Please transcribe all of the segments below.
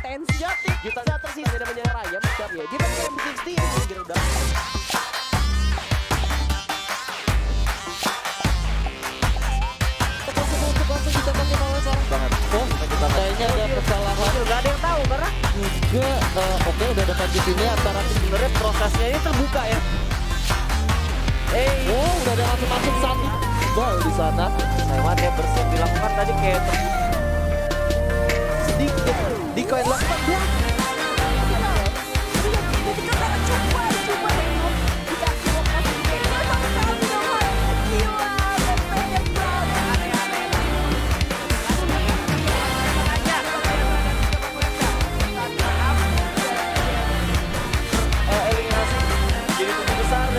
intens. Jutaan sa tersisa naman niya Raya. Siap ya. Dia pakai M60 gitu udah. Kita pakai mawar seorang banget. Kayaknya ada kesalahan. Udah ada yang tahu karena juga oke udah ada panjang ini antara sebenarnya prosesnya ini terbuka ya. Udah ada langsung satu gol di sana. Lewat yang bersiap dilakukan tadi kayak sedikit di koin 18.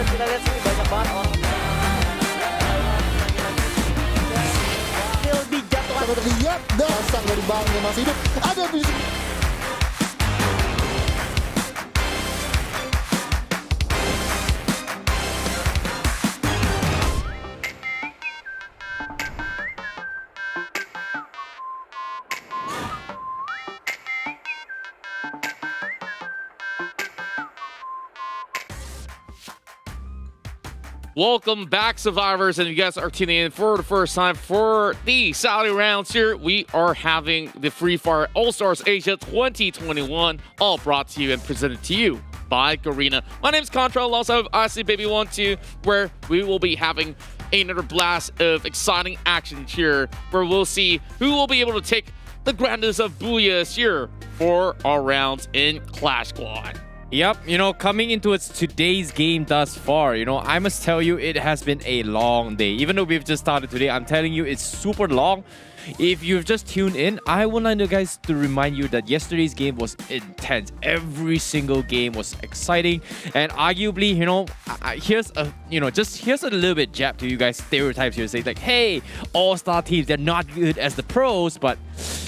Kita lihat sini banyak banget orang. Dijatuhkan. Terlihat dasar dari Bangnya masih hidup. Ada di Welcome back, survivors, and you guys are tuning in for the first time for the Saudi rounds here. We are having the Free Fire All-Stars Asia 2021, all brought to you and presented to you by Garena. My name is Contra, also have IC Baby 1-2, where we will be having another blast of exciting action here, where we'll see who will be able to take the grandest of Booyahs here for our rounds in Clash Squad. Yep, coming into today's game thus far, I must tell you, it has been a long day. Even though we've just started today, I'm telling you, it's super long. If you've just tuned in, I want you guys to remind you that yesterday's game was intense. Every single game was exciting, and arguably, here's a little bit jab to you guys. Stereotypes here say like, hey, all-star teams, they're not good as the pros, but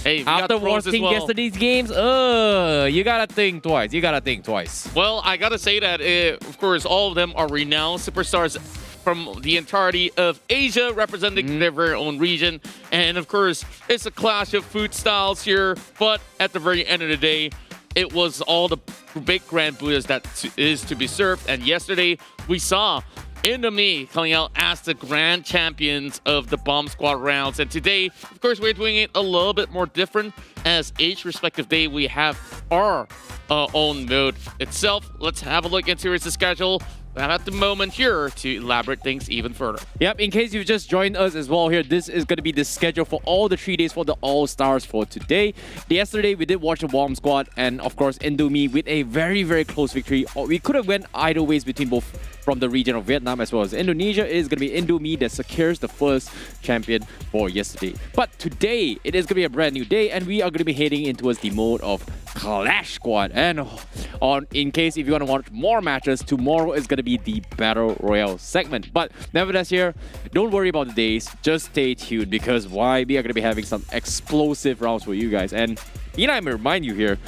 hey, after watching yesterday's games, you gotta think twice. Well, I gotta say that, of course, all of them are renowned superstars from the entirety of Asia, representing their very own region. And of course, it's a clash of food styles here, but at the very end of the day, it was all the big grand Buddhas that is to be served. And yesterday, we saw Indomie coming out as the grand champions of the Bomb Squad rounds. And today, of course, we're doing it a little bit more different, as each respective day we have our own mode itself. Let's have a look into its schedule at the moment here to elaborate things even further. Yep, in case you've just joined us as well here, this is going to be the schedule for all the 3 days for the All-Stars for today. Yesterday, we did watch the Bomb Squad and, of course, Indomie with a very, very close victory. We could have went either ways between both from the region of Vietnam as well as Indonesia. It is going to be Indomie that secures the first champion for yesterday. But today, it is going to be a brand new day, and we are going to be heading in towards the mode of Clash Squad. And in case if you want to watch more matches, tomorrow is going to be the Battle Royale segment. But nevertheless here, don't worry about the days. Just stay tuned, because we are going to be having some explosive rounds for you guys. And I may remind you here,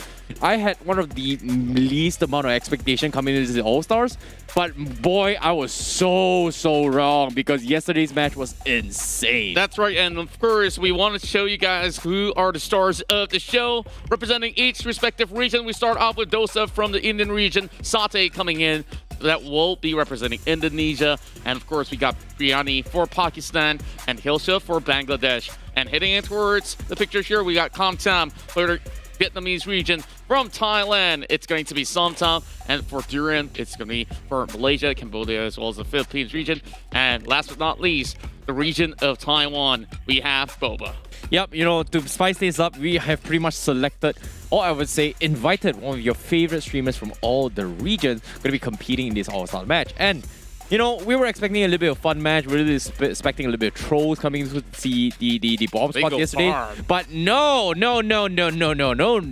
I had one of the least amount of expectation coming into the All-Stars, but boy, I was so wrong, because yesterday's match was insane. That's right, and of course, we want to show you guys who are the stars of the show, representing each respective region. We start off with Dosa from the Indian region, Satay coming in, that will be representing Indonesia, and of course, we got Biryani for Pakistan, and Hilsha for Bangladesh. And heading in towards the picture here, we got Kamtam for the Vietnamese region. From Thailand, it's going to be Somtam, and for Durian, it's going to be for Malaysia, Cambodia, as well as the Philippines region. And last but not least, the region of Taiwan, we have Boba. Yep, to spice things up, we have pretty much selected, or I would say invited, one of your favorite streamers from all the regions going to be competing in this All-Star match. And we were expecting a little bit of fun match. We were really expecting a little bit of trolls coming to see the Bomb Squad yesterday. But no.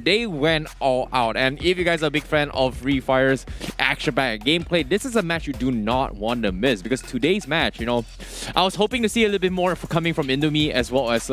They went all out. And if you guys are a big fan of Free Fire's action-packed gameplay, this is a match you do not want to miss. Because today's match, I was hoping to see a little bit more coming from Indomie as well as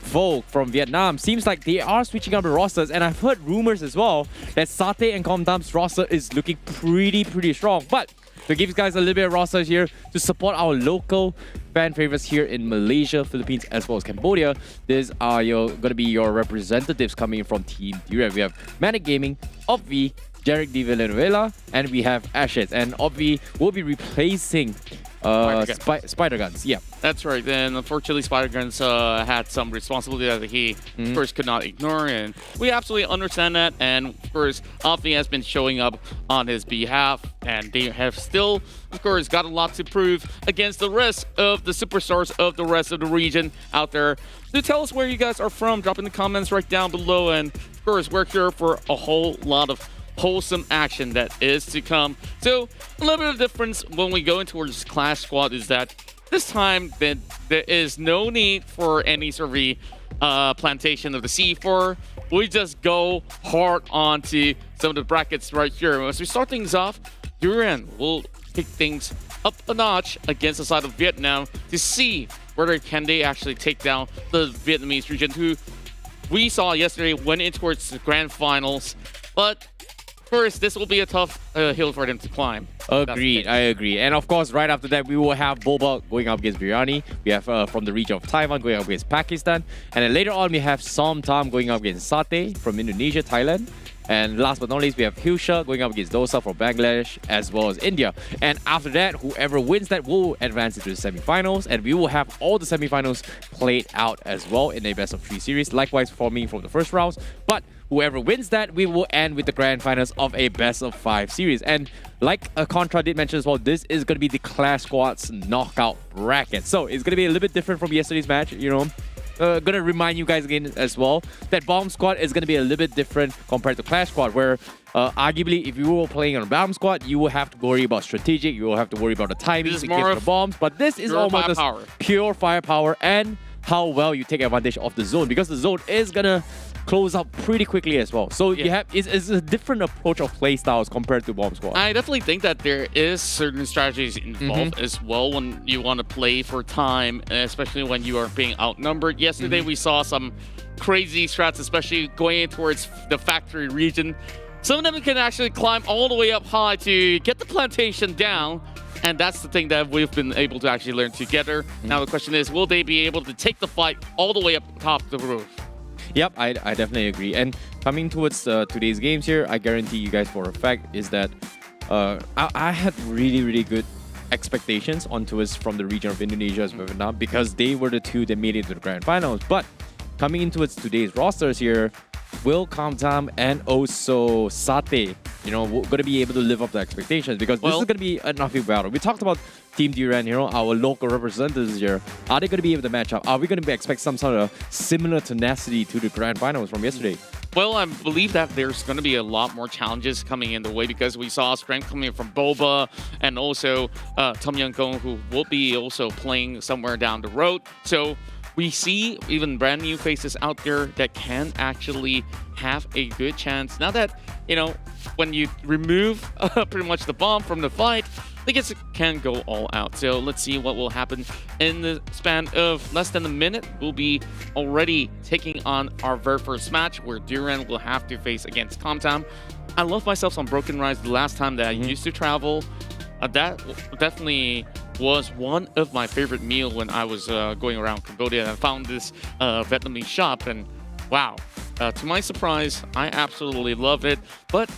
Vogue from Vietnam. Seems like they are switching up the rosters, and I've heard rumors as well that Satay and Komtam's roster is looking pretty strong. But to give you guys a little bit of roster here to support our local fan favorites here in Malaysia, Philippines, as well as Cambodia. These are going to be your representatives coming in from Team Durian. We have Manic Gaming, Obvi, Jarek De Villanueva, and we have Ashes. And Obvi will be replacing Spider Guns. Yeah. That's right. And unfortunately, Spider Guns had some responsibility that he, of course, could not ignore. And we absolutely understand that. And, of course, Alfie has been showing up on his behalf. And they have still, of course, got a lot to prove against the rest of the superstars of the rest of the region out there. Do tell us where you guys are from. Drop in the comments right down below. And, of course, we're here for a whole lot of wholesome action that is to come. So a little bit of difference when we go into this Clash Squad is that this time there is no need for any sort of plantation of the C4. We just go hard onto some of the brackets right here. As we start things off, Durian will kick things up a notch against the side of Vietnam to see whether can they actually take down the Vietnamese region, who we saw yesterday went in towards the grand finals. But first, this will be a tough hill for them to climb. Agreed, I agree. And of course, right after that, we will have Boba going up against Biryani. We have from the region of Taiwan going up against Pakistan. And then later on, we have Som Tam going up against Satay from Indonesia, Thailand. And last but not least, we have Hilsha going up against Dosa from Bangladesh, as well as India. And after that, whoever wins that will advance into the semifinals. And we will have all the semifinals played out as well in a best-of-3 series. Likewise for me from the first rounds. But whoever wins that, we will end with the grand finals of a best-of-5 series. And like Contra did mention as well, this is going to be the Clash Squad's knockout bracket. So it's going to be a little bit different from yesterday's match, you know. Gonna remind you guys again as well that Bomb Squad is gonna be a little bit different compared to Clash Squad, where arguably if you were playing on a Bomb Squad, you will have to worry about strategic, you will have to worry about the timing to get the bombs, but this is almost just pure firepower and how well you take advantage of the zone, because the zone is gonna close out pretty quickly as well. So you have it's a different approach of play styles compared to Bomb Squad. I definitely think that there is certain strategies involved as well when you want to play for time, especially when you are being outnumbered. Yesterday we saw some crazy strats, especially going in towards the factory region. Some of them can actually climb all the way up high to get the plantation down. And that's the thing that we've been able to actually learn together. Now the question is, will they be able to take the fight all the way up top of the roof? Yep, I definitely agree. And coming towards today's games here, I guarantee you guys for a fact is that I had really good expectations onto us from the region of Indonesia as well now, because they were the two that made it to the grand finals. But coming into its today's rosters here, will Kamtam and also Satay, you know, going to be able to live up to expectations, because this is going to be an uphill battle. We talked about Team Durian, you know, our local representatives here. Are they going to be able to match up? Are we going to expect some sort of similar tenacity to the grand finals from yesterday? Well, I believe that there's going to be a lot more challenges coming in the way, because we saw strength coming from Boba and also Tom Young Kong, who will be also playing somewhere down the road. So we see even brand new faces out there that can actually have a good chance. Now that, you know, when you remove pretty much the bomb from the fight, I guess it can go all out. So let's see what will happen in the span of less than a minute. We'll be already taking on our very first match, where Durian will have to face against Kamtam. I love myself some Broken Rise the last time that I used to travel. That definitely was one of my favorite meals when I was going around Cambodia, and I found this Vietnamese shop, and wow, to my surprise, I absolutely love it. But,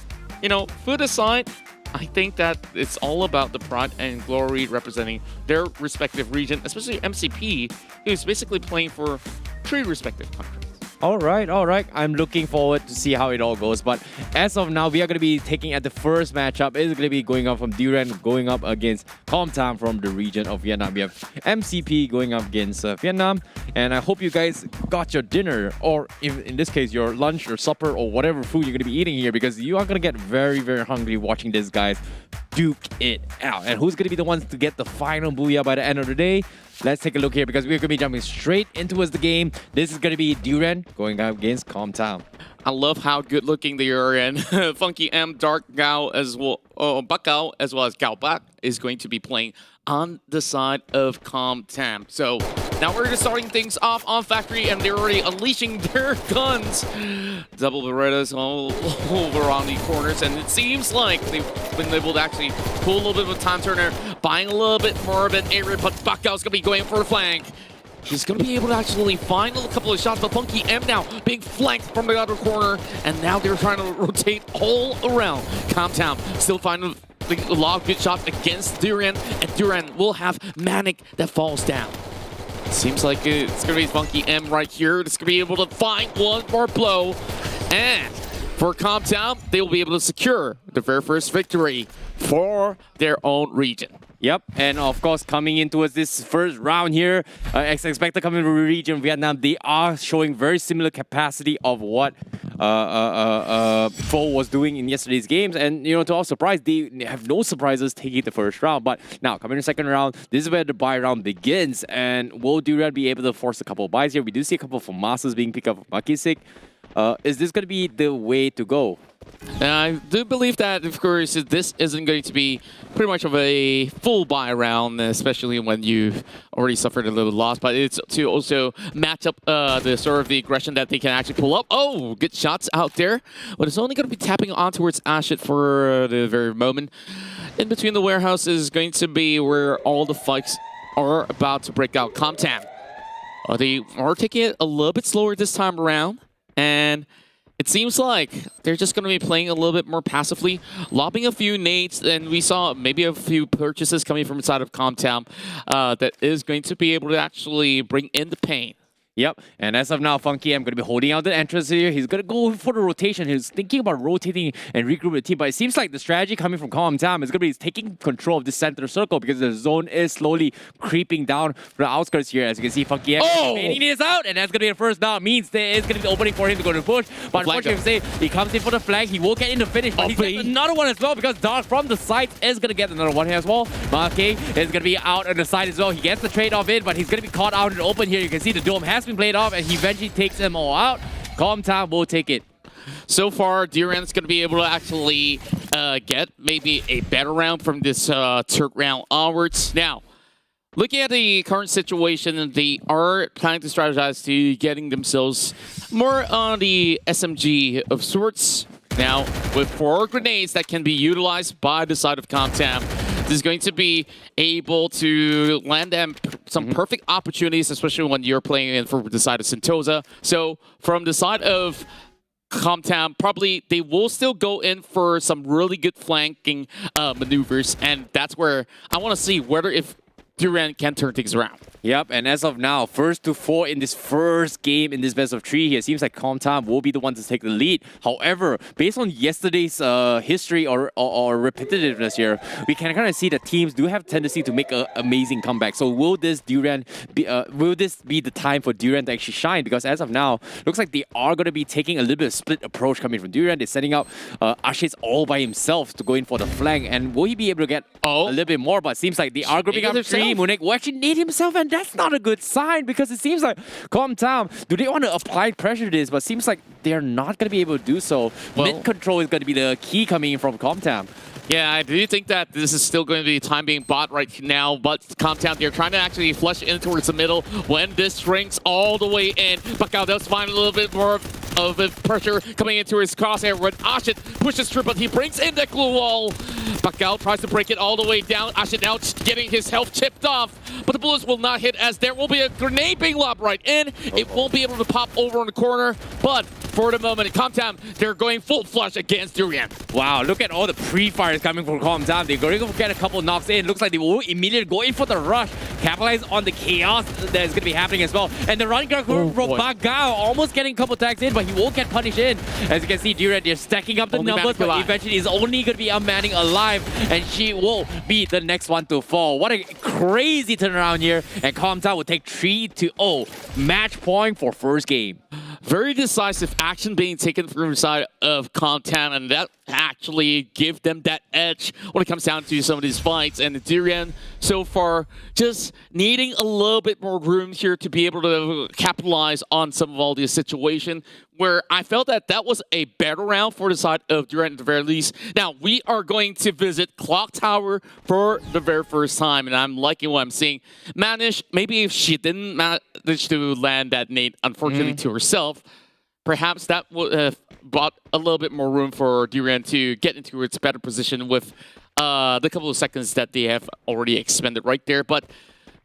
you know, food aside, I think that it's all about the pride and glory representing their respective region, especially MCP, who's basically playing for 3 respective countries. All right. I'm looking forward to see how it all goes. But as of now, we are going to be taking at the first matchup. It's going to be going up from Durian going up against Comtam from the region of Vietnam. We have MCP going up against Vietnam. And I hope you guys got your dinner, or in this case, your lunch or supper or whatever food you're going to be eating here, because you are going to get very hungry watching these guys duke it out. And who's going to be the ones to get the final booyah by the end of the day? Let's take a look here, because we're going to be jumping straight into the game. This is going to be Durian going up against Comtam. I love how good looking they are, and Funky M, Dark Gao, as well, Bakao, as well as Gao Bak is going to be playing on the side of Comtam. So now we're just starting things off on Factory, and they're already unleashing their guns. Double Berettas all over on the corners, and it seems like they've been able to actually pull a little bit of a time turner buying a little bit more of an area, but Bakbakan's going to be going for a flank. He's going to be able to actually find a couple of shots, but Funky M now being flanked from the other corner, and now they're trying to rotate all around. Comtown still finding a lot of good shots against Duran, and Duran will have Manic that falls down. Seems like it's going to be Funky M right here. It's going to be able to find one more blow, and for Comtown, they will be able to secure the very first victory for their own region. Yep, and of course, coming in towards this first round here, as expected coming from the region, Vietnam, they are showing very similar capacity of what Foe was doing in yesterday's games. And, you know, to our surprise, they have no surprises taking the first round. But now, coming in the second round, this is where the buy round begins. And will Duran be able to force a couple of buys here? We do see a couple of Masters being picked up from Makisik. Is this going to be the way to go? I do believe that, of course, this isn't going to be pretty much of a full buy round, especially when you've already suffered a little loss. But it's to also match up the sort of the aggression that they can actually pull up. Oh, good shots out there. But it's only going to be tapping on towards Ashit for the very moment. In between the warehouse is going to be where all the fights are about to break out. Comtown. They are taking it a little bit slower this time around. And it seems like they're just going to be playing a little bit more passively, lobbing a few nades, and we saw maybe a few purchases coming from inside of Comtown that is going to be able to actually bring in the pain. Yep, and as of now, Funky M going to be holding out the entrance here. He's going to go for the rotation. He's thinking about rotating and regrouping the team, but it seems like the strategy coming from Comtown is going to be taking control of the center circle because the zone is slowly creeping down from the outskirts here. As you can see, Funky M fading this out, and that's going to be the first down. Means there is going to be the opening for him to go to push, but unfortunately, he comes in for the flag. He will get in the finish, but he gets another one as well because Dark from the side is going to get another one here as well. Marquet is going to be out on the side as well. He gets the trade-off in, but he's going to be caught out in the open here. You can see the dome has been played off, and he eventually takes them all out. Comtown will take it. So far, Duran's going to be able to actually get maybe a better round from this third round onwards. Now, looking at the current situation, they are trying to strategize to getting themselves more on the SMG of sorts. Now, with 4 grenades that can be utilized by the side of Comtown, this is going to be able to land them some perfect opportunities, especially when you're playing in for the side of Sentosa. So from the side of Comtown, probably they will still go in for some really good flanking maneuvers, and that's where I want to see whether if Duran can turn things around. Yep, and as of now, 1st to 4 in this first game in this best of 3 here. Seems like Comtown will be the one to take the lead. However, based on yesterday's history or repetitiveness here, we can kind of see that teams do have tendency to make an amazing comeback. So will this be the time for Duran to actually shine? Because as of now, looks like they are going to be taking a little bit of split approach coming from Duran. They're setting out Ashit's all by himself to go in for the flank. And will he be able to get a little bit more? But it seems like they are grouping up 3. Munich will actually need himself, and that's not a good sign because it seems like Comtown, do they want to apply pressure to this? But it seems like they're not going to be able to do so. Well, mid control is going to be the key coming in from Comtown. Yeah, I do think that this is still going to be time being bought right now, but Comtown, they're trying to actually flush in towards the middle when this shrinks all the way in. Bakao does find a little bit more of the pressure coming into his crosshair when Ashit pushes through, but he brings in that glue wall. Bakao tries to break it all the way down. Ashit now getting his health chipped off, but the bullets will not hit as there will be a grenade being lobbed right in. It won't be able to pop over in the corner, but for the moment, Comtown, they're going full flush against Duran. Wow, look at all the pre-fires coming from Comtown. They're going to get a couple knocks in. Looks like they will immediately go in for the rush, capitalize on the chaos that is going to be happening as well. And the run from Bagao almost getting a couple tags in, but he won't get punished in. As you can see, Duran, they're stacking up the numbers, but eventually is only going to be unmanning alive, and she will be the next one to fall. What a crazy turnaround here, and Comtown will take 3-0. Match point for first game. Very decisive action being taken from the side of Comtown, and that actually give them that edge when it comes down to some of these fights. And Duran, so far, just needing a little bit more room here to be able to capitalize on some of all these situations, where I felt that that was a better round for the side of Duran at the very least. Now, we are going to visit Clock Tower for the very first time, and I'm liking what I'm seeing. Manish, maybe if she didn't manage to land that nade, unfortunately, to herself, perhaps that would have brought a little bit more room for Duran to get into its better position with the couple of seconds that they have already expended right there. But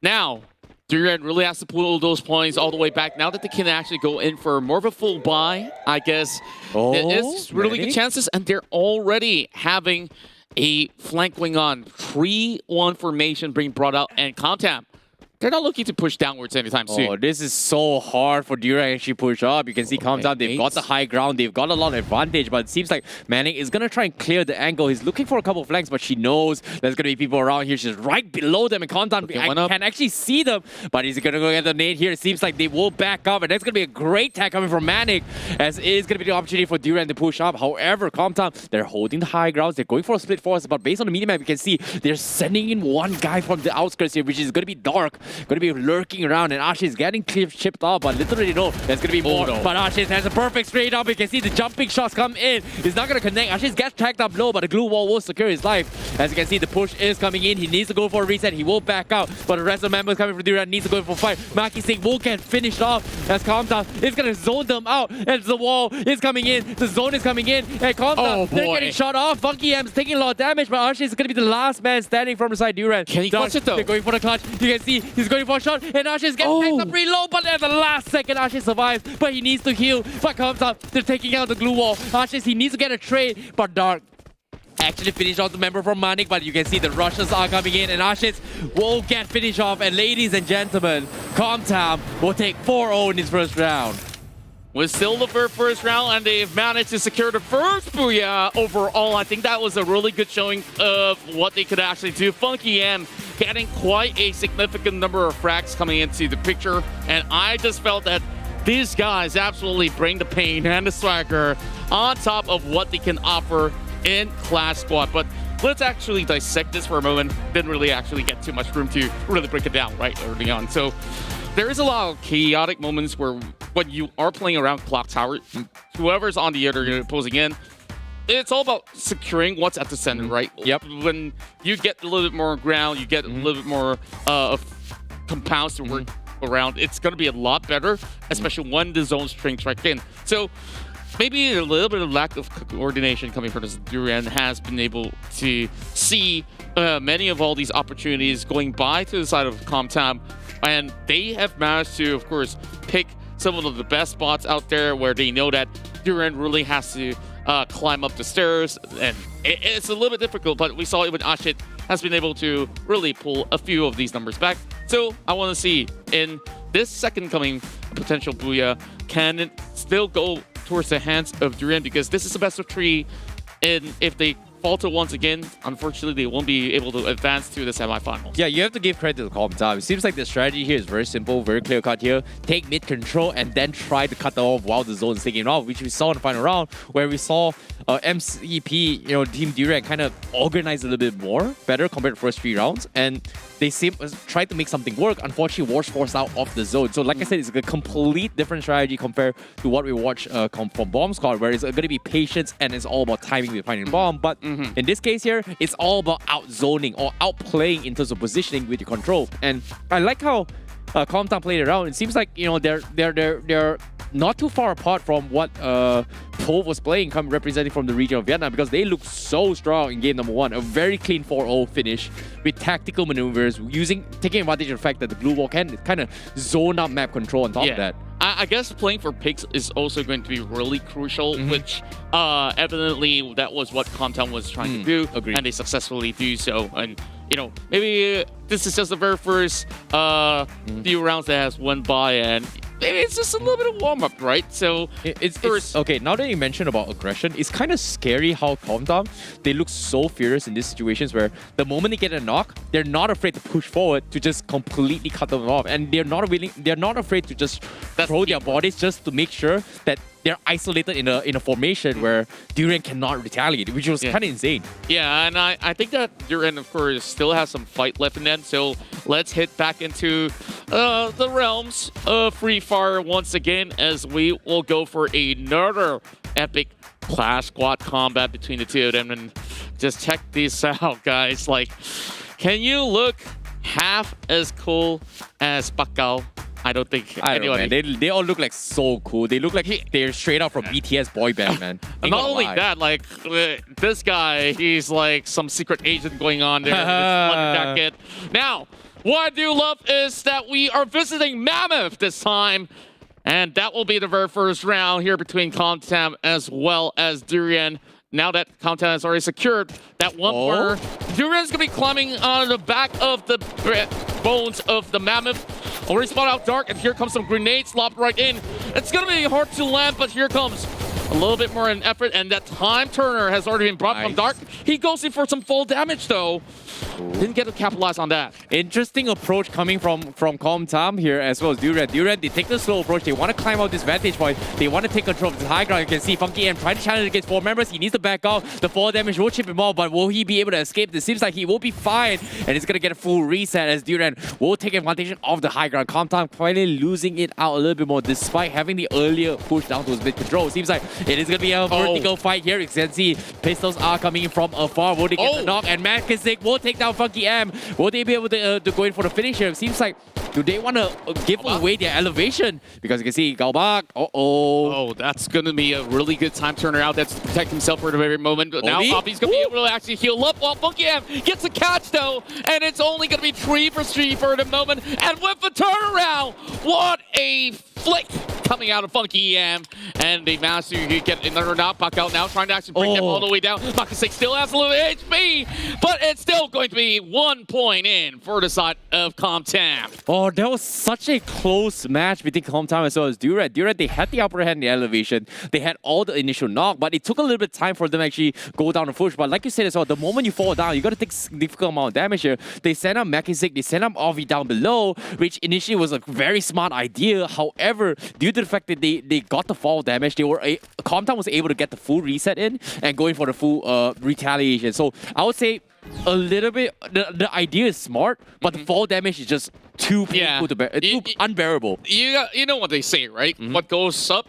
now, Duran really has to pull those points all the way back. Now that they can actually go in for more of a full buy, I guess there is really good chances. And they're already having a flank going on. 3-1 formation being brought out. And Contam, they're not looking to push downwards anytime soon. Oh, this is so hard for Duran to actually push up. You can see Countdown, they've got the high ground, they've got a lot of advantage, but it seems like Manning is going to try and clear the angle. He's looking for a couple of flanks, but she knows there's going to be people around here. She's right below them, and Countdown can actually see them, but he's going to go get the nade here. It seems like they will back up, and that's going to be a great tag coming from Manning, as it is going to be the opportunity for Duran to push up. However, Countdown, they're holding the high grounds, they're going for a split force, but based on the minimap, you can see they're sending in one guy from the outskirts here, which is going to be Dark, going to be lurking around, and Ashe is getting chipped off, but literally no, there's going to be more. But Ashe has a perfect straight up. You can see the jumping shots come in. He's not going to connect. Ashe gets tagged up low, but the glue wall will secure his life. As you can see, the push is coming in. He needs to go for a reset. He will back out, but the rest of the members coming from Duran needs to go for a fight. Maki Singh will get finished off as Countdown is going to zone them out, and the wall is coming in. The zone is coming in, and Countdown, they're getting shot off. Funky M's taking a lot of damage, but Ashe is going to be the last man standing from the side Duran. Can he clutch it though? They're going for the clutch. You can see he's going for a shot, and Ashe is getting tagged up pretty low, but at the last second, Ashe survives, but he needs to heal. But comes up, they're taking out the glue wall. Ashe, he needs to get a trade, but Dark actually finished off the member from Manik, but you can see the rushes are coming in, and Ashe will get finished off. And ladies and gentlemen, Comtam will take 4-0 in his first round. Was still the first round, and they've managed to secure the first booyah overall. I think that was a really good showing of what they could actually do. Funky M getting quite a significant number of frags coming into the picture, and I just felt that these guys absolutely bring the pain and the swagger on top of what they can offer in Clash Squad. But let's actually dissect this for a moment. Didn't really actually get too much room to really break it down right early on. So there is a lot of chaotic moments where when you are playing around Clock Tower, whoever's on the other opposing end, it's all about securing what's at the center, right? Yep. When you get a little bit more ground, you get a little bit more compounds to work around, it's going to be a lot better, especially when the zone string strike in. So maybe a little bit of lack of coordination coming from this Duran has been able to see many of all these opportunities going by to the side of Comtam, and they have managed to, of course, pick some of the best spots out there where they know that Duran really has to climb up the stairs, and it's a little bit difficult, but we saw even Ashe has been able to really pull a few of these numbers back. So I want to see in this second coming potential booyah, can it still go towards the hands of Duran, because this is the best of 3, and if they falter once again, unfortunately, they won't be able to advance to the semifinals. Yeah, you have to give credit to the Comtam. It seems like the strategy here is very simple, very clear cut here. Take mid control and then try to cut them off while the zone is taking it off, which we saw in the final round, where we saw MCP, Team Duran kind of organize a little bit more, better compared to the first 3 rounds, and they tried to make something work. Unfortunately, was forced out of the zone. So like I said, it's a complete different strategy compared to what we watched from Bomb Squad, where it's going to be patience and it's all about timing with finding bomb. But in this case here, it's all about out-zoning or outplaying in terms of positioning with your control. And I like how Comtam played it around. It seems like they're not too far apart from what Pove was playing, representing from the region of Vietnam, because they look so strong in game number 1. A very clean 4-0 finish with tactical maneuvers, taking advantage of the fact that the blue wall can kind of zone up map control on top of that. I guess playing for picks is also going to be really crucial, which evidently that was what Comtam was trying to do, and they successfully do so. And maybe this is just the very first few rounds that has went by, and maybe it's just a little bit of warm-up, right? So it's okay, now that you mentioned about aggression, it's kind of scary how Comtam, they look so fierce in these situations where the moment they get a knock, they're not afraid to push forward to just completely cut them off, and they're not afraid to just throw their bodies just to make sure that they're isolated in a formation where Duran cannot retaliate, which was kind of insane. Yeah, and I think that Duran, of course, still has some fight left in them. So let's hit back into the realms of Free Fire once again, as we will go for another epic Clash Squad combat between the two of them. And just check this out, guys. Like, can you look half as cool as Bakbakan I don't think I don't know, anyone. man. They all look like so cool. They look like they're straight out from BTS boy band, man. Ain't Not gonna only lie. that, like this guy, he's like some secret agent going on there with his leather jacket. Now, what I do love is that we are visiting Mammoth this time. And that will be the very first round here between Comtam as well as Durian. Now that Comtam has already secured that one corner, Durian's going to be climbing on the back of the bones of the Mammoth. Already spot out Dark, and here comes some grenades lobbed right in. It's going to be hard to land, but here comes a little bit more in effort, and that time turner has already been brought from Dark. He goes in for some full damage, though. Didn't get to capitalize on that. Interesting approach coming from Comtam here as well as Durian. Durian, they take the slow approach. They want to climb out this vantage point. They want to take control of this high ground. You can see Funky M trying to challenge against 4 members. He needs to back off. The fall damage will chip him off, but will he be able to escape? It seems like he will be fine, and he's going to get a full reset as Durian will take advantage of the high ground. Comtam finally losing it out a little bit more despite having the earlier push down towards mid control. Seems like it is going to be a vertical fight here. You can see pistols are coming in from afar. Will they get the knock? And Magpapahuli will take down Funky M. Will they be able to go in for the finish here? It seems like, do they want to give away their elevation? Because you can see Galbak. Oh, that's going to be a really good time turner out. That's to protect himself for the very moment. But now Poppy's going to be able to actually heal up while Funky M gets a catch, though. And it's only going to be 3 for 3 for the moment. And with the turnaround, what a flick coming out of Funky M. And they managed to get another knockback out now, trying to actually bring them all the way down. Bakbakan still has a little HP, but it's still going to be 1 point in for the side of Comtam. Oh, that was such a close match between Comtam as well as Durian. Durian, they had the upper hand in the elevation. They had all the initial knock, but it took a little bit of time for them to actually go down the push. But like you said as well, the moment you fall down, you got to take significant amount of damage here. They sent up Magpapahuli, they sent up Ovi down below, which initially was a very smart idea. However, due to the fact that they got the fall damage, Comtam was able to get the full reset in and going for the full retaliation. So I would say a little bit, the idea is smart, but the fall damage is just too painful to bear, too unbearable. You know what they say, right? What goes up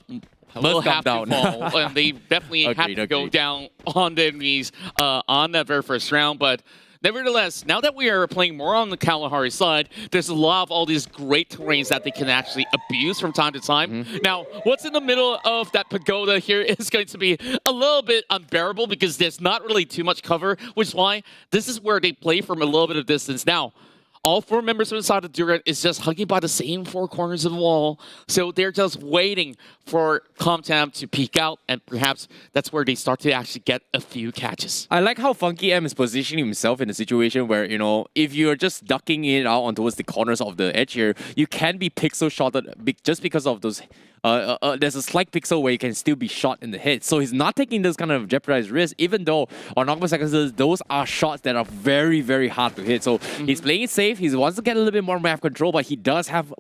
will have to fall. And they definitely have to go down on their knees on that very first round. But nevertheless, now that we are playing more on the Kalahari side, there's a lot of all these great terrains that they can actually abuse from time to time. Now, what's in the middle of that pagoda here is going to be a little bit unbearable because there's not really too much cover, which is why this is where they play from a little bit of distance. Now, all 4 members from the side of Durian is just hugging by the same 4 corners of the wall. So they're just waiting for Comtam to peek out, and perhaps that's where they start to actually get a few catches. I like how Funky M is positioning himself in a situation where, you know, if you're just ducking it out on towards the corners of the edge here, you can be pixel shotted just because of those. There's a slight pixel where you can still be shot in the head. So he's not taking this kind of jeopardized risk, even though on Knockback Seconds, those are shots that are very, very hard to hit. So he's playing it safe. He wants to get a little bit more map control, but he does have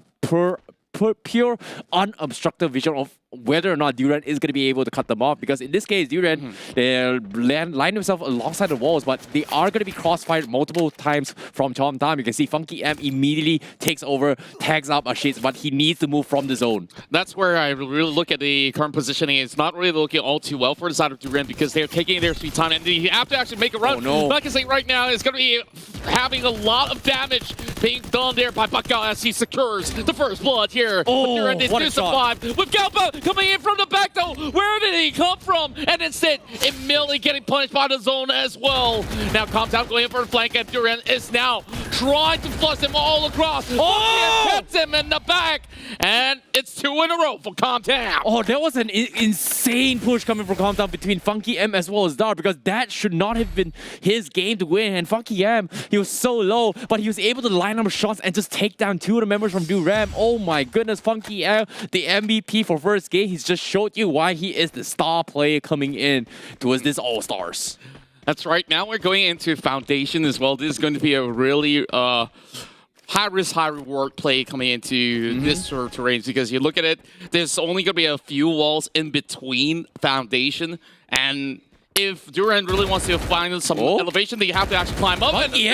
pure unobstructed vision of whether or not Durian is going to be able to cut them off. Because in this case, Durian, they line themselves alongside the walls, but they are going to be crossfired multiple times from Comtam. You can see Funky M immediately takes over, tags up Ashish, but he needs to move from the zone. That's where I really look at the current positioning. It's not really looking all too well for the side of Durian because they're taking their sweet time and they have to actually make a run. Like I say, right now, it's going to be having a lot of damage being done there by Bakbakan as he secures the first blood here. Durian is still survive with Galba coming in from the back though. Where did he come from? And instead, immediately getting punished by the zone as well. Now Comtam going in for the flank, and Durian is now trying to flush him all across. Hits him in the back, and it's 2 in a row for Comtam. Oh, that was an insane push coming from Comtam between Funky M as well as Dar, because that should not have been his game to win. And Funky M, he was so low, but he was able to line up shots and just take down 2 of the members from Durian. Oh my goodness, Funky M, the MVP for first game. He's just showed you why he is the star player coming in towards this All-Stars. That's right. Now we're going into Foundation as well. This is going to be a really high-risk, high-reward play coming into this sort of terrain, because you look at it, there's only going to be a few walls in between Foundation, and if Durian really wants to find some elevation, they have to actually climb up. Funky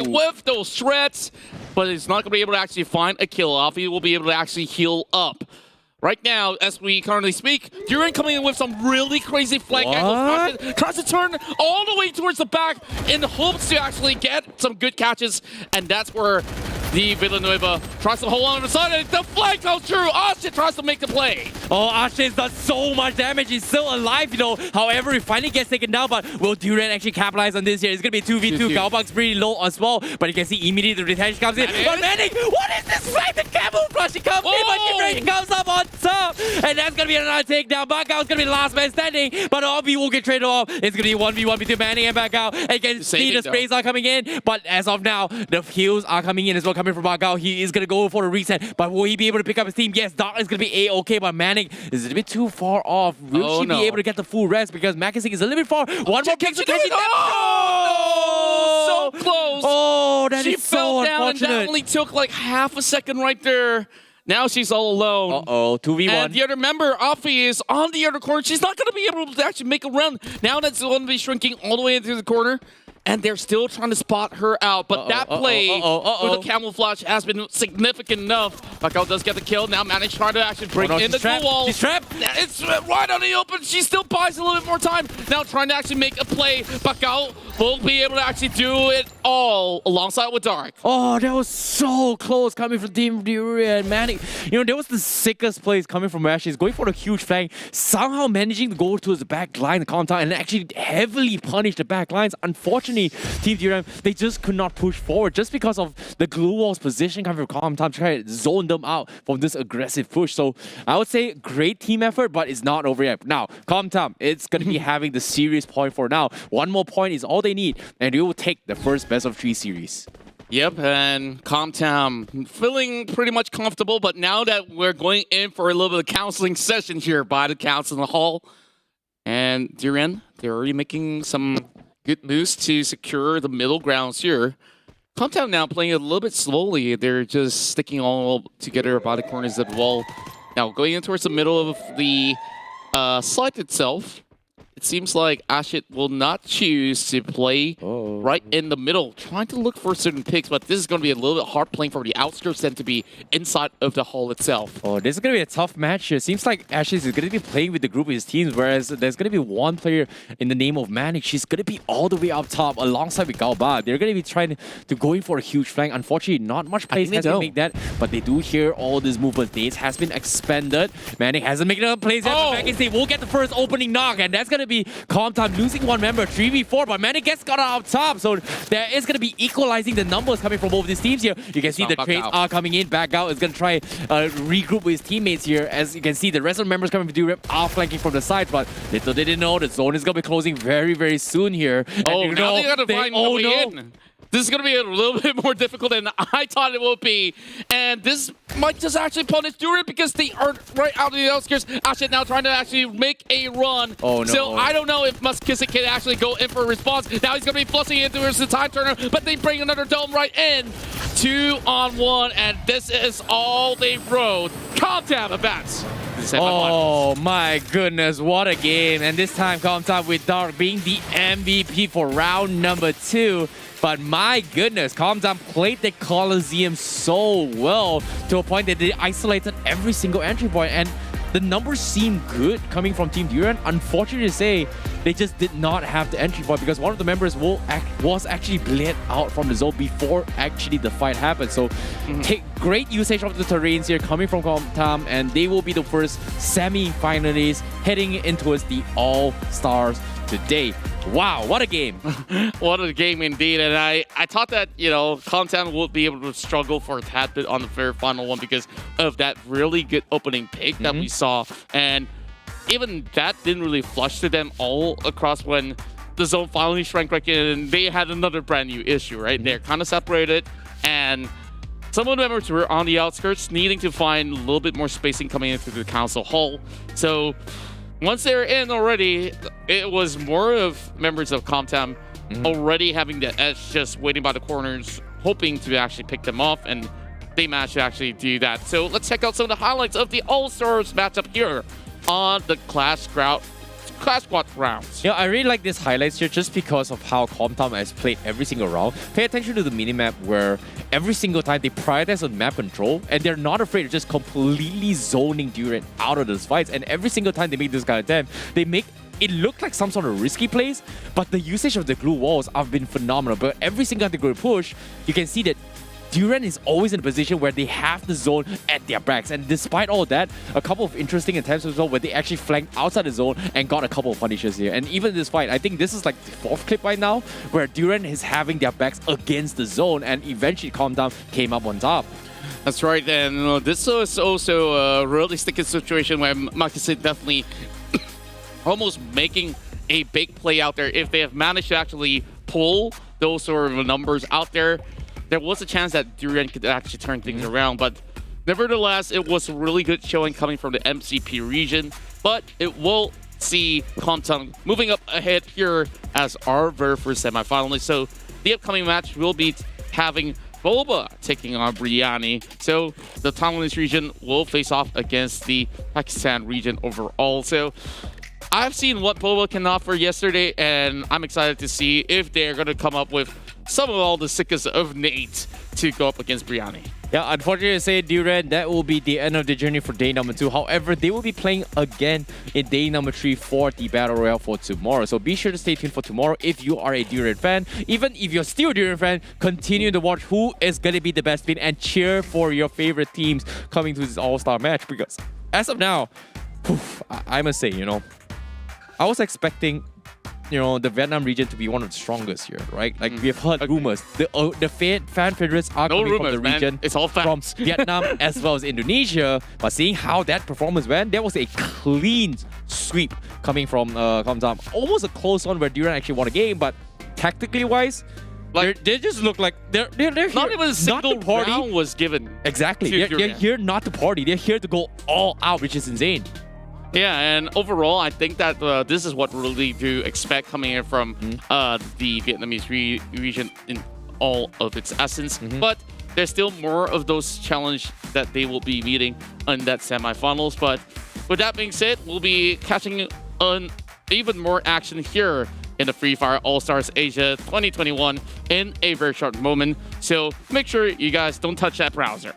with those shreds, but he's not going to be able to actually find a kill off. He will be able to actually heal up. Right now, as we currently speak, Durian coming in with some really crazy flank angles. Tries to turn all the way towards the back in hopes to actually get some good catches. And that's where the Villanueva tries to hold on to the side, and the flag goes through. Ashe tries to make the play. Oh, Ashe's done so much damage. He's still alive, you know. However, he finally gets taken down, but will Duran actually capitalize on this here? It's going to be 2v2. Galbug's pretty low as well, but you can see immediately the retention comes in. But Manning, what is this flag? The camouflage, he comes in, but Duran comes up on top. And that's going to be another takedown. Bakbakan's going to be the last man standing, but all B will get traded off. It's going to be 1v1 between Manning and Bakbakan. And you can see the sprays are coming in, but as of now, the heals are coming in as well, coming from Bakbakan. He is going to go for a reset, but will he be able to pick up his team? Yes, Dark is going to be A-okay, but Manning is a bit too far off. Will she be able to get the full rest? Because Makasik is a little bit far. One more kick to catch it. Oh, no! So close. Oh, that she is so fell down, unfortunate. and that only took like half a second right there. Now she's all alone. Uh-oh, 2v1. And the other member, Afi, is on the other corner. She's not going to be able to actually make a run. Now that's going to be shrinking all the way into the corner. And they're still trying to spot her out. But that play with the camouflage has been significant enough. Bakbakan does get the kill. Now Manage trying to actually break in the blue wall. She's trapped. It's right on the open. She still buys a little bit more time. Now trying to actually make a play. Bakbakan will be able to actually do it all alongside with Dark. Oh, that was so close coming from Team Durian. Manning, you know, that was the sickest plays coming from Ash. He's going for the huge flank, somehow managing to go towards the back line, the contact, and actually heavily punish the back lines. Unfortunately, Team Durian, they just could not push forward just because of the glue wall's position coming from Comtam, trying to zone them out from this aggressive push. So I would say great team effort, but it's not over yet. Now, Comtam, it's going to be having the serious point for now. One more point is all they need, and they will take the first best of 3 series. Yep, and Comtam feeling pretty much comfortable, but now that we're going in for a little bit of counseling session here by the counseling hall, and Durian, they're already making some good moves to secure the middle grounds here. Comtam now playing a little bit slowly. They're just sticking all together by the corners of the wall. Now going in towards the middle of the site itself, it seems like Ashit will not choose to play right in the middle, trying to look for certain picks, but this is going to be a little bit hard playing for the outskirts than to be inside of the hall itself. Oh, this is going to be a tough match here. Seems like Ashit is going to be playing with the group of his teams, whereas there's going to be one player in the name of Manic. She's going to be all the way up top alongside with Galba. They're going to be trying to go in for a huge flank. Unfortunately, not much plays has been made that, but they do hear all this movement. Dates has been expended. Manic hasn't made enough plays yet. They will get the first opening knock, and that's going to be Comtam losing one member, 3v4, but Manic gets got up top, so there is going to be equalizing the numbers coming from both these teams here. You can see the trades are coming in. Bakbakan is going to try regroup with his teammates here. As you can see, the rest of the members coming from Durep are flanking from the side, but little they didn't know the zone is going to be closing very, very soon here. And now they got to find the way in. This is going to be a little bit more difficult than I thought it would be. And this might just actually punish Durant because they are right out of the outskirts. Ashit now trying to actually make a run. Oh, no. So I don't know if Muskisic can actually go in for a response. Now he's going to be flushing into the time turner, but they bring another dome right in. 2-on-1, and this is all they wrote. Comtam advance. Oh my goodness, what a game. And this time Comtam with Dark being the MVP for round number 2. But my goodness, Comtam played the Coliseum so well to a point that they isolated every single entry point, and the numbers seem good coming from Team Duran. Unfortunately to say, they just did not have the entry point because one of the members was actually bled out from the zone before actually the fight happened. So take great usage of the terrains here coming from Comtam, and they will be the first semi-finalists heading into the All-Stars today. Wow, what a game. What a game indeed. And I thought that, you know, Comtam would be able to struggle for a tad bit on the very final one because of that really good opening pick that we saw. And even that didn't really flush to them all across when the zone finally shrank back in and they had another brand new issue, right? They're kind of separated, and some of the members were on the outskirts needing to find a little bit more spacing coming into the council hall. So once they're in already, it was more of members of Comtam already having the edge, just waiting by the corners, hoping to actually pick them off, and they managed to actually do that. So let's check out some of the highlights of the All-Stars matchup here on the Clash Squad rounds. Yeah, I really like these highlights here just because of how Comtam has played every single round. Pay attention to the minimap where every single time they prioritize on map control and they're not afraid of just completely zoning Durant out of those fights. And every single time they make this kind of attempt, they make it look like some sort of risky plays, but the usage of the glue walls have been phenomenal. But every single time they go to push, you can see that Duran is always in a position where they have the zone at their backs. And despite all that, a couple of interesting attempts as well where they actually flanked outside the zone and got a couple of punishes here. And even this fight, I think this is like the 4th clip right now where Duran is having their backs against the zone and eventually calmed down, came up on top. That's right, and this is also a really sticky situation where Makise definitely almost making a big play out there. If they have managed to actually pull those sort of numbers out there, there was a chance that Duran could actually turn things around. But nevertheless, it was a really good showing coming from the MCP region. But it will see Komtang moving up ahead here as our very first semifinalist. So the upcoming match will be having Boba taking on Briani. So the Taiwanese region will face off against the Pakistan region overall. So I've seen what Boba can offer yesterday, and I'm excited to see if they're going to come up with some of all the sickest of Nate to go up against Briani. Yeah, unfortunately to say, Duran, that will be the end of the journey for day number 2. However, they will be playing again in day number 3 for the Battle Royale for tomorrow. So be sure to stay tuned for tomorrow if you are a Duran fan. Even if you're still a Duran fan, continue to watch who is going to be the best win and cheer for your favorite teams coming to this All-Star match. Because as of now, I must say, I was expecting the Vietnam region to be one of the strongest here, right? Like, we have heard rumors. The fan favorites are coming rumors, from the region. Man. It's all facts. From Vietnam as well as Indonesia. But seeing how that performance went, there was a clean sweep coming from Komtang. Almost a close one where Duran actually won a game, but tactically wise, like they just look like they're here. Not even a single round was given. Exactly. They're here not to party. They're here to go all out, which is insane. Yeah, and overall, I think that this is what really to expect coming in from the Vietnamese region in all of its essence. But there's still more of those challenges that they will be meeting in that semifinals. But with that being said, we'll be catching on even more action here in the Free Fire All-Stars Asia 2021 in a very short moment. So make sure you guys don't touch that browser.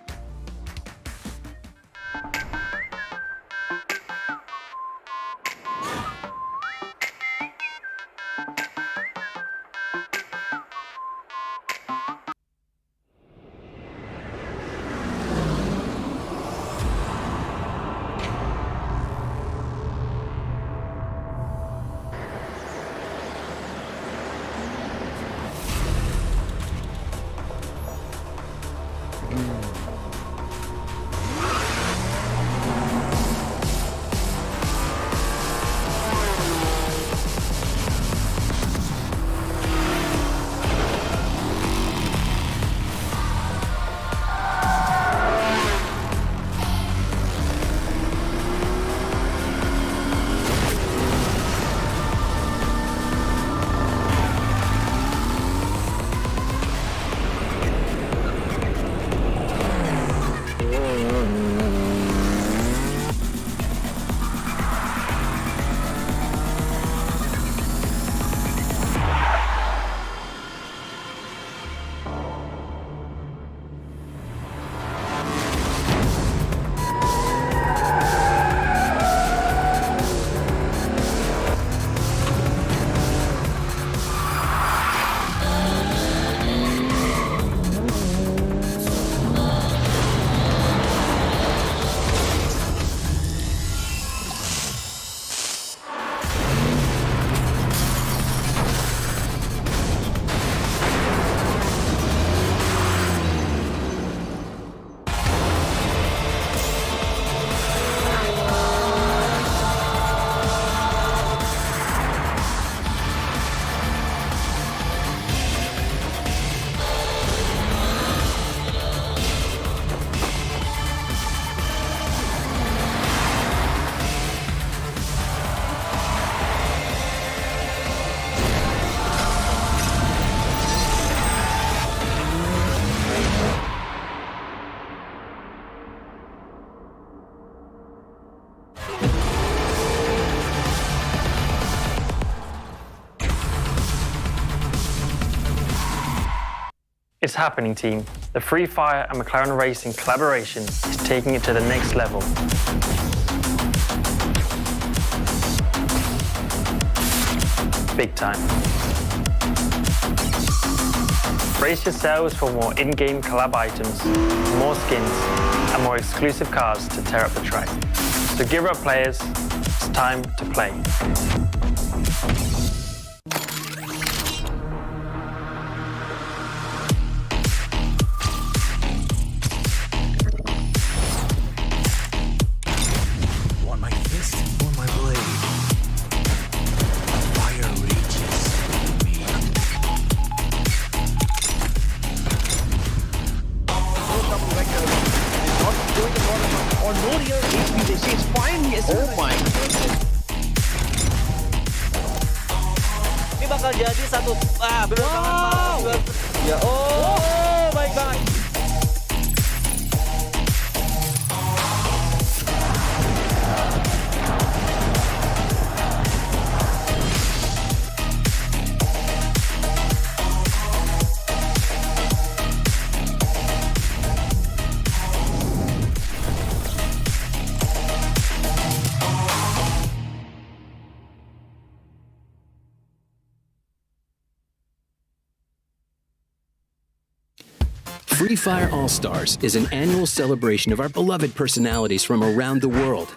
It's happening, team. The Free Fire and McLaren Racing collaboration is taking it to the next level. Big time. Brace yourselves for more in-game collab items, more skins, and more exclusive cards to tear up the track. So gear up players, it's time to play. On my fist or my blade, fire reaches me. Or no real HP, they say it's fine. Yes, oh my goodness. Ini bakal jadi satu bener banget ya. Oh, baik banget. Free Fire All-Stars is an annual celebration of our beloved personalities from around the world.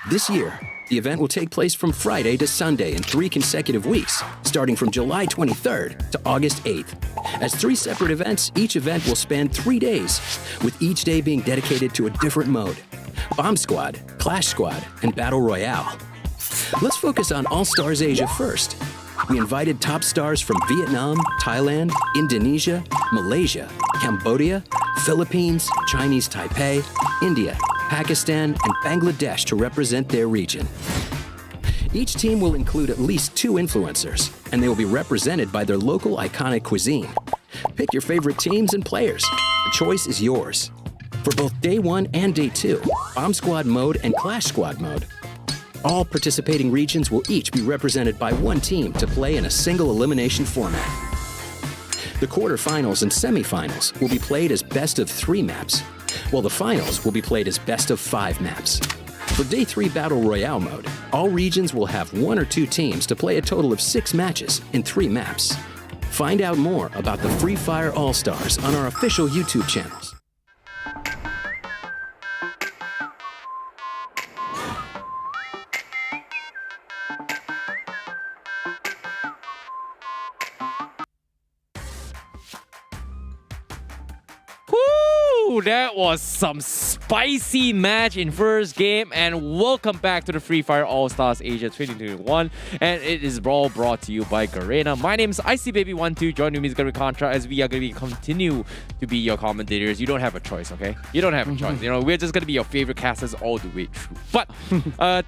This year, the event will take place from Friday to Sunday in 3 consecutive weeks, starting from July 23rd to August 8th. As 3 separate events, each event will span 3 days, with each day being dedicated to a different mode: Bomb Squad, Clash Squad, and Battle Royale. Let's focus on All-Stars Asia first. We invited top stars from Vietnam, Thailand, Indonesia, Malaysia, Cambodia, Philippines, Chinese Taipei, India, Pakistan, and Bangladesh to represent their region. Each team will include at least 2 influencers, and they will be represented by their local iconic cuisine. Pick your favorite teams and players. The choice is yours. For both Day 1 and Day 2, Bomb Squad mode and Clash Squad mode, all participating regions will each be represented by 1 team to play in a single elimination format. The quarterfinals and semifinals will be played as best of 3 maps, while the finals will be played as best of 5 maps. For Day 3 Battle Royale mode, all regions will have 1 or 2 teams to play a total of 6 matches in 3 maps. Find out more about the Free Fire All-Stars on our official YouTube channels. Woo! That was some spicy match in first game, and welcome back to the Free Fire All-Stars Asia 2021, and it is all brought to you by Garena. My name is ICBaby12. Joining me is going to be Contra, as we are going to continue to be your commentators. You don't have a choice, okay? You don't have a choice. You know, we're just going to be your favorite casters all the way through. But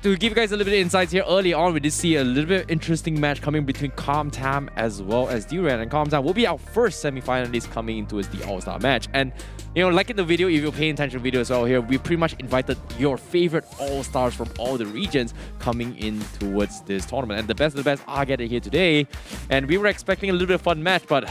to give you guys a little bit of insights here, early on we did see a little bit interesting match coming between Calm Tam as well as Duran, and Calm Tam will be our first semi-finalist coming into the All-Star match. And you know, like in the video, if you're paying attention to the video as well here, we pretty much invited your favorite all-stars from all the regions coming in towards this tournament. And the best of the best are getting here today. And we were expecting a little bit of fun match, but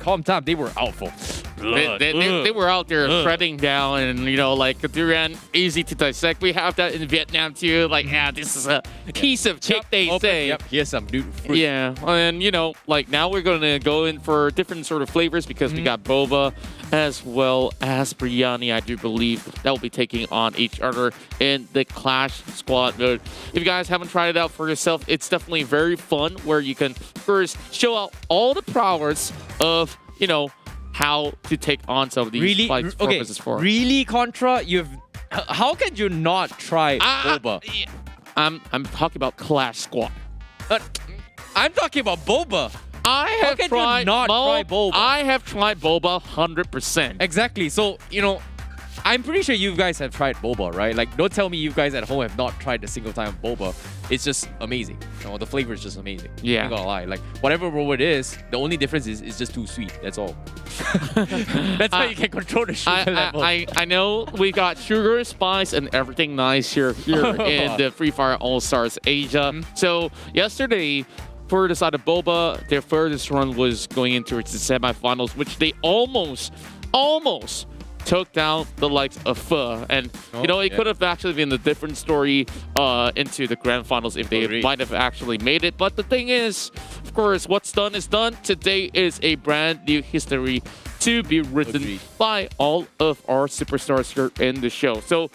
calm time, they were out for blood. They were out there shredding down, and you know, like Duran, easy to dissect. We have that in Vietnam too. Like, this is a piece of cake, they say. Yep, here's some dude fruit. Yeah, and you know, like now we're gonna go in for different sort of flavors because we got boba as well as biryani. I do believe that will be taking on each other in the Clash Squad mode. If you guys haven't tried it out for yourself, it's definitely very fun, where you can first show out all the prowess of, you know, how to take on some of these fights purposes for. Really, Contra? How can you not try boba? I'm talking about Clash Squad. I'm talking about boba. I have tried boba. I have tried boba 100%. Exactly. So, you know, I'm pretty sure you guys have tried boba, right? Like, don't tell me you guys at home have not tried a single time boba. It's just amazing. You know, the flavor is just amazing. Yeah. I'm not gonna lie. Like, whatever boba it is, the only difference is it's just too sweet. That's all. That's how you can control the sugar level. I know we got sugar, spice, and everything nice here in the Free Fire All-Stars Asia. So, yesterday, for the side of boba, their furthest run was going into its semifinals, which they almost took down the likes of Pho. And, it could have actually been a different story into the grand finals if they might have actually made it. But the thing is, of course, what's done is done. Today is a brand new history to be written by all of our superstars here in the show. So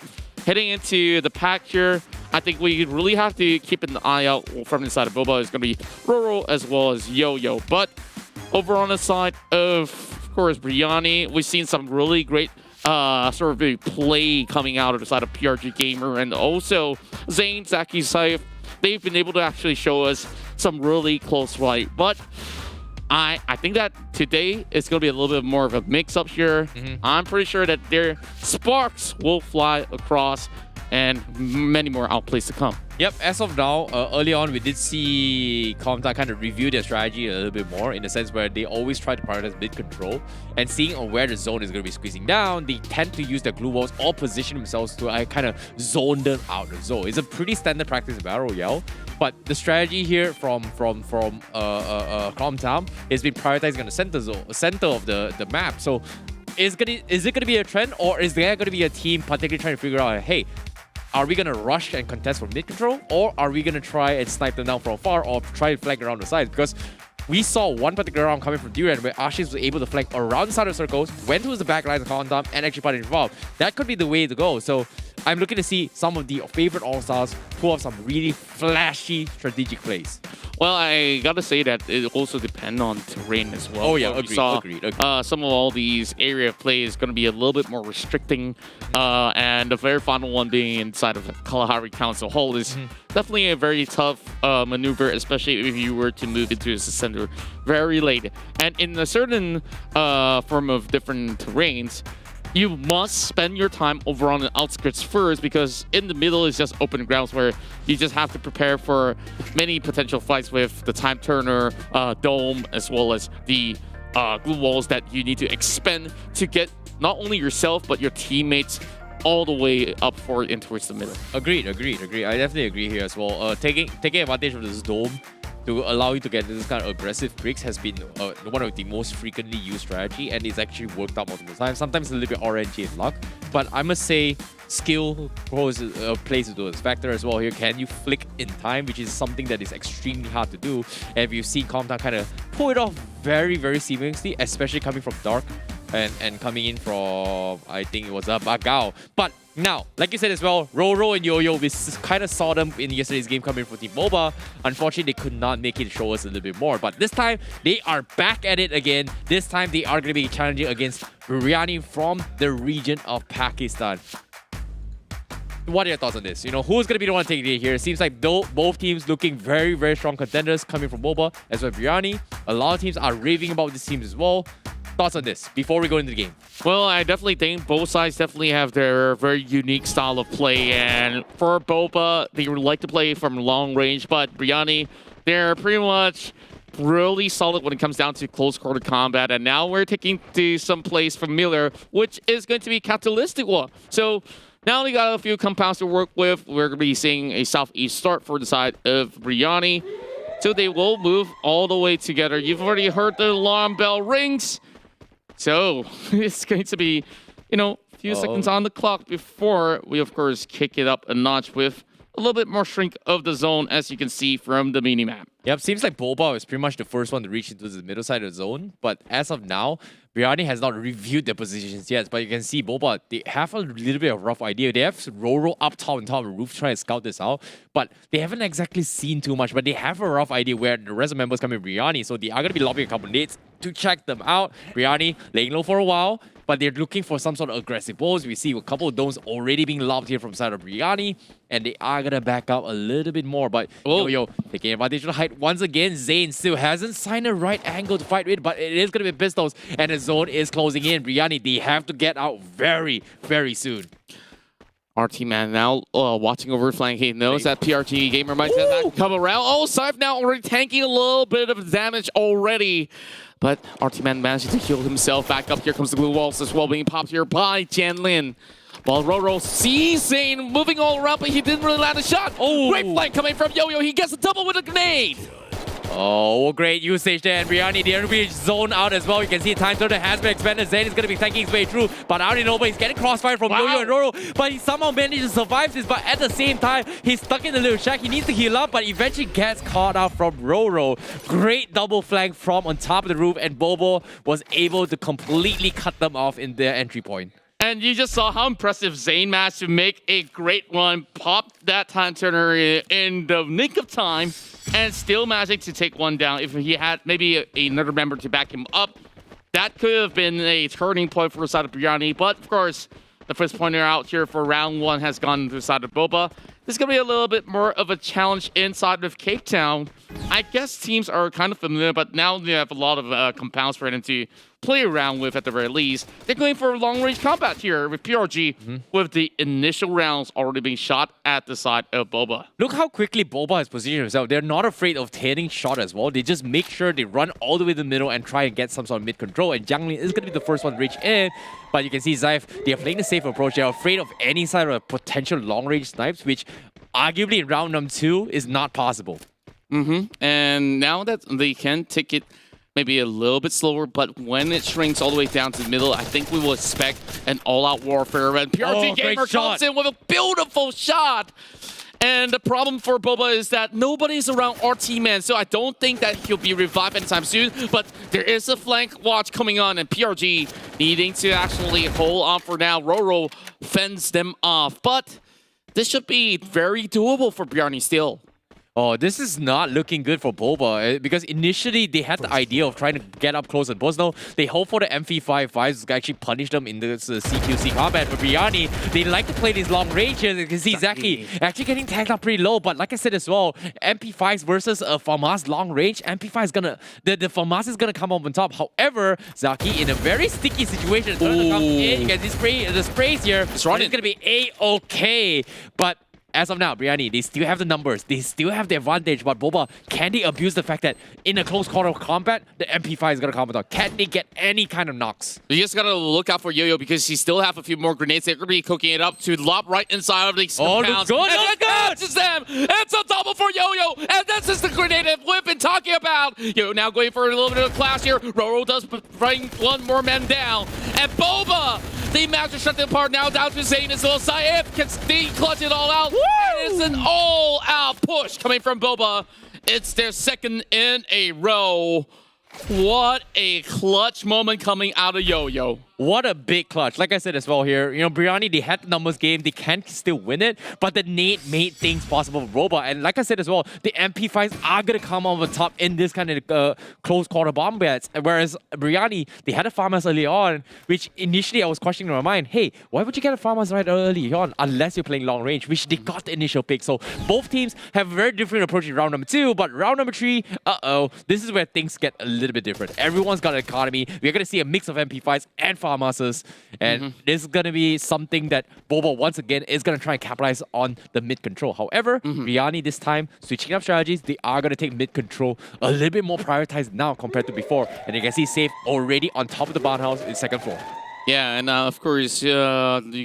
heading into the pack here, I think we really have to keep an eye out from the side of Boba. It's going to be Roro as well as Yo-Yo. But over on the side of course, Brianni, we've seen some really great sort of play coming out of the side of PRG Gamer, and also Zane, Zaki, Saif. They've been able to actually show us some really close fight. But I think that today it's going to be a little bit more of a mix-up here. I'm pretty sure that their sparks will fly across and many more outplays to come. Yep, as of now, early on, we did see Comta kind of review their strategy a little bit more in the sense where they always try to prioritize mid control, and seeing on where the zone is going to be squeezing down, they tend to use their glue walls or position themselves to kind of zone them out of the zone. It's a pretty standard practice in Battle Royale, but the strategy here from Comta is been prioritizing on the center of the map. So is it gonna be a trend, or is there gonna be a team particularly trying to figure out, hey, are we going to rush and contest for mid-control, or are we going to try and snipe them down from afar or try and flank around the sides? Because we saw one particular round coming from Duran where Ashish was able to flank around the side of circles, went towards the back line of Condom, and actually put it involved. That could be the way to go. So I'm looking to see some of the favorite All-Stars pull off some really flashy strategic plays. Well, I gotta say that it also depends on terrain as well. Oh yeah, agreed. Some of all these area of play is going to be a little bit more restricting, and the very final one being inside of the Kalahari Council Hall is definitely a very tough maneuver, especially if you were to move into the center very late. And in a certain form of different terrains, you must spend your time over on the outskirts first, because in the middle is just open grounds where you just have to prepare for many potential fights with the time turner, dome, as well as the glue walls that you need to expend to get not only yourself but your teammates all the way up forward and towards the middle. Agreed. I definitely agree here as well. Taking advantage of this dome to allow you to get this kind of aggressive bricks has been one of the most frequently used strategy, and it's actually worked out multiple times. Sometimes a little bit RNG and luck, but I must say skill plays into this factor as well here. Can you flick in time, which is something that is extremely hard to do, and we've seen Comta kind of pull it off very, very seamlessly, especially coming from Dark and coming in from, I think it was Bagao. But now, like you said as well, Roro and Yo-Yo, we kind of saw them in yesterday's game coming from Team MOBA. Unfortunately, they could not make it show us a little bit more. But this time, they are back at it again. This time, they are going to be challenging against Biryani from the region of Pakistan. What are your thoughts on this? Who's going to be the one taking it here? It seems like both teams looking very, very strong contenders coming from MOBA as well as Biryani. A lot of teams are raving about these teams as well. Thoughts on this before we go into the game? Well, I definitely think both sides definitely have their very unique style of play, and for Boba, they would like to play from long range, but Biryani, they're pretty much really solid when it comes down to close quarter combat, and now we're taking to some place familiar, which is going to be Catalytic War. So now we got a few compounds to work with. We're going to be seeing a southeast start for the side of Biryani, so they will move all the way together. You've already heard the alarm bell rings. So it's going to be, a few seconds on the clock before we, of course, kick it up a notch with a little bit more shrink of the zone, as you can see from the minimap. Yep, seems like Boba is pretty much the first one to reach into the middle side of the zone. But as of now, Biryani has not reviewed their positions yet. But you can see Boba, they have a little bit of a rough idea. They have Roro up top on top of the roof trying to scout this out. But they haven't exactly seen too much. But they have a rough idea where the rest of members come in Biryani. So they are going to be lobbing a couple nades to check them out. Biryani laying low for a while, but they're looking for some sort of aggressive balls. We see a couple of domes already being lobbed here from side of Biryani, and they are going to back up a little bit more. But Yo-Yo taking advantage of the height once again. Zane still hasn't signed a right angle to fight with, but it is going to be pistols, and the zone is closing in. Biryani, they have to get out very, very soon. RT Man now watching over flank. He knows that PRT Gamer might come around. Oh, Saif now already tanking a little bit of damage already. But RT Man managed to heal himself back up. Here comes the glue walls as well, being popped here by Jianlin. While Roro sees Zane moving all around, but he didn't really land a shot. Oh, great flank coming from Yo-Yo. He gets a double with a grenade. Oh, great usage there. And Briani, the enemy is zoned out as well. You can see time turner has been expanded. Zayn is going to be tanking his way through. But Arinova is getting crossfire from Yo-Yo and Roro. But he somehow managed to survive this. But at the same time, he's stuck in the little shack. He needs to heal up, but eventually gets caught out from Roro. Great double flank from on top of the roof. And Bobo was able to completely cut them off in their entry point. And you just saw how impressive Zayn managed to make a great run, pop that time turner in the nick of time, and still managing to take one down. If he had maybe another member to back him up, that could have been a turning point for the side of Briani. But of course, the first pointer out here for round one has gone to the side of Boba. This is going to be a little bit more of a challenge inside of Cape Town. I guess teams are kind of familiar, but now they have a lot of compounds for them to play around with at the very least. They're going for long-range combat here with PRG, with the initial rounds already being shot at the side of Boba. Look how quickly Boba has positioned himself. They're not afraid of taking shot as well. They just make sure they run all the way to the middle and try and get some sort of mid-control. And Jiangling is going to be the first one to reach in. But you can see Zaif, they are playing the safe approach. They're afraid of any side of potential long-range snipes, which arguably in round number 2 is not possible. And now that they can take it maybe a little bit slower, but when it shrinks all the way down to the middle, I think we will expect an all-out warfare. And PRG Gamer comes in with a beautiful shot. And the problem for Boba is that nobody's around RT Man, so I don't think that he'll be revived anytime soon. But there is a flank watch coming on, and PRG needing to actually hold on for now. Roro fends them off, but this should be very doable for Bjarni still. Oh, this is not looking good for Boba because initially they had the idea of trying to get up close and Bosno. They hope for the MP55s to actually punish them in this CQC combat. For Briani, they like to play these long ranges. You can see Zaki actually getting tagged up pretty low. But like I said as well, MP5s versus a FAMAS long range, MP5 is gonna the FAMAS is gonna come up on top. However, Zaki in a very sticky situation. Comes in, you get the sprays here. It's gonna be A-okay. But as of now, Briani, they still have the numbers. They still have the advantage. But Boba, can they abuse the fact that in a close quarter combat, the MP5 is going to come out? Can they get any kind of knocks? You just got to look out for Yo-Yo because he still have a few more grenades. They're going to be cooking it up to lob right inside of the compounds. Good, and it catches them! It's a double for Yo-Yo! And this is the grenade that we've been talking about! Yo-Yo now going for a little bit of a clash here. Roro does bring one more man down. And Boba! They managed to shut them apart now down to Zayn as well. Saif can clutch it all out. It's an all-out push coming from Boba. It's their second in a row. What a clutch moment coming out of Yo-Yo. What a big clutch. Like I said as well here, you know, Briani, they had the numbers game. They can still win it, but the nade made things possible for Boba. And like I said as well, the MP5s are going to come over top in this kind of close quarter bomb bats. Whereas Briani, they had a farmers early on, which initially I was questioning in my mind, hey, why would you get a farmers right early on unless you're playing long range, which they got the initial pick. So both teams have a very different approach in round number 2, but round number 3, this is where things get a little bit different. Everyone's got an economy. We're going to see a mix of MP5s and farmers, and this is going to be something that Boba once again is going to try and capitalize on the mid control. However, Briani this time switching up strategies, they are going to take mid control a little bit more prioritized now compared to before, and you can see Safe already on top of the barn house in second floor. Yeah, and of course, you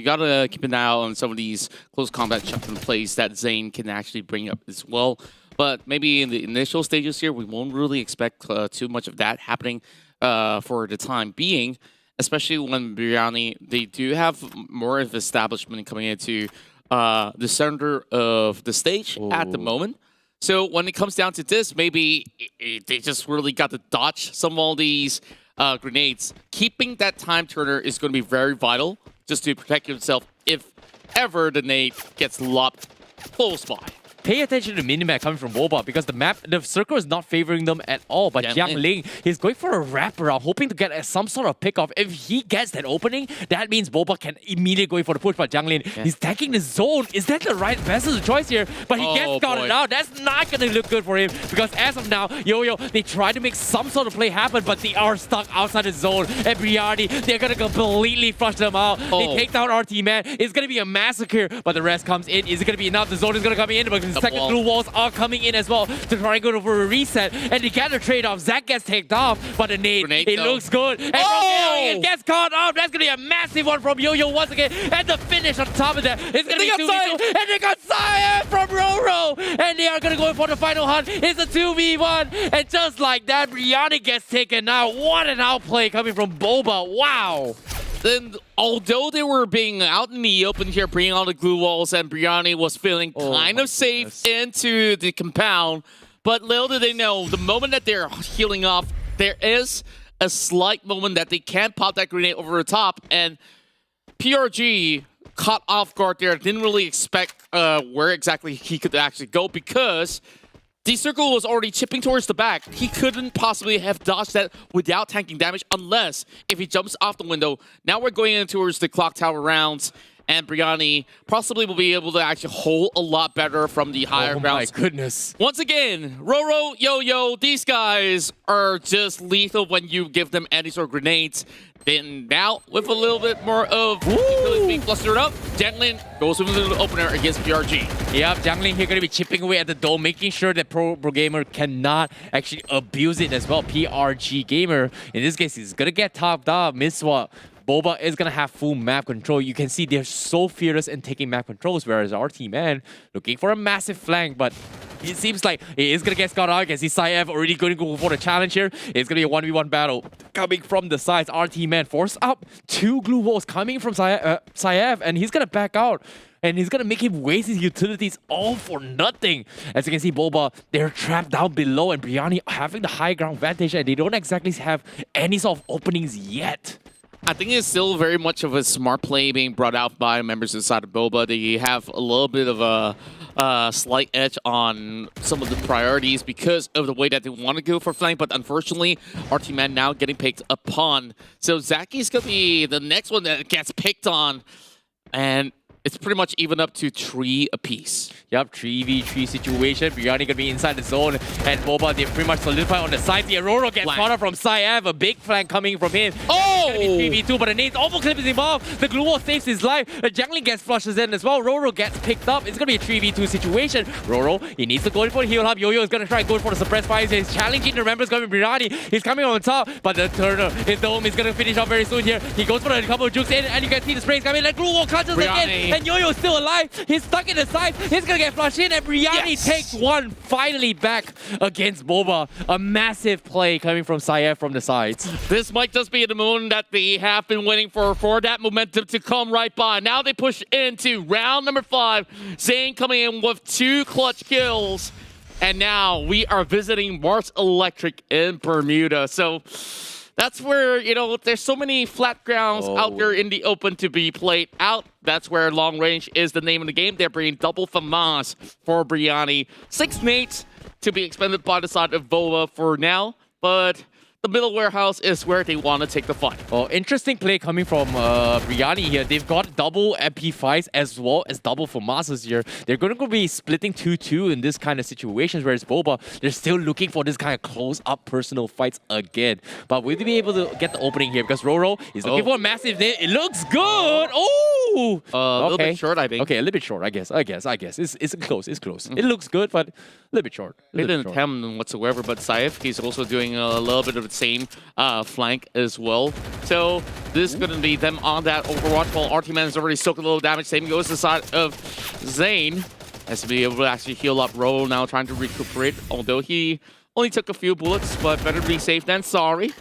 gotta keep an eye out on some of these close combat shots and plays that Zayn can actually bring up as well. But maybe in the initial stages here, we won't really expect too much of that happening for the time being, especially when Biryani, they do have more of establishment coming into the center of the stage at the moment. So when it comes down to this, maybe they just really got to dodge some of all these grenades. Keeping that time turner is going to be very vital just to protect yourself if ever the nade gets lopped close by. Pay attention to the minimap coming from Boba because the circle is not favoring them at all. But Jiangling is going for a wraparound, hoping to get some sort of pickoff. If he gets that opening, that means Boba can immediately go for the push. But Jiangling, he's tagging the zone. Is that the right vessel choice here? But he gets scouted out. That's not going to look good for him because as of now, Yo-Yo, they try to make some sort of play happen, but they are stuck outside the zone. And Briardi, they're going to completely flush them out. They take down RT Man. It's going to be a massacre, but the rest comes in. Is it going to be enough? The zone is going to come in, but the second wall. glue walls are coming in as well to try and go for a reset. And they get the trade-off. Zach gets taken off, but the nade, Grenade, it though. looks good. And from there, it gets caught off. That's going to be a massive one from Yo-Yo once again. And the finish on top of that is going to be 2v2. And they got Saev from Roro. And they are going to go for the final hunt. It's a 2v1. And just like that, Brianni gets taken out. What an outplay coming from Boba. Wow. Then, although they were being out in the open here, bringing all the glue walls, and Brianni was feeling kind of safe into the compound, but little did they know, the moment that they're healing off, there is a slight moment that they can't pop that grenade over the top, and PRG caught off guard there, didn't really expect where exactly he could actually go, because the circle was already chipping towards the back. He couldn't possibly have dodged that without tanking damage unless if he jumps off the window. Now we're going in towards the clock tower rounds, and Brianni possibly will be able to actually hold a lot better from the higher grounds. Oh my goodness. Once again, Roro, Yo-Yo, these guys are just lethal when you give them any sort of grenades. Then now, with a little bit more of utilities being clustered up, Janglin goes with a little opener against PRG. Yep, Janglin here going to be chipping away at the dome, making sure that Pro Gamer cannot actually abuse it as well. PRG Gamer, in this case, he's going to get topped up. Miswa, Boba is going to have full map control. You can see they're so fearless in taking map controls, whereas our team, man, looking for a massive flank, but it seems like it is going to get Scott out. I can see Saev already going to go for the challenge here. It's going to be a 1v1 battle coming from the sides. RT, man, force up 2 glue walls coming from Saev, and he's going to back out. And he's going to make him waste his utilities all for nothing. As you can see, Boba, they're trapped down below, and Brianni having the high ground vantage, and they don't exactly have any sort of openings yet. I think it's still very much of a smart play being brought out by members inside of Boba. They have a little bit of a slight edge on some of the priorities because of the way that they want to go for flank, but unfortunately, RT Man now getting picked upon. So Zaki's going to be the next one that gets picked on, and it's pretty much even up to 3 apiece. Yep, 3v3 situation. Brianni gonna be inside the zone, and Boba, they pretty much solidify on the side. The Aurora gets caught up from Saev, a big flank coming from him. Oh! It's gonna be 3v2, but the nade's almost clip is involved. The glue wall saves his life. The Jangling gets flushes in as well. Roro gets picked up. It's gonna be a 3v2 situation. Roro, he needs to go in for the heal up. Yo-Yo is gonna try and go for the suppress fires. He's challenging the members coming Brianni. He's coming on top, but the turner, his dome is gonna finish off very soon here. He goes for a couple of jukes in, and you can see the sprays coming. The glue wall clutches again, and Yo-Yo is still alive. He's stuck in the side. He's gonna get flushed in, and Brianni takes one finally back against Boba. A massive play coming from Saev from the sides. This might just be the moment that they have been waiting for that momentum to come right by. Now they push into round number 5. Zane coming in with 2 clutch kills. And now we are visiting Mars Electric in Bermuda. So that's where, you know, there's so many flat grounds out there in the open to be played out. That's where long range is the name of the game. They're bringing double FAMAS for Brianni. 6 nades to be expended by the side of Boba for now, but the middle warehouse is where they want to take the fight. Oh, interesting play coming from Brianni here. They've got double MP5s as well as double FAMASs here. They're going to be splitting 2-2 in this kind of situations, whereas Boba, they're still looking for this kind of close-up personal fights again. But will they be able to get the opening here? Because Roro is looking for a massive nade. It looks good! Oh! A little bit short, I think. Okay, a little bit short, I guess. It's close, it's close. It looks good, but a little bit short. They didn't attempt whatsoever, but Saev, he's also doing a little bit of the same flank as well. So this is going to be them on that Overwatch, while RT-Man has already soaked a little damage. Same goes to the side of Zane. Has to be able to actually heal up. Rolo now trying to recuperate, although he only took a few bullets, but better to be safe than sorry.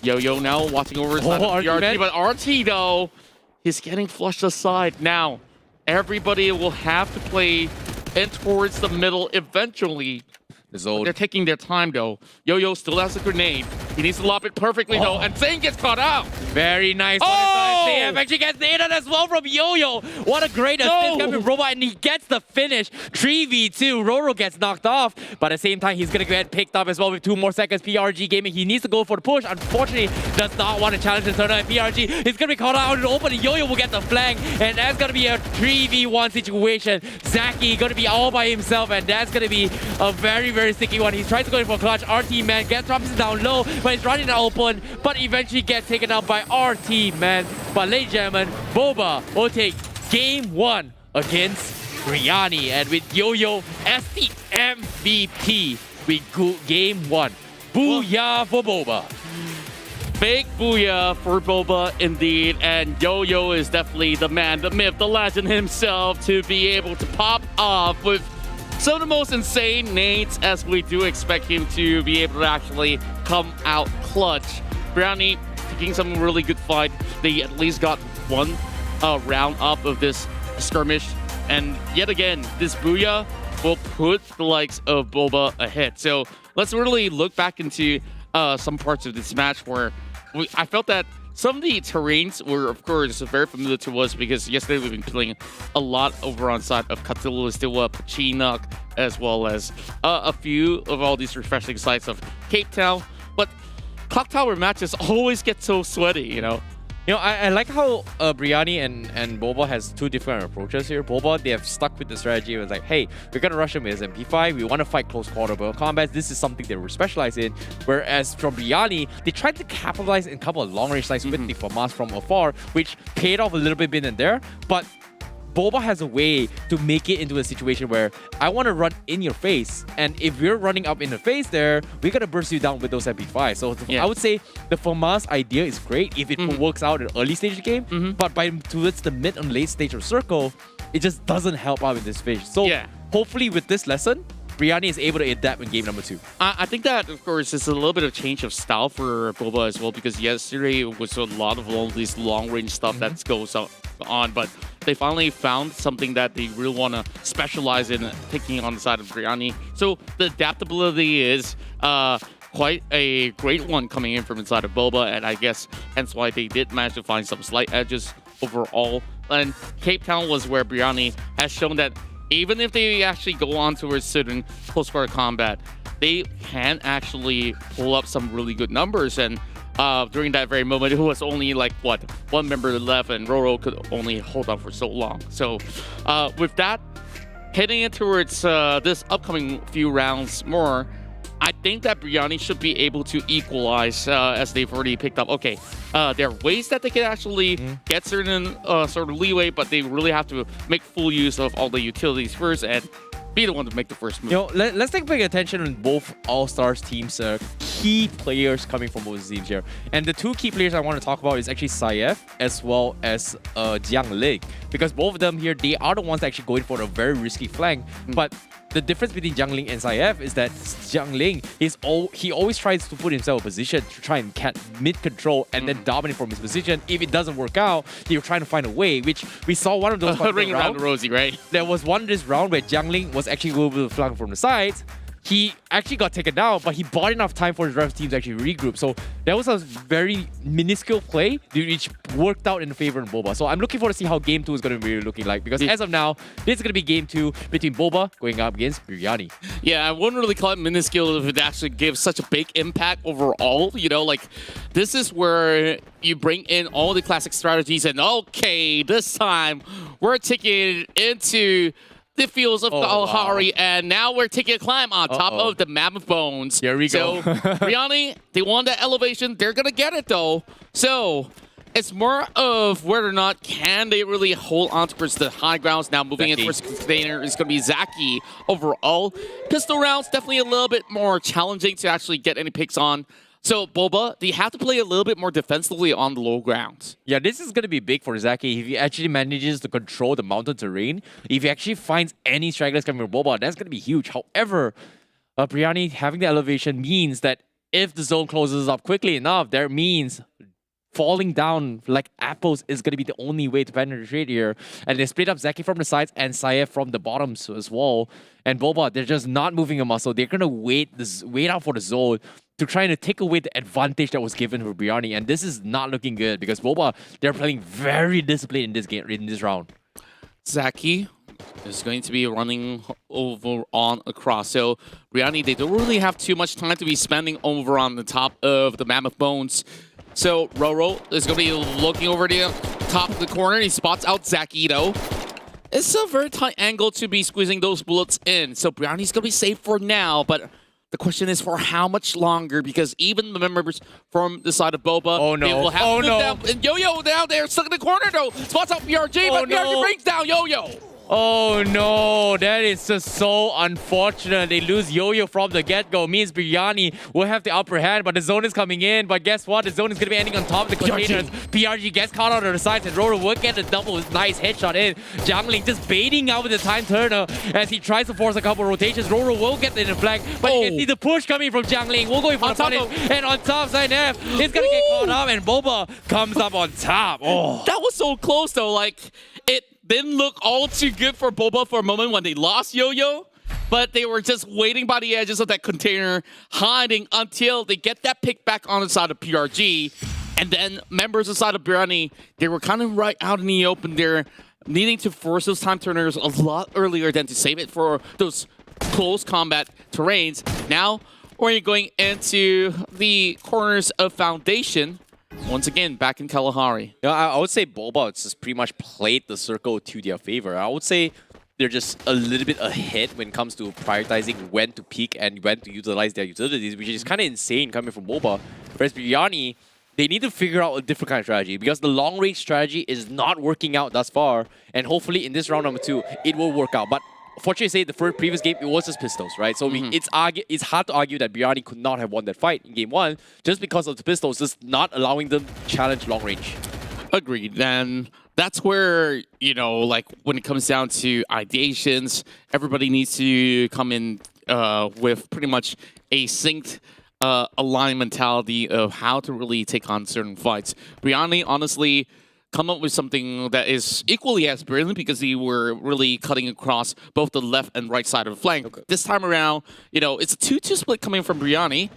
Yo-Yo now watching over his RT, but RT though, he's getting flushed aside. Now, everybody will have to play in towards the middle eventually. They're taking their time though. Yo-Yo still has a grenade. He needs to lob it perfectly though, and Zane gets caught out. Very nice. CF actually gets nailed as well from Yo-Yo. What a great assist coming from Robot, and he gets the finish. 3v2. Roro gets knocked off, but at the same time, he's going to get picked up as well with 2 more seconds. PRG Gaming, he needs to go for the push. Unfortunately, does not want to challenge the turner. And PRG is going to be caught out in the open, and Yo-Yo will get the flank, and that's going to be a 3v1 situation. Zaki going to be all by himself, and that's going to be a very, very sticky one. He's trying to go in for clutch. RT Man drops it down low, but he's running open, but eventually gets taken out by RT Man. But ladies and gentlemen, Boba will take game 1 against Briani. And with Yo-Yo as the MVP, we go game 1. Booyah for Boba. Big booyah for Boba indeed, and Yo-Yo is definitely the man, the myth, the legend himself to be able to pop off with some of the most insane nades, as we do expect him to be able to actually come out clutch. Briani taking some really good fight. They at least got one round up of this skirmish, and yet again, this booyah will put the likes of Boba ahead. So let's really look back into some parts of this match where I felt that some of the terrains were, of course, very familiar to us because yesterday we've been playing a lot over on side of Cthulhu, Stiwa, Pachinook, as well as a few of all these refreshing sites of Cape Town. But Clock Tower matches always get so sweaty, you know? You know, I like how Briani and Boba has two different approaches here. Boba, they have stuck with the strategy. It was like, hey, we're going to rush him with MP5. We want to fight close quarter combat. This is something they were specialized in. Whereas from Briani, they tried to capitalize in a couple of long-range sights with the FAMAS from afar, which paid off a little bit in there. But Boba has a way to make it into a situation where I want to run in your face, and if you're running up in the face there, we gotta burst you down with those MP5. So I would say the FAMAS idea is great if it works out in the early stage of the game, but towards the mid and late stage of Circle, it just doesn't help out in this phase. So hopefully with this lesson, Briani is able to adapt in game number 2. I think that, of course, is a little bit of change of style for Boba as well, because yesterday was a lot of all these long-range stuff that goes on, but they finally found something that they really want to specialize in, taking on the side of Briani. So the adaptability is quite a great one coming in from inside of Boba, and I guess hence why they did manage to find some slight edges overall. And Cape Town was where Briani has shown that even if they actually go on towards certain close quarter combat, they can actually pull up some really good numbers. And during that very moment, it was only like, what, one member left, and Roro could only hold on for so long. So with that, heading in towards this upcoming few rounds more, I think that Briani should be able to equalize, as they've already picked up. Okay, there are ways that they can actually get certain sort of leeway, but they really have to make full use of all the utilities first and be the one to make the first move. You know, let's take big attention on both All-Stars teams, key players coming from both teams here. And the two key players I want to talk about is actually Saif as well as Jiang Ling, because both of them here, they are the ones actually going for a very risky flank. But the difference between Jiang Ling and Saif is that Jiang Ling he always tries to put himself in a position to try and mid-control and then dominate from his position. If it doesn't work out, he'll try to find a way, which we saw one of those ring around the rosy, right? There was one this round where Jiang Ling was actually going to flank from the sides. He actually got taken down, but he bought enough time for his ref team to actually regroup. So that was a very minuscule play, which worked out in favor of Boba. So I'm looking forward to see how game 2 is going to be looking like, because as of now, this is going to be game 2 between Boba going up against Briani. Yeah, I wouldn't really call it minuscule if it actually gives such a big impact overall. You know, like, this is where you bring in all the classic strategies and, okay, this time we're taking it into the fields of Kalahari, and now we're taking a climb on top of the Mammoth Bones. Here we go. So, Briani, they want that elevation. They're going to get it, though. So, it's more of whether or not can they really hold on towards the high grounds. Now, moving in towards the container is going to be Zaki overall. Pistol rounds, definitely a little bit more challenging to actually get any picks on. So, Boba, they have to play a little bit more defensively on the low grounds. Yeah, this is going to be big for Zaki. If he actually manages to control the mountain terrain, if he actually finds any stragglers coming from Boba, that's going to be huge. However, Briani having the elevation means that if the zone closes up quickly enough, that means falling down like apples is going to be the only way to penetrate here. And they split up Zaki from the sides and Saif from the bottoms as well. And Boba, they're just not moving a muscle. They're going to wait out for the zone to try to take away the advantage that was given for Briani. And this is not looking good because Boba, they're playing very disciplined in this game, in this round. Zaki is going to be running over on across. So Briani, they don't really have too much time to be spending over on the top of the Mammoth Bones. So Roro is going to be looking over the top of the corner. He spots out Zaki, though. It's a very tight angle to be squeezing those bullets in. So Briani's going to be safe for now, but the question is for how much longer, because even the members from the side of Boba, they will have to move down. And Yo-Yo down there, stuck in the corner, though. Spots out BRJ, but BRJ brings down Yo-Yo. Oh no, that is just so unfortunate. They lose Yo-Yo from the get-go. Means Biryani will have the upper hand, but the zone is coming in. But guess what? The zone is going to be ending on top of the containers. PRG gets caught out on the sides, and Roro will get a double nice headshot in. Jiangling just baiting out with the time turner as he tries to force a couple rotations. Roro will get in the flank, but you can see the push coming from Jiangling. We'll go for the punish, and on top, Zainab is going to get caught up, and Boba comes up on top. Oh, That was so close though. Like, it didn't look all too good for Boba for a moment when they lost Yo-Yo, but they were just waiting by the edges of that container, hiding until they get that pick back on the side of PRG. And then members of the side of Biryani, they were kind of right out in the open there, needing to force those time turners a lot earlier than to save it for those close combat terrains. Now, we're going into the corners of Foundation. Once again, back in Kalahari. yeah, I would say Boba just pretty much played the circle to their favor. I would say they're just a little bit ahead when it comes to prioritizing when to peak and when to utilize their utilities, which is kind of insane coming from Boba. Whereas Biryani, they need to figure out a different kind of strategy because the long-range strategy is not working out thus far. And hopefully in this round number 2, it will work out. But fortunately, say the previous game, it was just pistols, right? So it's hard to argue that Biryani could not have won that fight in game 1 just because of the pistols just not allowing them to challenge long range. Agreed. And that's where, you know, like when it comes down to ideations, everybody needs to come in with pretty much a synced aligned mentality of how to really take on certain fights. Biryani, honestly, come up with something that is equally as brilliant because they were really cutting across both the left and right side of the flank. Okay. This time around, you know, it's a 2-2 split coming from Biryani,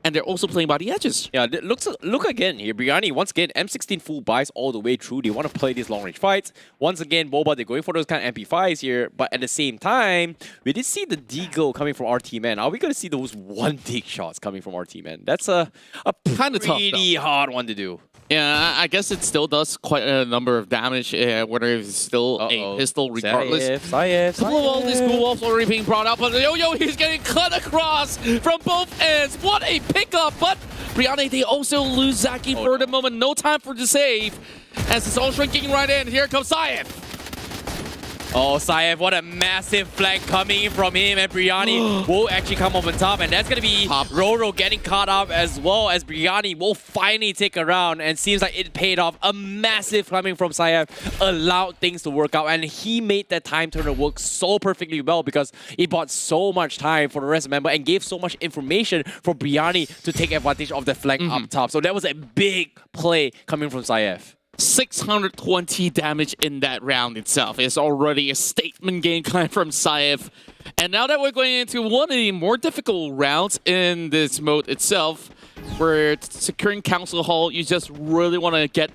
and they're also playing by the edges. Yeah, look again here. Biryani, once again, M16 full buys all the way through. They want to play these long-range fights. Once again, Boba, they're going for those kind of MP5s here, but at the same time, we did see the Deagle coming from RT Man. Are we going to see those one-dig shots coming from RT Man? That's a Kind of tough, pretty hard one to do. Yeah, I guess it still does quite a number of damage, whether it's still a pistol regardless. Saif. All these cool wolves already being brought up, but Yo-Yo, he's getting cut across from both ends. What a pickup, but Biryani, they also lose Zaki for the moment. No time for the save, as it's all shrinking right in. Here comes Saif. Oh, Saif, what a massive flank coming in from him, and Biryani will actually come up on top, and that's going to be Roro getting caught up as well as Biryani will finally take a round, and seems like it paid off. A massive coming from Saif allowed things to work out, and he made that time turner work so perfectly well because it bought so much time for the rest of the member and gave so much information for Biryani to take advantage of the flank up top. So that was a big play coming from Saif. 620 damage in that round itself. It's already a statement game coming from Saif. And now that we're going into one of the more difficult rounds in this mode itself, where securing Council Hall, you just really want to get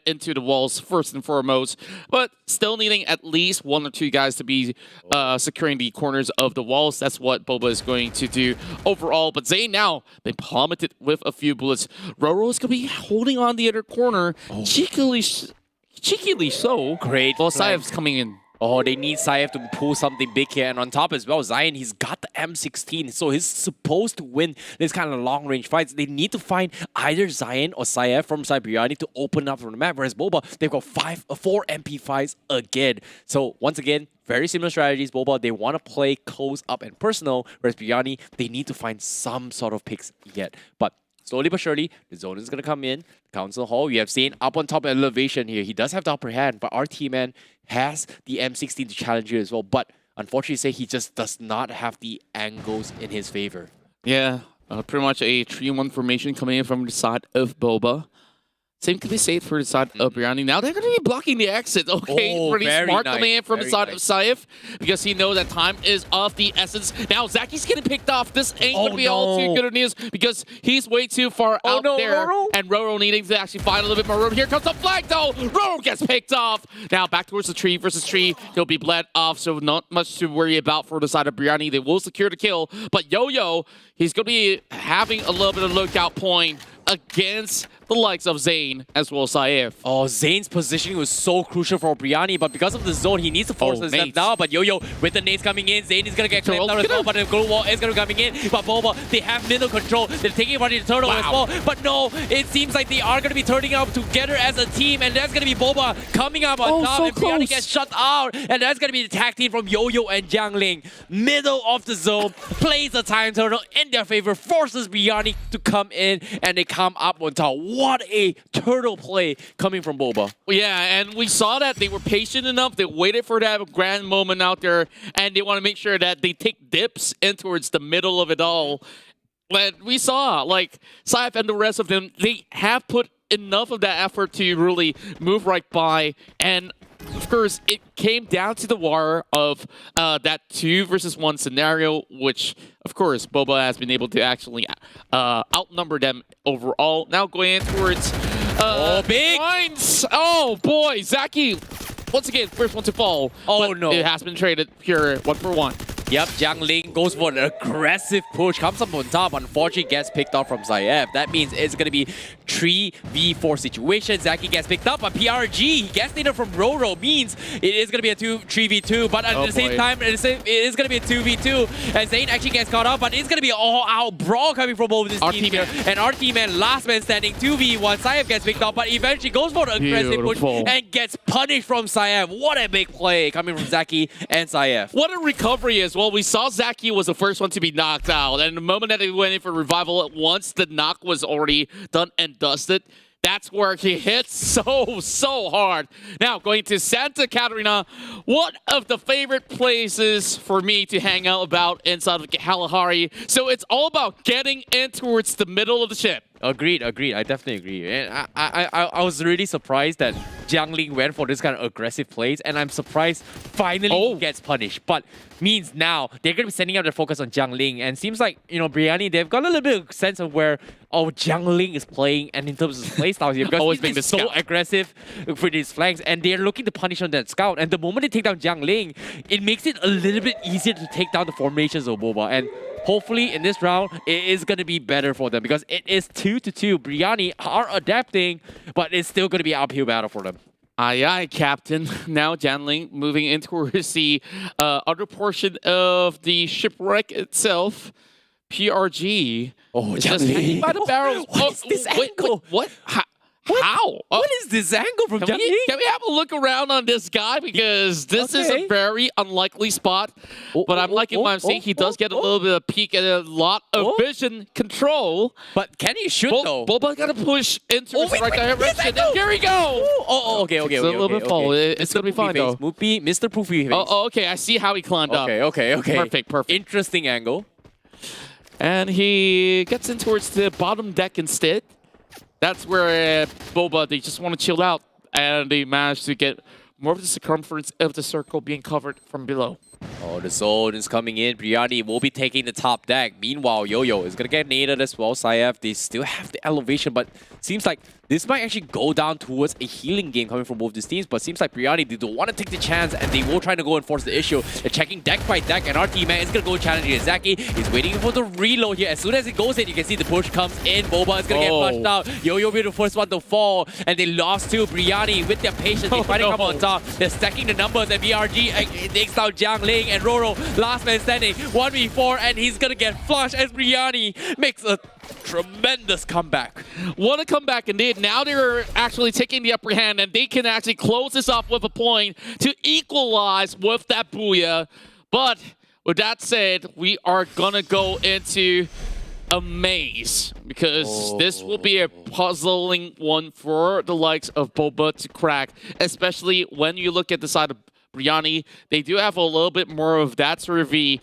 into the walls first and foremost, but still needing at least 1 or 2 guys to be securing the corners of the walls. That's what Boba is going to do overall. But Zayn now been plummeted with a few bullets. Roro is going to be holding on the other corner, cheekily so. Great. Well, Saif's coming in. Oh, they need Saif to pull something big here. And on top as well, Zion, he's got the M16. So he's supposed to win this kind of long-range fights. They need to find either Zion or Saif from Biryani to open up from the map. Whereas Boba, they've got 4 MP5s again. So once again, very similar strategies. Boba, they want to play close up and personal. Whereas Biryani, they need to find some sort of picks yet. But slowly but surely, the zone is going to come in. Council Hall, we have seen up on top elevation here. He does have the upper hand, but our team-man has the M16 to challenge you as well. But unfortunately, he just does not have the angles in his favor. Yeah, pretty much a 3-1 formation coming in from the side of Boba. Same can be said for the side of Biryani. Now they're going to be blocking the exit. Okay, pretty smart coming in from the side of Saif because he knows that time is of the essence. Now Zaki's getting picked off. This ain't going to be all too good news because he's way too far out there. Roro? And Roro needing to actually find a little bit more room. Here comes the flag though. Roro gets picked off. Now back towards the tree versus tree. He'll be bled off, so not much to worry about for the side of Biryani. They will secure the kill. But Yo-Yo, he's going to be having a little bit of lookout point. against the likes of Zayn as well as Saif. Oh, Zayn's positioning was so crucial for Briani, but because of the zone, he needs to force his step now. But Yo-Yo, with the nades coming in, Zayn is going to get clamped down as well, but the gold wall is going to be coming in. But Boba, they have middle control. They're taking advantage of the turtle as well. But no, it seems like they are going to be turning up together as a team, and that's going to be Boba coming up on top, and Briani gets shut out. And that's going to be the tag team from Yo-Yo and Jiangling. Middle of the zone, plays the time turtle in their favor, forces Briani to come in, and they come up on top. What a turtle play coming from Boba. Yeah, and we saw that they were patient enough. They waited for that grand moment out there, and they want to make sure that they take dips in towards the middle of it all. But we saw, like, Saif and the rest of them, they have put enough of that effort to really move right by. And, of course, it came down to the wire of that 2 versus 1 scenario, which, of course, Boba has been able to actually outnumber them overall. Now going in towards big points. Oh, boy. Zaki, once again, first one to fall. Oh, but no. It has been traded here 1-for-1. Yep, Jiangling goes for an aggressive push, comes up on top, unfortunately gets picked off from Saif. That means it's going to be 3v4 situation. Zaki gets picked up, but PRG, he gets later from Roro, means it is going to be a 3v2, but at the same time, it is going to be a 2v2, and Zayn actually gets caught up, but it's going to be an all-out brawl coming from both this team here. And our team man, last man standing, 2v1, Saif gets picked up, but eventually goes for the aggressive push and gets punished from Saif. What a big play coming from Zaki and Saif. What a recovery as well. We saw Zaki was the first one to be knocked out, and the moment that they went in for revival at once, the knock was already done and dusted. That's where he hits so hard. Now, going to Santa Catarina, one of the favorite places for me to hang out about inside of Kalahari. So it's all about getting in towards the middle of the ship. Agreed. I definitely agree. And I was really surprised that Jiangling went for this kind of aggressive plays, and I'm surprised finally he gets punished. But means now they're going to be sending out their focus on Jiangling, and seems like, you know, Briani, they've got a little bit of sense of where Jiangling is playing, and in terms of his play style here, because Always he's being been the so scout. aggressive for these flanks, and they're looking to punish on that scout. And the moment they take down Jiangling, it makes it a little bit easier to take down the formations of Boba. And hopefully in this round, it is going to be better for them, because it is 2-2. Briani are adapting, but it's still going to be an uphill battle for them. Aye, Captain. Now Jiangling moving in towards the other portion of the shipwreck itself. PRG. Oh, is just hanging by the barrels. What is this angle? What? How? What is this angle from Jiangling? Can we have a look around on this guy? Because this is a very unlikely spot. But I'm liking what I'm seeing. He does get a little bit of peek and a lot of vision control. But can he shoot though? Boba got to push into the right direction. And here we go. Okay. It's a little bit fall. It's going to be fine though. Mr. Poofy face. Oh, okay. I see how he climbed up. Okay. Perfect. Interesting angle. And he gets in towards the bottom deck instead. That's where Boba, they just want to chill out, and they manage to get more of the circumference of the circle being covered from below. Oh, the zone is coming in. Briani will be taking the top deck. Meanwhile, Yo-Yo is going to get naded as well. Saif, they still have the elevation, but seems like this might actually go down towards a healing game coming from both these teams. But seems like Briani, they don't want to take the chance, and they will try to go and force the issue. They're checking deck by deck, and our team man is going to go challenge Zaki. He's waiting for the reload here. As soon as it goes in, you can see the push comes in. Boba is going to get flushed out. Yo-Yo will be the first one to fall, and they lost to Briani with their patience. They finally come on top. They're stacking the numbers, and BRG takes down Jiangling, and Roro, last man standing, 1v4, and he's gonna get flushed as Briani makes a tremendous comeback. What a comeback indeed. Now they're actually taking the upper hand, and they can actually close this off with a point to equalize with that booyah. But with that said, we are gonna go into a maze, because this will be a puzzling one for the likes of Boba to crack, especially when you look at the side of Briani. They do have a little bit more of that sort of the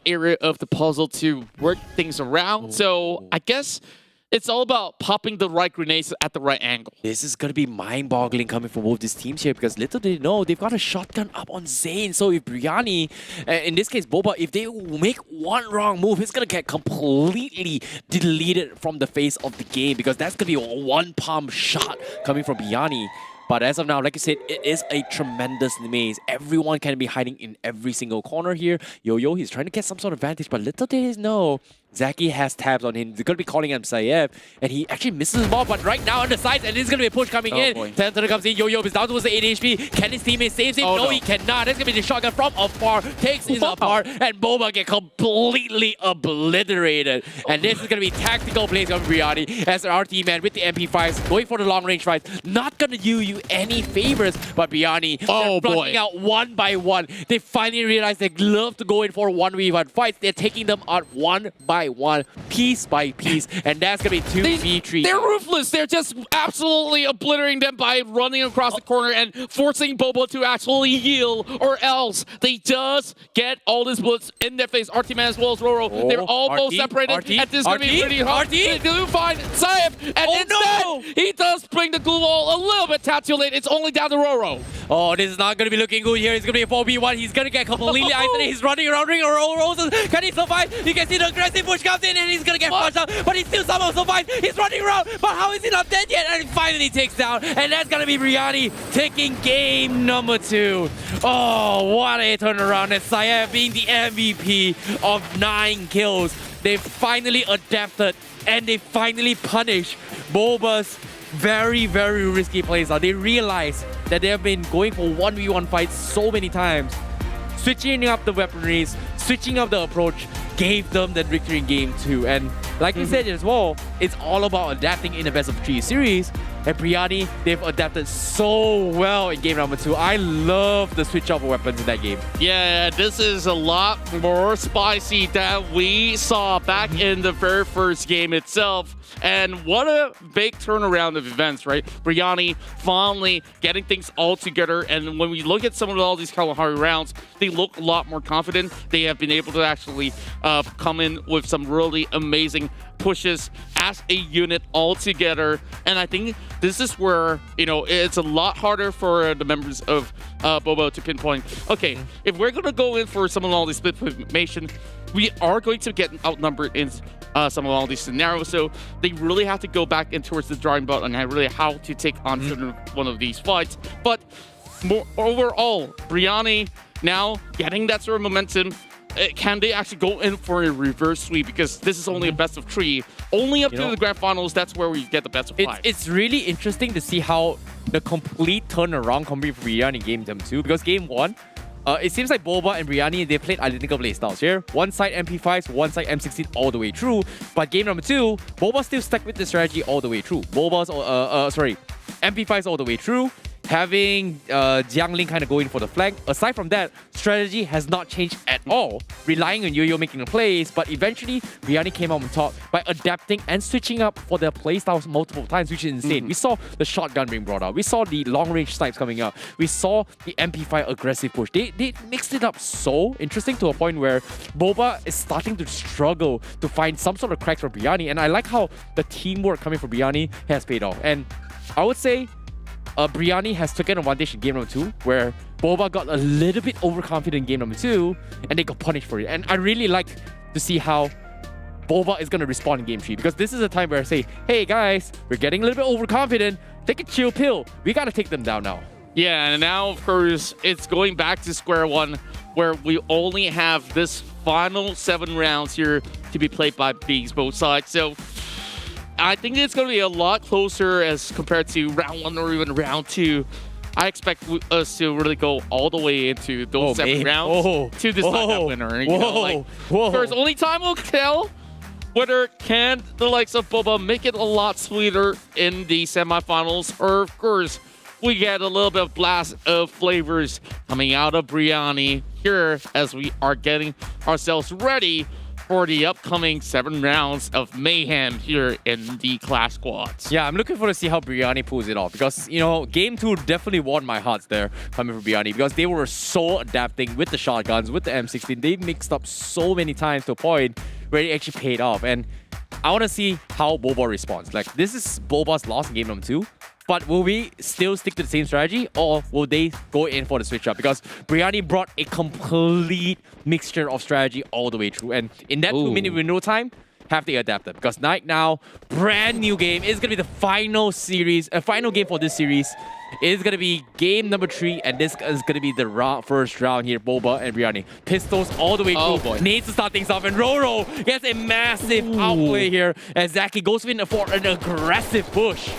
area of the puzzle to work things around. So I guess it's all about popping the right grenades at the right angle. This is going to be mind-boggling coming from both these teams here, because little did they know, they've got a shotgun up on Zayn. So if Briani, in this case Boba, if they make one wrong move, it's going to get completely deleted from the face of the game, because that's going to be a one-pump shot coming from Briani. But as of now, like I said, it is a tremendous maze. Everyone can be hiding in every single corner here. Yo-Yo, he's trying to get some sort of advantage, but little did he know, Zaki has tabs on him. They're going to be calling him Sayev, and he actually misses the ball, but right now on the sides, and there's going to be a push coming in. Boy. Tenter comes in, Yo-Yo is down towards the 8 HP. Can his teammate save him? Oh, no, no. he cannot. That's going to be the shotgun from afar. Takes his apart, and Boba get completely obliterated. And this is going to be tactical plays from Briani as an RT man with the MP5s, going for the long range fights. Not going to do you any favors, but Briani, Oh, they're boy. running out one by one. They finally realize they love to go in for 1v1 fights. They're taking them out one by one, piece by piece, and that's gonna be 2v3. They're ruthless. They're just absolutely obliterating them by running across the corner and forcing Bobo to actually yield, or else they just get all these bullets in their face. RT Man as well as Roro. They're almost RT, separated, RT, and this is gonna be RT, pretty hard. RT. They do find Saif, and Oh, instead no. he does bring the glue wall a little bit too late. It's only down to Roro. Oh, this is not gonna be looking good here. It's gonna be a 4v1. He's gonna get completely isolated. He's running around ring roses. Can he survive? You can see the aggressive push comes in and he's gonna get flushed out, but he still somehow survives. He's running around, but how is he not dead yet? And he finally takes down, and that's gonna be Briani taking game number 2. Oh, what a turnaround. And Sayev being the MVP of 9 kills. They finally adapted and they finally punished Boba's very, very risky plays. They realize that they have been going for 1v1 fights so many times. Switching up the weaponries, switching up the approach, gave them that victory in game 2. And like we said as well, it's all about adapting in the best of 3 series. And Briani, they've adapted so well in game number 2. I love the switch up of weapons in that game. Yeah, this is a lot more spicy than we saw back in the very first game itself. And what a big turnaround of events, right? Briani finally getting things all together. And when we look at some of all these Kalahari rounds, they look a lot more confident. They have been able to actually come in with some really amazing pushes as a unit all together. And I think this is where, it's a lot harder for the members of Bobo to pinpoint. Okay, if we're going to go in for some of all these split formation, we are going to get outnumbered in some of all these scenarios. So they really have to go back in towards the drawing board on really how to take on certain one of these fights. But more overall, Briani now getting that sort of momentum. Can they actually go in for a reverse sweep? Because this is only a best of 3. Only up to the grand finals, that's where we get the best of 5. It's really interesting to see how the complete turnaround complete for Briani in game 2. Because game 1, it seems like Boba and Briani, they played identical playstyles here. One side MP5s, one side M16 all the way through. But game number 2, Boba still stuck with the strategy all the way through. MP5s all the way through. Having Jiangling kind of going for the flank. Aside from that, strategy has not changed at all. Relying on Yo-Yo making the plays, but eventually Briani came out on top by adapting and switching up for their playstyles multiple times, which is insane. We saw the shotgun being brought out. We saw the long-range snipes coming out. We saw the MP5 aggressive push. They mixed it up so interesting to a point where Boba is starting to struggle to find some sort of cracks for Briani, and I like how the teamwork coming from Briani has paid off. And I would say Briani has taken advantage in game number 2, where Boba got a little bit overconfident in game number 2, and they got punished for it. And I really like to see how Boba is going to respond in game 3, because this is a time where I say, hey guys, we're getting a little bit overconfident, take a chill pill. We got to take them down now. Yeah, and now, of course, it's going back to square one, where we only have this final 7 rounds here to be played by these both sides. So I think it's going to be a lot closer as compared to round 1 or even round 2. I expect us to really go all the way into those 7 rounds to decide that winner. Of course, only time will tell whether can the likes of Boba make it a lot sweeter in the semifinals, or of course, we get a little bit of blast of flavors coming out of Briani here as we are getting ourselves ready for the upcoming 7 rounds of mayhem here in the Clash Squads. Yeah, I'm looking forward to see how Briani pulls it off, because, game 2 definitely won my hearts there coming from Briani, because they were so adapting with the shotguns, with the M16. They mixed up so many times to a point where it actually paid off. And I want to see how Boba responds. Like, this is Boba's loss in game number 2. But will we still stick to the same strategy, or will they go in for the switch up? Because Briani brought a complete mixture of strategy all the way through. And in that 2-minute window time, have they adapted? Because right now, brand new game is gonna be the final game for this series. It's gonna be game number 3, and this is gonna be the first round here. Boba and Biryani. Pistols all the way through. Boy. Needs to start things off, and Roro gets a massive outplay here as Zaki goes in for an aggressive push.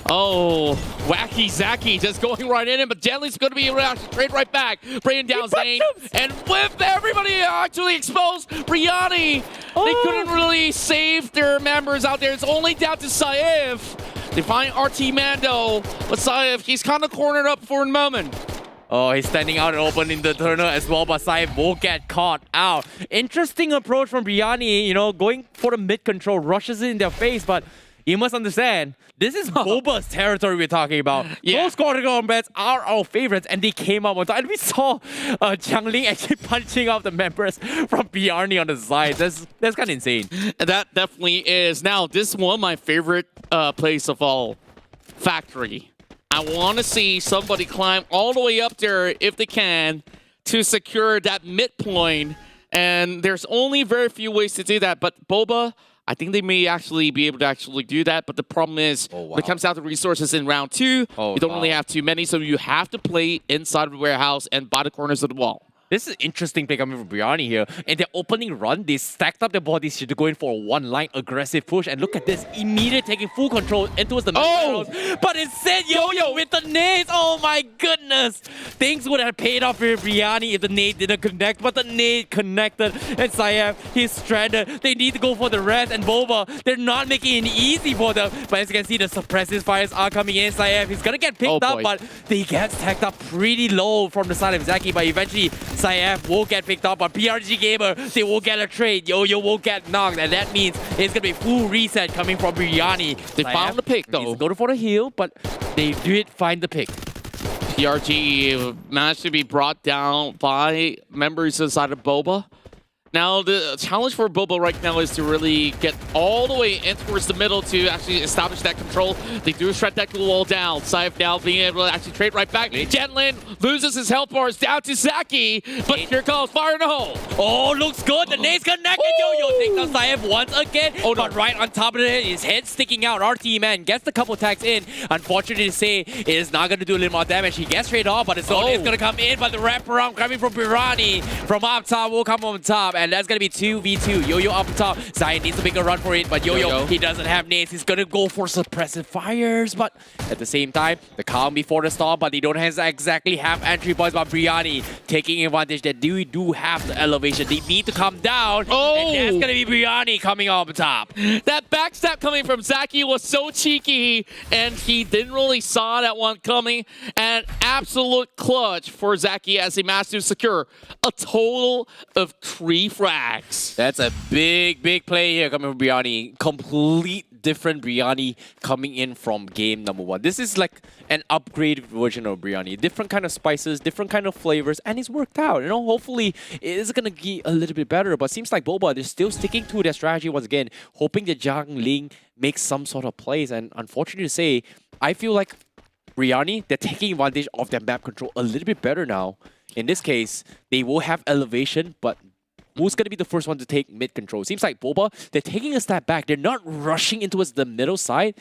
Oh, wacky Zaki just going right in, but Genly's going to be able to actually trade right back, bringing down Zane, and with everybody actually exposed, Biryani, they couldn't really save their members out there. It's only down to Saif. They find RT Mando, but Saif, he's kind of cornered up for a moment. Oh, he's standing out and open in the tunnel as well, but Saif will get caught out. Interesting approach from Biryani, you know, going for the mid control, rushes it in their face, but you must understand, this is Boba's territory we're talking about. Yeah. Those quarter combats are our favorites, and they came up on top. And we saw Jiangling actually punching out the members from Biryani on the side. That's kind of insane. That definitely is. Now, this is one of my favorite plays of all, Factory. I want to see somebody climb all the way up there if they can to secure that midpoint. And there's only very few ways to do that. But Boba, I think they may actually be able to actually do that, but the problem is when it comes down to resources in round 2, you don't really have too many, so you have to play inside of the warehouse and by the corners of the wall. This is interesting play coming from Biryani here. In their opening run, they stacked up their bodies to go in for a one-line aggressive push. And look at this, immediate taking full control into the middle. But instead, Yo-Yo with the nades. Oh my goodness. Things would have paid off for Biryani if the nade didn't connect. But the nade connected. And Saif, he's stranded. They need to go for the rest. And Boba, they're not making it easy for them. But as you can see, the suppressive fires are coming in. Saif, he's gonna get picked up. But they get stacked up pretty low from the side of Zaki. But eventually, Saif will get picked up, but PRG Gamer, they will get a trade. Yo-Yo will get knocked, and that means it's going to be full reset coming from Biryani. They found the pick, though. Go for the heal, but they did find the pick. PRG managed to be brought down by members inside of Boba. Now, the challenge for Boba right now is to really get all the way in towards the middle to actually establish that control. They do shred that cool wall down. Saif now being able to actually trade right back. Genlin loses his health bars down to Zaki, but here comes Fire in the Hole. Oh, looks good. The nade's connected. Yo-Yo takes down Saif once again. But right on top of it, his head sticking out. RT man gets the couple attacks in. Unfortunately to say, it is not going to do a little more damage. He gets straight off, but the zone is going to come in. But the wraparound coming from Biryani from up top will come on top. And that's going to be 2v2. Yo-Yo up top. Zion needs to make a run for it, but Yo-Yo, he doesn't have nades. He's going to go for suppressive fires, but at the same time, the calm before the storm, but they don't exactly have entry points. But Biryani taking advantage that they do have the elevation. They need to come down, and that's going to be Biryani coming up top. That backstab coming from Zaki was so cheeky, and he didn't really saw that one coming. And absolute clutch for Zaki as he managed to secure a total of 3 frags. That's a big play here coming from Biryani. Complete different Biryani coming in from game number 1. This is like an upgraded version of Biryani. Different kind of spices, different kind of flavors, and it's worked out. You know, hopefully it is gonna be a little bit better. But seems like Boba, they're still sticking to their strategy once again, hoping that Jiangling makes some sort of plays. And unfortunately to say, I feel like Biryani, they're taking advantage of their map control a little bit better now. In this case, they will have elevation, but who's going to be the first one to take mid control? Seems like Boba, they're taking a step back. They're not rushing into the middle side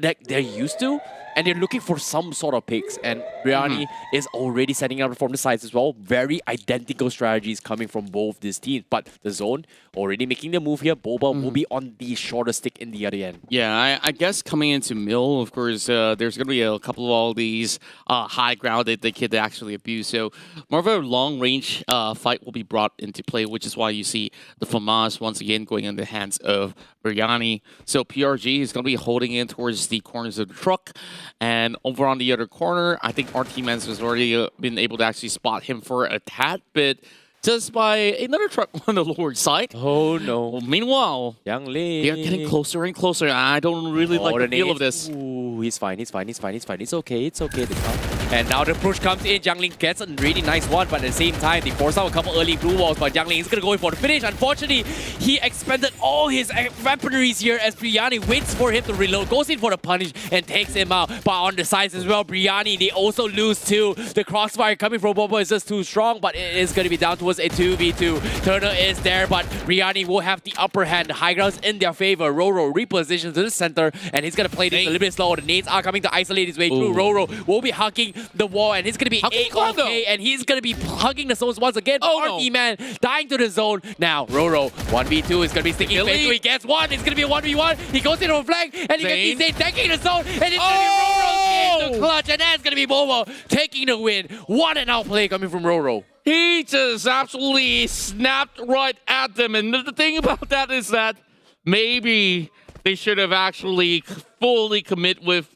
like they're used to, and they're looking for some sort of picks. And Biryani is already setting out from the sides as well. Very identical strategies coming from both these teams. But the zone already making the move here. Boba will be on the shorter stick in the other end. Yeah, I guess coming into Mill, of course, there's going to be a couple of all these high ground that they could actually abuse. So more of a long-range fight will be brought into play, which is why you see the FAMAS once again going in the hands of Biryani. So PRG is going to be holding in towards the corners of the truck. And over on the other corner, I think RT Mans has already been able to actually spot him for a tad bit just by another truck on the lower side. Oh no. Well, meanwhile, Jiangling, they're getting closer and closer. I don't really like the feel of this. Ooh, he's fine. It's okay. They come. And now the push comes in. Jiangling gets a really nice one, but at the same time, they force out a couple early blue walls, but Jiangling is going to go in for the finish. Unfortunately, he expended all his weaponries here as Briani waits for him to reload, goes in for the punish, and takes him out. But on the sides as well, Briani, they also lose too. The crossfire coming from Bobo is just too strong, but it is going to be down towards a 2v2. Turner is there, but Briani will have the upper hand. The high ground's in their favor. Roro repositions to the center, and he's going to play this a little bit slow. The nades are coming to isolate his way through. Roro will be hugging the wall, and he's going to be A-OK, and he's going to be hugging the zones once again. RT man dying to the zone. Now, Roro, 1v2 is going to be sticking face. He gets one. It's going to be a 1v1. He goes into a flank, and he gets Zane taking the zone, and it's going to be Roro's game to clutch, and that's going to be Bobo taking the win. What an outplay coming from Roro. He just absolutely snapped right at them. And the thing about that is that maybe they should have actually fully commit with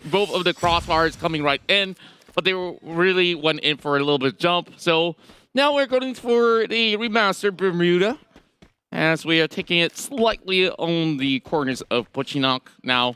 both of the crossfires coming right in, but they really went in for a little bit of jump. So now we're going for the remastered Bermuda, as we are taking it slightly on the corners of Pochinok. Now,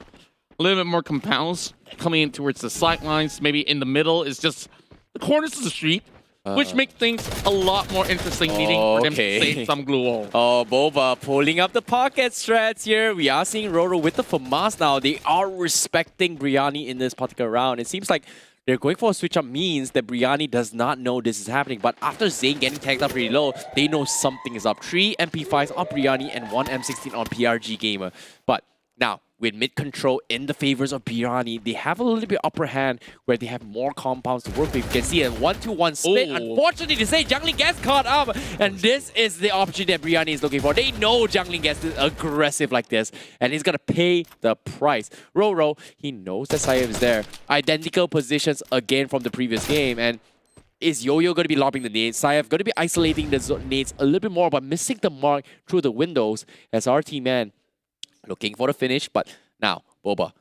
a little bit more compounds coming in towards the sidelines. Maybe in the middle is just the corners of the street, which makes things a lot more interesting, needing for them to save some glue wall. Oh, Boba pulling up the pocket strats here. We are seeing Roro with the FAMAS now. They are respecting Briani in this particular round. It seems like they're going for a switch up means that Briani does not know this is happening. But after Zane getting tagged up pretty low, they know something is up. 3 MP5s on Briani and 1 M16 on PRG Gamer. But now, with mid-control in the favors of Briani, they have a little bit upper hand where they have more compounds to work with. You can see a 1-2-1 split. Unfortunately to say, Jiangling gets caught up, and this is the opportunity that Briani is looking for. They know Jiangling gets aggressive like this, and he's gonna pay the price. Roro, he knows that Saev is there. Identical positions again from the previous game, and is Yo-Yo going to be lobbing the nades? Saev going to be isolating the nades a little bit more, but missing the mark through the windows as RT man looking for the finish, but now, Boba,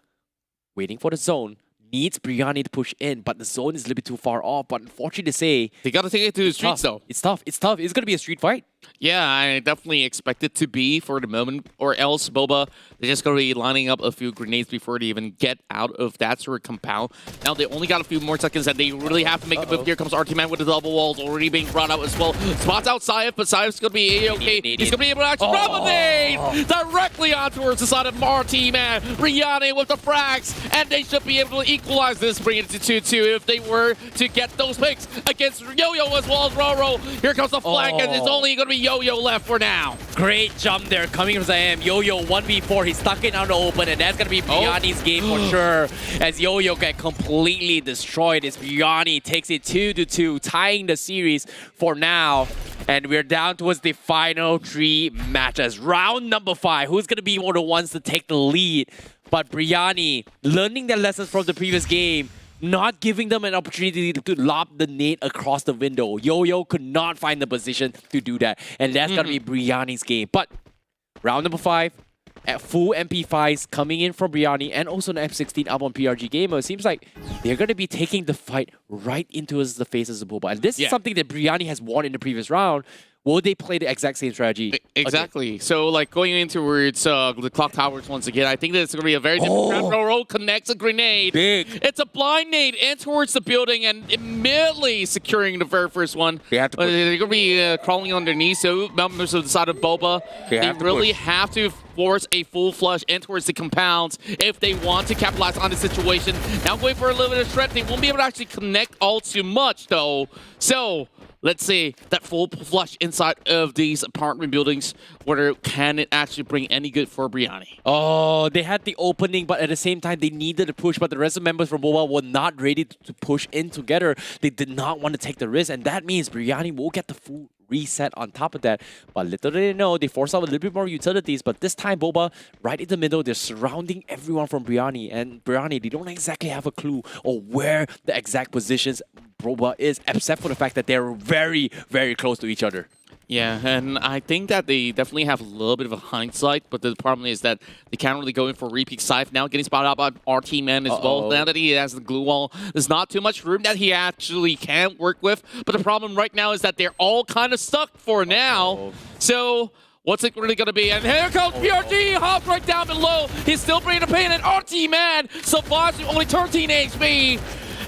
waiting for the zone, needs Briani to push in, but the zone is a little bit too far off, but unfortunately to say... They got to take it to the streets, though. It's tough. It's going to be a street fight. Yeah, I definitely expect it to be for the moment, or else Boba, they're just going to be lining up a few grenades before they even get out of that sort of compound. Now they only got a few more seconds, and they really have to make a move. Here comes RT Man with the double walls already being brought out as well. Spots out Saev, but Saev's going to be A-OK. He's going to be able to actually drop a nade directly on towards the side of RT Man. Briani with the frags, and they should be able to equalize this, bring it to 2-2 if they were to get those picks against Yo-Yo as well as Roro. Here comes the flank, and it's only going to be Yo-Yo left for now. Great jump there coming from Zayam. Yo-Yo 1v4. He's stuck in out the open, and that's going to be Briani's game for sure. As Yo-Yo get completely destroyed, as Briani takes it 2-2, tying the series for now. And we're down towards the final 3 matches. Round number 5. Who's going to be one of the ones to take the lead? But Briani, learning their lessons from the previous game, not giving them an opportunity to lob the nade across the window. Yo-Yo could not find the position to do that. And that's going to be Briani's game. But round number 5, at full MP5s coming in from Briani and also an M16 up on PRG Gamer. It seems like they're going to be taking the fight right into the faces of Boba. And this is something that Briani has won in the previous round. Will they play the exact same strategy? Exactly. Okay. So, like, going in towards the clock towers once again, I think that it's going to be a very different round. Roro connects a grenade. Big. It's a blind nade in towards the building and immediately securing the very first one. They have to they're going to be crawling underneath, so members of the side of Boba, they really have to force a full flush in towards the compounds if they want to capitalize on the situation. Now going for a little bit of strength. They won't be able to actually connect all too much, though. So let's say that full flush inside of these apartment buildings, whether can it actually bring any good for Briani? Oh, they had the opening, but at the same time, they needed to push, but the rest of the members from Boba were not ready to push in together. They did not want to take the risk, and that means Briani will get the full reset on top of that. But little did they know, they forced out a little bit more utilities, but this time Boba, right in the middle, they're surrounding everyone from Briani, and Briani, they don't exactly have a clue of where the exact positions Boba is, except for the fact that they're very, very close to each other. Yeah, and I think that they definitely have a little bit of a hindsight, but the problem is that they can't really go in for repeat Scythe now, getting spotted out by RT Man as well. Now that he has the glue wall, there's not too much room that he actually can work with, but the problem right now is that they're all kind of stuck for now. So what's it really going to be? And here comes PRG, hopped right down below. He's still bringing the pain, and RT Man survives with only 13 HP.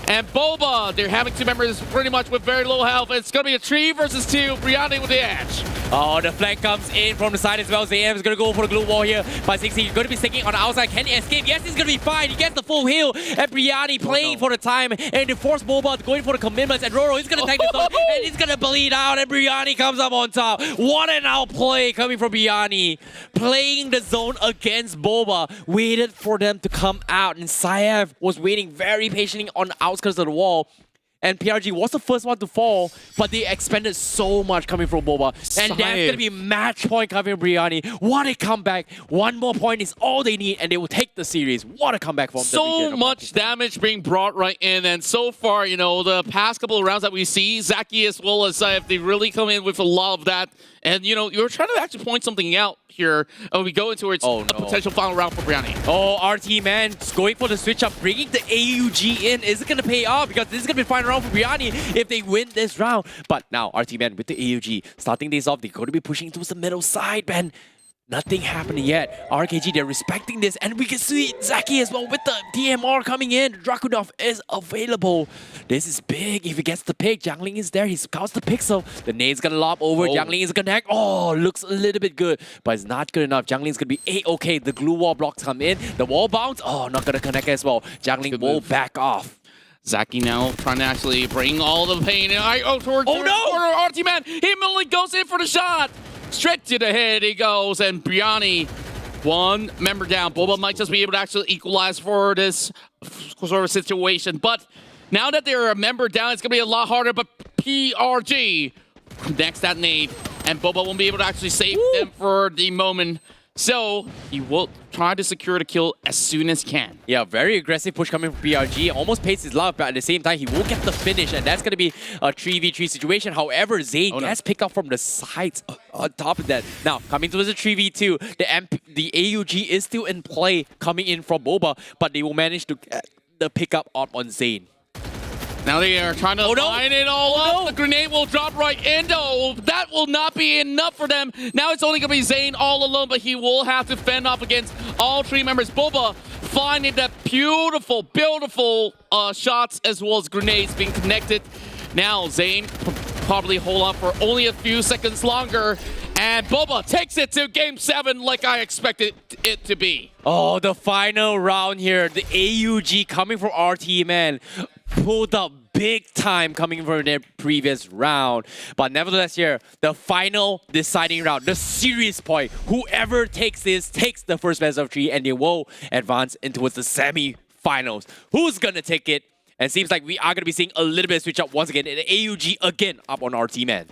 And Boba, they're having two members pretty much with very low health. It's going to be a 3 versus 2. Brianni with the edge. Oh, the flank comes in from the side as well. ZM is going to go for the glue wall here. By 60, he's going to be sticking on the outside. Can he escape? Yes, he's going to be fine. He gets the full heal. And Brianni playing for the time. And they force Boba going for the commitments. And Roro is going to take the zone. And he's going to bleed out. And Brianni comes up on top. What an outplay coming from Brianni. Playing the zone against Boba. Waited for them to come out. And Saev was waiting very patiently on the outskirts of the wall. And PRG was the first one to fall, but they expended so much coming from Boba. And that's going to be match point coming from Brianni. What a comeback. One more point is all they need, and they will take the series. What a comeback from So much damage being brought right in, and so far, you know, the past couple of rounds that we see, Zaki as well as Saif, they really come in with a lot of that. And, you know, you're trying to actually point something out here. We go into a potential final round for Brianni. Oh, RT, man, going for the switch up, bringing the AUG in. Is it going to pay off? Because this is going to be the final round for Brianni if they win this round. But now, RT, man, with the AUG, starting these off, they're going to be pushing towards the middle side, man. Nothing happening yet. RKG, they're respecting this. And we can see Zaki as well with the DMR coming in. Drakunov is available. This is big. If he gets the pick, Jiangling is there. He scouts the pixel. The nade's gonna lob over. Jiangling is gonna connect. Oh, looks a little bit good, but it's not good enough. Jiangling's gonna be A-okay. The glue wall blocks come in. The wall bounce. Oh, not gonna connect as well. Jiangling will back off. Zaki now trying to actually bring all the pain towards corner. RT man, he immediately goes in for the shot. Straight to the head he goes, and Brianni, one member down. Boba might just be able to actually equalize for this sort of situation. But now that they're a member down, it's going to be a lot harder. But PRG connects that nade, and Boba won't be able to actually save them for the moment. So he will try to secure the kill as soon as can. Yeah, very aggressive push coming from PRG. Almost pays his luck, but at the same time, he will get the finish, and that's going to be a 3v3 situation. However, Zayn gets picked up from the sides on top of that. Now, coming towards the 3v2, the AUG is still in play coming in from Boba, but they will manage to get the pickup on Zayn. Now they are trying to line it all up. The grenade will drop right in, though. That will not be enough for them. Now it's only going to be Zayn all alone, but he will have to fend off against all three members. Boba finding that beautiful, beautiful shots as well as grenades being connected. Now Zayn probably hold on for only a few seconds longer. And Boba takes it to Game 7 like I expected it to be. Oh, the final round here. The AUG coming from RT, man. Pulled up big time coming from their previous round. But nevertheless here, the final deciding round, the serious point. Whoever takes this takes the first best of 3 and they will advance into the semi-finals. Who's gonna take it? And seems like we are gonna be seeing a little bit of switch up once again. And the AUG again up on RT, man.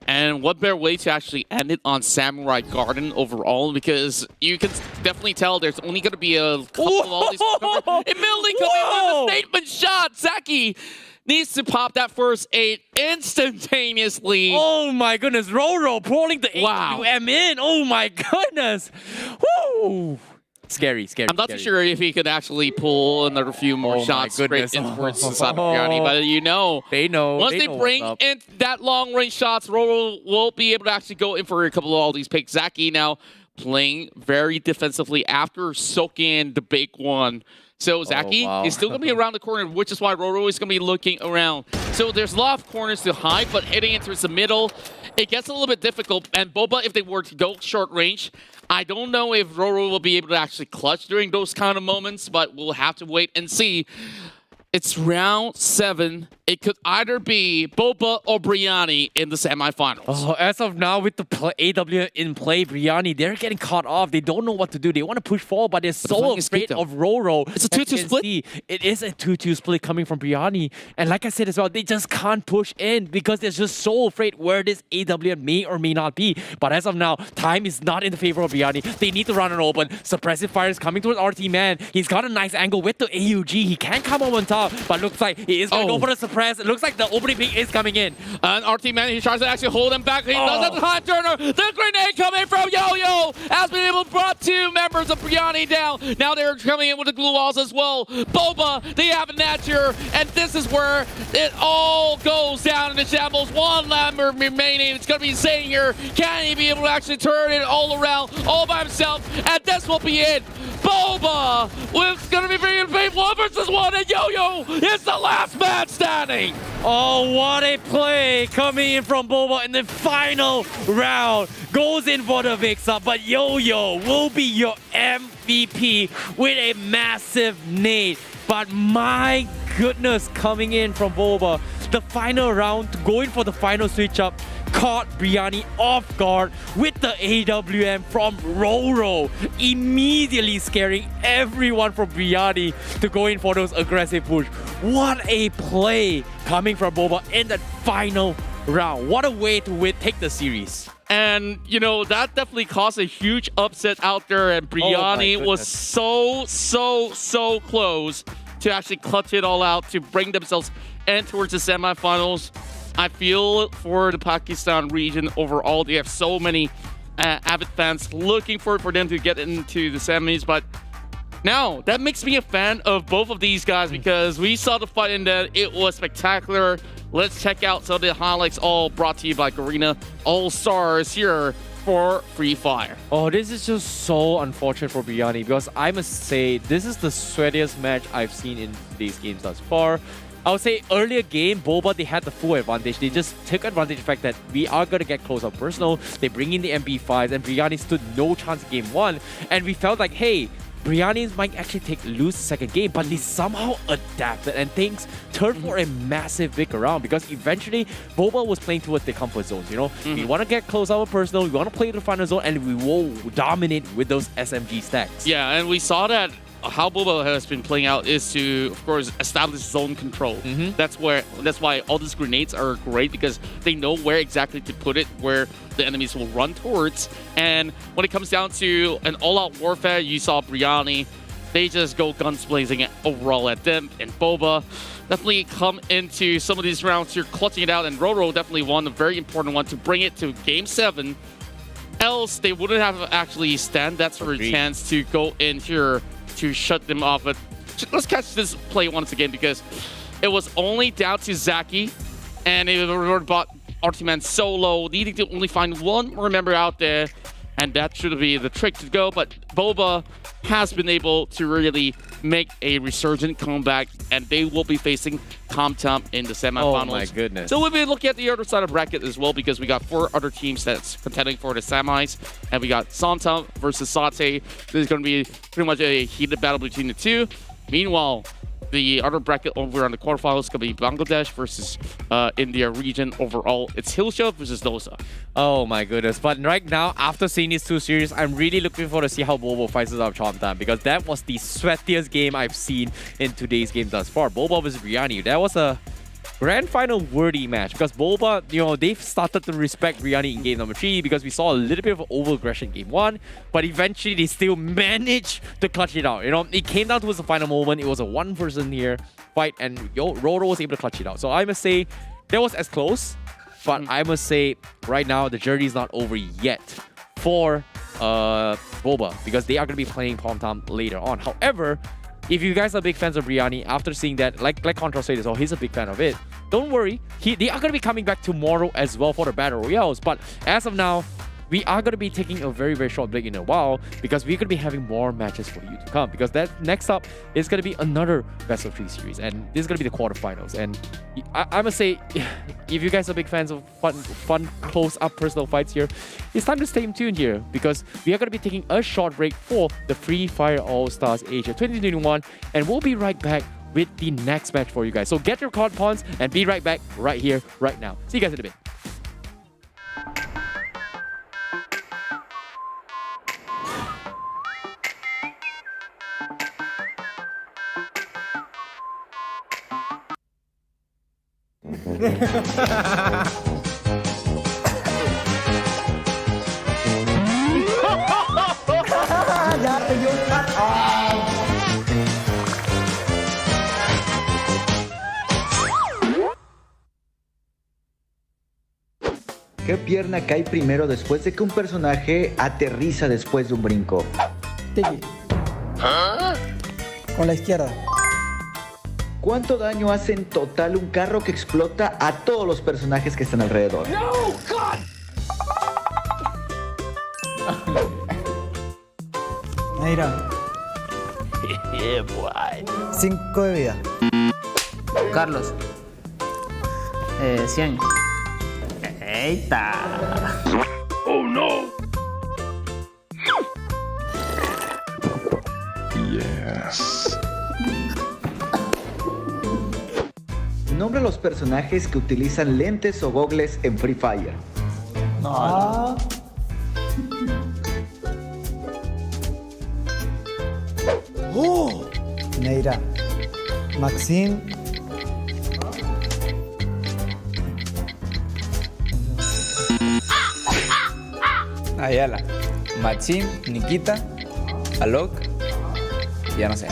And what better way to actually end it on Samurai Garden overall, because you can definitely tell there's only going to be a couple of all these. Immediately coming in with a statement shot. Zaki needs to pop that first 8 instantaneously. Oh my goodness, Roro pulling the AWM in. Oh my goodness. Woo! Scary, scary. I'm not too sure if he could actually pull another few more shots straight in towards Sasaki, but you know, they know. Once they bring in that long range shots, Roro will be able to actually go in for a couple of all these picks. Zaki now playing very defensively after soaking in the big one. So Zaki is still going to be around the corner, which is why Roro is going to be looking around. So there's a lot of corners to hide, but heading into the middle, it gets a little bit difficult. And Boba, if they were to go short range, I don't know if Roro will be able to actually clutch during those kind of moments, but we'll have to wait and see. It's round 7. It could either be Boba or Brianni in the semifinals. Oh, as of now, with the AW in play, Brianni, they're getting caught off. They don't know what to do. They want to push forward, but they're so afraid of Roro. It's a 2-2 split. It is a 2-2 split coming from Brianni. And like I said as well, they just can't push in because they're just so afraid where this AW may or may not be. But as of now, time is not in the favor of Brianni. They need to run it open. Suppressive fire is coming towards RT Man. He's got a nice angle with the AUG. He can come up on top, but looks like he is going to go for the suppress. It looks like the opening peak is coming in. And RT Man, he tries to actually hold him back. He does have the time turner. The grenade coming from Yo-Yo has been able able to brought 2 members of Briani down. Now they're coming in with the glue walls as well. Boba, they have a nature, and this is where it all goes down in the shambles. 1 member remaining. It's going to be insane here. Can he be able to actually turn it all around all by himself? And this will be it. Boba with going to be bringing 1 versus 1, and Yo-Yo is the last man standing. Oh, what a play coming in from Boba in the final round. Goes in for the mix-up, but Yo-Yo will be your MVP with a massive nade. But my goodness, coming in from Boba, the final round, going for the final switch-up, caught Briani off guard with the AWM from Roro, immediately scaring everyone from Briani to go in for those aggressive push. What a play coming from Boba in that final round. What a way to take the series. And, you know, that definitely caused a huge upset out there, and Briani was so close to actually clutch it all out to bring themselves in towards the semifinals. I feel for the Pakistan region overall, they have so many avid fans looking for them to get into the semis, but now that makes me a fan of both of these guys because we saw the fight and that it was spectacular. Let's check out some of the highlights, all brought to you by Garena All-Stars here for Free Fire. Oh, this is just so unfortunate for Briani because I must say this is the sweatiest match I've seen in today's games thus far. I would say earlier game, Boba, they had the full advantage. They just took advantage of the fact that we are going to get close up personal. They bring in the MB5s and Briani stood no chance in game 1. And we felt like, hey, Briani might actually lose the second game, but they somehow adapted and things turned for a massive big round because eventually Boba was playing towards the comfort zones, you know? We want to get close up personal, we want to play the final zone, and we will dominate with those SMG stacks. Yeah, and we saw that how Boba has been playing out is to, of course, establish zone control. That's why all these grenades are great because they know where exactly to put it, where the enemies will run towards. And when it comes down to an all-out warfare, you saw Briani, they just go guns blazing overall at them. And Boba definitely come into some of these rounds here, clutching it out. And Roro definitely won a very important one to bring it to Game 7. Else, they wouldn't have actually stand that sort of chance to go in here to shut them off. But let's catch this play once again because it was only down to Zaki and it bought Artiman solo, needing to only find 1 more member out there, and that should be the trick to go. But Boba has been able to really make a resurgent comeback, and they will be facing Comtom in the semifinals. Oh my goodness. So we'll be looking at the other side of the bracket as well because we got 4 other teams that's contending for the semis, and we got Santam versus Sate. This is going to be pretty much a heated battle between the two. Meanwhile, the other bracket over on the quarterfinals is going to be Bangladesh versus India region. Overall, it's Hilsha versus Dosa. Oh my goodness. But right now, after seeing these 2 series, I'm really looking forward to see how Boba fights out Chomtam because that was the sweatiest game I've seen in today's game thus far. Boba versus Briani. That was a grand final worthy match because Boba, you know, they've started to respect Briani in game number 3 because we saw a little bit of over-aggression in game 1, but eventually they still managed to clutch it out. You know, it came down towards the final moment. It was a 1-person here fight, and Roro was able to clutch it out. So I must say that was as close, but I must say right now the journey is not over yet for Boba because they are going to be playing Pomtom later on. However, if you guys are big fans of Briani, after seeing that, like Contra said as well, he's a big fan of it. Don't worry, they are going to be coming back tomorrow as well for the Battle Royales. But as of now, we are going to be taking a very, very short break in a while because we're going to be having more matches for you to come. Because that next up is going to be another Best of 3 series. And this is going to be the quarterfinals. And I must say, if you guys are big fans of fun close-up personal fights here, it's time to stay tuned here because we are going to be taking a short break for the Free Fire All-Stars Asia 2021. And we'll be right back with the next match for you guys. So get your card pawns and be right back right here, right now. See you guys in a bit. ¿qué pierna cae primero después de que un personaje aterriza después de un brinco? Tiki. Con la izquierda. ¿Cuánto daño hace en total un carro que explota a todos los personajes que están alrededor? No, God. Mira. 5 de vida. Carlos. 100. Eita. Oh no! Yes. Nombra los personajes que utilizan lentes o gogles en Free Fire. No. Neira. Maxim. Ayala, Maxim, Nikita, Alok, ya no sé.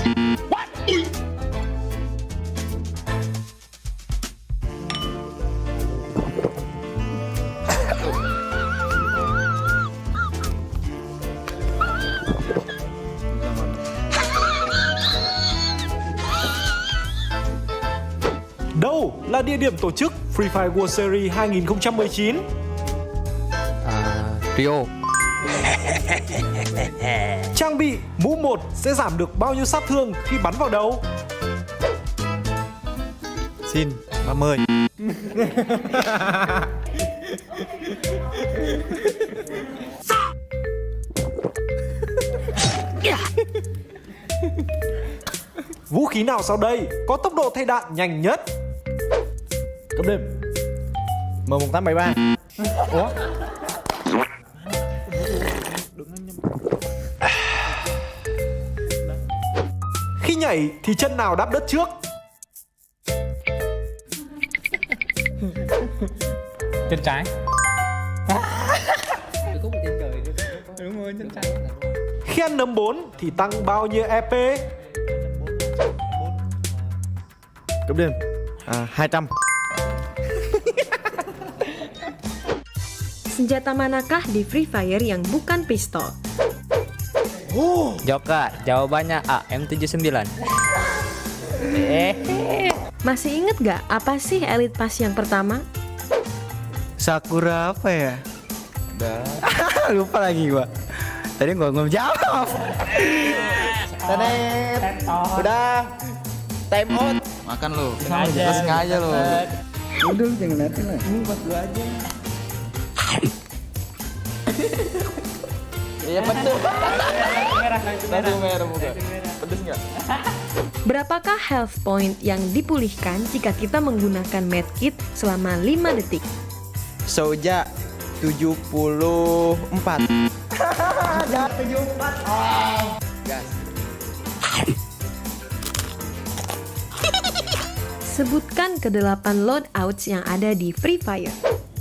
Đâu là địa điểm tổ chức Free Fire World Series 2019? Rio. Trang bị mũ 1 sẽ giảm được bao nhiêu sát thương khi bắn vào đầu? Xin 30. Vũ khí nào sau đây có tốc độ thay đạn nhanh nhất? Cấp đêm. M1873. Ủa? Khi nhảy thì chân nào đáp đất trước? Chân trái. Khi ăn nấm 4 thì tăng bao nhiêu EP? Cấp đêm. 200. Senjata manakah di Free Fire yang bukan pistol? Joker, jawabannya A, M79. Masih inget gak apa sih Elite Pass yang pertama? Sakura apa ya? Lupa lagi gua. Tadi gua belum jawab. Udah. Time out. Makan lu. Sengaja lu. Udah lu jangan liatin lah. Ini buat gua aja. Iya pedes. Langsung merah muka. Pedes nggak? Berapakah health point yang dipulihkan jika kita menggunakan medkit selama 5 detik? Soja 74. Jangan 74. Gas. Sebutkan ke-8 loadouts yang ada di Free Fire.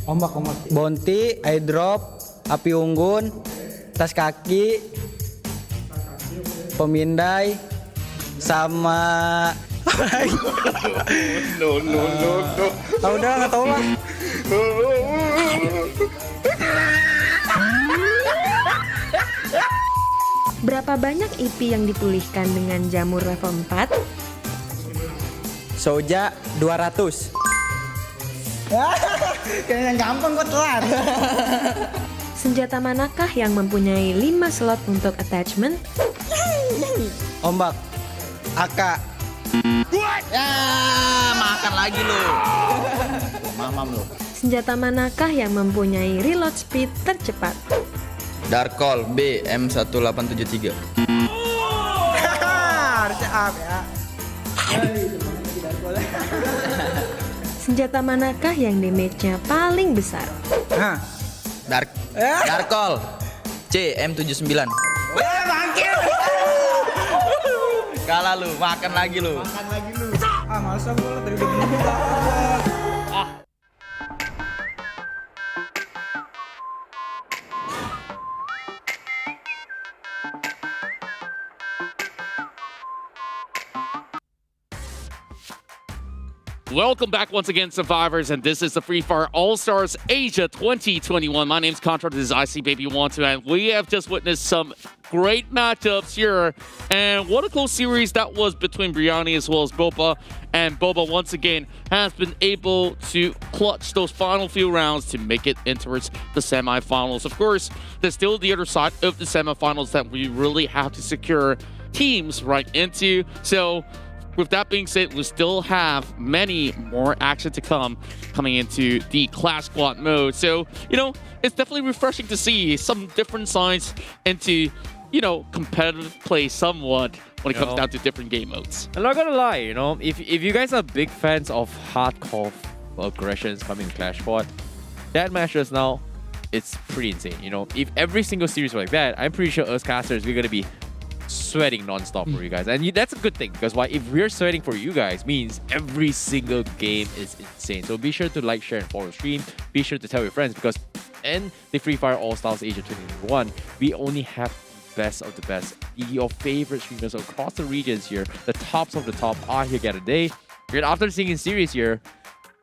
Ombak. Bounty, airdrop, api unggun, tas kaki, pemindai, sama no. Udah nggak tahu lah. Berapa banyak IP yang dipulihkan dengan jamur level 4? Soja 200. Kayaknya gampang kok telat. Senjata manakah yang mempunyai 5 slot untuk attachment? Ombak. AK. Ya, makan lagi lu. Mamam lu. Senjata manakah yang mempunyai reload speed tercepat? Darkol B, M1873. Harusnya up ya. Senjata manakah yang damage-nya paling besar? Darkol C, M79. Bangkit. Kalah lu, makan lagi lu. Masa gua dari dulu. Welcome back once again, survivors, and this is the Free Fire All-Stars Asia 2021. My name's Contra, this is IC Baby 12, and we have just witnessed some great matchups here. And what a close series that was between Brianni as well as Boba. And Boba, once again, has been able to clutch those final few rounds to make it into the semifinals. Of course, there's still the other side of the semifinals that we really have to secure teams right into. So, with that being said, we still have many more action to coming into the Clash Squad mode. So, it's definitely refreshing to see some different sides into, competitive play somewhat when it comes down to different game modes. I'm not gonna lie, if you guys are big fans of hardcore aggressions coming in Clash Squad, that match just now, it's pretty insane. If every single series were like that, I'm pretty sure us casters, we're gonna be sweating non-stop for you guys, and that's a good thing, because if we're sweating for you guys, means every single game is insane. So be sure to like, share, and follow the stream. Be sure to tell your friends, because in the Free Fire All-Stars Asia 2021, we only have the best of the best. Your favorite streamers across the regions here, the tops of the top, are here today. And after seeing in series here,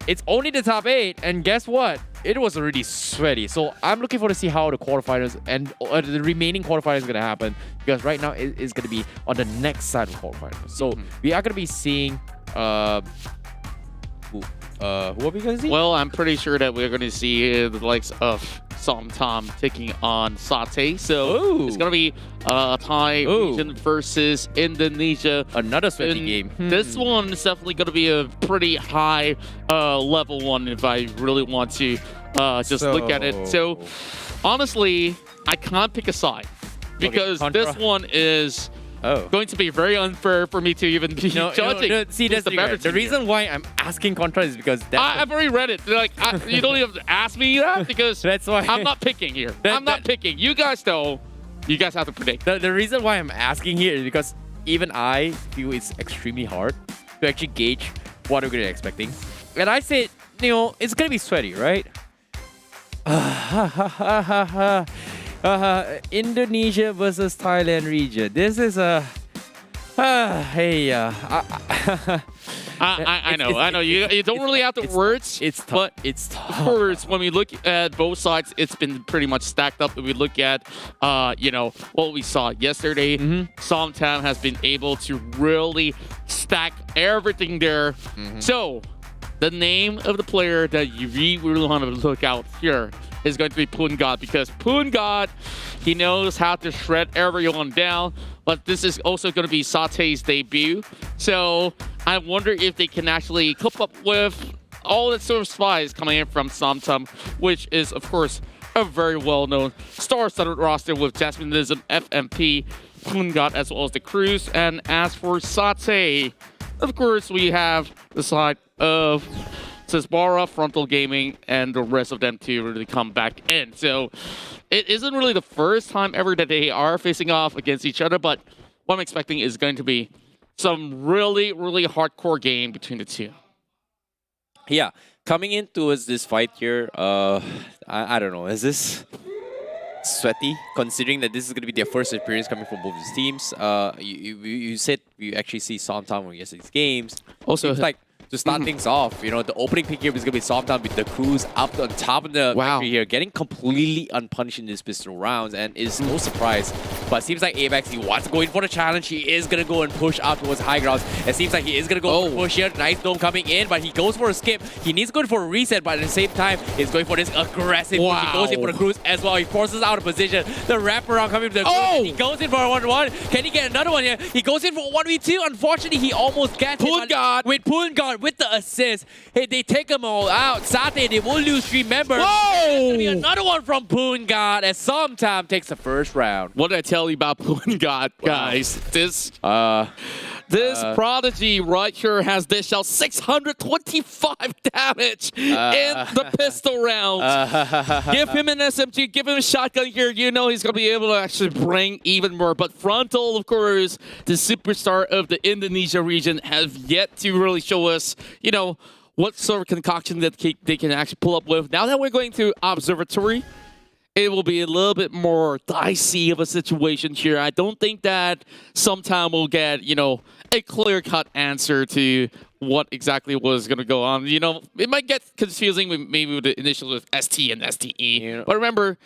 it's only the top 8, and guess what? It was already sweaty. So I'm looking forward to see how the quarterfinals and the remaining quarterfinals is going to happen, because right now it is going to be on the next side of quarterfinals. So we are going to be seeing who are we going to see? Well, I'm pretty sure that we're going to see the likes of Tom taking on Satay. So it's going to be Thai region versus Indonesia. Another sweaty game. This one is definitely going to be a pretty high level one if I really want to just look at it. So honestly, I can't pick a side, because this one is going to be very unfair for me to even be judging. See, that's the reason why I'm asking Contra is because I've already read it. Like, you don't even have to ask me that, because that's why I'm not picking here. I'm not picking. You guys know. You guys have to predict. The reason why I'm asking here is because even I feel it's extremely hard to actually gauge what we're going to be expecting. And I said, it's going to be sweaty, right? Indonesia versus Thailand region. This is a I know. You don't really have the words. It's tough. But it's tough. Of course, when we look at both sides, it's been pretty much stacked up. If we look at, what we saw yesterday, Somtam has been able to really stack everything there. So, the name of the player that you really want to look out here is going to be Poongod, because Poongod, he knows how to shred everyone down, but this is also going to be Satay's debut. So I wonder if they can actually cope up with all that sort of spies coming in from Somtam, which is, of course, a very well-known star-studded roster with Jasminism, FMP, Poongod, as well as the Cruise. And as for Satay, of course, we have the side of Sisbara, Frontal Gaming, and the rest of them to really come back in. So it isn't really the first time ever that they are facing off against each other, but what I'm expecting is going to be some really, really hardcore game between the two. Yeah, coming into this fight here, I don't know, is this sweaty, considering that this is going to be their first experience coming from both these teams? You said you actually see Somtam on yesterday's games. Also, it's like, to start things off, the opening pick here is going to be Somtam with the Cruise up on top of the victory here, getting completely unpunished in these pistol rounds, and is no surprise. But it seems like Apex, he wants to go in for the challenge. He is going to go and push out towards high ground. It seems like he is going to go for a push here. Nice dome coming in, but he goes for a skip. He needs to go for a reset, but at the same time, he's going for this aggressive push. He goes in for the Cruise as well. He forces out of position. The wraparound coming to the Cruise. He goes in for a 1-1. Can he get another one here? He goes in for a 1v2. Unfortunately, he almost gets it. With Poongod, with the assist. Hey, they take them all out. Satay, they will lose 3 members. There's going to be another one from Poongod as Somtam takes the first round. What did I tell you about Poongod, guys? This prodigy right here has dished out 625 damage in the pistol round. Give him an SMG, give him a shotgun here. He's going to be able to actually bring even more. But Frontal, of course, the superstar of the Indonesia region, have yet to really show us, what sort of concoction that they can actually pull up with. Now that we're going to Observatory, it will be a little bit more dicey of a situation here. I don't think that sometime we'll get, a clear-cut answer to what exactly was going to go on. It might get confusing maybe with the initials with ST and STE. But remember,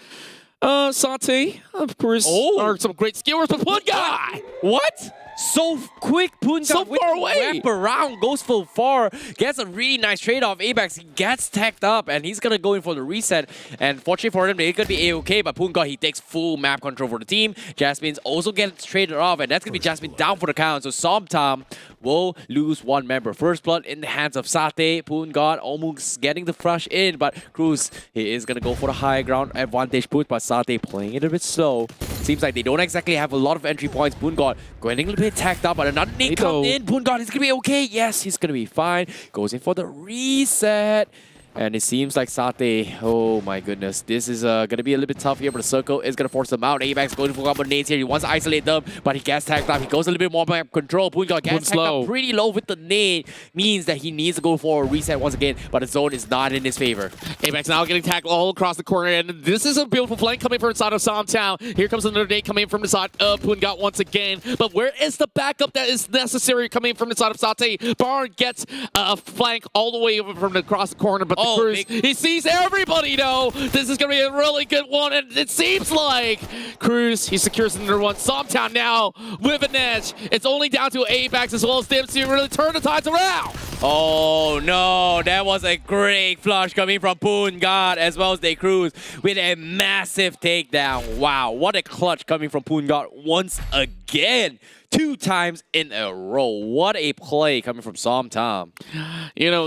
Sate, of course, are some great skillers, but one guy! What? So quick, Punga So far away. wrap around, goes full far, gets a really nice trade-off. Apex gets tagged up, and he's gonna go in for the reset. And fortunately for him, they're gonna be A-okay, but Punga, he takes full map control for the team. Jasmine's also gets traded off, and that's gonna be Jasmine down for the count. So Somtam will lose one member. First blood in the hands of Sate. Punga almost getting the flush in, but Cruz, he is gonna go for the high ground advantage push, but Sate playing it a bit slow. Seems like they don't exactly have a lot of entry points. Punga going a little bit tagged up, but another nade comes in. Punga is gonna be okay. Yes, he's gonna be fine. Goes in for the reset. And it seems like Sate, oh my goodness, this is going to be a little bit tough here, but the circle is going to force them out. Apex going for a couple of nades here. He wants to isolate them, but he gets tagged up. He goes a little bit more map control. Punga gets tagged up pretty low with the nade. Means that he needs to go for a reset once again, but the zone is not in his favor. Apex now getting tagged all across the corner, and this is a beautiful flank coming from inside of Somtown. Here comes another nade coming from the side of Punga once again. But where is the backup that is necessary coming from the side of Sate? Barn gets a flank all the way over from across the corner, but the Cruz, he sees everybody though. This is going to be a really good one, and it seems like Cruz, he secures another one. Somtown now with an edge. It's only down to Apex as well as Dims to really turn the tides around. Oh no, that was a great flush coming from Punga as well as De Cruz with a massive takedown. Wow, what a clutch coming from Punga once again. 2 times in a row. What a play coming from Somtam.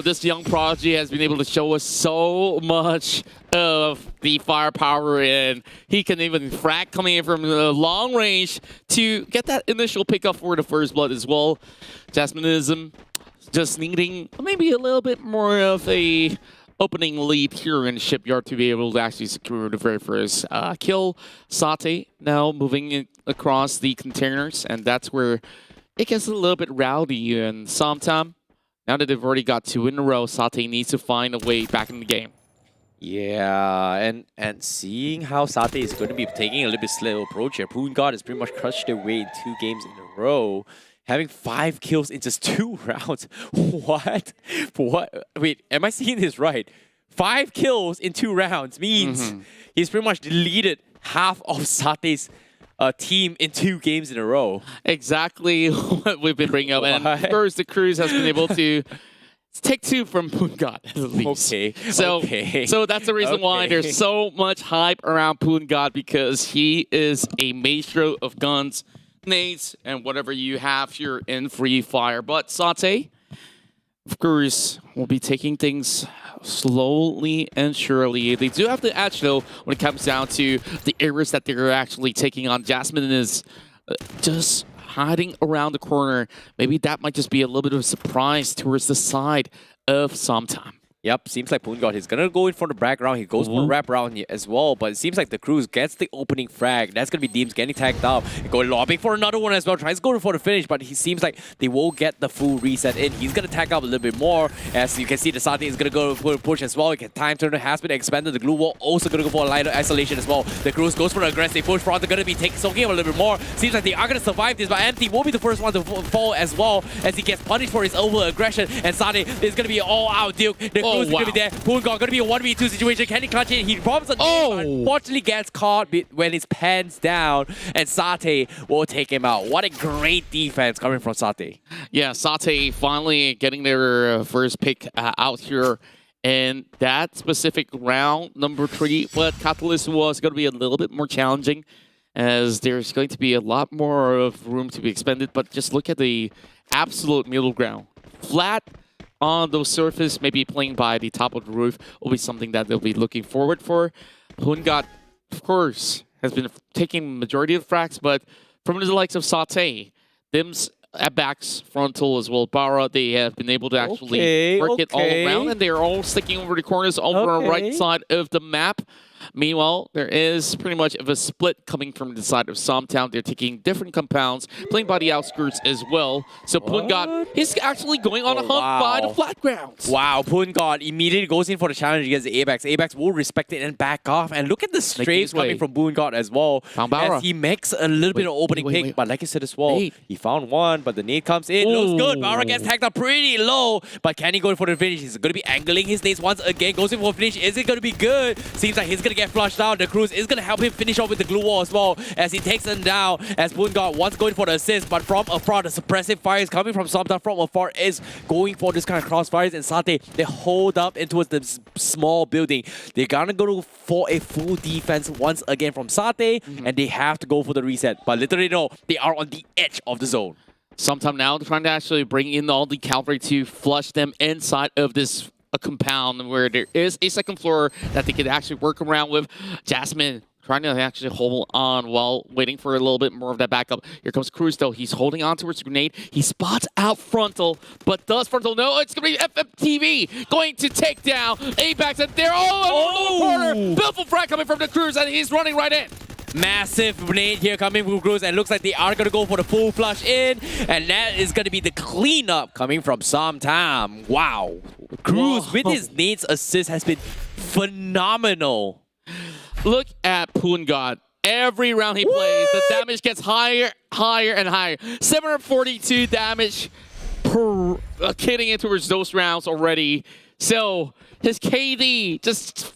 This young prodigy has been able to show us so much of the firepower, and he can even frag coming in from the long range to get that initial pickup for the first blood as well. Jasminism just needing maybe a little bit more of a opening lead here in Shipyard to be able to actually secure the very first kill. Sate now moving across the containers, and that's where it gets a little bit rowdy. And Somtam, now that they've already got 2 in a row, Sate needs to find a way back in the game. Yeah, and seeing how Sate is going to be taking a little bit slow approach here, Punga has pretty much crushed their way in 2 games in a row. Having 5 kills in just 2 rounds. What? Wait, am I seeing this right? 5 kills in 2 rounds means he's pretty much deleted half of Sate's team in 2 games in a row. Exactly what we've been bringing up. And first, the Cruz has been able to take 2 from Punga at least. So that's the reason why there's so much hype around Punga, because he is a maestro of guns, nades, and whatever you have here in Free Fire. But Sate, of course, will be taking things slowly and surely. They do have the edge, though, when it comes down to the areas that they're actually taking on. Jasmine is just hiding around the corner. Maybe that might just be a little bit of a surprise towards the side of Somtam. Yep, seems like Punga, he's gonna go in for the background. He goes for the wrap around as well, but it seems like the Cruz gets the opening frag. That's gonna be Deems getting tagged up. Going lobbing for another one as well. Tries to go for the finish, but he seems like they won't get the full reset in. He's gonna tag up a little bit more. As you can see, the Sate is gonna go for a push as well. Time turner has been expanded. The glue wall also gonna go for a lighter isolation as well. The Cruz goes for an aggressive push. Frontal gonna be soaking him a little bit more. Seems like they are gonna survive this, but Empty will be the first one to fall as well, as he gets punished for his over aggression. And Sate is gonna be all out Duke. The Cruz is gonna be there. Punga gonna be a 1v2 situation. Can he clutch it? He robs a nade, but unfortunately gets caught when his pants down, and Sate will take him out. What a great defense coming from Sate. Yeah, Sate finally getting their first pick out here in that specific round, number 3. But Catalyst was going to be a little bit more challenging, as there's going to be a lot more of room to be expended. But just look at the absolute middle ground. Flat on those surface, maybe playing by the top of the roof will be something that they'll be looking forward for. Punga, of course, has been taking majority of the frags, but from the likes of Sate, Dims at backs, frontal as well, Bara, they have been able to actually work it all around, and they're all sticking over the corners over on the right side of the map. Meanwhile, there is pretty much of a split coming from the side of Somtown. They're taking different compounds, playing by the outskirts as well. So Pungat is actually going on a hunt by the flat grounds. Wow, Pungat immediately goes in for the challenge against the Apex. Apex will respect it and back off. And look at the strays coming from Pungat as well. As he makes a little bit of opening pick, but like I said as well, he found one, but the nade comes in. Looks good. Bara gets tagged up pretty low, but can he go for the finish? He's going to be angling his nades once again. Goes in for a finish. Is it going to be good? Seems like he's going to get flushed out. The Cruise is going to help him finish off with the glue wall as well as he takes him down. As Pungat wants going for the assist, but from afar, the suppressive fire is coming from Somtown from afar is going for this kind of crossfires. And Satay, they hold up into this small building. They're going to go for a full defense once again from Satay, and they have to go for the reset. But literally, no, they are on the edge of the zone. Sometime now, they're trying to actually bring in all the cavalry to flush them inside of this compound where there is a second floor that they could actually work around with. Jasmine trying to actually hold on while waiting for a little bit more of that backup. Here comes Cruz, though. He's holding on towards the grenade. He spots out Frontal, but does Frontal know it's going to be FMTV going to take down Apex, and they're all in the corner. Beautiful frag coming from the Cruz, and he's running right in. Massive grenade here coming from Cruz, and looks like they are going to go for the full flush in, and that is going to be the cleanup coming from Somtam. Wow. Cruz with his nades assist has been phenomenal. Look at Pungat. Every round he plays, the damage gets higher, higher, and higher. 742 damage per hitting in towards those rounds already. So his KD just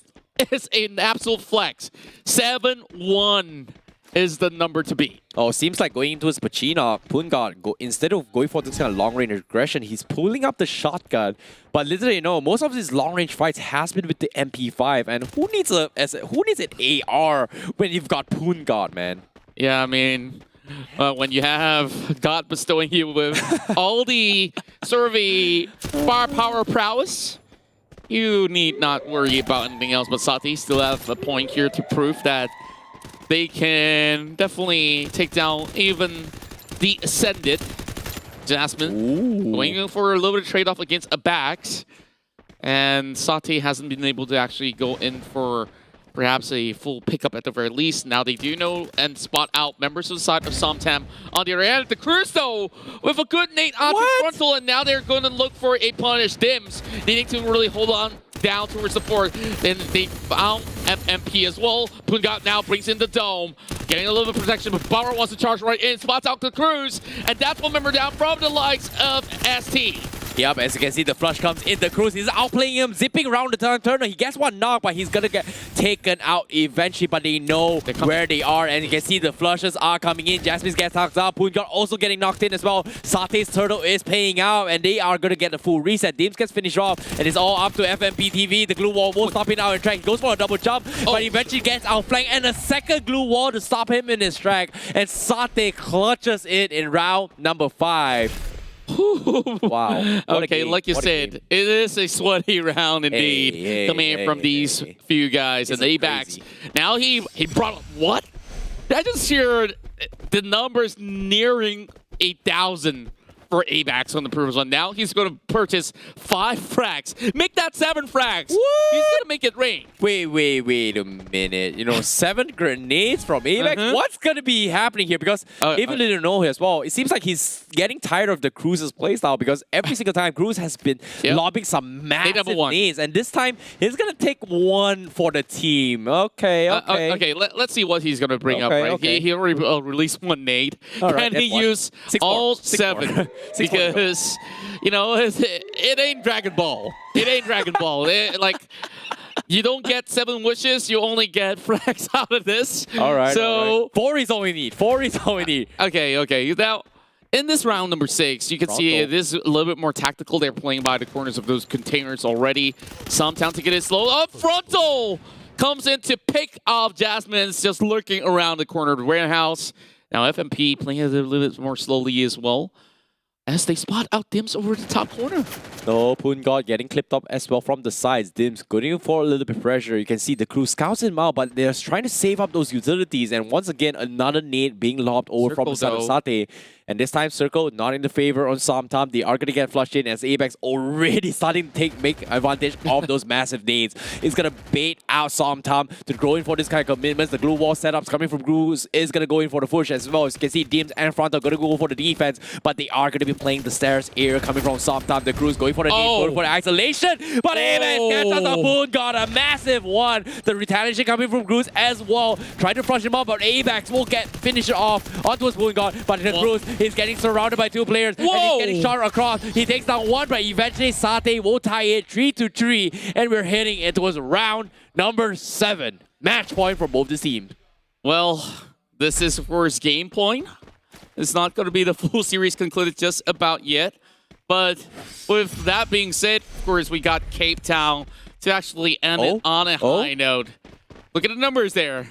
is an absolute flex. 7-1 is the number to beat. Oh, seems like going into his Pachinko, Pungat, instead of going for this kind of long-range aggression, he's pulling up the shotgun. But literally, you know, most of his long-range fights has been with the MP5, and who needs an AR when you've got Pungat, man? Yeah, I mean, when you have God bestowing you with all the sort of a firepower prowess, you need not worry about anything else. But Sati still have a point here to prove that they can definitely take down even the Ascended. Jasmine going for a little bit of trade-off against a Bax. And Sati hasn't been able to actually go in for perhaps a full pickup at the very least. Now they do know and spot out members of the side of Somtam. On the other hand, the Cruz, though, with a good nade onto Frontal, and now they're going to look for a punish. Dims needing to really hold on down towards the fort. Then they found FMP as well. Pungat now brings in the dome, getting a little bit of protection, but Bauer wants to charge right in, spots out the Cruz, and that's one member down from the likes of ST. Yep, as you can see, the flush comes in. The Cruz is outplaying him, zipping around the turner. He gets one knock, but he's going to get taken out eventually. But they know where they are, and you can see the flushes are coming in. Jasmine gets knocked out. Pungat also getting knocked in as well. Satay's turtle is paying out, and they are going to get a full reset. Dims gets finished off, and it's all up to FMP TV. The glue wall won't stop him out in track. He goes for a double jump, but eventually gets outflanked, and a second glue wall to stop him in his track. And Satay clutches it in round number 5. Wow. Okay, like you said, it is a sweaty round indeed coming in from these few guys. And the A-backs. Now he brought up what? I just heard the numbers nearing 8,000 for A-backs on the previous one. Now he's going to purchase 5 frags. Make that 7 frags. What? He's going to make it rain. Wait a minute. You know, 7 grenades from A-backs? What's going to be happening here? Because even if you don't know as well, it seems like he's getting tired of the Cruz's playstyle, because every single time Cruz has been lobbing some massive nades, and this time he's going to take 1 for the team. Okay. Let's see what he's going to bring up, right? He already released 1 nade. Can he use all 7? Because, you know, it ain't Dragon Ball. It ain't Dragon Ball. You don't get 7 wishes, you only get frags out of this. All right. So 4 is all we need. 4 is all we need. Okay. Now, in this round number 6, you can see it is a little bit more tactical. They're playing by the corners of those containers already. Sometown to get it slow. Up Frontal comes in to pick off Jasmine's just lurking around the corner of the warehouse. Now FMP playing a little bit more slowly as well, as they spot out Dims over the top corner. So Poon God getting clipped up as well from the sides. Dims going for a little bit of pressure. You can see the crew scouts him out, but they're trying to save up those utilities. And once again, another nade being lobbed over from the side of Satay. And this time, Circle not in the favor on Somtam. They are going to get flushed in as Apex already starting to make advantage of those massive nades. It's going to bait out Somtam to go in for this kind of commitments. The glue wall setups coming from Grooves is going to go in for the push as well. As you can see, Dims and Front are going to go for the defense, but they are going to be playing the stairs here coming from Somtam. The crew's going for the nade, going for the isolation, but Apex gets us a Poon God, a massive one. The retaliation coming from Grooves as well. Trying to flush him off, but Apex will finish it off onto his Poon God, but the Grooves is getting surrounded by two players and he's getting shot across. He takes down one, but eventually Satay will tie it 3-3, and we're heading into round number 7. Match point for both the teams. Well, this is of course game point. It's not going to be the full series concluded just about yet. But with that being said, of course, we got Cape Town to actually end it on a high note. Look at the numbers there.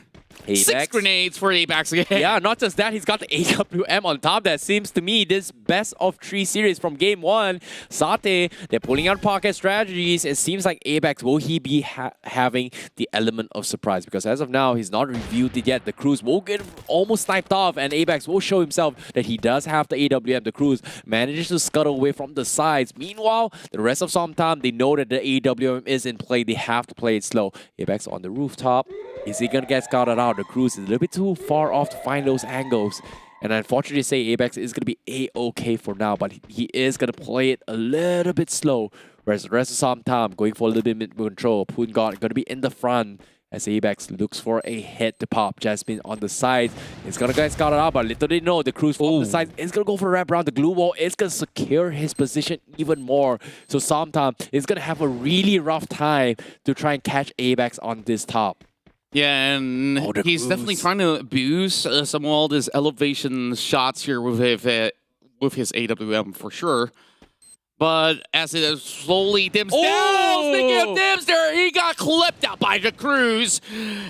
Apex. 6 grenades for Apex again. Yeah, not just that, he's got the AWM on top. That seems to me this best of 3 series from game 1. Satay, they're pulling out pocket strategies. It seems like Apex, will he be having the element of surprise? Because as of now, he's not reviewed it yet. The Cruise will get almost sniped off, and Apex will show himself that he does have the AWM. The Cruise manages to scuttle away from the sides. Meanwhile, the rest of Somtam, they know that the AWM is in play. They have to play it slow. Apex on the rooftop. Is he going to get scouted out? The Cruise is a little bit too far off to find those angles. And unfortunately, say Apex is going to be A-okay for now, but he is going to play it a little bit slow. Whereas the rest of Somtam going for a little bit mid control. Poon God going to be in the front as Apex looks for a hit to pop. Jasmine on the side. It's going to get scouted out, but little they know the Cruise from the side is going to go for a wrap around. The glue wall is going to secure his position even more. So Somtam is going to have a really rough time to try and catch Apex on this top. Yeah, and he's definitely trying to abuse some of all these elevation shots here with his AWM for sure. But as it slowly dims down, speaking of dims there, he got clipped out by the Cruise.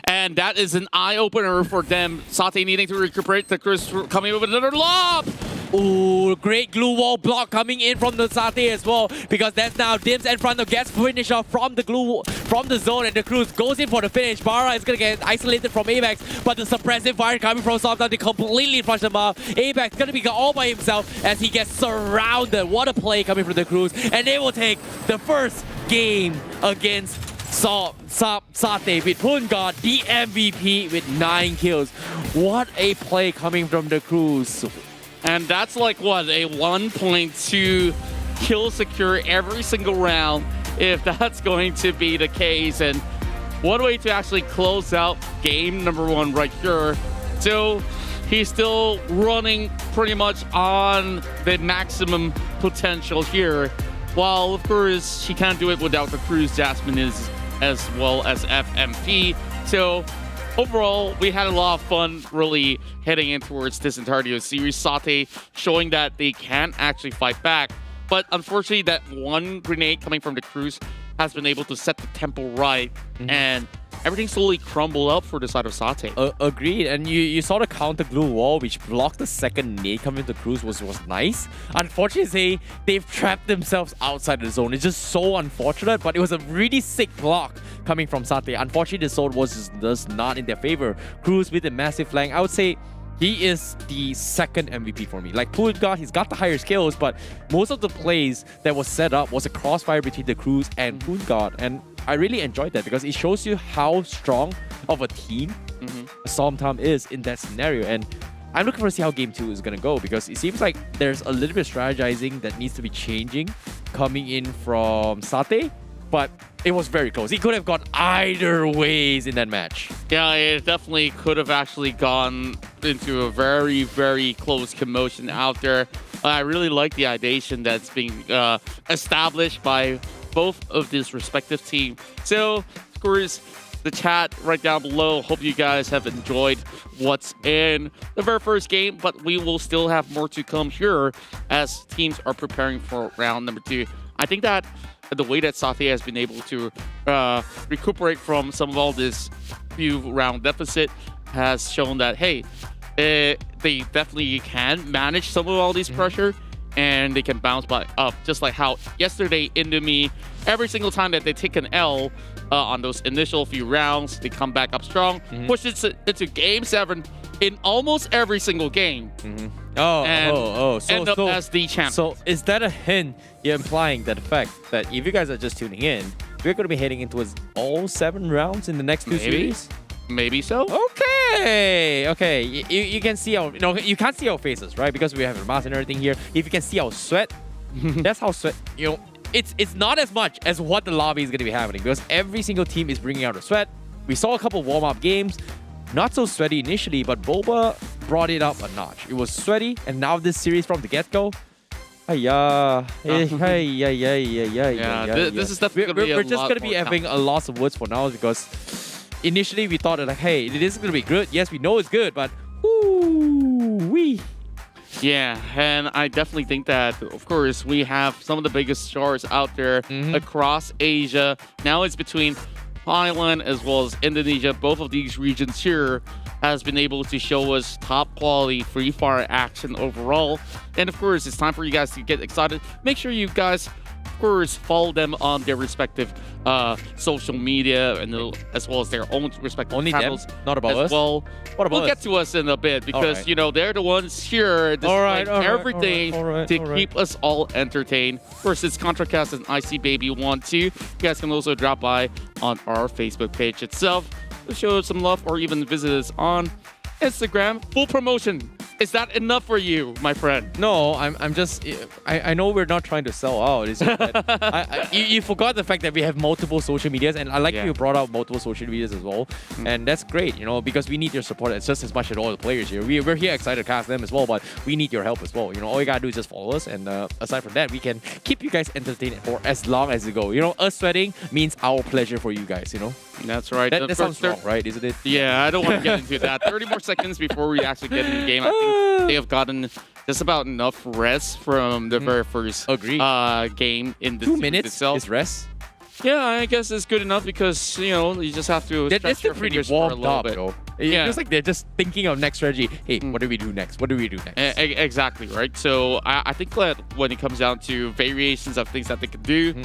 And that is an eye-opener for them. Satay needing to recuperate, the Cruise coming with another lob. Ooh, great glue wall block coming in from the Satay as well, because that's now Dims and Fronto gets finish off from the zone, and the Cruise goes in for the finish. Bara is gonna get isolated from Apex, but the suppressive fire coming from Somtam, they completely flush them off. Apex gonna be all by himself as he gets surrounded. What a play coming from the Cruise, and they will take the first game against Satay with Poon God, the MVP with 9 kills. What a play coming from the Cruise. And that's like, what, a 1.2 kill secure every single round, if that's going to be the case. And what a way to actually close out game number 1 right here. So he's still running pretty much on the maximum potential here. While, of course, she can't do it without the Cruise Jasmine as well as FMP. So overall, we had a lot of fun really heading in towards this entirety of the series. Satay showing that they can actually fight back. But unfortunately, that one grenade coming from the Cruise has been able to set the tempo right. And everything slowly crumbled up for the side of Satay. Agreed. And you saw the counter glue wall, which blocked the second nade coming to Cruise was nice. Unfortunately, they've trapped themselves outside the zone. It's just so unfortunate, but it was a really sick block coming from Satay. Unfortunately, the zone was just not in their favor. Cruise with a massive flank. I would say he is the second MVP for me. Like Poon God, he's got the higher skills, but most of the plays that was set up was a crossfire between the Cruise and Poon God. And I really enjoyed that because it shows you how strong of a team Somtam is in that scenario. And I'm looking forward to see how game 2 is going to go, because it seems like there's a little bit of strategizing that needs to be changing coming in from Satay. But it was very close. He could have gone either ways in that match. Yeah, it definitely could have actually gone into a very, very close commotion out there. I really like the ideation that's being established by both of this respective team. So, of course, the chat right down below. Hope you guys have enjoyed what's in the very first game, but we will still have more to come here as teams are preparing for round number 2. I think that the way that Satay has been able to recuperate from some of all this few round deficit has shown that, hey, they definitely can manage some of all this pressure. and they can bounce back up, just like how yesterday Indomie, every single time that they take an L on those initial few rounds, they come back up strong, push it into Game 7 in almost every single game. So end up as the champion. So is that a hint you're implying that the fact that if you guys are just tuning in, we're going to be heading into all 7 rounds in the next 2 series? Maybe so. Okay. You can see our, you can't see our faces, right? Because we have a mask and everything here. If you can see our sweat, that's how sweat, it's not as much as what the lobby is going to be happening, because every single team is bringing out a sweat. We saw a couple warm-up games, not so sweaty initially, but Boba brought it up a notch. It was sweaty, and now this series from the get-go, this is definitely we're just gonna be having a loss of words for now, because initially we thought like, hey, it is gonna be good. Yes, we know it's good, but wee. Yeah, and I definitely think that, of course, we have some of the biggest stars out there across Asia. Now it's between Thailand as well as Indonesia. Both of these regions here has been able to show us top quality Free Fire action overall. And of course, it's time for you guys to get excited. Make sure you guys, of course, follow them on their respective social media and as well as their own respective channels. Not about as us. well. What about we'll us? get to us in a bit, because they're the ones here displaying everything to keep us all entertained. Of course, it's ContraCast and IC Baby 1-2. You guys can also drop by on our Facebook page itself to show us some love, or even visit us on Instagram. Full promotion. Is that enough for you, my friend? No, I'm just... I know we're not trying to sell out. It's just that you forgot the fact that we have multiple social medias, and I like you brought out multiple social medias as well. And that's great, because we need your support. It's just as much as all the players here. We're here excited to cast them as well, but we need your help as well. All you gotta do is just follow us, and aside from that, we can keep you guys entertained for as long as you go. Us sweating means our pleasure for you guys, That's right. That sounds wrong, right? Isn't it? Yeah, I don't want to get into that. 30 more seconds before we actually get in the game. I think they have gotten just about enough rest from the very first game in the 2 minutes itself. is rest? Yeah, I guess it's good enough, because, you just have to stretch your fingers for a little bit. It feels like they're just thinking of next strategy. Hey, what do we do next? What do we do next? Exactly, right? So I think that when it comes down to variations of things that they can do,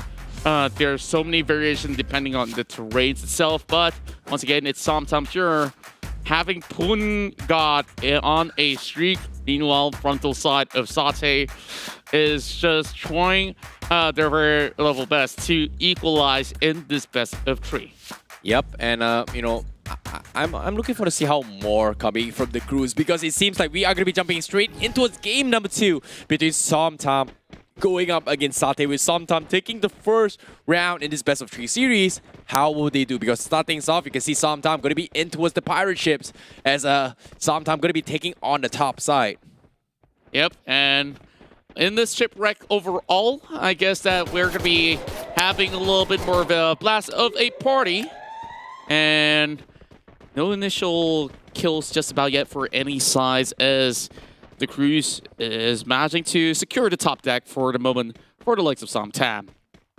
there's so many variations depending on the terrains itself. But once again, it's sometimes sure having Pun God on a streak. Meanwhile, frontal side of Satay is just trying their very level best to equalize in this best of 3. Yep, and I'm looking forward to see how more coming from the crews, because it seems like we are going to be jumping straight into game number 2 between Somtam going up against Satay, with Somtam taking the first round in this best of 3 series. How will they do? Because starting off, you can see Somtam going to be in towards the pirate ships, as Somtam going to be taking on the top side. Yep, and in this shipwreck overall, I guess that we're going to be having a little bit more of a blast of a party. And no initial kills just about yet for any size, as the cruise is managing to secure the top deck for the moment for the likes of Somtam.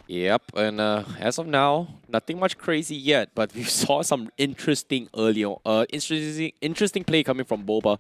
Yep, and as of now, nothing much crazy yet, but we saw some interesting interesting play coming from Boba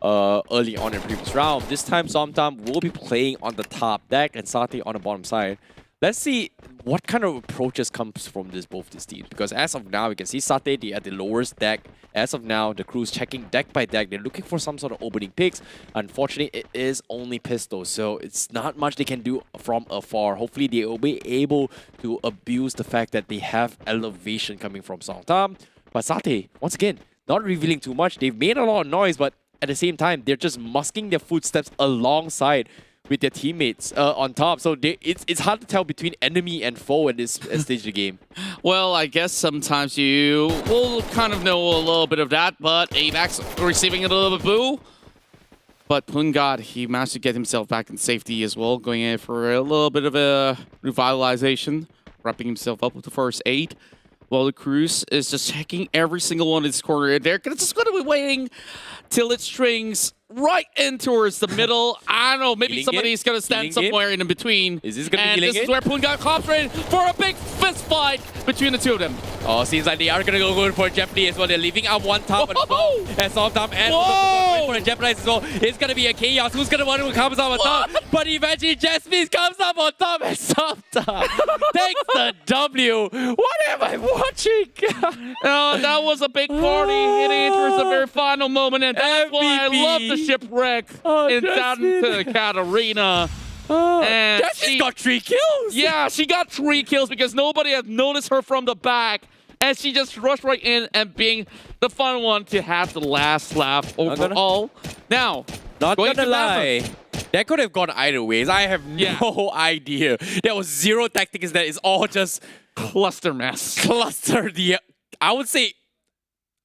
early on in the previous round. This time, Somtam will be playing on the top deck and Satay on the bottom side. Let's see what kind of approaches comes from both these teams, because as of now, we can see Satay at the lowest deck. As of now, the crew's checking deck by deck. They're looking for some sort of opening picks. Unfortunately, it is only pistol, so it's not much they can do from afar. Hopefully, they will be able to abuse the fact that they have elevation coming from Somtam. But Satay, once again, not revealing too much. They've made a lot of noise, but at the same time, they're just masking their footsteps alongside with their teammates on top. So it's hard to tell between enemy and foe in this stage of the game. Well, I guess sometimes you will kind of know a little bit of that, but AVAX receiving a little bit boo. But Pungad, he managed to get himself back in safety as well, going in for a little bit of a revitalization, wrapping himself up with the first aid. While the Cruise is just checking every single one in this corner. They're just going to be waiting till it strings right in towards the middle. I don't know, maybe somebody's going to stand somewhere in between. Is this going to be this is where Pungad comes in for a big fist fight between the two of them. Oh, seems like they are gonna go for Jeopardy as well. They're leaving out one top and some top and going for the Jeopardy as well. It's gonna be a chaos. Who's gonna want who comes up on top? But eventually Jasmine comes up on top and some top takes the W. What am I watching? That was a big party heading towards the very final moment, and that's why I love the shipwreck in Santa Catarina. And she got 3 kills. Yeah, she got 3 kills because nobody had noticed her from the back. And she just rushed right in and being the fun one to have the last laugh overall. Now, not going gonna to lie. That could have gone either ways. I have no idea. There was zero tactics. That is all just cluster mess. Cluster. I would say,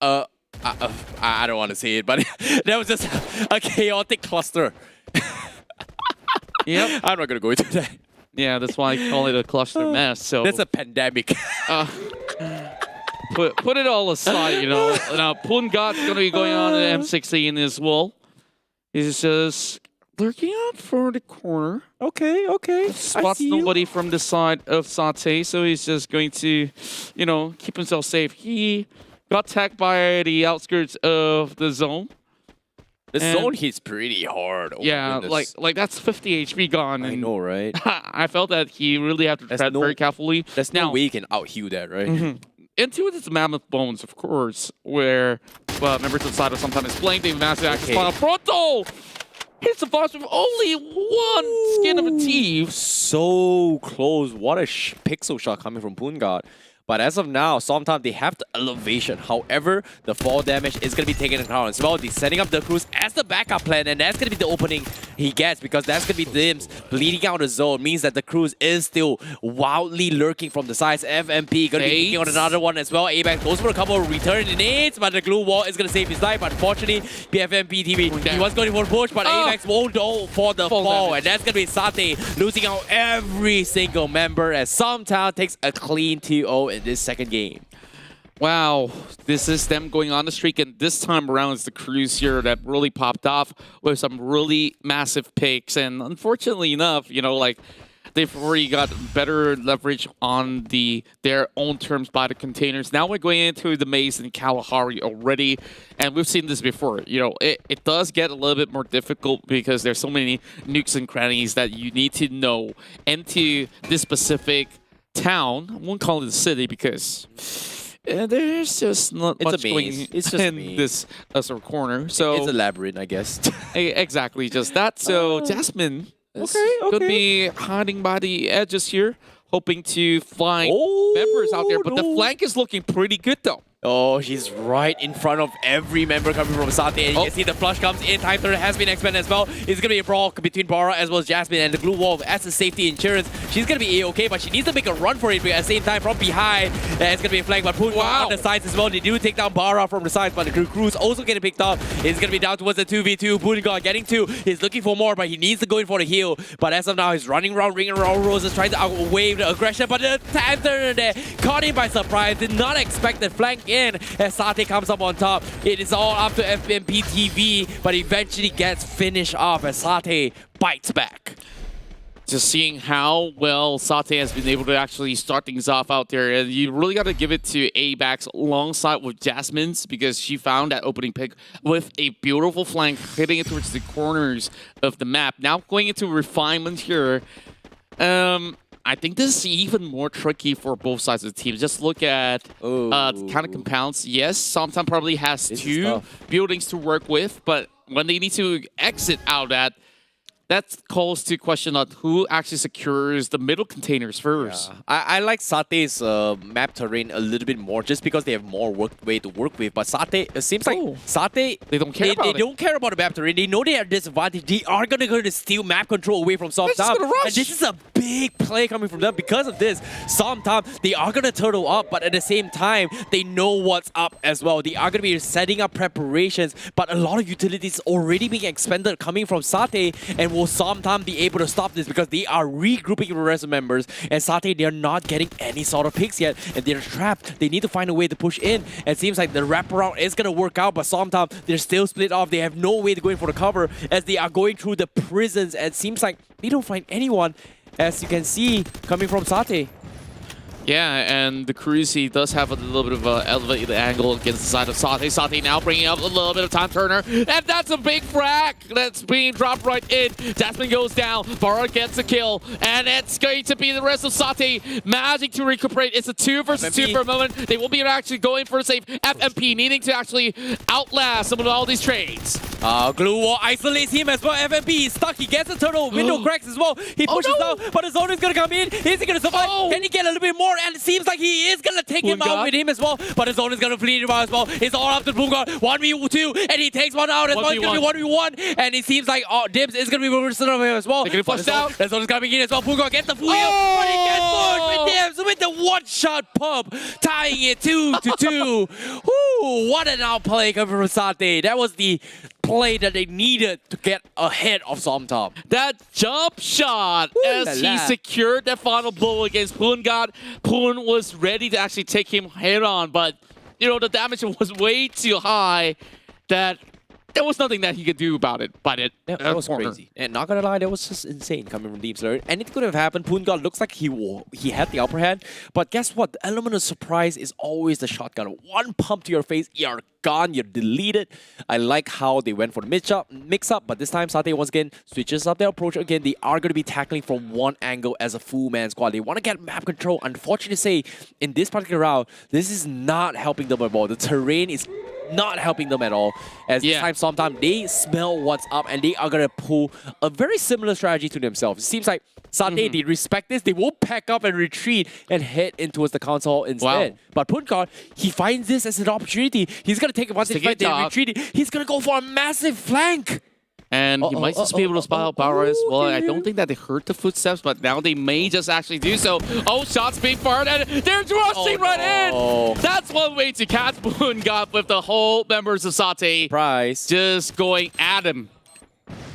I don't want to say it, but that was just a chaotic cluster. Yep. I'm not gonna go into that. Yeah, that's why I call it a cluster mess. So that's a pandemic. Put it all aside, you know. Now Pungat's gonna be going on at M16 as well. He's just lurking out for the corner. Okay. Spots nobody from the side of Satay, so he's just going to, you know, keep himself safe. He got tagged by the outskirts of the zone. The zone hits pretty hard. Oh yeah, like that's 50 HP gone. I know, right? I felt that he really had to tread very carefully. There's no way he can out-heal that, right? Into its mammoth bones, of course, where members of the side are sometimes playing the massive action final frontal. Hits the boss with only one skin of a teeth. So close. What a pixel shot coming from Pungat. But as of now, sometimes they have the elevation. However, the fall damage is going to be taken into account as well. They're setting up the cruise as the backup plan, and that's going to be the opening he gets because that's going to be Dims bleeding out the zone. Means that the cruise is still wildly lurking from the sides. FMP going to be taking on another one as well. ABAX goes for a couple of return nades, but the glue wall is going to save his life. Unfortunately, PFMP TV, he was going for a push, but ABAX won't go for the fall. And that's going to be Satay losing out every single member as Sometown takes a clean 2-0 in this second game. Wow, this is them going on the streak, and this time around it's the cruise here that really popped off with some really massive picks. And unfortunately enough, you know, like they've already got better leverage on their own terms by the containers. Now we're going into the maze in Kalahari already, and we've seen this before. You know, it does get a little bit more difficult because there's so many nooks and crannies that you need to know into this specific town. I won't call it a city because there's just not much going in this sort of corner. So it's a labyrinth, I guess. Exactly, just that. So Jasmine could be hiding by the edges here, hoping to find members out there. But the flank is looking pretty good though. Oh, he's right in front of every member coming from Satay. And you can see the flush comes in. Time turret has been expanded as well. It's going to be a brawl between Bara as well as Jasmine, and the glue wall as a safety insurance. She's going to be A-okay, but she needs to make a run for it. But at the same time, from behind, it's going to be a flank. But Punga on the sides as well. They do take down Bara from the sides, but the crew's also getting picked up. It's going to be down towards the 2v2. Punga getting 2. He's looking for more, but he needs to go in for the heal. But as of now, he's running around, ringing around Roses, trying to outweigh the aggression. But the time turner there caught him by surprise. Did not expect the flank in as Satay comes up on top. It is all up to FMP TV, but eventually gets finished off as Satay bites back. Just seeing how well Satay has been able to actually start things off out there. And you really got to give it to ABAX alongside with Jasmine's because she found that opening pick with a beautiful flank hitting it towards the corners of the map. Now going into refinement here. I think this is even more tricky for both sides of the team. Just look at kind of compounds. Yes, Sometown probably has 2 buildings to work with, but when they need to exit out that calls to question on who actually secures the middle containers first. Yeah. I like Satay's map terrain a little bit more just because they have more way to work with. But Satay, it seems like Satay, they don't care about it. They don't care about the map terrain. They know they are disadvantaged. They are going to steal map control away from Sometown. And this is a big play coming from them. Because of this, Sometown, they are going to turtle up, but at the same time, they know what's up as well. They are going to be setting up preparations, but a lot of utilities already being expended coming from Satay, and will Sometown be able to stop this because they are regrouping the rest of members, and Satay, they are not getting any sort of picks yet, and they're trapped. They need to find a way to push in. It seems like the wraparound is going to work out, but Sometown, they're still split off. They have no way to go in for the cover as they are going through the prisons, and it seems like they don't find anyone, as you can see, coming from Satay. Yeah, and the Cruise, he does have a little bit of an elevated angle against the side of Sate. Sate now bringing up a little bit of time turner, and that's a big frag that's being dropped right in. Jasmine goes down, Bara gets the kill, and it's going to be the rest of Sate managing to recuperate. It's a 2 versus 2 for a moment. They will be actually going for a save. FMP needing to actually outlast some of all these trades. Glue Wall isolates him as well. FMP is stuck. He gets a turtle. Window cracks as well. He pushes down, but the zone is going to come in. Is he going to survive? Can he get a little bit more? And it seems like he is going to take him out with him as well. But the zone is going to flee him out as well. It's all up to Boomguard. 1v2, and he takes one out as well. It's going to be 1v1. And it seems like Dibs is going to be reversed of him as well. They're going to flush out. The zone is coming in as well. Boomguard gets the full heal. But he gets bored with Dibs with the one-shot pump, tying it 2-2. Woo, what an outplay coming from Sate. That was the play that they needed to get ahead of Somtom. That jump shot as he secured that final blow against Poongard. Poon was ready to actually take him head on, but you know the damage was way too high that there was nothing that he could do about it. But that was crazy. And not gonna lie, that was just insane coming from Deep Slur. And it could have happened. Poongard looks like he had the upper hand. But guess what? The element of surprise is always the shotgun. One pump to your face, you're gone, you're deleted. I like how they went for the mix-up, but this time Sate once again switches up their approach again. They are going to be tackling from one angle as a full man squad. They want to get map control. Unfortunately to say, in this particular round, this is not helping them at all. The terrain is not helping them at all. As this time, sometimes they smell what's up and they are going to pull a very similar strategy to themselves. It seems like Sate, they respect this. They will pack up and retreat and head in towards the console instead. Wow. But Poongard, he finds this as an opportunity. He's going to take advantage of the retreat. He's going to go for a massive flank. And he might just be able to spot out Bauer as well. I don't think that they heard the footsteps, but now they may just actually do so. Oh, shots being fired, and they're rushing right in! That's one way to catch Poongard with the whole members of Sate. Price. Just going at him.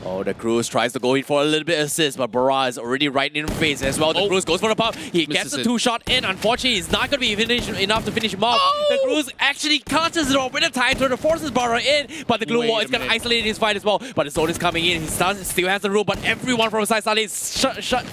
Oh, the Cruz tries to go in for a little bit of assist, but Bara is already right in the face as well. The Cruz goes for the pump. He gets the 2-shot in. Unfortunately, it's not going to be enough to finish him off. The Cruz actually catches it off with a time turner, forces Bara in, but the glue wall is going to isolate his fight as well. But the zone is coming in. He still has the room, but everyone from side is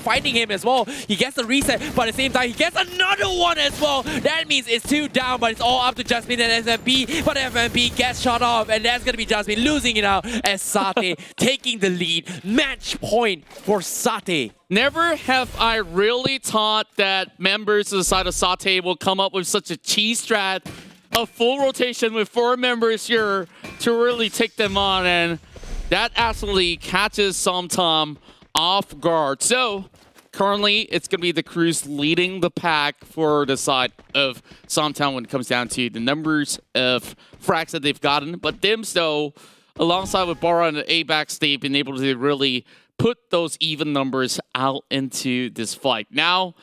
fighting him as well. He gets the reset, but at the same time, he gets another one as well. That means it's 2 down, but it's all up to Jasmine and FMP. But FMP gets shot off, and that's going to be Jasmine losing it out as Sate taking the lead. Match point for Sate. Never have I really thought that members of the side of Sate will come up with such a cheese strat, a full rotation with 4 members here to really take them on, and that absolutely catches Somtom off guard. So currently, it's going to be the Cruise leading the pack for the side of Somtom when it comes down to the numbers of frags that they've gotten. But Dims, though, alongside with Bara and the A-backs, they've been able to really put those even numbers out into this fight. Now,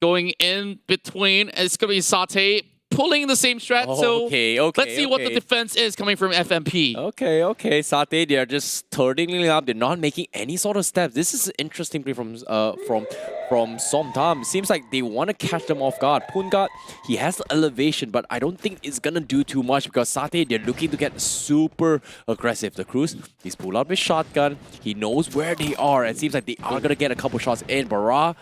going in between, it's going to be Sate pulling the same strat. Let's see what the defense is coming from FMP. Okay. Sate, they are just turning up. They're not making any sort of steps. This is interesting play from Somtom. It seems like they want to catch them off guard. Poongard, he has the elevation, but I don't think it's going to do too much because Sate, they're looking to get super aggressive. The Cruz, he's pulled out his shotgun. He knows where they are. It seems like they are going to get a couple shots in. Bara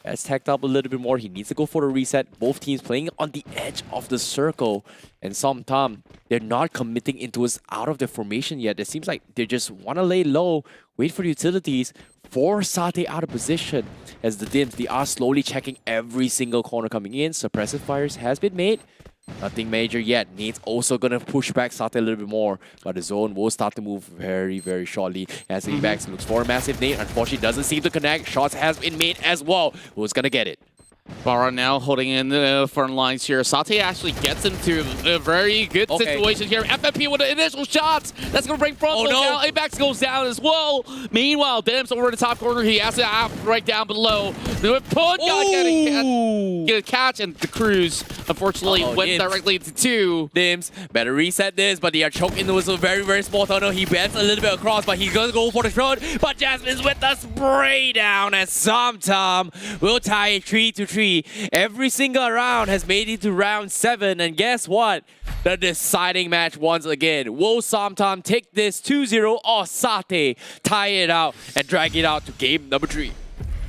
has tacked up a little bit more. He needs to go for the reset. Both teams playing on the edge of the circle. And Somtom, they're not committing into us out of their formation yet. It seems like they just want to lay low, wait for the utilities, force Sate out of position. As the Dims, they are slowly checking every single corner coming in. Suppressive fires has been made. Nothing major yet. Nate's also going to push back Sate a little bit more. But the zone will start to move very, very shortly. As he backs, looks for a massive nade. Unfortunately, doesn't seem to connect. Shots has been made as well. Who's going to get it? Bara now holding in the front lines here. Sate actually gets into a very good situation here. FMP with the initial shots. That's going to bring front down. Apex goes down as well. Meanwhile, Dims over in the top corner. He has it out right down below. Poongard get a catch, and the Cruise unfortunately went directly into 2. Dims better reset this, but they are choked into a very, very small tunnel. He bends a little bit across, but he's going to go for the shot. But Jasmine's with the spray down as Somtom will tie it 3-3. Every single round has made it to round 7, and guess what? The deciding match once again. Will Somtom take this 2-0 or Sate tie it out and drag it out to game number 3?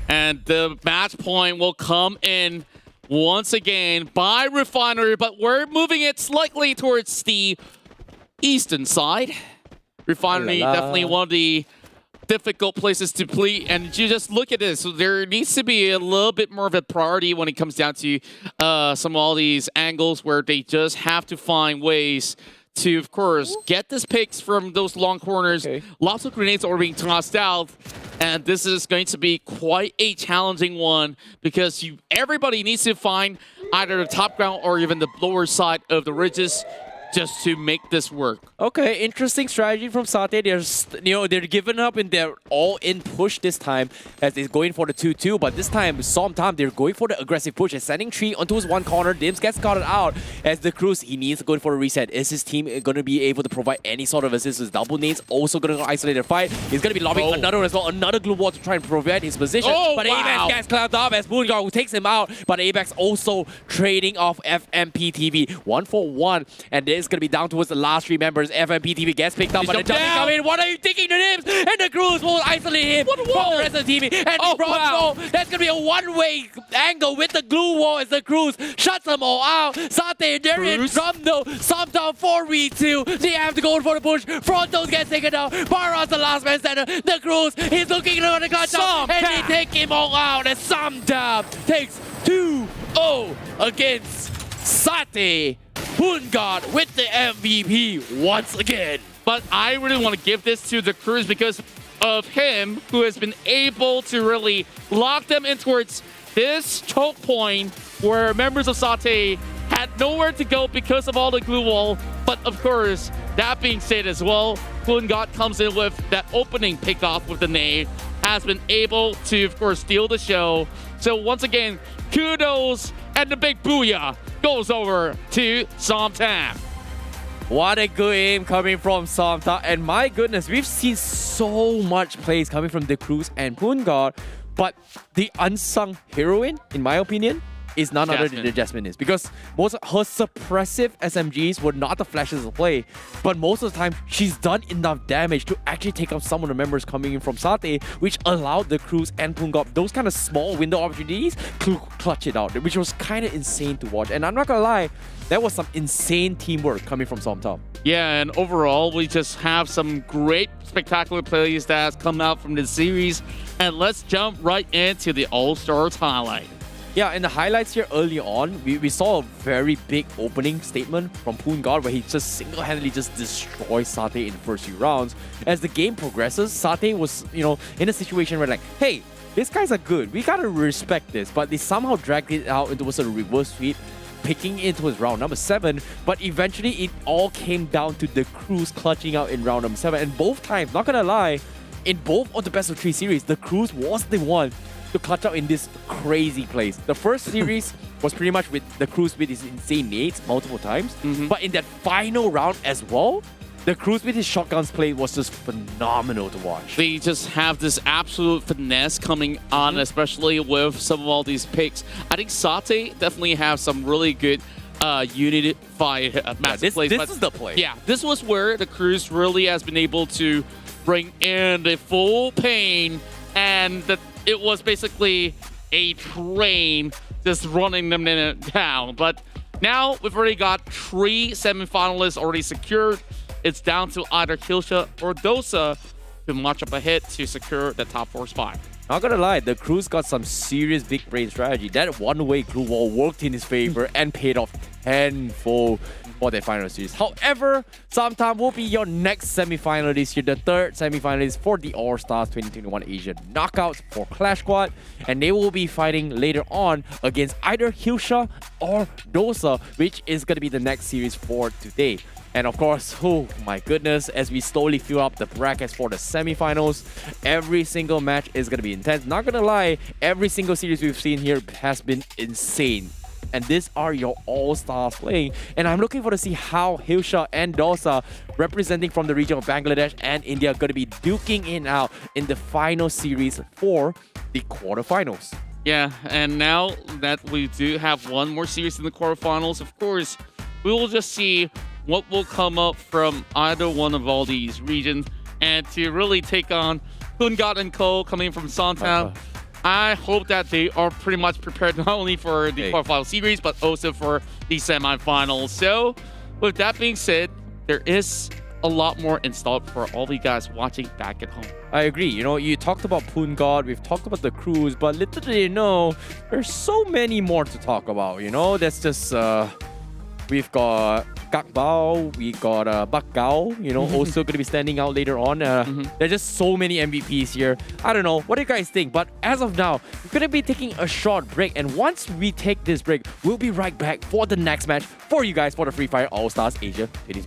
And the match point will come in once again by Refinery, but we're moving it slightly towards the eastern side. Refinery, definitely one of the difficult places to play, and you just look at this. So there needs to be a little bit more of a priority when it comes down to some of all these angles where they just have to find ways to, of course, get this picks from those long corners. Lots of grenades are being tossed out, and this is going to be quite a challenging one because everybody needs to find either the top ground or even the lower side of the ridges just to make this work. Okay, interesting strategy from Satay. They're giving up in their all-in push this time as they're going for the 2-2, but this time, Somtam, they're going for the aggressive push and sending Tree onto his one corner. Dims gets caught out as the Cruz, he needs to go for a reset. Is his team going to be able to provide any sort of assist? His double nades also going to isolate the fight. He's going to be lobbing another one as well, another glue wall to try and prevent his position. But Apex gets clamped up as Moonguard who takes him out, but Apex also trading off FMPTV 1-for-1, and it's going to be down towards the last three members. FMPTV gets picked up, but it doesn't come in. What are you thinking, the Dims? And the Cruz will isolate him from the rest of the team. And that's going to be a one-way angle with the glue wall as the Cruz shuts them all out. Satay, they're in drum though. Somtam 4v2. They have to go for the push. Frontos gets taken down. Barra's the last man standing. The Cruz, he's looking for the clutch out, and they take him all out. And Somtam takes 2-0 against Satay. Moonguard with the MVP once again. But I really want to give this to the Cruz because of him, who has been able to really lock them in towards this choke point where members of Satay had nowhere to go because of all the glue wall. But of course, that being said as well, Moonguard comes in with that opening pickoff with the nade, has been able to, of course, steal the show. So once again, kudos and the big booyah goes over to Somtam. What a good aim coming from Somtam. And my goodness, we've seen so much plays coming from the Cruz and Moonguard, but the unsung heroine, in my opinion, is none other than the Jasmine is. Because most of her suppressive SMGs were not the flashes of play, but most of the time, she's done enough damage to actually take out some of the members coming in from Satay, which allowed the Cruz and Moonguard those kind of small window opportunities to clutch it out, which was kind of insane to watch. And I'm not gonna lie, that was some insane teamwork coming from Somtam. Yeah, and overall, we just have some great, spectacular plays that has come out from this series. And let's jump right into the All-Stars highlight. Yeah, in the highlights here early on, we saw a very big opening statement from Moonguard where he just single-handedly just destroys Satay in the first few rounds. As the game progresses, Satay was, in a situation where like, hey, these guys are good. We gotta respect this. But they somehow dragged it out into a sort of reverse sweep, picking into his round number 7. But eventually, it all came down to the Cruz clutching out in round number 7. And both times, not gonna lie, in both of the best of 3 series, the Cruz was the one to clutch out in this crazy place. The first series was pretty much with the Cruz with his insane nades multiple times. But in that final round as well, the Cruz with his shotguns play was just phenomenal to watch. They just have this absolute finesse coming on, especially with some of all these picks. I think Satay definitely have some really good unified massive plays. This is the play. Yeah, this was where the Cruz really has been able to bring in the full pain, and it was basically a train just running them down. But now we've already got 3 semifinalists already secured. It's down to either Kilsha or Dosa to march up ahead to secure the top 4 spot. Not gonna lie, the Cruz got some serious big brain strategy. That one-way glue wall worked in his favor and paid off tenfold for their final series. However, Somtam will be your next semi-final this year, the 3rd semi-finalist for the All-Stars 2021 Asian Knockouts for Clash Squad, and they will be fighting later on against either Hilsha or Dosa, which is gonna be the next series for today. And of course, oh my goodness, as we slowly fill up the brackets for the semifinals, every single match is going to be intense. Not going to lie, every single series we've seen here has been insane. And these are your all-stars playing. And I'm looking forward to see how Hilsha and Dosa, representing from the region of Bangladesh and India, are going to be duking it out in the final series for the quarterfinals. Yeah, and now that we do have one more series in the quarterfinals, of course, we will just see what will come up from either one of all these regions, and to really take on Moonguard and Co. coming from Somtam. I hope that they are pretty much prepared not only for the quarterfinal series, but also for the semifinals. So, with that being said, there is a lot more installed for all the guys watching back at home. I agree. You know, you talked about Poon God, we've talked about the crews, but little do you know, there's so many more to talk about. You know, that's just we've got Gakbao, we got Bakgao, you know, also going to be standing out later on. There's just so many MVPs here. I don't know. What do you guys think? But as of now, we're going to be taking a short break. And once we take this break, we'll be right back for the next match for you guys for the Free Fire All-Stars Asia 20.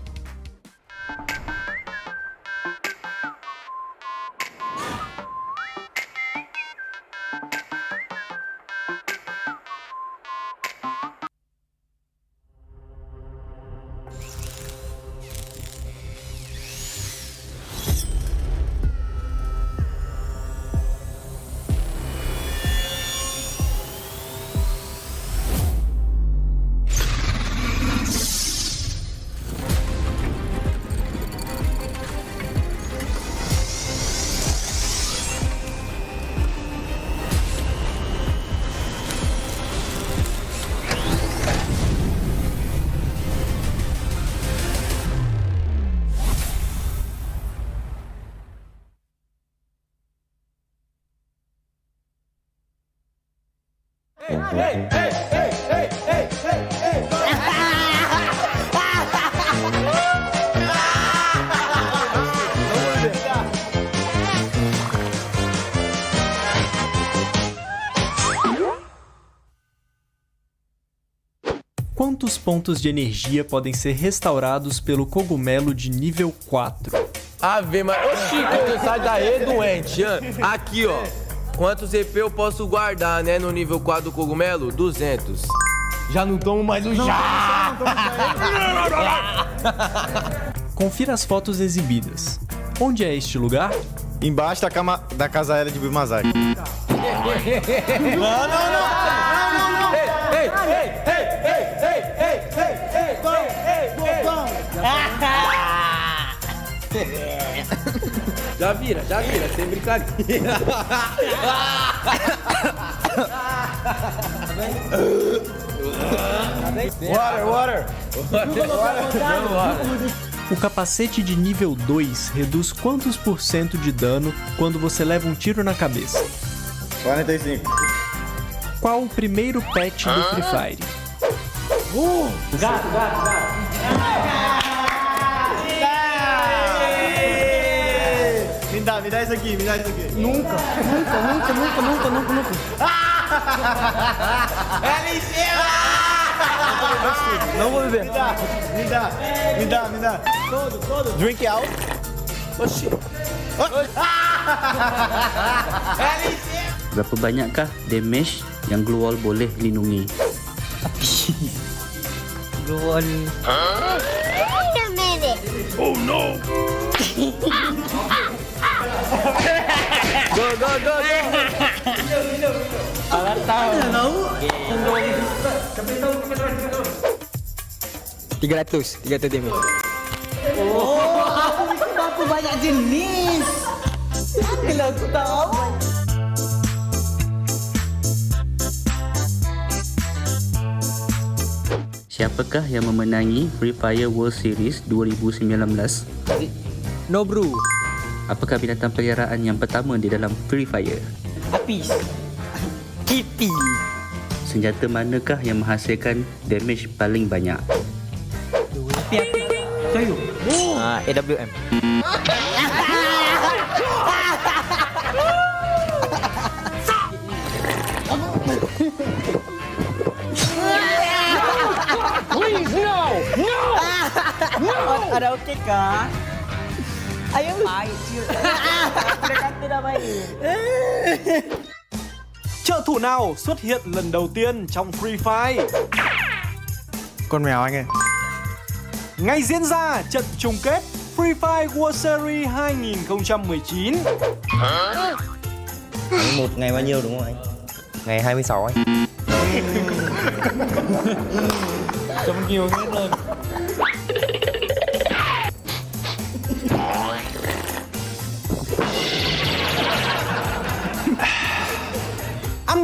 Quantos pontos de energia podem ser restaurados pelo cogumelo de nível 4? Ave Maria. Ô Chico, sai daí, doente. Aqui, ó. Quantos EP eu posso guardar, né, no nível 4 do cogumelo? 200. Já não tomo mais o chá. Confira as fotos exibidas. Onde é este lugar? Embaixo da cama da casa aérea de Bimazaki. Não. Já vira, sem brincadeira. Water. O capacete de nível 2 reduz quantos por cento de dano quando você leva um tiro na cabeça? 45. Qual o primeiro patch do Free Fire? Gato. Me dá isso aqui. Nunca. É ligeira! Não vou beber. Me dá. Todo. Drink out. Oxi. É ligeira! Berapa banyakkah damage yang glue wall boleh lindungi? Glue wall. Wait a minute. Oh no! Go. Alat tahu. 300 damage. Oh, aku mikir aku banyak jenis. Bila aku tahu. Siapakah yang memenangi Free Fire World Series 2019? No bro. Apakah binatang peliharaan yang pertama di dalam Free Fire? Apis. Kitty. Senjata manakah yang menghasilkan damage paling banyak? Api. Kayu. AWM. Please, no! Ada okey kah? Ayo. Baik, Dia kata dah baik. Trợ thủ nào xuất hiện lần đầu tiên trong Free Fire? Con mèo anh ơi. Ngày diễn ra trận chung kết Free Fire World Series 2019. Một ngày bao nhiêu đúng không anh? Ngày 26 anh. Trông nhiều hết luôn.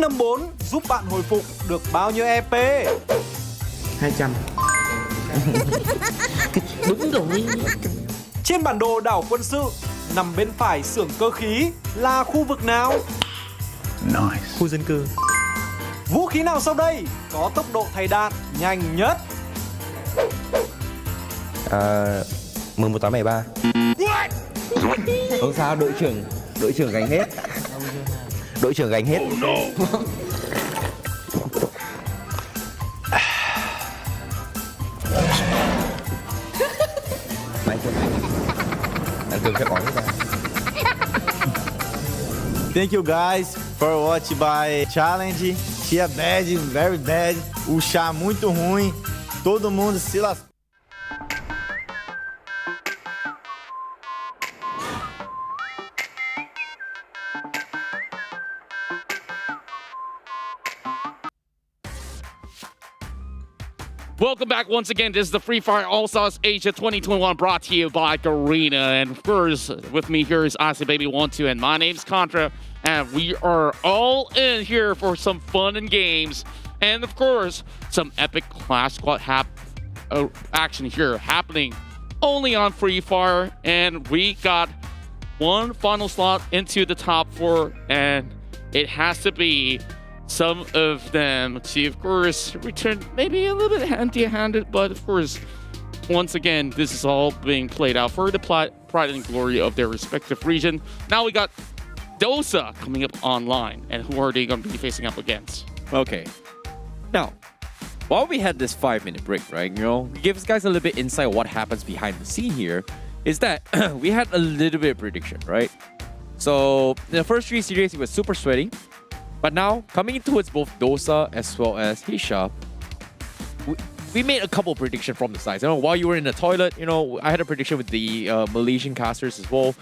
Xin nấm 4 giúp bạn hồi phục được bao nhiêu EP? 200. Đúng rồi. Trên bản đồ đảo quân sự, nằm bên phải xưởng cơ khí là khu vực nào? Nice. Khu dân cư. Vũ khí nào sau đây có tốc độ thay đạn nhanh nhất? 11873. Không sao, đội trưởng gánh hết. Đội trưởng gánh hết. Mày cho mày. Ăn cơm sẽ bỏ hết ra. Thank you guys for watching my challenge. Tia bad, very bad. O chá muito ruim. Todo mundo se lascou. Welcome back once again. This is the Free Fire All-Stars Asia 2021 brought to you by Garena. And of course, with me here is Aussie Baby 12, and my name's Contra. And we are all in here for some fun and games. And of course, some epic Clash Squad action here happening only on Free Fire. And we got one final slot into the top 4, and it has to be some of them to, of course, return maybe a little bit empty-handed, but of course, once again, this is all being played out for the pride and glory of their respective region. Now we got Dosa coming up online, and who are they going to be facing up against? Okay. Now, while we had this 5-minute break, right, you know, give us guys a little bit insight of what happens behind the scene here, is that we had a little bit of prediction, right? So, in the first 3 series, it was super sweaty. But now, coming in towards both Dosa as well as Hisha, we made a couple predictions from the sides. You know, while you were in the toilet, you know, I had a prediction with the Malaysian casters as well.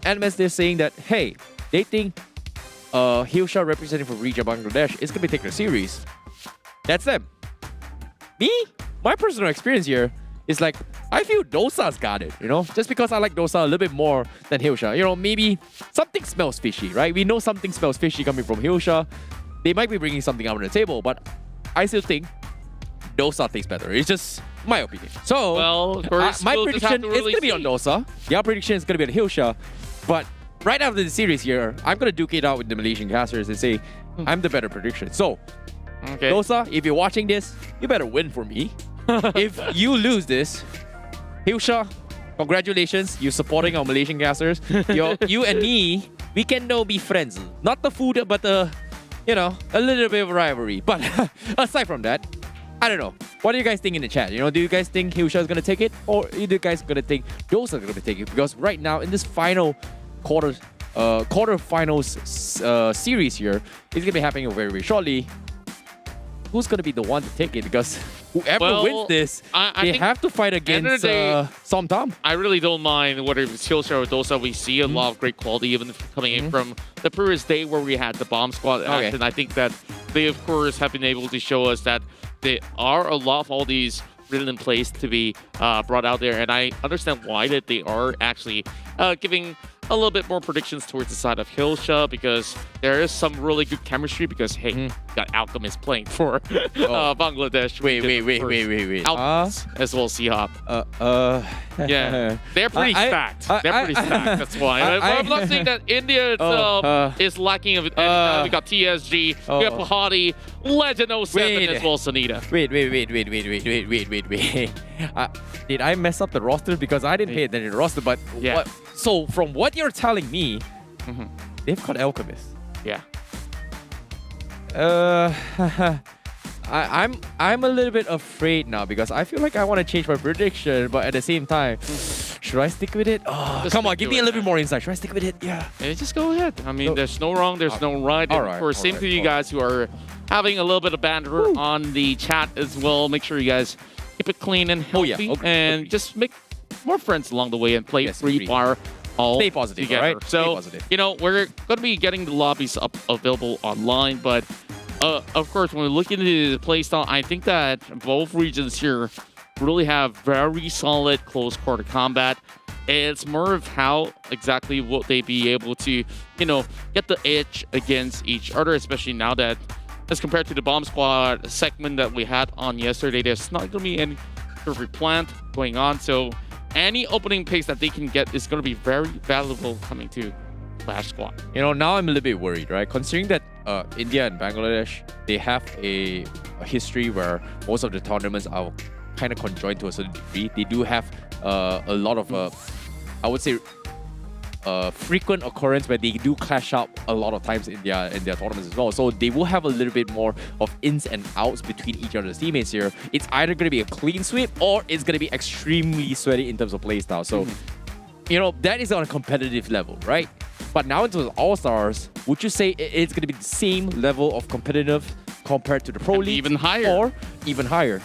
NMS, they're saying that, hey, they think Hisha representing from region Bangladesh is going to be taking a series. That's them. Me, my personal experience here is like, I feel Dosa's got it, you know? Just because I like Dosa a little bit more than Hilsha. You know, maybe something smells fishy, right? We know something smells fishy coming from Hilsha. They might be bringing something out on the table, but I still think Dosa tastes better. It's just my opinion. So, well, of course, my we'll prediction is going to be on Dosa. Your prediction is going to be on Hilsha. But right after the series here, I'm going to duke it out with the Malaysian casters and say, I'm the better prediction. So, okay. Dosa, if you're watching this, you better win for me. If you lose this, Hilsha, congratulations. You're supporting our Malaysian casters. You and me, we can now be friends. Not the food, but you know, a little bit of rivalry. But aside from that, I don't know. What do you guys think in the chat? You know, do you guys think Hilsha is going to take it? Or do you guys going to think Dosa is going to take it? Because right now, in this final quarterfinals series here, it's going to be happening very, very shortly. Who's going to be the one to take it? Because whoever wins this, they have to fight against Som Tam. I really don't mind whether it's Hilsha or Dosa. We see a lot of great quality even coming in from the previous day where we had the bomb squad action. I think that they, of course, have been able to show us that there are a lot of all these written in place to be brought out there. And I understand why that they are actually giving a little bit more predictions towards the side of Hilsha, because there is some really good chemistry, because hey, you got Alchemist playing for Bangladesh. Wait. Alchemist as well as C-Hop. Yeah, they're pretty stacked. They're pretty stacked, that's why. I'm not saying that India itself is lacking of we got TSG, we got Pahadi, Legend 07 as well as Sanita. Wait. Did I mess up the roster? Because I didn't pay attention to the roster, but yeah. So from what you're telling me, they've got Alchemist. Yeah. I'm a little bit afraid now, because I feel like I want to change my prediction, but at the same time, should I stick with it? Oh, come on, give me a little bit more insight. Should I stick with it? Yeah. Just go ahead. I mean, there's no wrong, there's no right. And of course, same to you guys who are having a little bit of banter on the chat as well. Make sure you guys keep it clean and healthy, and just make more friends along the way and play Free Fire all Stay positive, together. right? So, Stay positive. you know, we're going to be getting the lobbies up available online, but of course, when we look into the playstyle, I think that both regions here really have very solid close quarter combat. It's more of how exactly will they be able to, get the edge against each other, especially now that as compared to the bomb squad segment that we had on yesterday, there's not going to be any sort of replant going on. So any opening pace that they can get is going to be very valuable coming to Clash Squad. Now I'm a little bit worried, right? Considering that India and Bangladesh, they have a history where most of the tournaments are kind of conjoined to a certain degree. They do have a lot of, I would say, frequent occurrence where they do clash up a lot of times in their tournaments as well. So they will have a little bit more of ins and outs between each other's teammates here. It's either going to be a clean sweep or it's going to be extremely sweaty in terms of playstyle. So, that is on a competitive level, right? But now into the All-Stars, would you say it's going to be the same level of competitive compared to the Pro League? Even higher. Or even higher?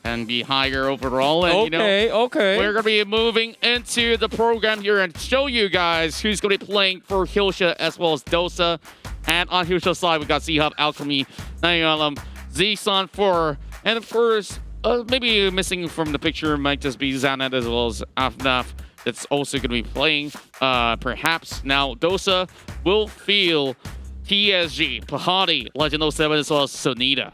And be higher overall. And, okay. We're going to be moving into the program here and show you guys who's going to be playing for Hilsha as well as Dosa. And on Hilsha's side, we got Z-Hub, Alchemy, Nayalam, Z-Sun 4, and of course, maybe missing from the picture might just be Xanad as well as Afnaf. That's also going to be playing. Perhaps now Dosa will feel TSG, Pahadi, Legend 07 as well as Sonita.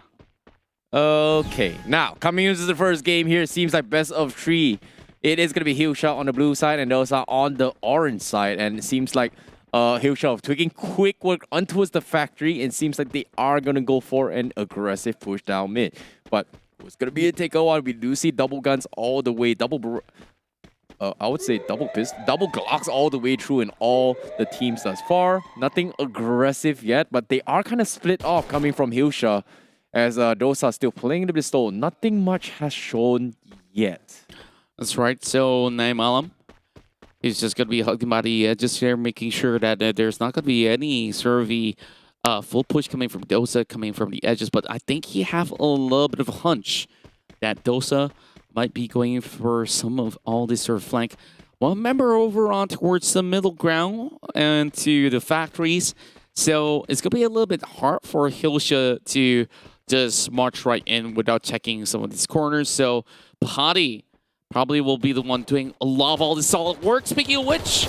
Okay, now coming into the first game here, it seems like best of 3. It is going to be Hilsha on the blue side and Dosa on the orange side. And it seems like Hilsha taking quick work on towards the factory. It seems like they are going to go for an aggressive push down mid. But it's going to be a takeover. We do see double guns all the way, I would say double Glocks all the way through in all the teams thus far. Nothing aggressive yet, but they are kind of split off coming from Hilsha as Dosa still playing the pistol. Nothing much has shown yet. That's right. So Naim Alam, he's just going to be hugging by the edges here, making sure that there's not going to be any sort of the full push coming from Dosa, coming from the edges. But I think he have a little bit of a hunch that Dosa might be going for some of all this sort of flank. Well, remember over on towards the middle ground and to the factories. So it's going to be a little bit hard for Hilsha to just march right in without checking some of these corners. So Pahadi probably will be the one doing a lot of all this solid work. Speaking of which,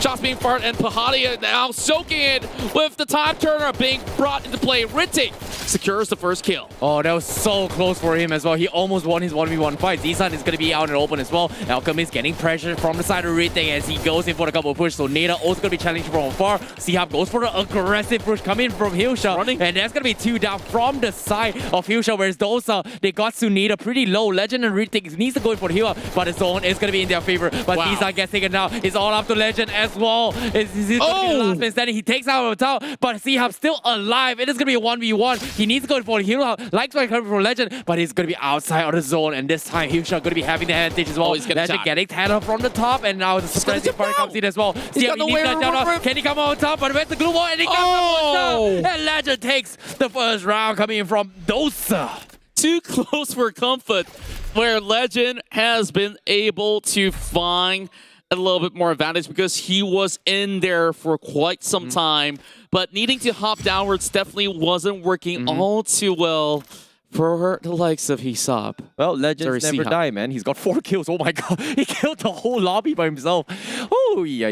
shots being fired and Pahadi now soaking it with the time turner being brought into play. Ritty secures the first kill. Oh, that was so close for him as well. He almost won his 1v1 fight. Z-Sun is going to be out in the open as well. Alchemist getting pressure from the side of Ritty as he goes in for the couple of push. So Nada also going to be challenging from afar. C-Hub goes for the aggressive push coming from Hilsha. And that's going to be 2 down from the side of Hilsha, whereas Dosa, they got Sunita pretty low. Legend and Ritty needs to go in for the heal up, but the zone is going to be in their favor. But Z-Sun gets taken down. It's all up to Legend as well. He's going to be the last man standing. He takes out of the tower, but C-Hub still alive. It is going to be a 1v1. He needs to go for the heal up, like coming from Legend, but he's going to be outside of the zone. And this time, Hilsha going to be having the advantage as well. Legend getting Tanner from the top, and now the surprising part comes in as well. Can he come on top? But where's the glue wall? And he comes on top. And Legend takes the first round coming in from Dosa. Too close for comfort, where Legend has been able to find a little bit more advantage because he was in there for quite some time, but needing to hop downwards definitely wasn't working all too well for the likes of Hisab. Well, Legends never die, man. He's got 4 kills. Oh my god, he killed the whole lobby by himself. Oh, yeah.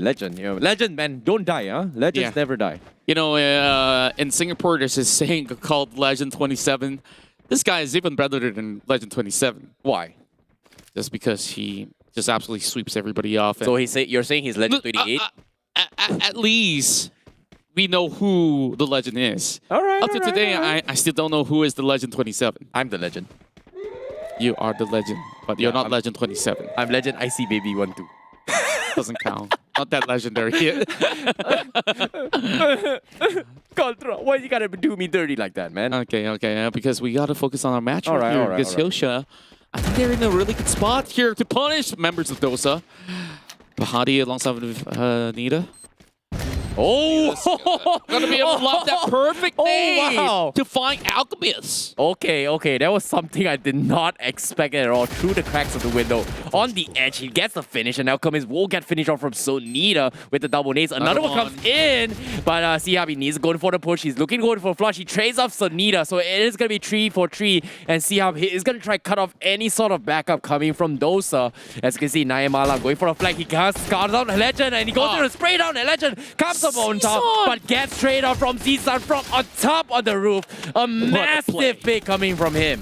Legend, Legend, man, don't die, huh? Legends never die. In Singapore, there's this saying called Legend 27. This guy is even better than Legend 27. Why? Just because he just absolutely sweeps everybody off. So you're saying he's Legend 28? At least we know who the Legend is. All right. Up to today, I still don't know who is the Legend 27. I'm the Legend. You are the Legend, but you're not Legend 27. I'm Legend IC Baby 1-2. Doesn't count. Not that legendary yet. Contra, why you gotta do me dirty like that, man? Okay. Because we gotta focus on our match all here. Right, because Hilsha, I think they're in a really good spot here to punish members of Dosa. Pahadi alongside with Nita. Oh, gonna be able to lob that perfect nade wow. to find Alchemist. Okay, that was something I did not expect at all. Through the cracks of the window, on the edge, he gets the finish, and Alchemist will get finished off from Sonita with the double nades. Another one comes in, but Siab needs to go for the push. He's looking for a flush. He trades off Sonita, so it is gonna be 3 for 3, and Siab is gonna try cut off any sort of backup coming from Dosa. As you can see, Nayamala going for a flag. He casts out the Legend, and he goes for a spray down. The Legend comes up on top, but gets straight off from Zizan from on top of the roof. A massive pick coming from him.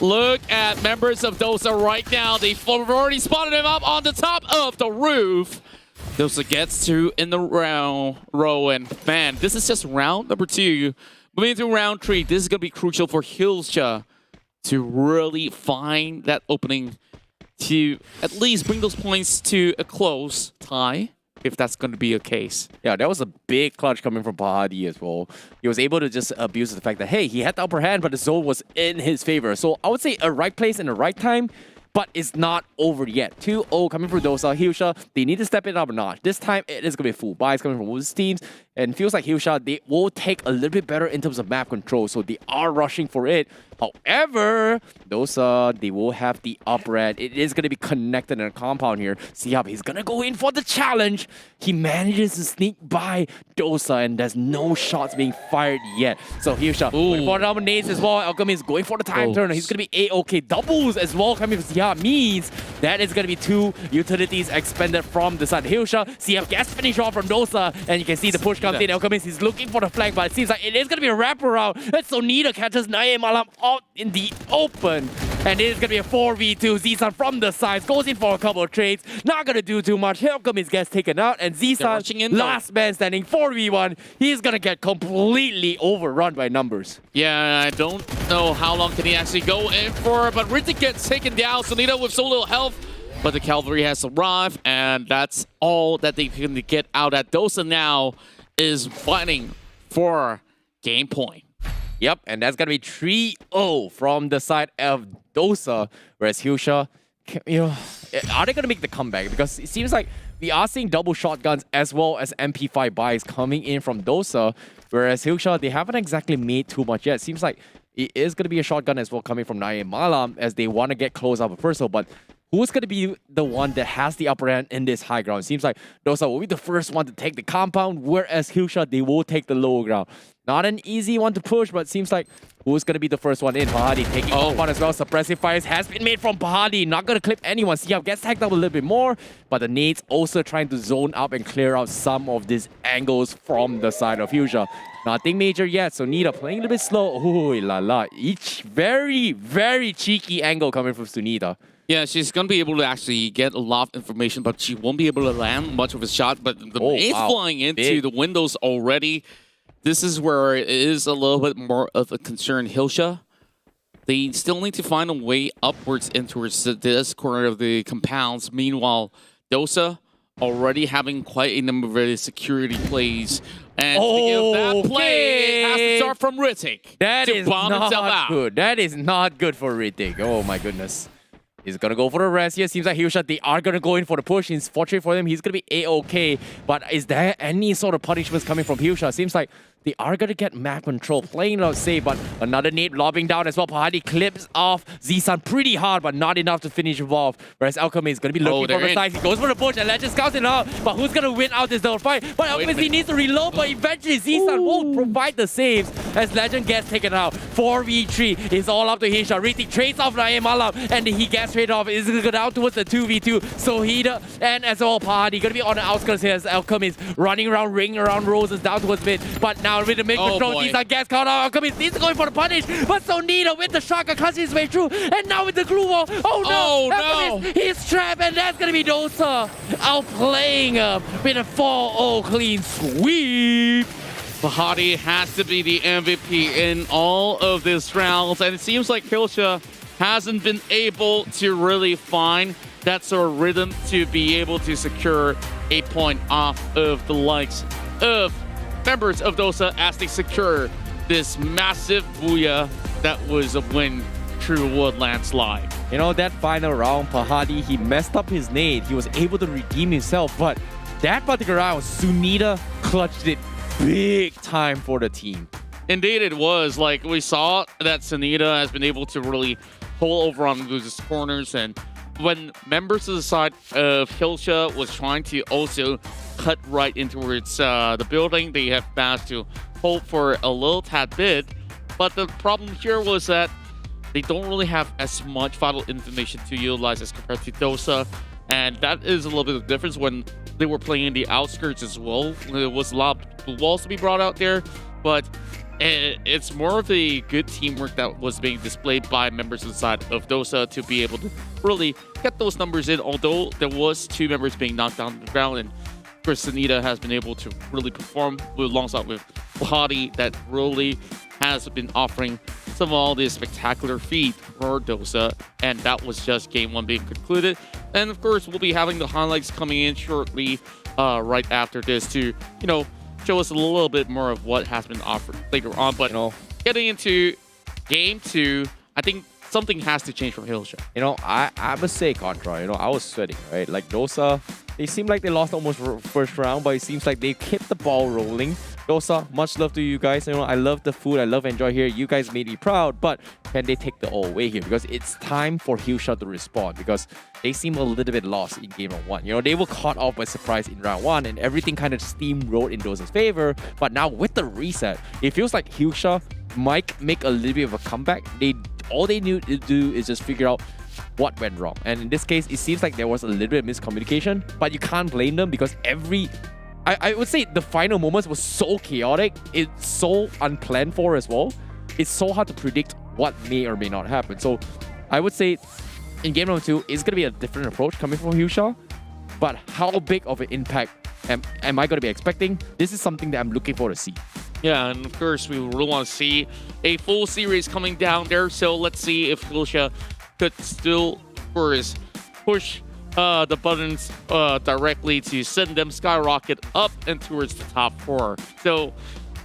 Look at members of Dosa right now. They've already spotted him up on the top of the roof. Dosa gets to in the row, and man, this is just round number 2. Moving into round 3, this is going to be crucial for Hilsha to really find that opening to at least bring those points to a close tie, if that's going to be a case. Yeah, that was a big clutch coming from Pahadi as well. He was able to just abuse the fact that, hey, he had the upper hand, but the zone was in his favor. So I would say a right place and a right time, but it's not over yet. 2-0 coming from Dosa. Hilsha, they need to step it up a notch. This time, it is going to be full buys coming from both teams. And feels like Hilsha, they will take a little bit better in terms of map control. So they are rushing for it. However, Dosa, they will have the upper end. It is going to be connected in a compound here. Siab, he's going to go in for the challenge. He manages to sneak by Dosa, and there's no shots being fired yet. So Hilsha, going for the nades as well. Alchemist going for the time turner. He's going to be A-OK. Doubles as well coming from Siab means that is going to be 2 utilities expended from the side. Hilsha, Siab gets finished off from Dosa, and you can see the push comes in. Alchemist, he's looking for the flank, but it seems like it is going to be a wraparound. And Sonita catches Naeem Alam out in the open. And it is going to be a 4v2. Zizan from the sides goes in for a couple of trades. Not going to do too much. Alchemist gets taken out, and Zizan, last man standing, 4v1. He's going to get completely overrun by numbers. Yeah, I don't know how long can he actually go in for, but Riddick gets taken down. Sonita with so little health. But the cavalry has arrived, and that's all that they can get out at. Dosa now is fighting for game point. Yep, and that's going to be 3-0 from the side of Dosa, whereas Hilsha, you know, are they going to make the comeback? Because it seems like we are seeing double shotguns as well as MP5 buys coming in from Dosa, whereas Hilsha, they haven't exactly made too much yet. Seems like it is going to be a shotgun as well coming from Naeem Malam as they want to get close up first, but who's going to be the one that has the upper hand in this high ground? Seems like Dosa will be the first one to take the compound, whereas Hilsha, they will take the lower ground. Not an easy one to push, but it seems like who's going to be the first one in? Pahadi taking compound as well. Suppressive fires has been made from Pahadi. Not going to clip anyone. Siab gets tagged up a little bit more, but the nades also trying to zone up and clear out some of these angles from the side of Hilsha. Nothing major yet, so Nita playing a little bit slow. Oh la la. Each very, very cheeky angle coming from Sunita. Yeah, she's going to be able to actually get a lot of information, but she won't be able to land much of a shot. But the nades flying into the windows already. This is where it is a little bit more of a concern. Hilsha, they still need to find a way upwards and towards this corner of the compounds. Meanwhile, Dosa already having quite a number of security plays. And speaking of that play, it has to start from Riddick to bomb himself out. Good. That is not good for Riddick. Oh my goodness. He's going to go for the rest here. Seems like Hilsha, they are going to go in for the push. It's fortunate for them. He's going to be A-OK. But is there any sort of punishments coming from Hilsha? Seems like they are going to get map control. Playing out safe, but another nade lobbing down as well. Pahadi clips off Zizan pretty hard, but not enough to finish him off. Whereas Alchemy is going to be looking for the side. He goes for the push, and Legend scouts it out. But who's going to win out this little fight? But Alchemy, he needs to reload, but eventually Zizan won't provide the saves as Legend gets taken out. 4v3 is all up to Hilsha. Riddick trades off Naeem Alam, and he gets traded off. It's going to go down towards the 2v2. So Hida and as well Pahadi going to be on the outskirts here as Alchemy is running around, ringing around Roses down towards mid. But now with the mid control, Zizan gets caught out. Alchemy needs to go in for the punish, but Sonita with the shotgun cuts his way through, and now with the glue wall. Oh no! He's trapped, and that's going to be Dosa outplaying him with a 4-0 clean sweep. Pahadi has to be the MVP in all of this rounds, and it seems like Hilsha hasn't been able to really find that sort of rhythm to be able to secure a point off of the likes of members of Dosa as they secure this massive booyah that was a win through Wood Landslide. You know, that final round, Pahadi, he messed up his nade. He was able to redeem himself, but that particular round, Sunita clutched it big time for the team. Indeed, it was. Like, we saw that Sunita has been able to really pull over on those corners, and when members of the side of Hilsha was trying to also cut right into the building, they have managed to hold for a little tad bit. But the problem here was that they don't really have as much vital information to utilize as compared to Dosa, and that is a little bit of difference when they were playing in the outskirts as well. There was a lot of walls to be brought out there, but it's more of a good teamwork that was being displayed by members inside of Dosa to be able to really get those numbers in, although there was 2 members being knocked down to the ground, and of course Sunita has been able to really perform alongside with Lahadi that really has been offering some of all these spectacular feat for Dosa, and that was just game 1 being concluded. And of course we'll be having the highlights coming in shortly right after this to, show us a little bit more of what has been offered later on. But getting into game 2, I think something has to change from Hilsha. I must say, Contra, I was sweating, right? Like Dosa, they seem like they lost almost first round, but it seems like they kept the ball rolling. Dosa, much love to you guys. I love the food. I love enjoy here. You guys made me proud, but can they take the all away here? Because it's time for Hilsha to respond, because they seem a little bit lost in game 1. They were caught off by surprise in round 1, and everything kind of steamrolled in Dosa's favor. But now with the reset, it feels like Hilsha might make a little bit of a comeback. All they need to do is just figure out what went wrong. And in this case, it seems like there was a little bit of miscommunication, but you can't blame them because I would say the final moments was so chaotic. It's so unplanned for as well. It's so hard to predict what may or may not happen. So I would say in game number 2, it's going to be a different approach coming from Hilsha. But how big of an impact am I going to be expecting? This is something that I'm looking forward to see. Yeah, and of course, we really want to see a full series coming down there. So let's see if Hilsha could still, of course, push the buttons directly to send them skyrocket up and towards the top 4. So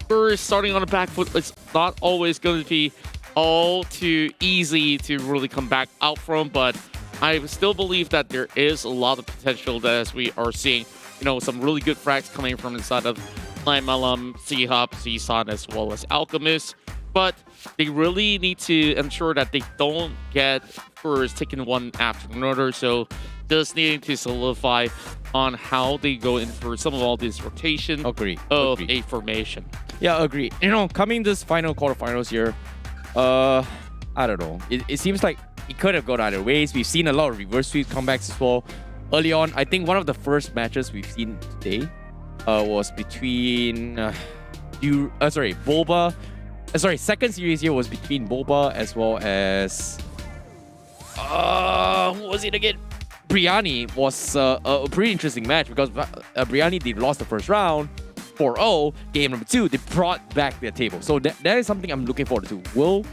we're starting on a back foot. It's not always going to be all too easy to really come back out from, but I still believe that there is a lot of potential that as we are seeing, some really good frags coming from inside of Limelum, C-Hop, C-Son, as well as Alchemist. But they really need to ensure that they don't get first taken one after another. So just needing to solidify on how they go in for some of all this rotation of a formation. Yeah, agree. Coming this final quarterfinals here, I don't know. It seems like it could have gone either ways. We've seen a lot of reverse sweep comebacks as well. Early on, I think one of the first matches we've seen today was between Boba. Second series here was between Boba as well as who was it again? Briani. Was a pretty interesting match because Briani, they lost the first round 4-0. Game number 2, they brought back their table. So that is something I'm looking forward to. Will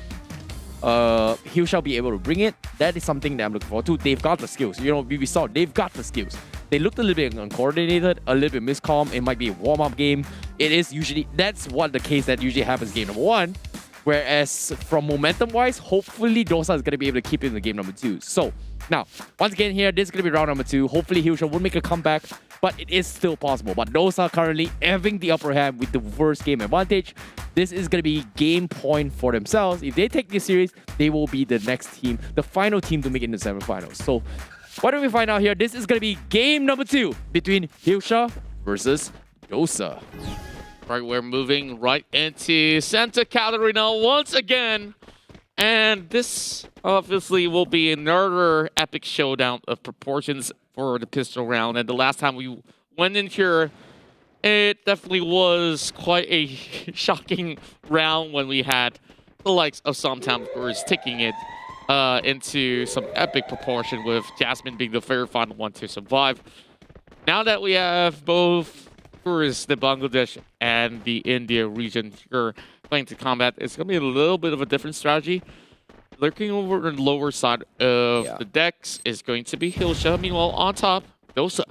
Hilsha be able to bring it? That is something that I'm looking forward to. They've got the skills. We saw they've got the skills. They looked a little bit uncoordinated, a little bit miscom. It might be a warm-up game. It is usually, that's what the case that usually happens game number 1. Whereas from momentum-wise, hopefully Dosa is going to be able to keep it in the game number 2. So now, once again here, this is going to be round number 2. Hopefully Hilsha will make a comeback, but it is still possible. But Dosa currently having the upper hand with the first game advantage. This is going to be game point for themselves. If they take this series, they will be the next team, the final team to make it in the semifinals. So what do we find out here? This is going to be game number 2 between Hilsha versus Dosa. Right, we're moving right into Santa Catarina once again. And this obviously will be another epic showdown of proportions for the pistol round. And the last time we went in here, it definitely was quite a shocking round when we had the likes of Somtown, of course, taking it into some epic proportion, with Jasmine being the very final one to survive. Now that we have both, of course, the Bangladesh and the India region here playing to combat, it's going to be a little bit of a different strategy. Lurking over the lower side of the decks is going to be Hilsha. Meanwhile, on top, Dosa.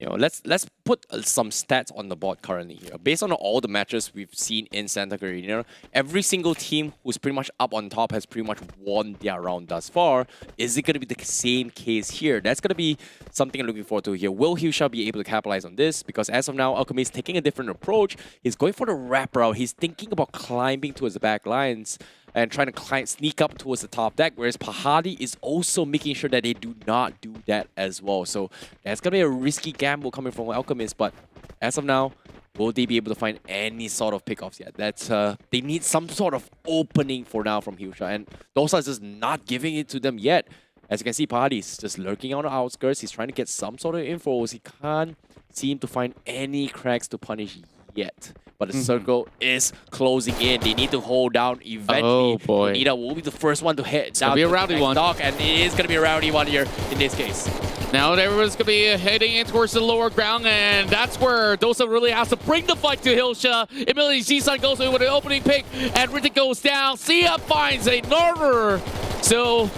let's put some stats on the board currently here. Based on all the matches we've seen in Santa Catarina, every single team who's pretty much up on top has pretty much won their round thus far. Is it going to be the same case here? That's going to be something I'm looking forward to here. Will Husha be able to capitalize on this? Because as of now, Alchemy is taking a different approach. He's going for the wrap route. He's thinking about climbing towards the back lines and trying to sneak up towards the top deck, whereas Pahadi is also making sure that they do not do that as well. So that's going to be a risky gamble coming from Alchemist, but as of now, will they be able to find any sort of pickoffs yet? That's they need some sort of opening for now from Husha, and Dosa is just not giving it to them yet. As you can see, Pahadi is just lurking on the outskirts. He's trying to get some sort of info. He can't seem to find any cracks to punish yet. But the circle is closing in. They need to hold down eventually. Oh boy. Nita will be the first one to hit It's down gonna be a to rowdy the one. dock, and it is going to be a rowdy one here in this case. Now everyone's going to be heading in towards the lower ground, and that's where Dosa really has to bring the fight to Hilsha. Immediately, Zisan goes in with an opening pick, and Ritik goes down. Sia finds a Norver. So,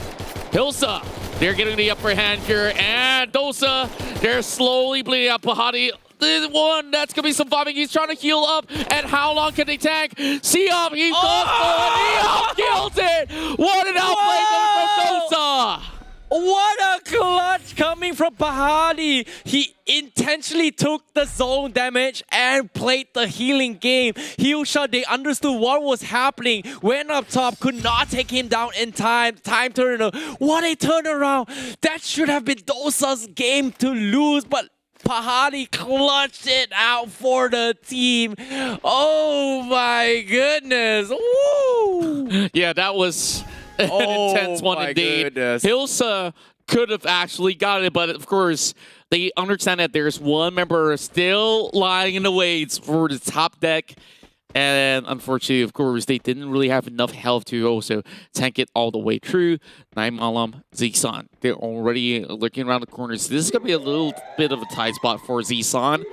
Hilsa, they're getting the upper hand here, and Dosa, they're slowly bleeding out. Pahadi, the one that's going to be surviving. He's trying to heal up, and how long can they tank? Siam, he goes for it. He kills it. What an outplay coming from Dosa. What a clutch coming from Pahadi! He intentionally took the zone damage and played the healing game. Husha, they understood what was happening. Went up top, could not take him down in time. Time turner. What a turnaround! That should have been Dosa's game to lose, but Pahadi clutched it out for the team. Oh my goodness! Woo! Yeah, that was an intense one indeed. Goodness. Hilsa could have actually got it, but of course, they understand that there's one member still lying in the waits for the top deck. And unfortunately, of course, they didn't really have enough health to also tank it all the way through. Naim Alam, Zisan, they're already looking around the corners. This is going to be a little bit of a tight spot for Zisan.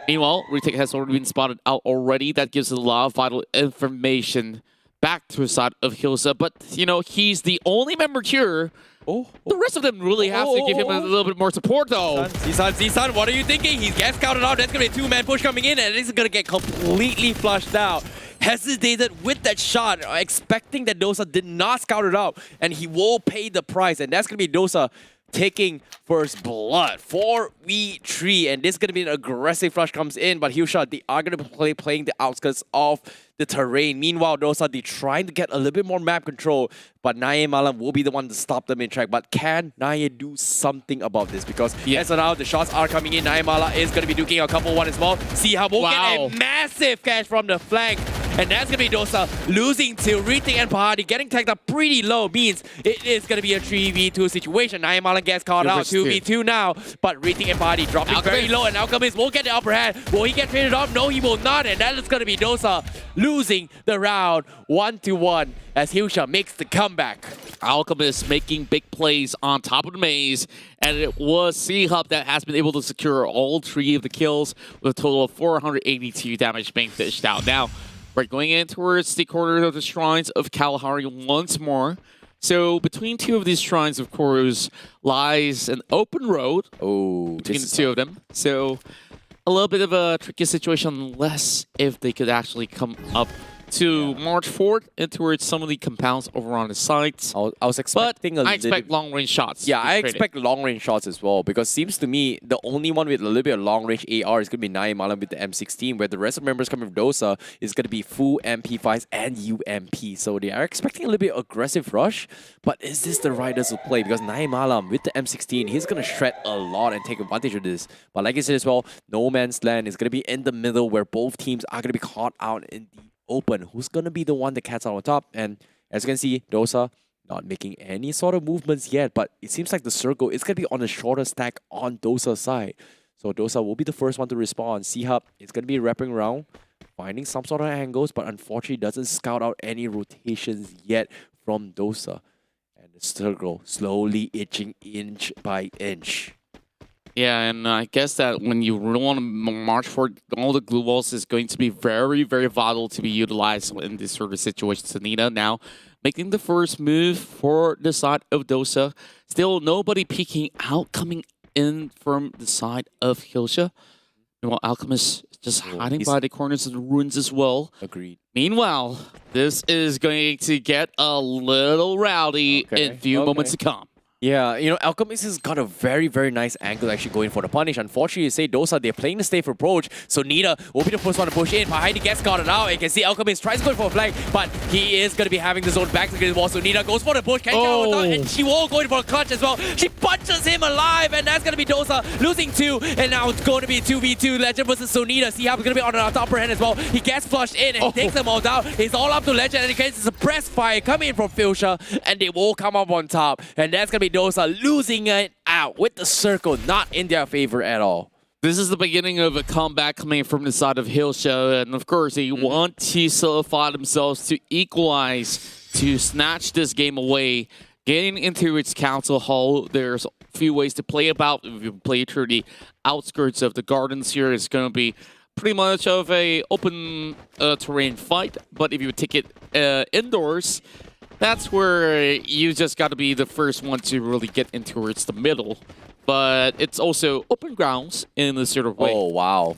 Meanwhile, Retake has already been spotted out already. That gives a lot of vital information back to the side of Hilsa. But, you know, he's the only member here. The rest of them really have to give him a little bit more support, though. Zisan, what are you thinking? He gets scouted out. That's going to be a two-man push coming in, and it's going to get completely flushed out. Hesitated with that shot, expecting that Dosa did not scout it out, and he will pay the price, and that's going to be Dosa taking first blood. 4v3, and this is going to be an aggressive flush comes in, but Husha, they are going to be playing the outskirts of the terrain. Meanwhile, Dosa, they're trying to get a little bit more map control, but Naye Malam will be the one to stop them in track. But can Naye do something about this? Because as of now, the shots are coming in. Naye Mala is going to be duking a couple one as well. See how we'll get a massive catch from the flank. And that's going to be Dosa losing to Ritik and Pahadi. Getting tagged up pretty low means it is going to be a 3v2 situation. Naye Malam gets caught out. 2v2 now. But Ritik and Pahadi dropping very low. And Alchemist will get the upper hand. Will he get traded off? No, he will not. And that is going to be Dosa losing the round 1-1 as Husha makes the comeback. Alchemist making big plays on top of the maze, and it was C-Hub that has been able to secure all 3 of the kills with a total of 482 damage being dished out. Now, we're going in towards the corner of the Shrines of Kalahari once more. So between 2 of these shrines, of course, lies an open road between the 2 of them. So a little bit of a tricky situation, unless if they could actually come up to march forward and towards some of the compounds over on the sides. I was expecting I expect long-range shots. Yeah, I expect long-range shots as well, because seems to me the only one with a little bit of long-range AR is going to be Naye Malam with the M16, where the rest of the members coming from Dosa is going to be full MP5s and UMP. So they are expecting a little bit aggressive rush, but is this the riders to play? Because Naye Malam with the M16, he's going to shred a lot and take advantage of this. But like I said as well, no man's land is going to be in the middle where both teams are going to be caught out in the open. Who's going to be the one that catches out on top? And as you can see, Dosa not making any sort of movements yet, but it seems like the circle is going to be on the shorter stack on Dosa's side. So Dosa will be the first one to respond. C-Hub is going to be wrapping around, finding some sort of angles, but unfortunately doesn't scout out any rotations yet from Dosa. And the circle slowly itching inch by inch. Yeah, and I guess that when you really want to march forward, all the glue walls is going to be very, very vital to be utilized in this sort of situation. Sanita now making the first move for the side of Dosa. Still nobody peeking out, coming in from the side of Hilsha. Meanwhile, Alchemist is just hiding by the corners of the ruins as well. Agreed. Meanwhile, this is going to get a little rowdy in a few moments to come. Yeah, you know, Alchemist has got a very, very nice angle actually going for the punish. Unfortunately, you say Dosa, they're playing the safe approach. So Nita will be the first one to push in. Pahidi gets caught out. You can see Alchemist tries to go for a flank, but he is going to be having the zone back against the wall. So Nita goes for the push, can't get out, and she will go in for a clutch as well. She punches him alive, and that's going to be Dosa losing 2. And now it's going to be 2v2, Legend versus Sonita. See how it's going to be on the upper hand as well. He gets flushed in and he takes them all down. It's all up to Legend, and he gets a suppressed fire coming in from Filsha, and they will come up on top. And that's going to be Dosa losing it out with the circle not in their favor at all. This is the beginning of a comeback coming from the side of Hilsha, and of course they want to solidify themselves to equalize, to snatch this game away. Getting into its council hall, there's a few ways to play about. If you play through the outskirts of the gardens here, it's going to be pretty much of a open terrain fight, but if you take it indoors, that's where you just got to be the first one to really get in towards the middle. But it's also open grounds in a sort of way. Oh, wow.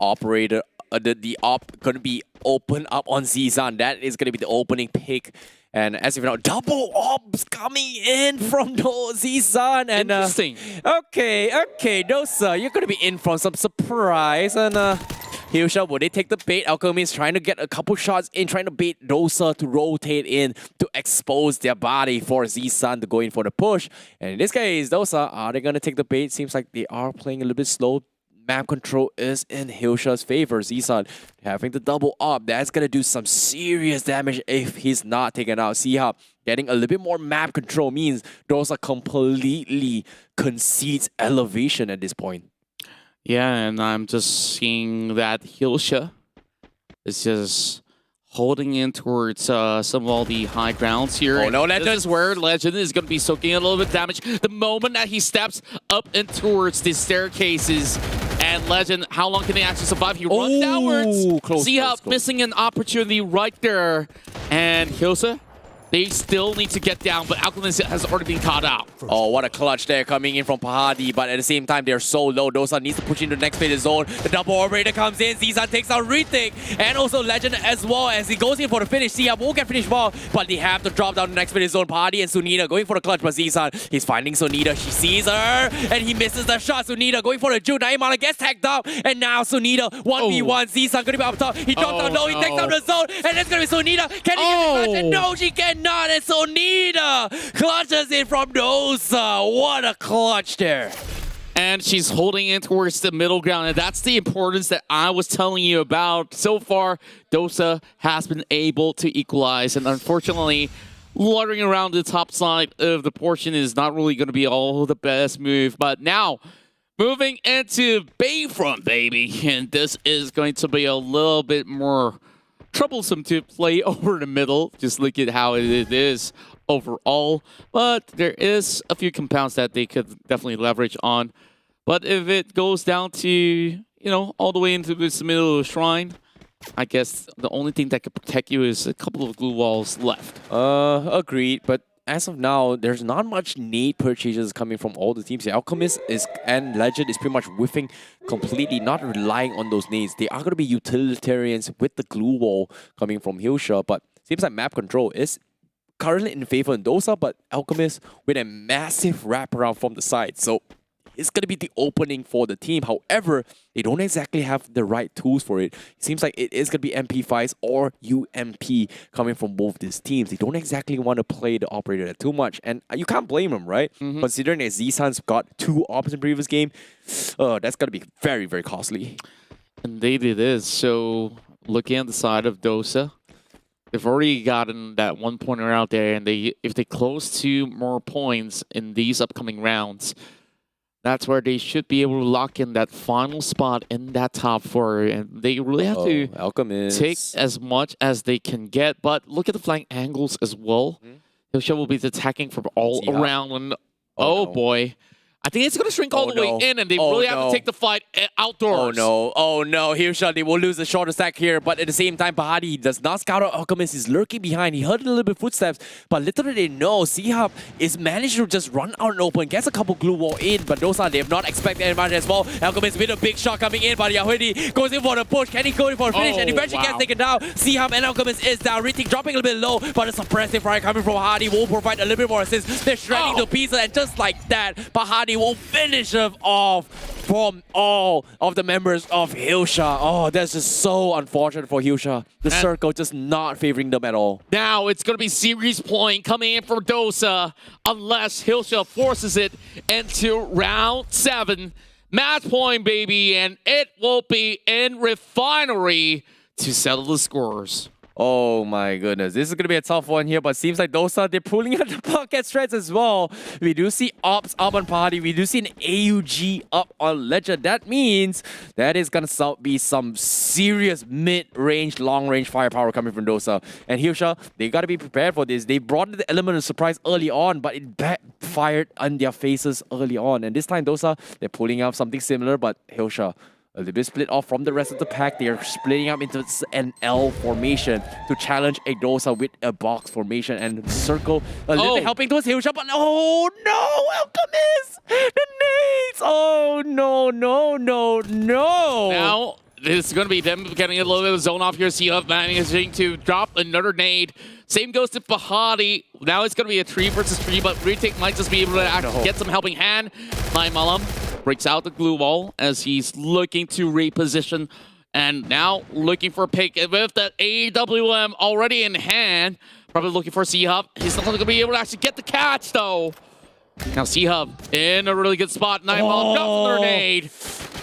Operator, the op going to be open up on Zizan. That is going to be the opening pick. And as you know, double ops coming in from Zizan. And, interesting. Okay, Dosa, you're going to be in for some surprise. And Hilsha, will they take the bait? Alchemist trying to get a couple shots in, trying to bait Dosa to rotate in to expose their body for Zizan to go in for the push. And in this case, Dosa, are they going to take the bait? Seems like they are playing a little bit slow. Map control is in Hilsha's favor. Zizan having the double up. That's going to do some serious damage if he's not taken out. See how getting a little bit more map control means Dosa completely concedes elevation at this point. Yeah, and I'm just seeing that Hilsha is just holding in towards some of all the high grounds here. Oh no, Legend! This is where Legend is going to be soaking a little bit of damage. The moment that he steps up and towards the staircases, and Legend, how long can they actually survive? He runs downwards. Close, Missing an opportunity right there. And Hilsha, they still need to get down, but Alchemist has already been caught out. Oh, what a clutch there coming in from Pahadi, but at the same time, they're so low. Dosa needs to push into the next phase of zone. The double operator comes in. Zizan takes out Rethink, and also Legend as well as he goes in for the finish. Sia won't get finished ball, but they have to drop down the next phase of zone. Pahadi and Sunita going for the clutch, but Zizan, he's finding Sunita. She sees her, and he misses the shot. Sunita going for the juke. Naimala gets tagged up, and now Sunita 1v1. Zizan gonna be up top. He drops down low, he takes out the zone, and it's gonna be Sunita. Can he get the clutch? And no, she cannot, and Sunita clutches it from Dosa. What a clutch there. And she's holding in towards the middle ground, and that's the importance that I was telling you about. So far, Dosa has been able to equalize, and unfortunately, loitering around the top side of the portion is not really going to be all the best move. But now, moving into Bayfront, baby, and this is going to be a little bit more troublesome to play over the middle. Just look at how it is overall. But there is a few compounds that they could definitely leverage on. But if it goes down to, you know, all the way into this middle of the shrine, I guess the only thing that could protect you is a couple of glue walls left. Agreed. But as of now, there's not much need purchases coming from all the teams. The Alchemist and Legend is pretty much whiffing completely, not relying on those needs. They are going to be utilitarians with the glue wall coming from Hilsha, but seems like map control is currently in favor of Dosa, but Alchemist with a massive wraparound from the side. So it's going to be the opening for the team. However, they don't exactly have the right tools for it. It seems like it is going to be MP5s or UMP coming from both these teams. They don't exactly want to play the operator too much. And you can't blame them, right? Considering that Zizan's got 2 ops in previous game, that's going to be very, very costly. Indeed it is. So looking at the side of Dosa, they've already gotten that 1 pointer out there. And if they close 2 more points in these upcoming rounds, that's where they should be able to lock in that final spot in that top 4. And they really have to Alchemist take as much as they can get. But look at the flank angles as well. Hilsha will be attacking from all around. And boy. I think it's going to shrink all the way in, and they really have to take the fight outdoors. Oh no, Hilsha, they will lose the shorter stack here, but at the same time, Pahadi does not scout out Alchemist. He's lurking behind. He heard a little bit of footsteps, but little did they know, C-Hub is managed to just run out and open, gets a couple glue wall in, but Dosa, they have not expected any much as well. Alchemist with a big shot coming in, but Yahudi goes in for the push. Can he go in for a finish? And eventually gets taken down. C-Hub and Alchemist is down. Ritik dropping a little bit low, but a suppressive fire coming from Pahadi will provide a little bit more assist. They're shredding to pieces, and just like that, Pahadi will finish off from all of the members of Hilsha. Oh, that's just so unfortunate for Hilsha. The circle just not favoring them at all. Now it's going to be series point coming in for Dosa unless Hilsha forces it into round 7. Match point, baby, and it will be in Refinery to settle the scores. Oh my goodness, this is going to be a tough one here, but seems like Dosa, they're pulling out the pocket shreds as well. We do see Ops up on Pahadi, we do see an AUG up on Legend. That means that is going to be some serious mid-range, long-range firepower coming from Dosa. And Hilsha, they got to be prepared for this. They brought the element of surprise early on, but it backfired on their faces early on. And this time Dosa, they're pulling out something similar, but Hilsha, a little bit split off from the rest of the pack. They are splitting up into an L formation to challenge a Dosa with a box formation and circle a little bit helping towards Hilsha, but oh no, Alchemist! The nades! Oh no. Now, this is going to be them getting a little bit of zone off here. C-Hub managing to drop another nade. Same goes to Pahadi. Now it's going to be a 3 versus 3, but Ritik might just be able to actually get some helping hand. Malam breaks out the glue wall as he's looking to reposition. And now looking for a pick with the AWM already in hand. Probably looking for C-Hub. He's not going to be able to actually get the catch, though. Now C-Hub in a really good spot. Malam drops another nade.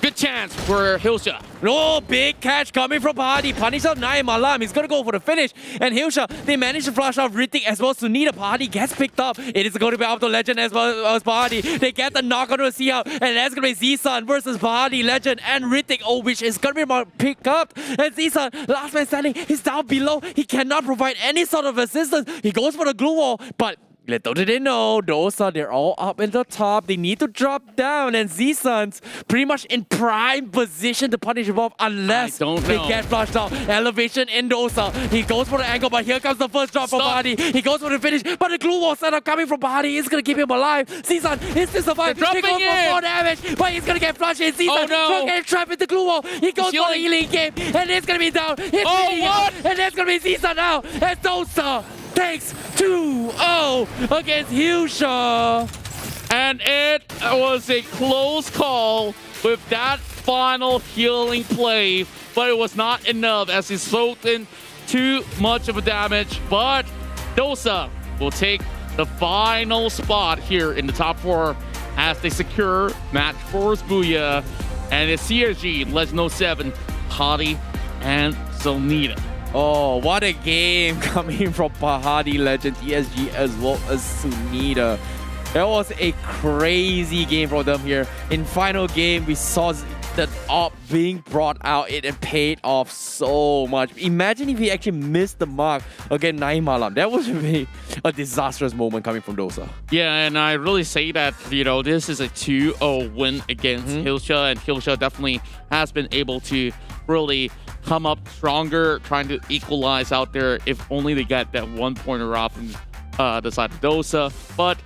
Good chance for Hilsha. Oh, big catch coming from Pahadi. Punish out Malam. He's going to go for the finish. And Hilsha, they managed to flush off Ritik as well. Sunita Pahadi gets picked up. It is going to be up to Legend as well as Pahadi. They get the knock onto a C-Hub. And that's going to be Z-Sun versus Pahadi, Legend, and Ritik. Oh, which is going to be picked up. And Z-Sun, last man standing, he's down below. He cannot provide any sort of assistance. He goes for the glue wall, but little did they know, Dosa, they're all up in the top. They need to drop down, and Z-Sun's pretty much in prime position to punish him off unless they get flushed out. Elevation in Dosa. He goes for the angle, but here comes the first drop from Pahadi. He goes for the finish, but the glue wall setup coming from Pahadi is going to keep him alive. Z-Sun is still surviving. He goes for 4 damage, but he's going to get flushed in. Z-Sun will get trapped in the glue wall. He goes for the healing game, and it's going to be down. And that's going to be Z-Sun now. And Dosa takes 2-0 against Hilsha. And it was a close call with that final healing play, but it was not enough as he soaked in too much of a damage. But Dosa will take the final spot here in the top 4 as they secure match 4's Booyah. And it's CSG, Legend 07, Pahadi, and Zonita. Oh, what a game coming from Pahadi, Legend, ESG, as well as Sunita. That was a crazy game for them here. In final game, we saw that op being brought out. It paid off so much. Imagine if he actually missed the mark against Malam. That would be a disastrous moment coming from Dosa. Yeah, and I really say that, this is a 2-0 win against Hilsha, and Hilsha definitely has been able to really come up stronger, trying to equalize out there if only they get that 1-pointer off on the side of Dosa. But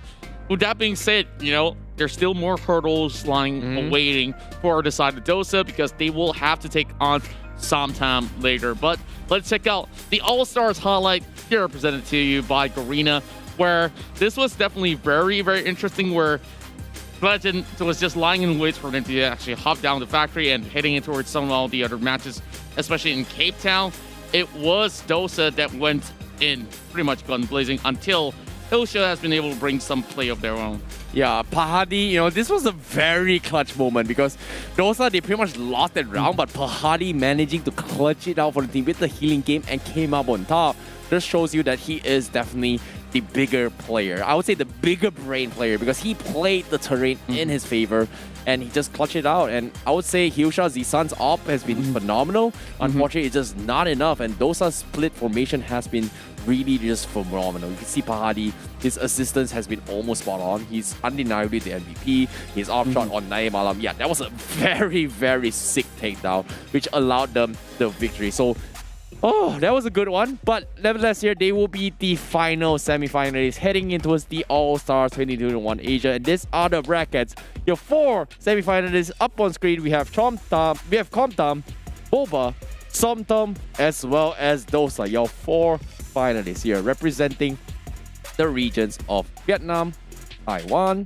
with that being said, there's still more hurdles lying awaiting for the side of Dosa because they will have to take on Samtam later. But let's check out the All-Stars highlight here presented to you by Garena, where this was definitely very, very interesting, where Legend was just lying in wait for them to actually hop down the factory and heading in towards some of all the other matches, especially in Cape Town. It was Dosa that went in pretty much gun blazing until Hilsha has been able to bring some play of their own. Yeah, Pahadi, this was a very clutch moment because Dosa, they pretty much lost that round, but Pahadi managing to clutch it out for the team with the healing game and came up on top. This shows you that he is definitely the bigger player. I would say the bigger brain player because he played the terrain in his favor and he just clutched it out. And I would say Hyosha Zisan's op has been phenomenal. Unfortunately, it's just not enough. And Dosa's split formation has been really just phenomenal. You can see Pahadi, his assistance has been almost spot on. He's undeniably the MVP. His off shot on Nae Malam, yeah, that was a very, very sick takedown, which allowed them the victory. So, oh, that was a good one. But nevertheless, here they will be the final semi-finalists heading in towards the All-Stars 2021 Asia. And these are the brackets. Your 4 semi-finalists up on screen. We have Komtam, Boba, Somtom, as well as Dosa. Your 4 finalists here representing the regions of Vietnam, Taiwan,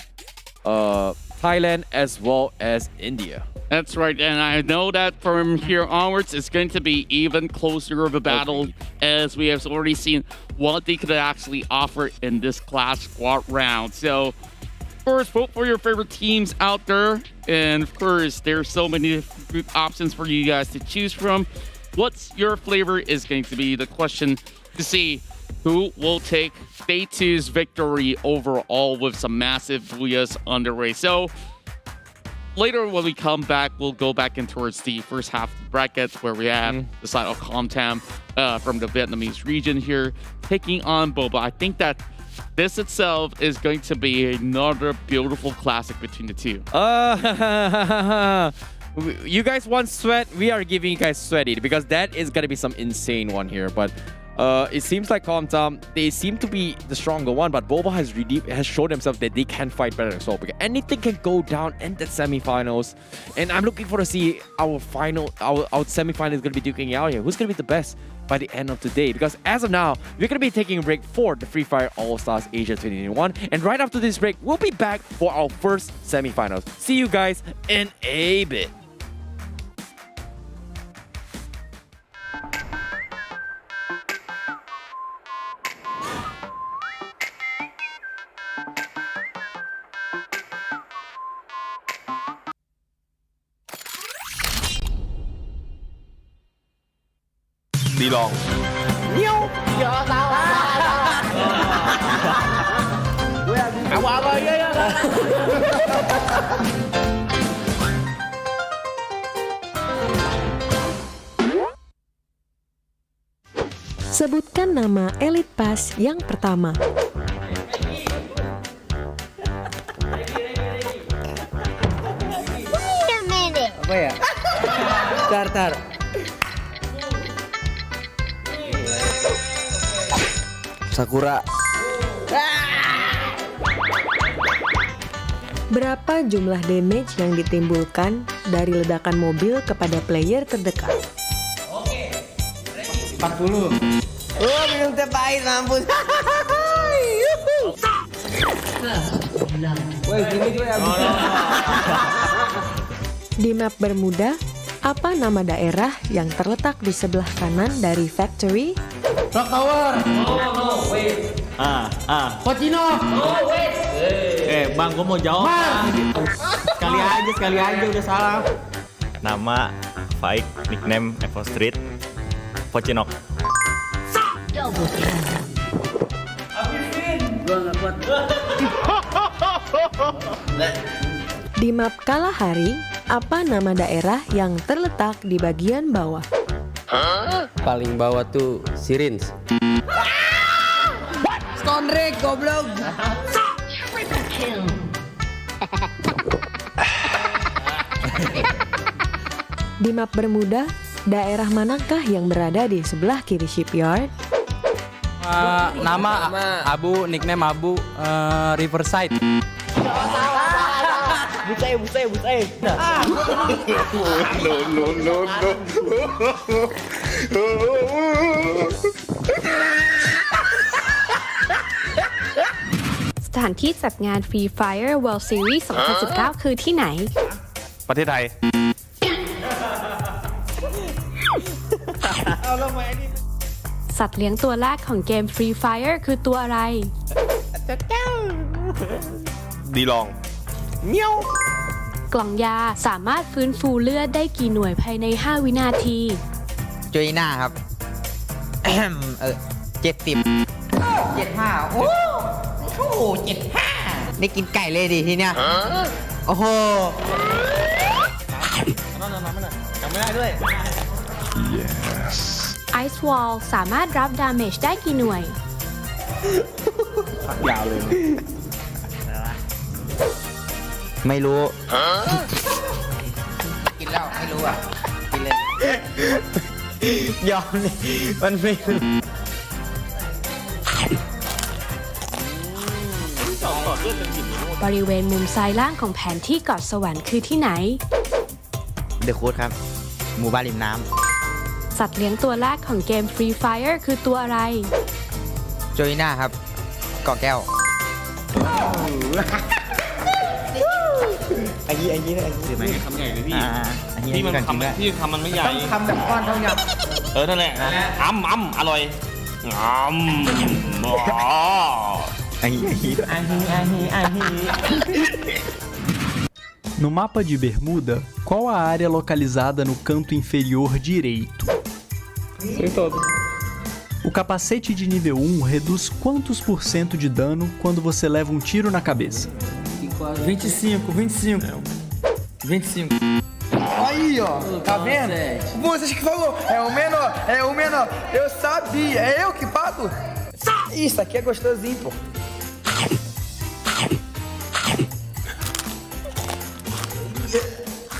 Thailand, as well as India. That's right, and I know that from here onwards, it's going to be even closer of a battle, as we have already seen what they could actually offer in this class squad round. So, of course, vote for your favorite teams out there, and of course, there's so many good options for you guys to choose from. What's your flavor is going to be the question to see who will take Day 2's victory overall with some massive booyahs underway. So, later when we come back, we'll go back in towards the first half of the bracket where we have the side of Komtam from the Vietnamese region here taking on Boba. I think that this itself is going to be another beautiful classic between the two. You guys want sweat? We are giving you guys sweaty because that is going to be some insane one here. But it seems like Komtam, they seem to be the stronger one, but Boba has shown themselves that they can fight better as well. Because anything can go down in the semi-finals. And I'm looking forward to see our semi-final is going to be duking it out here. Who's going to be the best by the end of today? Because as of now, we're going to be taking a break for the Free Fire All-Stars Asia 2021. And right after this break, we'll be back for our first semi-finals. See you guys in a bit. Đi lòn. Sebutkan nama Elite Pass yang pertama. Apa ya? Tar. Sakura. Berapa jumlah damage yang ditimbulkan dari ledakan mobil kepada player terdekat? 40. Oh, minum teh pahit, mampus. Woi, sini gue ya. Di map Bermuda, apa nama daerah yang terletak di sebelah kanan dari factory? Rock Tower. No, wait. Pocino. Oh, wait. Bang, gue mau jawab. Sekali aja udah salah. Nama, Faik, nickname, Evo Street, Pocinok. Gua nggak kuat. Di map Kalahari, apa nama daerah yang terletak di bagian bawah? Paling bawah tuh Sirins. Stone Rick, goblok. Di map Bermuda, daerah manakah yang berada di sebelah kiri shipyard? Nama Abu, nickname Abu, Riverside. Butai. No. สถานที่จัดงาน Free Fire World Series 2019 คือที่ไหน ประเทศไทย สัตว์เลี้ยงตัวแรกของเกม Free Fire คือตัวอะไร ดีลอง กล่องยาสามารถฟื้นฟูเลือดได้กี่หน่วยภายใน 5 วินาที จุยหน้าครับ 70 75โอ้โห75ได้กินไก่เลยดิทีเนี้ยโอ้โห จำไม่ได้ด้วย Ice Wall สามารถรับ damage ได้กี่หน่วย ยาวเลย ไม่รู้ กินแล้วไม่รู้อ่ะ กินเลย ยอมเลยมันไม่ บริเวณมุมซ้ายล่างของแผนที่เกาะสวรรค์คือที่ไหน เดอะโค้ดครับ หมู่บ้านริมน้ สัตว์เลี้ยงตัวแรกของเกม Free Fire คือตัวอะไร โจยน่าครับเกาะแก้ว อันนี้คือไหมคำใหญ่เลยพี่ที่มันคำที่คำมันไม่ใหญ่ ต้องทำแบบก้อนเท่านี้ นั่นแหละอร่อยNo mapa de Bermuda, qual a área localizada no canto inferior direito? Sei todo. O capacete de nível 1 reduz quantos por cento de dano quando você leva um tiro na cabeça? 25. Aí, ó. Tá vendo? Vocês que falou. É o menor. Eu sabia. É eu que pago? Isso aqui é gostosinho, pô.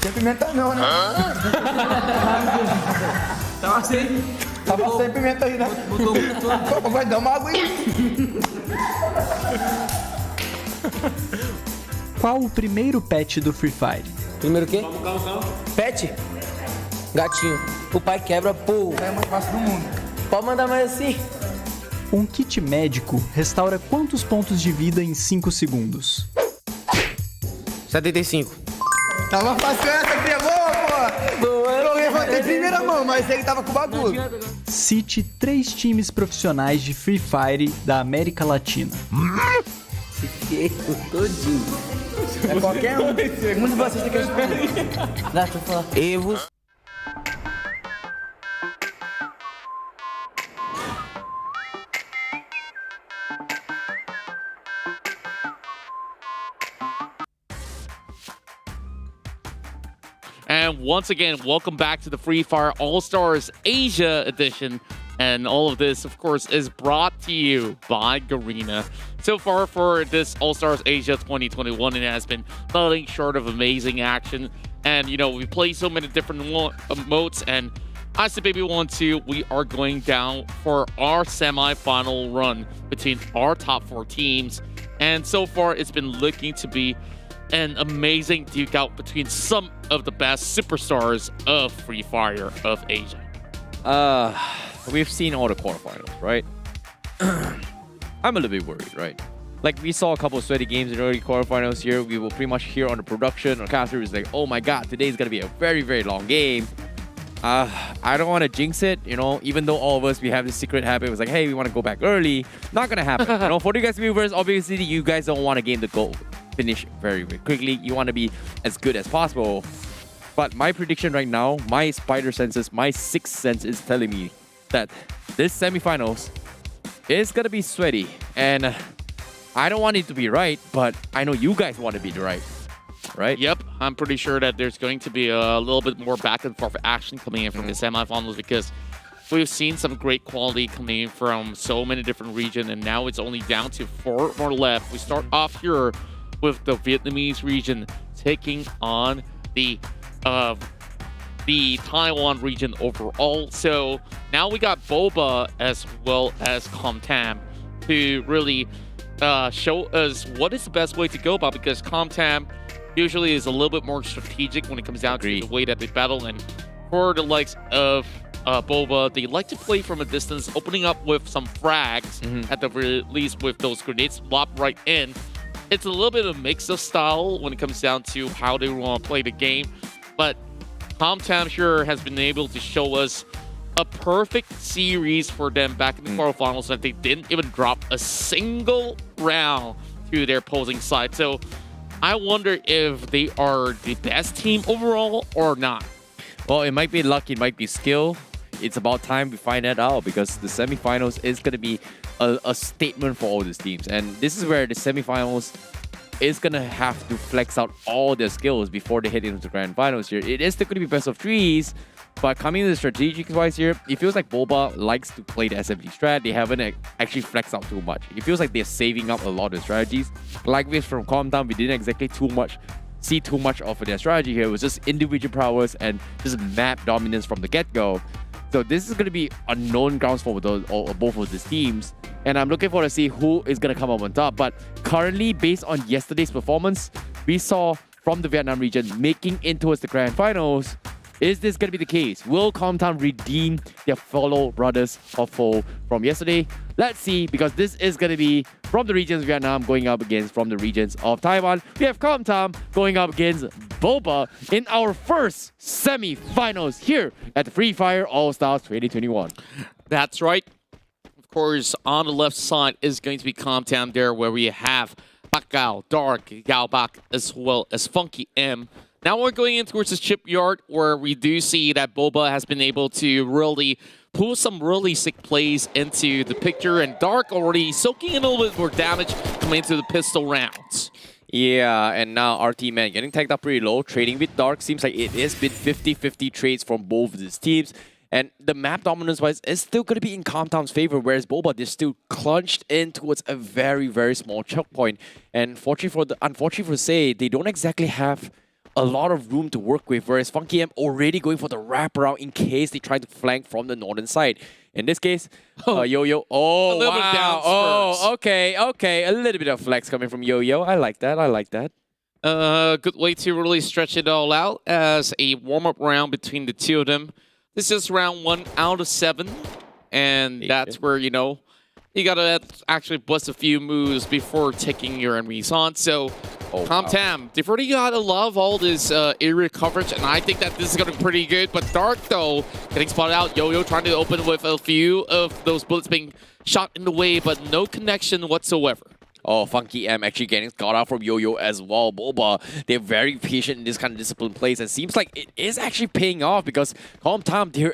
Sem pimenta não, né? Tá assim. Tava sem pimenta aí, né? Pô, vai dar uma água aí. Qual o primeiro pet do Free Fire? Primeiro o quê? Pet? Gatinho. O pai quebra, pô. É mais fácil do mundo. Pode mandar mais assim. Um kit médico restaura quantos pontos de vida em 5 segundos? 75. Tava fácil essa, pegou, pô. Eu levantei em primeira mão, mas ele tava com bagulho. Cite 3 times profissionais de Free Fire da América Latina. Todinho. É qualquer um. Um de vocês tem que responder. Dá pra falar. Evo. And once again, welcome back to the Free Fire All-Stars Asia edition. And all of this, of course, is brought to you by Garena. So far for this All-Stars Asia 2021, it has been nothing short of amazing action. And, you know, we play so many different modes. And I said, baby, 1-2, we are going down for our semi-final run between our top 4 teams. And so far, it's been looking to be an amazing duke out between some of the best superstars of Free Fire of Asia. We've seen all the quarterfinals, right? I'm a little bit worried, right? Like, we saw a couple of sweaty games in early quarterfinals here. We will pretty much hear on the production, or caster is like, oh my god, today's gonna be a very, very long game. I don't want to jinx it, you know, even though all of us, we have this secret habit. It was like, hey, we want to go back early. Not gonna happen. You know, for you guys viewers, obviously, you guys don't want a game to go finish very, very quickly. You want to be as good as possible. But my prediction right now, my spider senses, my sixth sense is telling me that this semifinals is gonna be sweaty. And I don't want it to be right, but I know you guys want to be right? Yep, I'm pretty sure that there's going to be a little bit more back and forth action coming in from the semifinals, because we've seen some great quality coming in from so many different regions, and now it's only down to 4 more left. We start off here with the Vietnamese region taking on the Taiwan region overall. So now we got Boba as well as Comtam to really show us what is the best way to go about, because Comtam usually is a little bit more strategic when it comes down to the way that they battle. And for the likes of Boba, they like to play from a distance, opening up with some frags at the very least with those grenades lopped right in. It's a little bit of a mix of style when it comes down to how they want to play the game. But Comtam sure has been able to show us a perfect series for them back in the quarterfinals, that they didn't even drop a single round to their opposing side. So I wonder if they are the best team overall or not. Well, it might be luck, it might be skill. it's about time we find that out because the semifinals is going to be a statement for all these teams. And this is where the semifinals is going to have to flex out all their skills before they head into the grand finals here. It is still going to be best of threes, but coming to the strategic wise here, it feels like Boba likes to play the SMG strat. They haven't actually flexed out too much. It feels like they're saving up a lot of strategies. Like this from Calm, we didn't exactly see too much of their strategy here. It was just individual prowess and just map dominance from the get-go. So this is going to be unknown grounds for both of these teams. And I'm looking forward to see who is going to come up on top. But currently, based on yesterday's performance, we saw from the Vietnam region making it towards the grand finals. Is this going to be the case? Will Comtown redeem their fellow brothers or foe from yesterday? Let's see, because this is going to be from the regions of Vietnam going up against from the regions of Taiwan. We have Comtown going up against Boba in our first semi-finals here at the Free Fire All-Stars 2021. That's right. Of course, on the left side is going to be Comtown there, where we have Bakao, Dark, Gaobak, as well as Funky M. Now we're going in towards the shipyard, where we do see that Boba has been able to really pull some really sick plays into the picture, and Dark already soaking in a little bit more damage coming into the pistol rounds. Yeah, and now RT Man getting tagged up pretty low. Trading with Dark seems like it has been 50-50 trades from both of these teams. And the map dominance-wise is still going to be in Comtown's favor, whereas Boba is still clutched in towards a very, very small choke point. And unfortunately for say, they don't exactly have a lot of room to work with, whereas Funky M already going for the wraparound in case they try to flank from the northern side. In this case, Yo-Yo. Oh, wow. Oh, okay. A little bit of flex coming from Yo-Yo. I like that. Good way to really stretch it all out as a warm-up round between the two of them. This is round 1 out of 7, and that's where, you know, you gotta actually bust a few moves before taking your enemies on. So, Comtam, they've already got a lot of all this area coverage, and I think that this is gonna be pretty good. But Dark, though, getting spotted out. Yo-Yo trying to open with a few of those bullets being shot in the way, but no connection whatsoever. Oh, Funky M actually getting got out from Yo-Yo as well. Boba, they're very patient in this kind of disciplined plays, and seems like it is actually paying off because Comtown, they're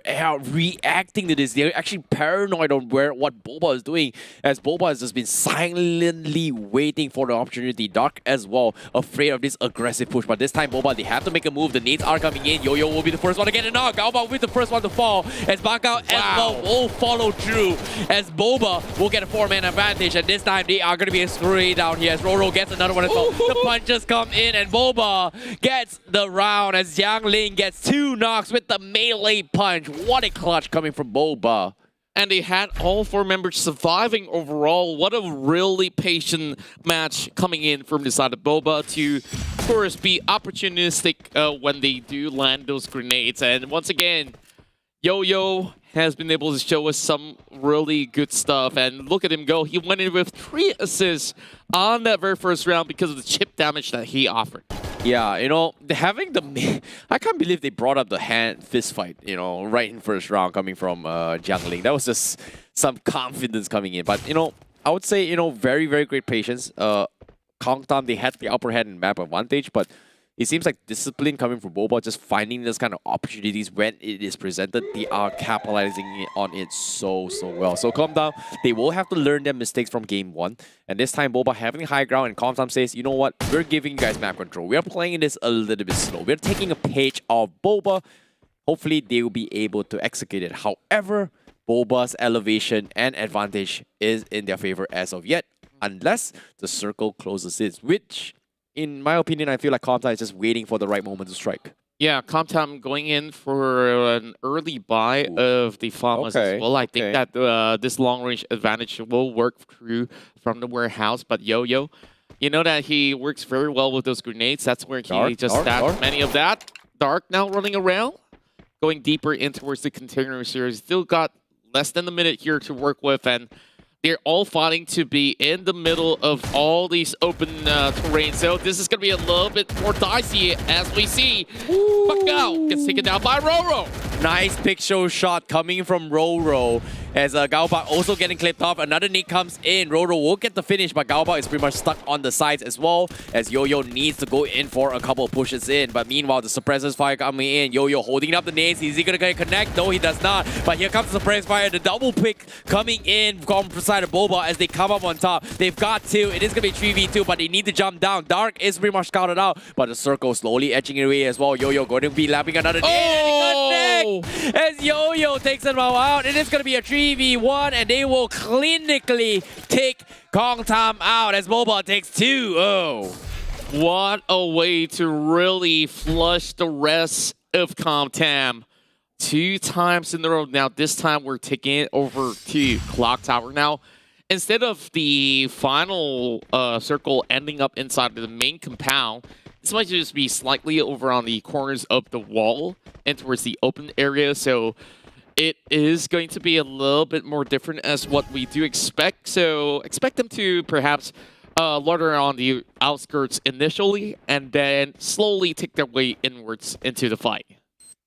reacting to this. They're actually paranoid on what Boba is doing, as Boba has just been silently waiting for the opportunity. Dark as well, afraid of this aggressive push, but this time Boba, they have to make a move. The nades are coming in. Yo-Yo will be the first one to get a knock. Gaobao will be the first one to fall, as Bakao as well will follow through, as Boba will get a 4-man advantage, and this time they are going to be three down here as Roro gets another one as well. The punches come in and Boba gets the round as Yang Ling gets 2 knocks with the melee punch. What a clutch coming from Boba. And they had all 4 members surviving overall. What a really patient match coming in from the side of Boba to, of course, be opportunistic when they do land those grenades. And once again, Yo-Yo has been able to show us some really good stuff. And look at him go. He went in with 3 assists on that very first round because of the chip damage that he offered. Yeah, you know, having the... I can't believe they brought up the hand fist fight, you know, right in first round coming from Jiang Ling. That was just some confidence coming in. But, you know, I would say, you know, very, very great patience. Comtown, they had the upper hand in map advantage, but it seems like discipline coming from Boba, just finding this kind of opportunities when it is presented. They are capitalizing on it so well. So Comtown, they will have to learn their mistakes from game 1. And this time, Boba having high ground, and Comtown says, you know what, we're giving you guys map control. We are playing this a little bit slow. We're taking a page of Boba. Hopefully, they will be able to execute it. However, Boba's elevation and advantage is in their favor as of yet, unless the circle closes it, which, in my opinion, I feel like Comtown is just waiting for the right moment to strike. Yeah, Comtown going in for an early buy of the farmers as well. I think that this long-range advantage will work through from the warehouse. But Yo-Yo, you know that he works very well with those grenades. That's where he just stashed many of that. Dark now running around, going deeper in towards the container series. Still got less than a minute here to work with, and they're all fighting to be in the middle of all these open terrain. So this is going to be a little bit more dicey as we see Bakao gets taken down by Roro. Nice pick show shot coming from Roro. As Gaobak also getting clipped off. Another nade comes in. Roro will get the finish, but Gaobak is pretty much stuck on the sides as well. As Yo-Yo needs to go in for a couple of pushes in. But meanwhile, the suppressors fire coming in. Yo-Yo holding up the nades. Is he going to connect? No, he does not. But here comes the suppress fire. The double pick coming in from the side of Boba as they come up on top. They've got 2. It is going to be 3v2, but they need to jump down. Dark is pretty much scouted out. But the circle slowly edging away as well. Yo-Yo going to be lapping another nade. As Yo-Yo takes them all out. It is going to be a 3v1, and they will clinically take Kong Tam out as Boba takes 2. Oh. What a way to really flush the rest of Kong Tam. 2 times in a row. Now, this time we're taking it over to Clock Tower. Now, instead of the final circle ending up inside of the main compound, this might just be slightly over on the corners of the wall and towards the open area. So it is going to be a little bit more different as what we do expect. So expect them to perhaps loiter on the outskirts initially and then slowly take their way inwards into the fight.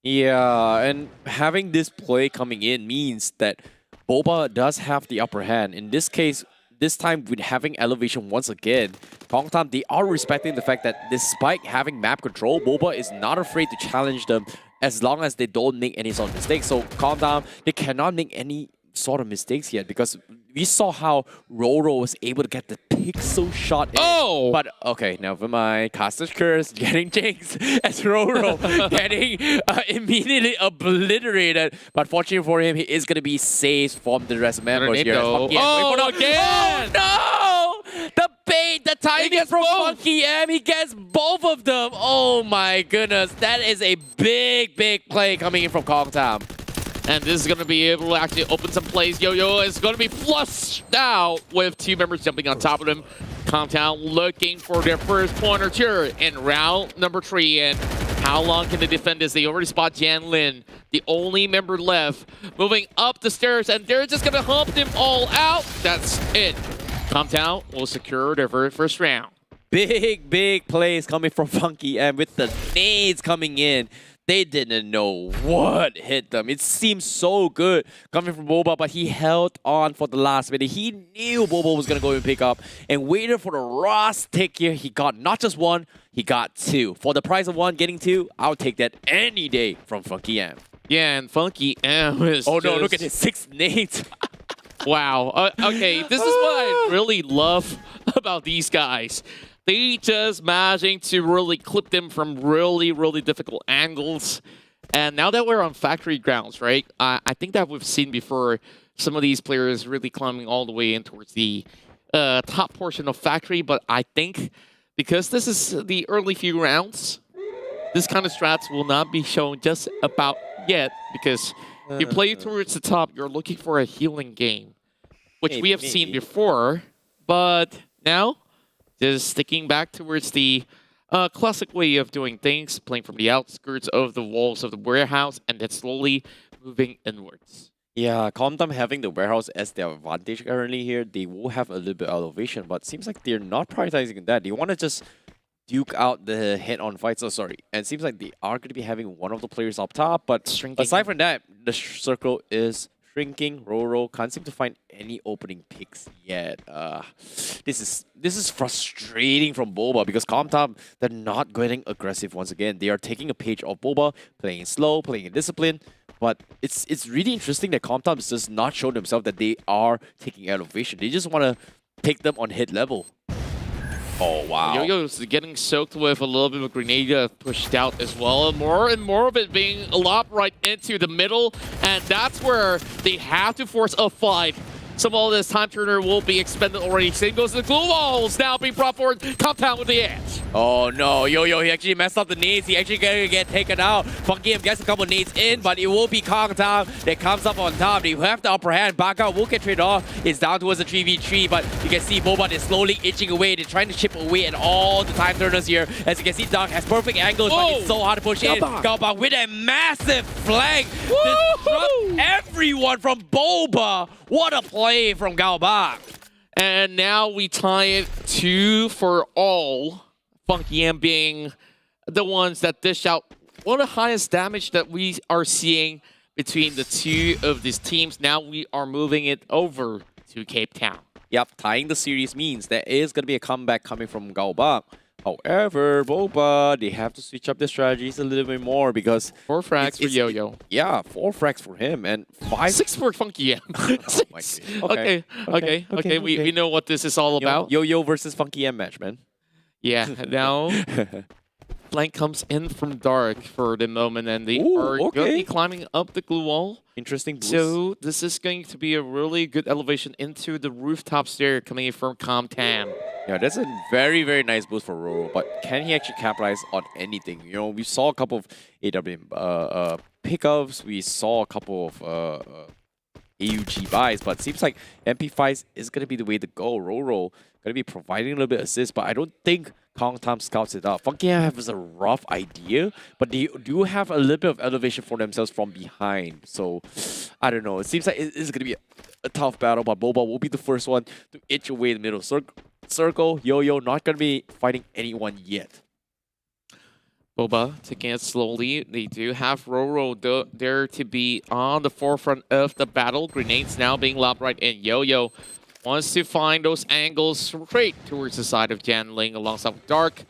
Yeah, and having this play coming in means that Boba does have the upper hand. In this case, this time with having elevation once again, Kong Tam, they are respecting the fact that despite having map control, Boba is not afraid to challenge them as long as they don't make any sort of mistakes. So Kong Tam, they cannot make any sort of mistakes yet because we saw how Roro was able to get the pixel shot in. Oh! But okay, never mind. Caster's Curse getting jinxed as Roro getting immediately obliterated. But fortunately for him, he is going to be saved from the rest of members here. Oh, again! Oh no! The bait, the timing from Funky M, he gets both of them. Oh my goodness, that is a big, big play coming in from Kong Tam. And this is going to be able to actually open some plays. Yo-Yo is going to be flushed out with 2 members jumping on top of him. Kong Tam looking for their first point or 2 in round number 3. And how long can they defend this? They already spot Jan Lin, the only member left, moving up the stairs. And they're just going to hump them all out. That's it. Kong Tam will secure their very first round. Big, big plays coming from Funky M with the nades coming in. They didn't know what hit them. It seemed so good coming from Boba, but he held on for the last minute. He knew Boba was going to go and pick up and waited for the last tick here. He got not just 1, he got 2. For the price of 1, getting 2, I'll take that any day from Funky M. Yeah, and Funky M is no, look at his 6 nades. Wow. Okay, this is what I really love about these guys. They just managing to really clip them from really, really difficult angles. And now that we're on factory grounds, right? I think that we've seen before some of these players really climbing all the way in towards the top portion of factory. But I think because this is the early few rounds, this kind of strats will not be shown just about yet. Because you play towards the top, you're looking for a healing game, which we have seen before. But now, just sticking back towards the classic way of doing things, playing from the outskirts of the walls of the warehouse, and then slowly moving inwards. Yeah, Kong Tam having the warehouse as their advantage currently here, they will have a little bit of elevation, but seems like they're not prioritizing that. They want to just duke out the head-on fights. Oh, sorry. And it seems like they are going to be having one of the players up top, but aside from that, the circle is shrinking. Roro can't seem to find any opening picks yet. This is frustrating from Boba because Kong Tam, they're not getting aggressive once again. They are taking a page of Boba, playing slow, playing in discipline. But it's really interesting that Kong Tam does not show themselves that they are taking elevation. They just want to take them on hit level. Oh, wow. Yo-Yo's getting soaked with a little bit of grenade pushed out as well. And more of it being lobbed right into the middle. And that's where they have to force a fight. Some of this time turner will be expended already. Same goes to the glue walls now being brought forward. Compound with the edge. Oh no, Yo-Yo, he actually messed up the nades. He actually gonna get taken out. Funky M gets a couple nades in, but it will be Kong Tam that comes up on top. They have the upper hand. Back out will get traded off. It's down towards the 3v3, but you can see Boba is slowly itching away. They're trying to chip away at all the time turners here. As you can see, Dark has perfect angles, but it's so hard to push in. Gaobak with a massive flank. Disrupt everyone from Boba. What a play from Gaobak. And now we tie it 2 for all. Funky M being the ones that dish out one of the highest damage that we are seeing between the two of these teams. Now we are moving it over to Cape Town. Yep, tying the series means there is going to be a comeback coming from Galbak. However, Boba, they have to switch up their strategies a little bit more because 4 frags for Yo-Yo. Yeah, 4 frags for him and 6 for Funky M. Okay. We know what this is all about. Yo-Yo versus Funky M match, man. Yeah, now flank comes in from Dark for the moment, and they are going to be climbing up the glue wall. Interesting boost. So this is going to be a really good elevation into the rooftop stair coming in from Comtam. Yeah, that's a very, very nice boost for Roro, but can he actually capitalize on anything? You know, we saw a couple of AWM pickups, we saw a couple of AUG buys, but it seems like MP5 is going to be the way to go. Roro going to be providing a little bit of assist, but I don't think Kong Tam scouts it out. Funky has a rough idea, but they do have a little bit of elevation for themselves from behind. So, I don't know. It seems like it's going to be a tough battle, but Boba will be the first one to itch away in the middle circle. Yo-Yo not going to be fighting anyone yet. Boba taking it slowly. They do have Roro there to be on the forefront of the battle. Grenades now being lobbed right in. Yo-Yo wants to find those angles straight towards the side of Janling alongside with Dark.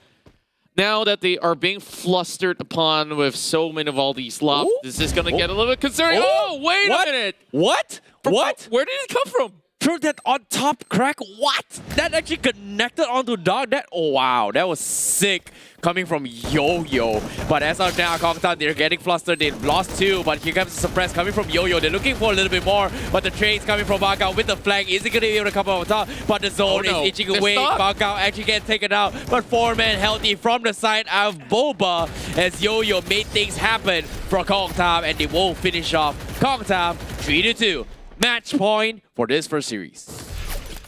Now that they are being flustered upon with so many of all these lobs, this is going to get a little bit concerning. Oh, wait a minute. What? Where did it come from? Through that on top crack, what? That actually connected onto Dog. Oh wow, that was sick coming from Yo-Yo. But as of now, Kongtan, they're getting flustered. They lost 2, but here comes the suppress coming from Yo-Yo. They're looking for a little bit more, but the trade's coming from Bakao with the flank. Is he going to be able to come over top? But the zone is itching away. Bakao actually gets taken out, but 4-man healthy from the side of Boba as Yo-Yo made things happen for Kongtan, and they won't finish off Kongtan 3-2. Match point for this first series.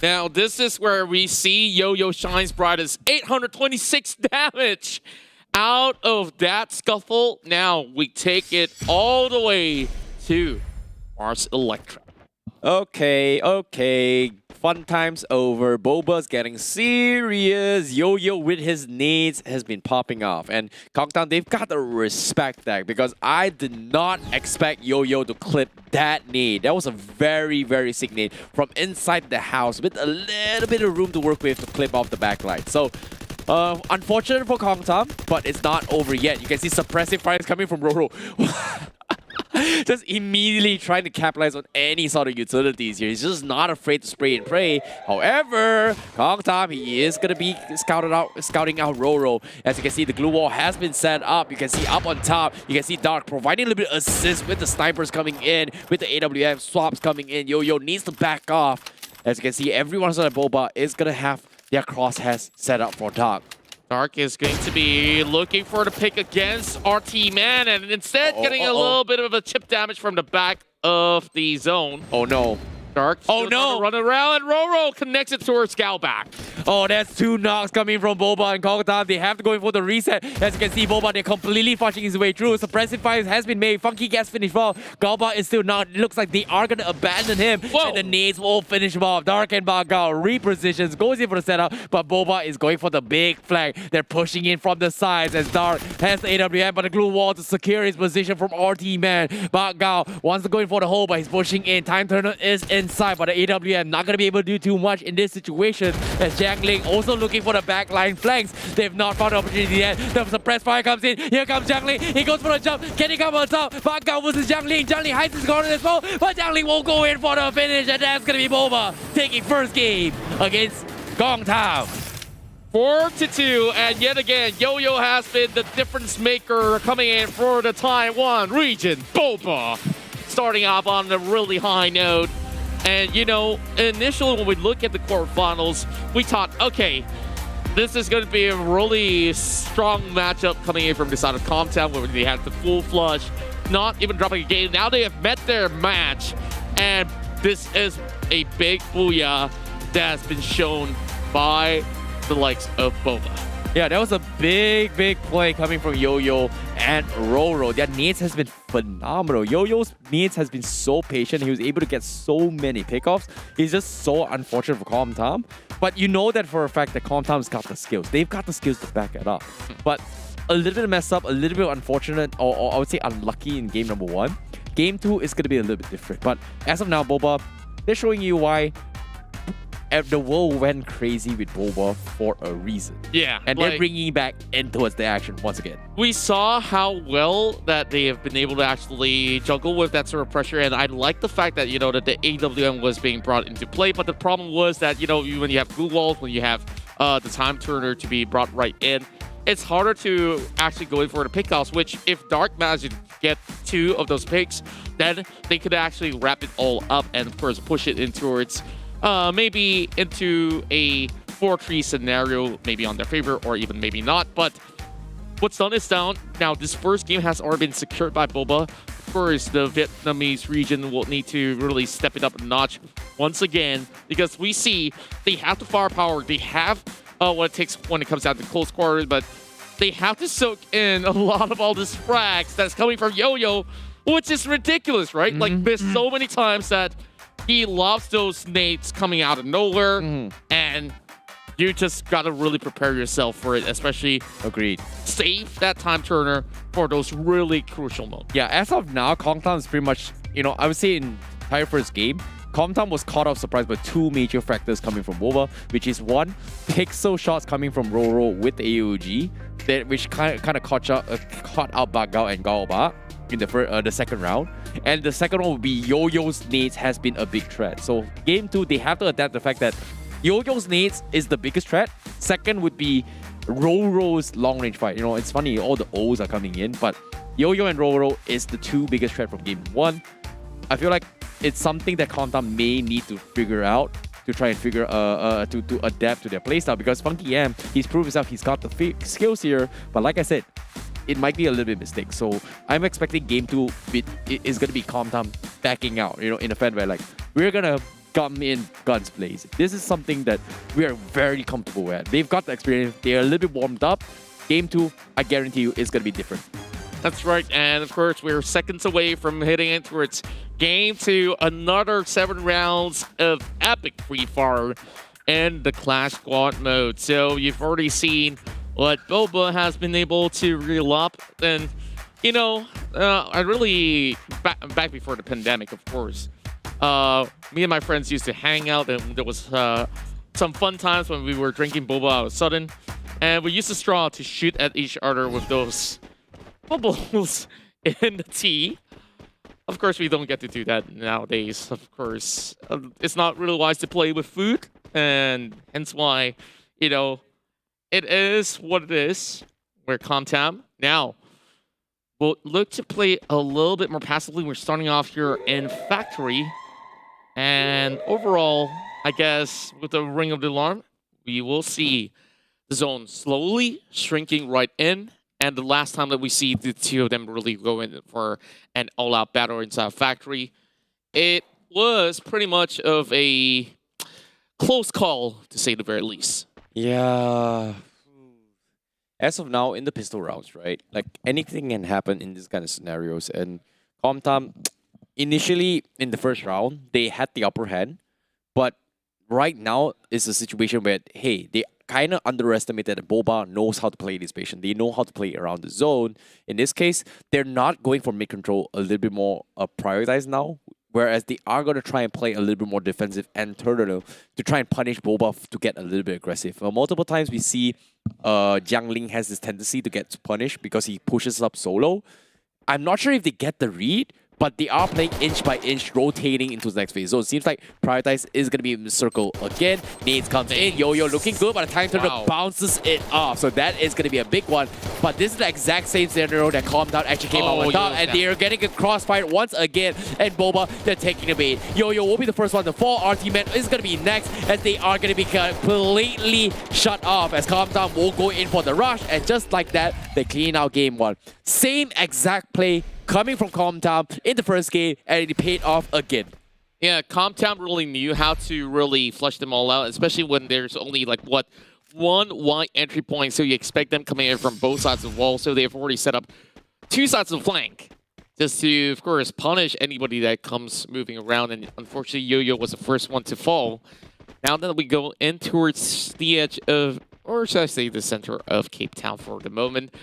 Now, this is where we see Yo-Yo shines brightest. 826 damage out of that scuffle. Now, we take it all the way to Mars Electra. Okay. Fun time's over. Boba's getting serious. Yo-Yo with his nades has been popping off. And Kongtan, they've got to respect that because I did not expect Yo-Yo to clip that nade. That was a very, very sick nade from inside the house with a little bit of room to work with to clip off the backlight. So, unfortunate for Kongtan, but it's not over yet. You can see suppressive fires coming from Roro. Just immediately trying to capitalize on any sort of utilities here. He's just not afraid to spray and pray. However, Kongtan, he is going to be scouting out Roro. As you can see, the glue wall has been set up. You can see up on top, you can see Dark providing a little bit of assist with the snipers coming in, with the AWM swaps coming in. Yo-Yo needs to back off. As you can see, everyone on Boba is going to have their crosshairs set up for Dark. Dark is going to be looking for the pick against RT Man, and instead getting a little bit of a chip damage from the back of the zone. Oh no. Dark. Oh no! Run around, and Roro connects it towards Galback. Oh, that's 2 knocks coming from Boba and Kongtan. They have to go in for the reset. As you can see, Boba, they're completely flushing his way through. Suppressive fires has been made. Funky gets finished well. Galba is still not. It looks like they are going to abandon him. Whoa. And the nades will finish him off. Dark and Bakao repositions, goes in for the setup, but Boba is going for the big flag. They're pushing in from the sides as Dark has the AWM, but the glue wall to secure his position from RT Man. Bakao wants to go in for the hole, but he's pushing in. Time Turner is inside, but the AWM not going to be able to do too much in this situation as Jangling also looking for the backline flanks. They've not found an opportunity yet. The suppressed fire comes in. Here comes Jangling. He goes for the jump. Can he come on top? Bakao versus Jangling. Jangling hides his corner as well, but Jangling won't go in for the finish, and that's going to be Boba taking first game against Kongtan. 4-2, and yet again, Yo-Yo has been the difference maker coming in for the Taiwan region. Boba starting off on a really high note. And, you know, initially when we look at the quarterfinals, we thought, okay, this is going to be a really strong matchup coming in from the side of Comtown, where they had the full flush, not even dropping a game. Now they have met their match, and this is a big booyah that has been shown by the likes of Boba. Yeah, that was a big play coming from Yo-Yo and Roro. Their nades has been phenomenal. Yo-Yo's nades has been so patient. He was able to get so many pickoffs. It's just so unfortunate for Kongtan. But you know that for a fact that Kongtan's got the skills. They've got the skills to back it up. But a little bit messed up, a little bit unfortunate, or I would say unlucky in game number 1. Game 2 is going to be a little bit different. But as of now, Boba, they're showing you why the world went crazy with Boba for a reason. Yeah. And they're bringing back in towards the action once again. We saw how well that they have been able to actually juggle with that sort of pressure, and I like the fact that, that the AWM was being brought into play, but the problem was that, when you have glue walls, when you have the time turner to be brought right in, it's harder to actually go in for the pickoffs, which if Dark managed to get 2 of those picks, then they could actually wrap it all up and, of course, push it in towards maybe into a 4-3 scenario, maybe on their favor or even maybe not. But what's done is done. Now, this first game has already been secured by Boba. Of course, the Vietnamese region will need to really step it up a notch once again, because we see they have the firepower. They have what it takes when it comes down to close quarters, but they have to soak in a lot of all this frags that's coming from Yo-Yo, which is ridiculous, right? Like, there's so many times that he loves those nades coming out of nowhere, and you just gotta really prepare yourself for it, especially save that time turner for those really crucial moments. Yeah, as of now, Kongtam is pretty much, I would say in entire first game, Kongtam was caught off surprise by 2 major factors coming from Boba, which is 1, pixel shots coming from Roro with AOG, which kind of caught out Bagao and Gaoba in the second round. And the second one would be Yo-Yo's nades has been a big threat. So game 2, they have to adapt the fact that Yo-Yo's nades is the biggest threat. Second would be Roro's long-range fight. It's funny, all the O's are coming in, but Yo-Yo and Roro is the 2 biggest threat from game 1. I feel like it's something that Kongtam may need to figure out to try and to adapt to their playstyle, because Funky M, he's proved himself, he's got the skills here, but like I said, it might be a little bit mistake. So I'm expecting game 2 is going to be Kongtam backing out, in a fan where we're going to come in guns blazing. This is something that we are very comfortable with. They've got the experience, they're a little bit warmed up. Game 2, I guarantee you, is going to be different. That's right, and of course, we're seconds away from hitting it towards game 2, another 7 rounds of epic free fire in the Clash Squad mode. So you've already seen what Boba has been able to reel up, and I really back before the pandemic, of course. Me and my friends used to hang out, and there was some fun times when we were drinking boba all of a sudden, and we used a straw to shoot at each other with those bubbles in the tea. Of course, we don't get to do that nowadays. Of course, it's not really wise to play with food, and hence why, it is what it is. We're Kongtam. Now, we'll look to play a little bit more passively. We're starting off here in Factory, and overall, I guess, with the ring of the alarm, we will see the zone slowly shrinking right in. And the last time that we see the 2 of them really go in for an all-out battle inside Factory, it was pretty much of a close call, to say the very least. Yeah. As of now, in the pistol rounds, right? Anything can happen in these kind of scenarios. And Kongtam, initially in the first round, they had the upper hand. But right now, it's a situation where, hey, they kind of underestimated that Boba knows how to play this patient. They know how to play around the zone. In this case, they're not going for mid-control a little bit more prioritized now, whereas they are going to try and play a little bit more defensive and turtle to try and punish Boba to get a little bit aggressive. Multiple times we see Jiang Ling has this tendency to get punished because he pushes up solo. I'm not sure if they get the read, but they are playing inch by inch, rotating into the next phase. So it seems like Prioritize is going to be in the circle again. Nades comes in. Yo-Yo looking good, but the time turner bounces it off. So that is going to be a big one. But this is the exact same scenario that Kongtam actually came out on top. And they're getting a crossfire once again. And Boba, they're taking the bait. Yo-Yo will be the first one to fall. RT Man is going to be next, as they are going to be completely shut off, as Kongtam will go in for the rush. And just like that, they clean out game 1. Same exact play coming from Kongtam in the first game, and it paid off again. Yeah, Kongtam really knew how to really flush them all out, especially when there's only one wide entry point, so you expect them coming in from both sides of the wall, so they've already set up 2 sides of the flank just to, of course, punish anybody that comes moving around, and unfortunately Yo-Yo was the first one to fall. Now that we go in towards the edge of or should I say the center of Cape Town for the moment.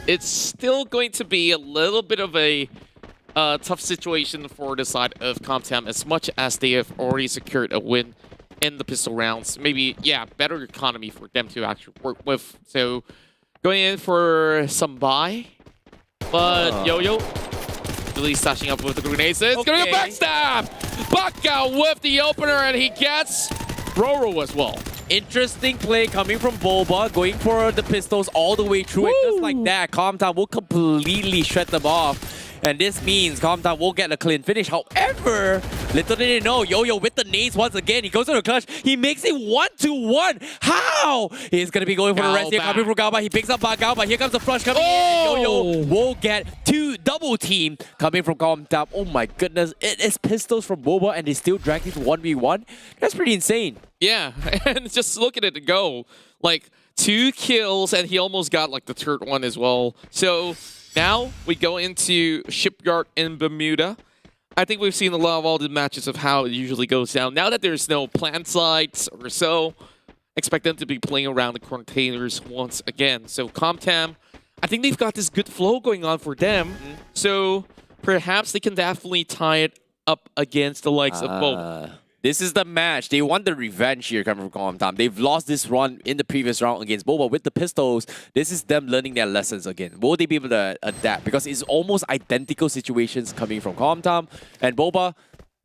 It's still going to be a little bit of a tough situation for the side of Comtam, as much as they have already secured a win in the pistol rounds. Maybe, yeah, better economy for them to actually work with. So going in for some buy, but Yo-Yo really stashing up with the grenades. It's going to be a backstab! Bakbakan with the opener, and he gets Roro as well. Interesting play coming from Boba, going for the pistols all the way through. And just like that, Comtam will completely shred them off. And this means Comtam will get a clean finish. However, little did they know, Yo-Yo with the nades once again. He goes to the clutch. He makes it 1-1. How? He's going to be going for the rest here. Coming from Galba. He picks up Bakbakan, but here comes the flush coming in. And Yo-Yo will get double team coming from Comtam. Oh my goodness. It is pistols from Boba, and they still drag it to 1v1. That's pretty insane. Yeah, and just look at it go. Like, 2 kills, and he almost got like the third one as well. So now we go into Shipyard in Bermuda. I think we've seen a lot of all the matches of how it usually goes down. Now that there's no plant sites or so, expect them to be playing around the containers once again. So Comtam, I think they've got this good flow going on for them. So perhaps they can definitely tie it up against the likes of both. This is the match. They want the revenge here coming from Comtam. They've lost this run in the previous round against Boba with the pistols. This is them learning their lessons again. Will they be able to adapt? Because it's almost identical situations coming from Comtam and Boba.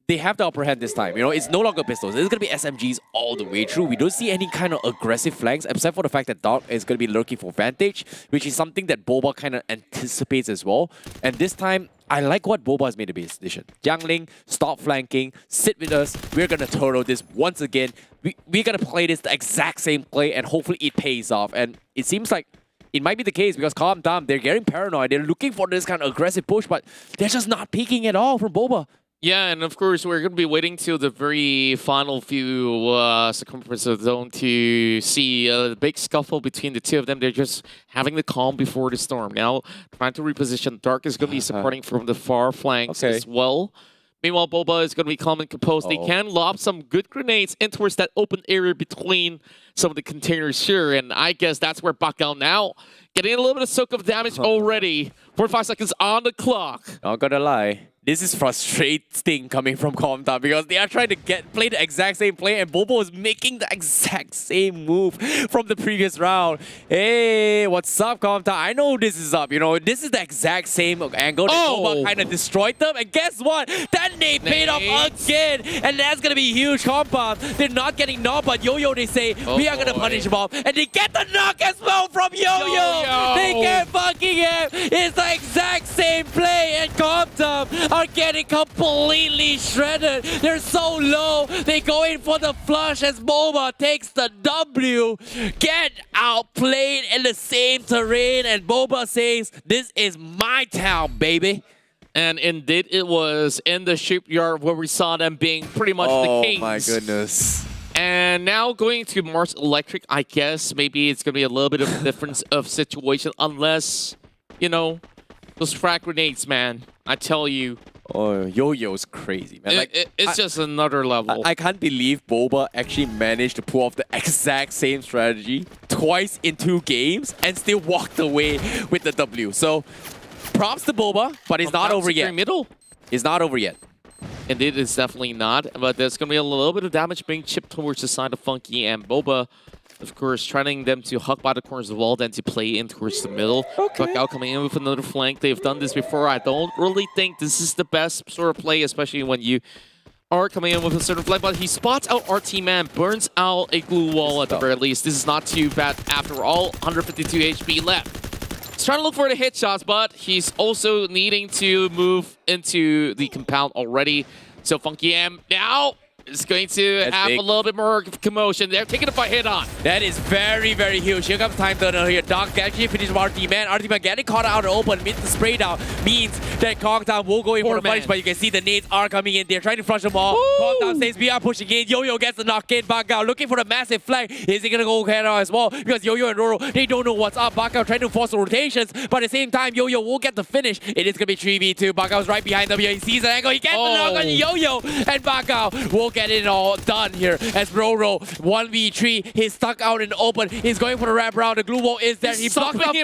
They have the upper hand this time. You know, it's no longer pistols. It's going to be SMGs all the way through. We don't see any kind of aggressive flanks, except for the fact that Doc is going to be lurking for Vantage, which is something that Boba kind of anticipates as well. And this time, I like what Boba has made a base decision. Jiangling, stop flanking, sit with us. We're going to turtle this once again. We're going to play this the exact same play, and hopefully it pays off. And it seems like it might be the case because Comtam, they're getting paranoid. They're looking for this kind of aggressive push, but they're just not peeking at all from Boba. Yeah, and of course, we're going to be waiting till the very final few circumference of the zone to see the big scuffle between the two of them. They're just having the calm before the storm. Now, trying to reposition. Dark is going to be supporting from the far flanks as well. Meanwhile, Boba is going to be calm and composed. They can lob some good grenades in towards that open area between some of the containers here. And I guess that's where Bakbakan now getting a little bit of soak of damage already. 45 seconds on the clock. Not gonna lie. This is frustrating coming from Comtam because they are trying to play the exact same play, and Bobo is making the exact same move from the previous round. Hey, what's up, Comtam? I know this is up. You know, this is the exact same angle that Boba kind of destroyed them. And guess what? That nade paid off again, and that's gonna be huge. Comtam, they're not getting knocked, but Yo-Yo, they say we are gonna punish Bob, and they get the knock as well from Yo-Yo. They get fucking him. It's the exact same play, and Comtam are getting completely shredded. They're so low. They go in for the flush as Boba takes the W. Get outplayed in the same terrain, and Boba says, "This is my town, baby." And indeed, it was in the shipyard where we saw them being pretty much the kings. Oh my goodness. And now going to Mars Electric, I guess maybe it's going to be a little bit of a difference of situation, unless, you know, those frag grenades, man. I tell you. Oh, Yo-Yo's crazy, man. It's just another level. I can't believe Boba actually managed to pull off the exact same strategy twice in 2 games and still walked away with the W. So, props to Boba, but it's not over yet. Middle. It's not over yet. Indeed, it's definitely not. But there's going to be a little bit of damage being chipped towards the side of Funky, and Boba, of course, trying them to hug by the corners of the wall, then to play in towards the middle. Bakbakan coming in with another flank. They've done this before. I don't really think this is the best sort of play, especially when you are coming in with a certain flank. But he spots out RT Man, burns out a glue wall at the very least. This is not too bad after all. 152 HP left. He's trying to look for the hit shots, but he's also needing to move into the compound already. So Funky M now is going to have a little bit more commotion. They're taking it by hit on. That is very, very huge. Here comes Time Turner here. Doc actually finished RT Man. RT Man getting caught out in the open means the spray down means that Comtam will go in for the punish, but you can see the nades are coming in. They're trying to flush them all. Comtam says we are pushing in. Yo-Yo gets the knock in. Bakbakan looking for the massive flag. Is he gonna go head on as well? Because Yo-Yo and Roro, they don't know what's up. Bakbakan trying to force the rotations, but at the same time, Yo-Yo will get the finish. It is gonna be 3v2. Bakbakan was right behind them. He sees an angle. He gets the knock on Yo-Yo, and Bakbakan will at it all done here as Roro 1v3. He's stuck out in the open. He's going for the wrap around. The glue wall is there. He blocked up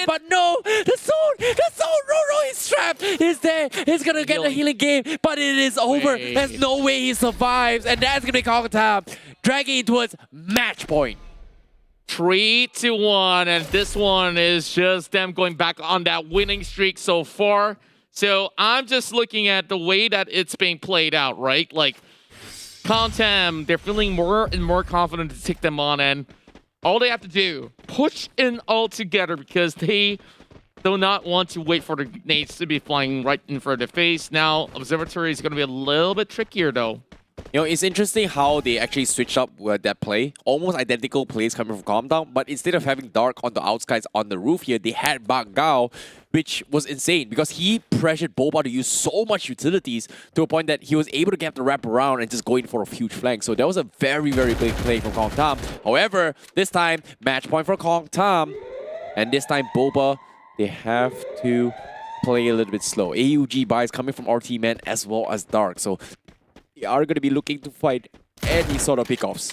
but no, the zone, Roro is trapped. He's there. He's gonna get the healing game, but it is over. There's no way he survives, and that's gonna be Kong Tam dragging it towards match point. 3-1, and this one is just them going back on that winning streak so far. So I'm just looking at the way that it's being played out, right? Like, Tam, they're feeling more and more confident to take them on, and all they have to do, push in all together because they do not want to wait for the nades to be flying right in front of their face. Now, Observatory is going to be a little bit trickier, though. You know, it's interesting how they actually switched up that play. Almost identical plays coming from Calm Down, but instead of having Dark on the outskirts on the roof here, they had Bakgao, which was insane because he pressured Boba to use so much utilities to a point that he was able to get the wrap around and just go in for a huge flank. So that was a very, very big play from Kong Tam. However, this time, match point for Kong Tam. And this time, Boba, they have to play a little bit slow. AUG buys coming from RT Man as well as Dark. So they are going to be looking to fight any sort of pickoffs.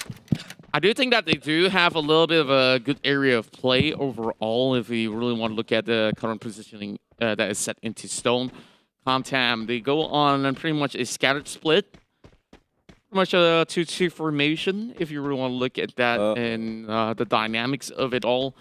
I do think that they do have a little bit of a good area of play overall if we really want to look at the current positioning that is set into stone. Tam, they go on and pretty much a scattered split. Pretty much a 2-2 formation if you really want to look at that and the dynamics of it all.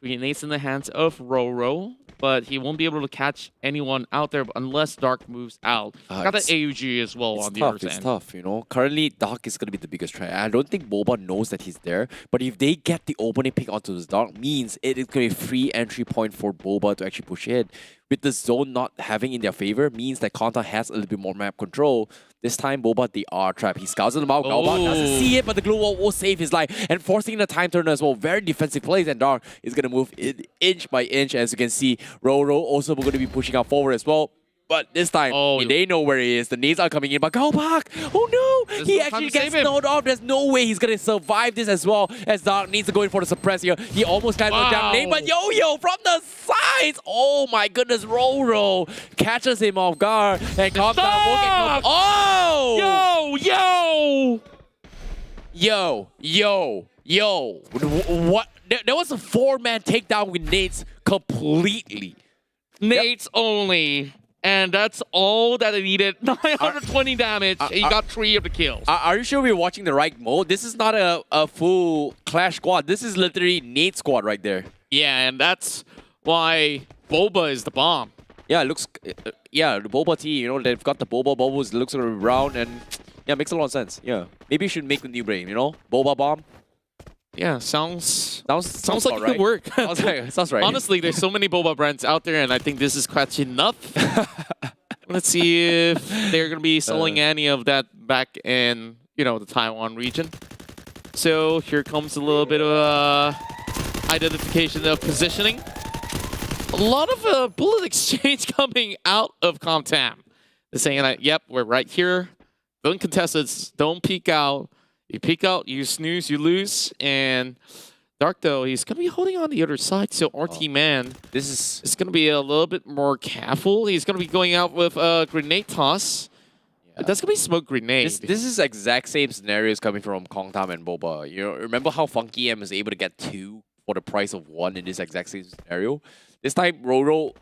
Grenades in the hands of Roro, but he won't be able to catch anyone out there unless Dark moves out. Got the AUG as well on the other side. It's tough, you know. Currently, Dark is going to be the biggest threat. I don't think Boba knows that he's there, but if they get the opening pick onto this Dark, means it is going to be a free entry point for Boba to actually push in. With the zone not having in their favor, means that Kanta has a little bit more map control. This time, Boba, they are trapped. He scouts them out. Galbak doesn't see it, but the glue wall will save his life. And forcing the time turner as well. Very defensive plays, and Dark is going to move inch by inch. As you can see, Roro also going to be pushing out forward as well. But this time, they know where he is. The nades are coming in, but Galbak, oh no! He actually gets snowed off. There's no way he's going to survive this as well, as Dark needs to go in for the suppress here. He almost climbed down lane, but Yo-Yo from the sides! Oh my goodness, Roro catches him off guard, and comes down. Oh! Yo! What? There was a 4-man takedown with nades completely. Nades only. And that's all that it needed. 920 damage. He got 3 of the kills. Are you sure we're watching the right mode? This is not a full Clash squad. This is literally Nate squad right there. Yeah, and that's why Boba is the bomb. Yeah, it looks... yeah, the Boba team, you know, they've got the Boba. Boba looks around and... yeah, makes a lot of sense. Yeah. Maybe you should make the new brain, you know? Boba bomb. Yeah, sounds like it right. could work. Sounds right. Honestly, there's so many Boba brands out there, and I think this is quite enough. Let's see if they're going to be selling any of that back in, you know, the Taiwan region. So here comes a little bit of identification of positioning. A lot of bullet exchange coming out of Tam. They're saying that, yep, we're right here. Don't contest us. Don't peek out. You peek out, you snooze, you lose. And Dark, though, he's going to be holding on the other side. So RT Man, this is going to be a little bit more careful. He's going to be going out with a grenade toss. Yeah. That's going to be smoke grenade. This is exact same scenarios coming from Kong Tam and Boba. You know, remember how Funky M is able to get 2 for the price of 1 in this exact same scenario? This time, Roro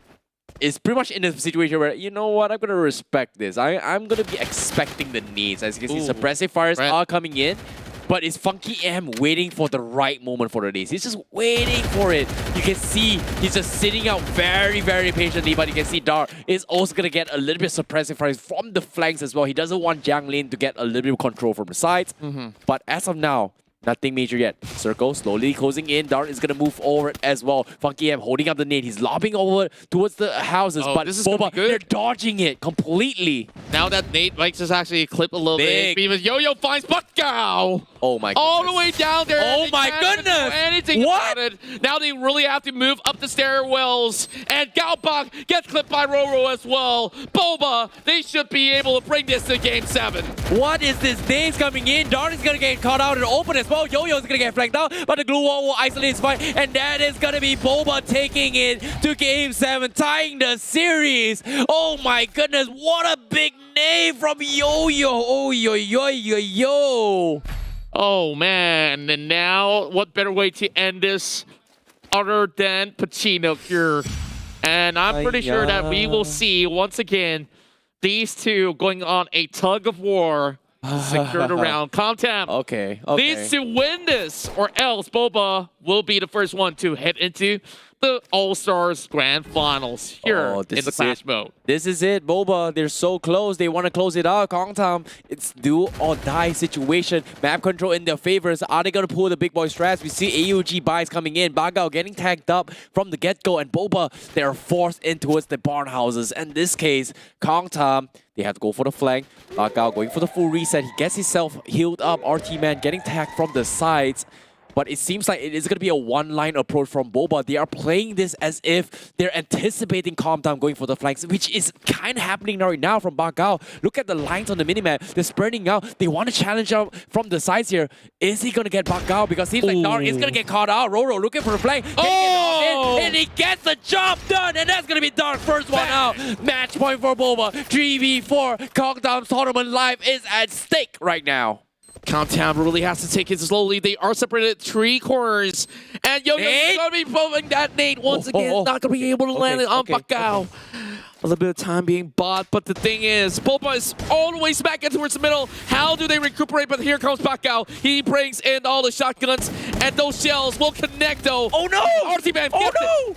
is pretty much in a situation where, you know what, I'm going to respect this. I'm going to be expecting the needs. As you can see, suppressive fires are coming in, but it's Funky M waiting for the right moment for the needs. He's just waiting for it. You can see he's just sitting out very, very patiently, but you can see Dark is also going to get a little bit of suppressive fires from the flanks as well. He doesn't want Jiang Lin to get a little bit of control from the sides, but as of now, nothing major yet. Circle slowly closing in. Dark is going to move forward as well. Funky M holding up the nade. He's lobbing over towards the houses, but this is Boba, they're dodging it completely. Now that Nate likes us actually clip a little bit. Because Yo-Yo finds Bakgao. Oh my goodness. All the way down there. Oh my goodness. Anything about it. Now they really have to move up the stairwells. And Galbak gets clipped by Roro as well. Boba, they should be able to bring this to Game 7. What is this? Nade's coming in. Dark is going to get caught out in the open as well. Yo-Yo's gonna get flanked out, but the glue wall will isolate his fight, and that is gonna be Boba taking it to Game 7, tying the series. Oh my goodness, what a big name from Yo-Yo. Oh, yo. Oh man, and now what better way to end this other than Pacino here? And I'm pretty sure that we will see once again these two going on a tug of war. Secured around. Comtam Okay. needs to win this, or else Boba will be the first one to head into the All-Stars Grand Finals here in the Clash mode. This is it, Boba. They're so close. They want to close it out. Kongtam, it's do or die situation. Map control in their favors. Are they going to pull the big boy strats? We see AUG buys coming in. Bagao getting tagged up from the get-go. And Boba, they're forced in towards the barn houses. In this case, Kongtam, they have to go for the flank. Bagao going for the full reset. He gets himself healed up. RT Man getting tagged from the sides. But it seems like it is going to be a one-line approach from Boba. They are playing this as if they're anticipating Comtam going for the flanks, which is kind of happening right now from Bagao. Look at the lines on the minimap. They're spreading out. They want to challenge out from the sides here. Is he going to get Bagao? Because seems like Nar is going to get caught out. Roro looking for the flank. And he gets the job done. And that's going to be Dark. First one out. Match point for Boba. 3v4. Comtam's tournament life is at stake right now. Countdown really has to take it slowly. They are separated 3 corners. And Yo-Yo is going to be pulling that nade once again. Not going to be able to land it on Bagao. A little bit of time being bought, but the thing is, Boba is all the way back in towards the middle. How do they recuperate? But here comes Bagao. He brings in all the shotguns, and those shells will connect though. Oh no! RT-Man oh no!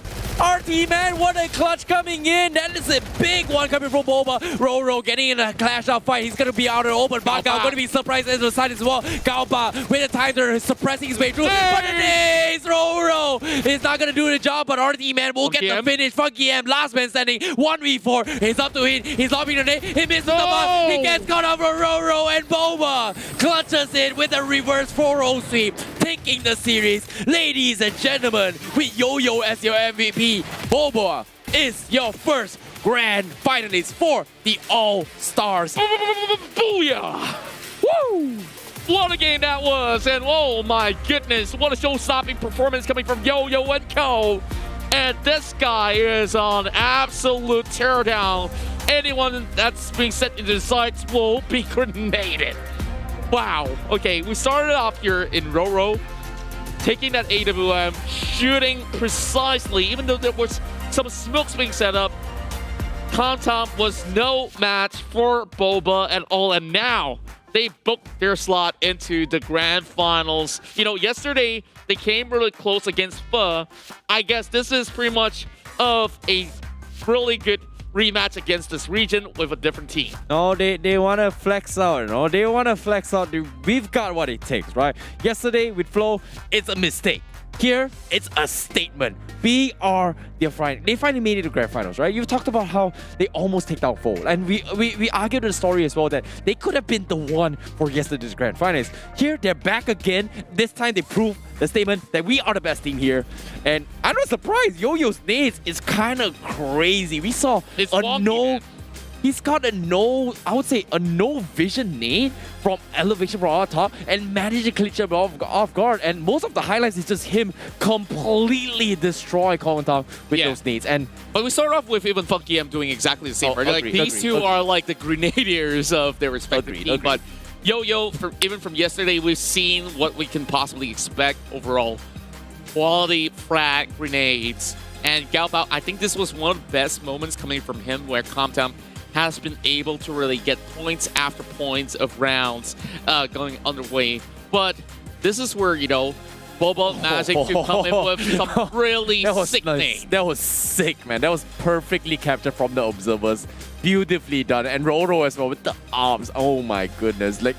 RT-Man, what a clutch coming in. That is a big one coming from Boba. Roro getting in a clash out fight. He's going to be out in the open. Bagao going to be surprised as the side as well. Gaoba with the time they're suppressing his way through. But it is Roro. It's not going to do the job, but RT-Man will get the finish. Funky M, last man standing. 1v4. It's up to him. He's lobbing the nade. He misses the ball. He gets caught up for Roro, and Boba clutches it with a reverse 4-0 sweep, taking the series. Ladies and gentlemen, with Yo-Yo as your MVP, Boba is your first grand finalist for the All-Stars. Booyah! Woo! What a game that was, and oh my goodness, what a show-stopping performance coming from Yo-Yo and Co. And this guy is on absolute teardown. Anyone that's being set into the sights will be grenaded. Wow. Okay, we started off here in Roro, taking that AWM, shooting precisely, even though there was some smokes being set up. Comtam was no match for Boba at all, and now they booked their slot into the grand finals. You know, yesterday they came really close against Pho. I guess this is pretty much of a really good rematch against this region with a different team. No, they want to flex out, They want to flex out. We've got what it takes, right? Yesterday with Flo, it's a mistake. Here, it's a statement. We are their they finally made it to grand finals, right? You've talked about how they almost take down Fold, and we argued the story as well that they could have been the one for yesterday's grand finals. Here, they're back again. This time, they prove the statement that we are the best team here. And I'm not surprised. Yo-Yo's nades is kind of crazy. We saw it's wonky, he's got I would say a no vision nade from elevation from our top and managed to glitch him off guard. And most of the highlights is just him completely destroy Kongtam with those nades. But we started off with even Funky M doing exactly the same, right? These two are like the grenadiers of their respective team. But Yo-Yo, even from yesterday, we've seen what we can possibly expect overall. Quality frag grenades. And Galbao, I think this was one of the best moments coming from him where Comtam has been able to really get points after points of rounds going underway. But this is where, Boba managing to come in with some really sick names. That was sick, man. That was perfectly captured from the observers. Beautifully done. And Roro as well with the arms. Oh my goodness. Like,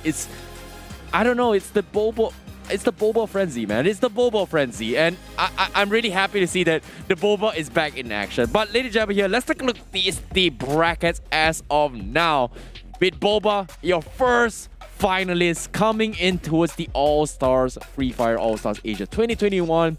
I don't know, it's the Boba frenzy, man. It's the Boba frenzy. And I'm really happy to see that the Boba is back in action. But ladies and gentlemen here, let's take a look at the brackets as of now. With Boba, your first finalist coming in towards the All-Stars Free Fire All-Stars Asia 2021.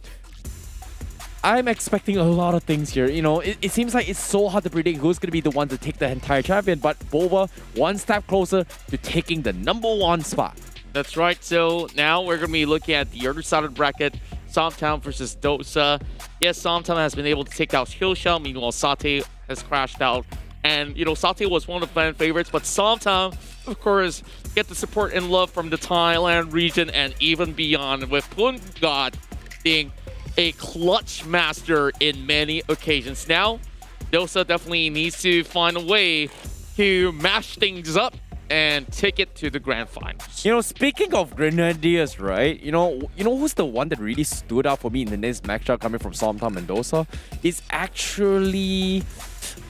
I'm expecting a lot of things here. It seems like it's so hard to predict who's going to be the one to take the entire champion. But Boba, one step closer to taking the #1 spot. That's right. So now we're going to be looking at the other side of the bracket. Somtown versus Dosa. Yes, Somtown has been able to take out Hillshell. Meanwhile, Sate has crashed out. And, you know, Sate was one of the fan favorites. But Somtown, of course, get the support and love from the Thailand region and even beyond. With Pungat being a clutch master in many occasions. Now, Dosa definitely needs to find a way to mash things up and take it to the grand finals. You know, speaking of Grenadiers, right? You know who's the one that really stood out for me in the next matchup coming from Somtown Mendoza? Is actually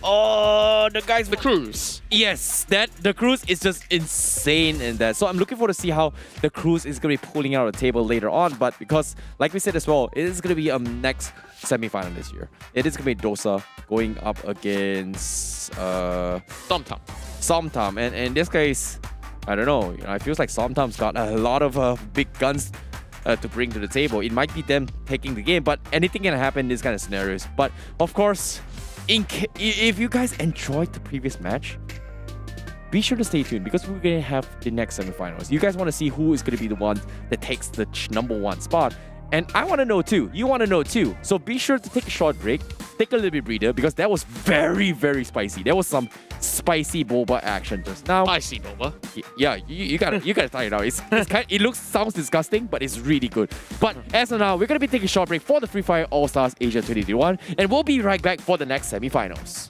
the guys with Cruz. Yes, the Cruz is just insane in that. So I'm looking forward to see how the Cruz is gonna be pulling out the table later on. But because, like we said as well, it is gonna be a next semi-final this year. It is gonna be Dosa going up against Somtown, and in this case, I don't know. You know, I feel like Somtown's got a lot of big guns to bring to the table. It might be them taking the game, but anything can happen in these kind of scenarios. But of course, if you guys enjoyed the previous match, be sure to stay tuned because we're gonna have the next semifinals. You guys want to see who is gonna be the one that takes the #1 spot. And I want to know too. You want to know too. So be sure to take a short break, take a little bit breather because that was very, very spicy. There was some spicy boba action just now. Spicy boba. Yeah, you gotta try it out. It sounds disgusting, but it's really good. But as of now, we're gonna be taking a short break for the Free Fire All Stars Asia 2021, and we'll be right back for the next semifinals.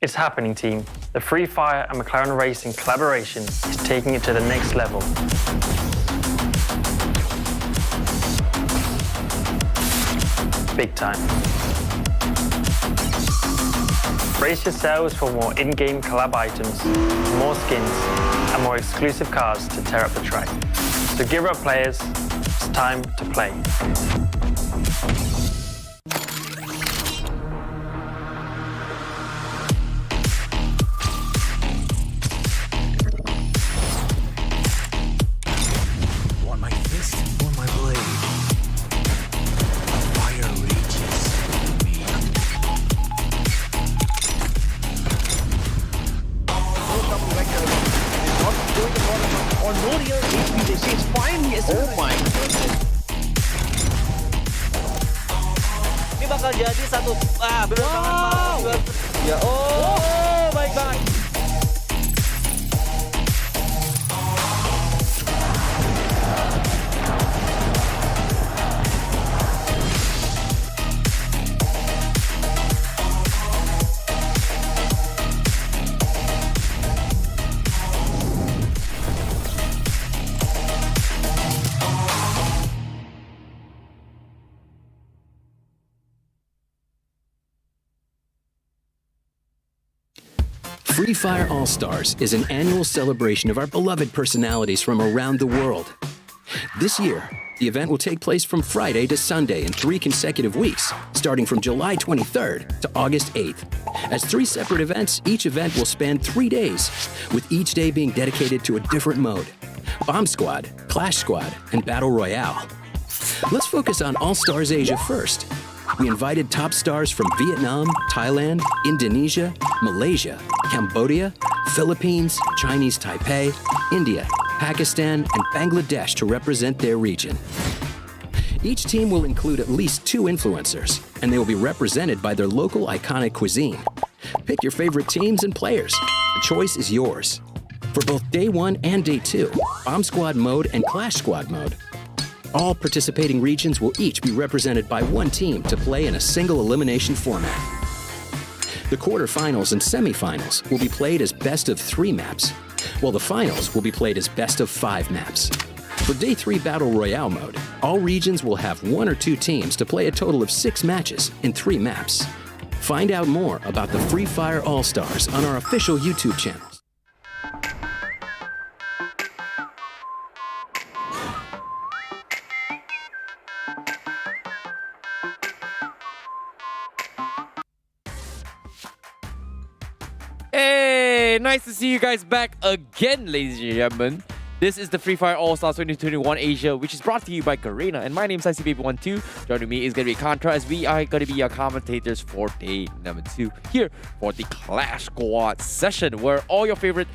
It's happening, team. The Free Fire and McLaren Racing collaboration is taking it to the next level. Big time. Brace yourselves for more in-game collab items, more skins, and more exclusive cars to tear up the track. So gear up, players. It's time to play. bakal jadi satu bener banget ya. Oh my god. Free Fire All-Stars is an annual celebration of our beloved personalities from around the world. This year, the event will take place from Friday to Sunday in 3 consecutive weeks, starting from July 23rd to August 8th. As 3 separate events, each event will span 3 days, with each day being dedicated to a different mode: Bomb Squad, Clash Squad, and Battle Royale. Let's focus on All-Stars Asia first. We invited top stars from Vietnam, Thailand, Indonesia, Malaysia, Cambodia, Philippines, Chinese Taipei, India, Pakistan, and Bangladesh to represent their region. Each team will include at least 2 influencers, and they will be represented by their local iconic cuisine. Pick your favorite teams and players. The choice is yours. For both Day 1 and Day 2, Bomb Squad mode and Clash Squad mode, all participating regions will each be represented by 1 team to play in a single elimination format. The quarterfinals and semifinals will be played as best of 3 maps, while the finals will be played as best of 5 maps. For Day 3 Battle Royale mode, all regions will have 1 or 2 teams to play a total of 6 matches in 3 maps. Find out more about the Free Fire All-Stars on our official YouTube channel. Hey, nice to see you guys back again, ladies and gentlemen. This is the Free Fire All-Stars 2021 Asia, which is brought to you by Garena. And my name is ICBaby12. Joining me is going to be Contra, as we are going to be your commentators for day number 2 here for the Clash Squad session, where all your favorite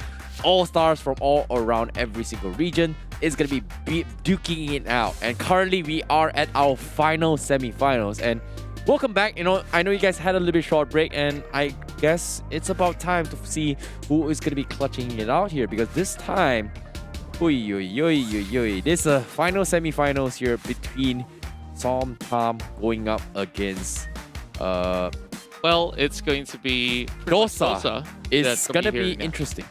All-Stars from all around every single region is going to be duking it out. And currently we are at our final semi-finals. And welcome back. You know, I know you guys had a little bit short break, and I guess it's about time to see who is going to be clutching it out here, because this time, this final semi-finals here between Som Tam going up against well, it's going to be Dosa. It's going to be interesting.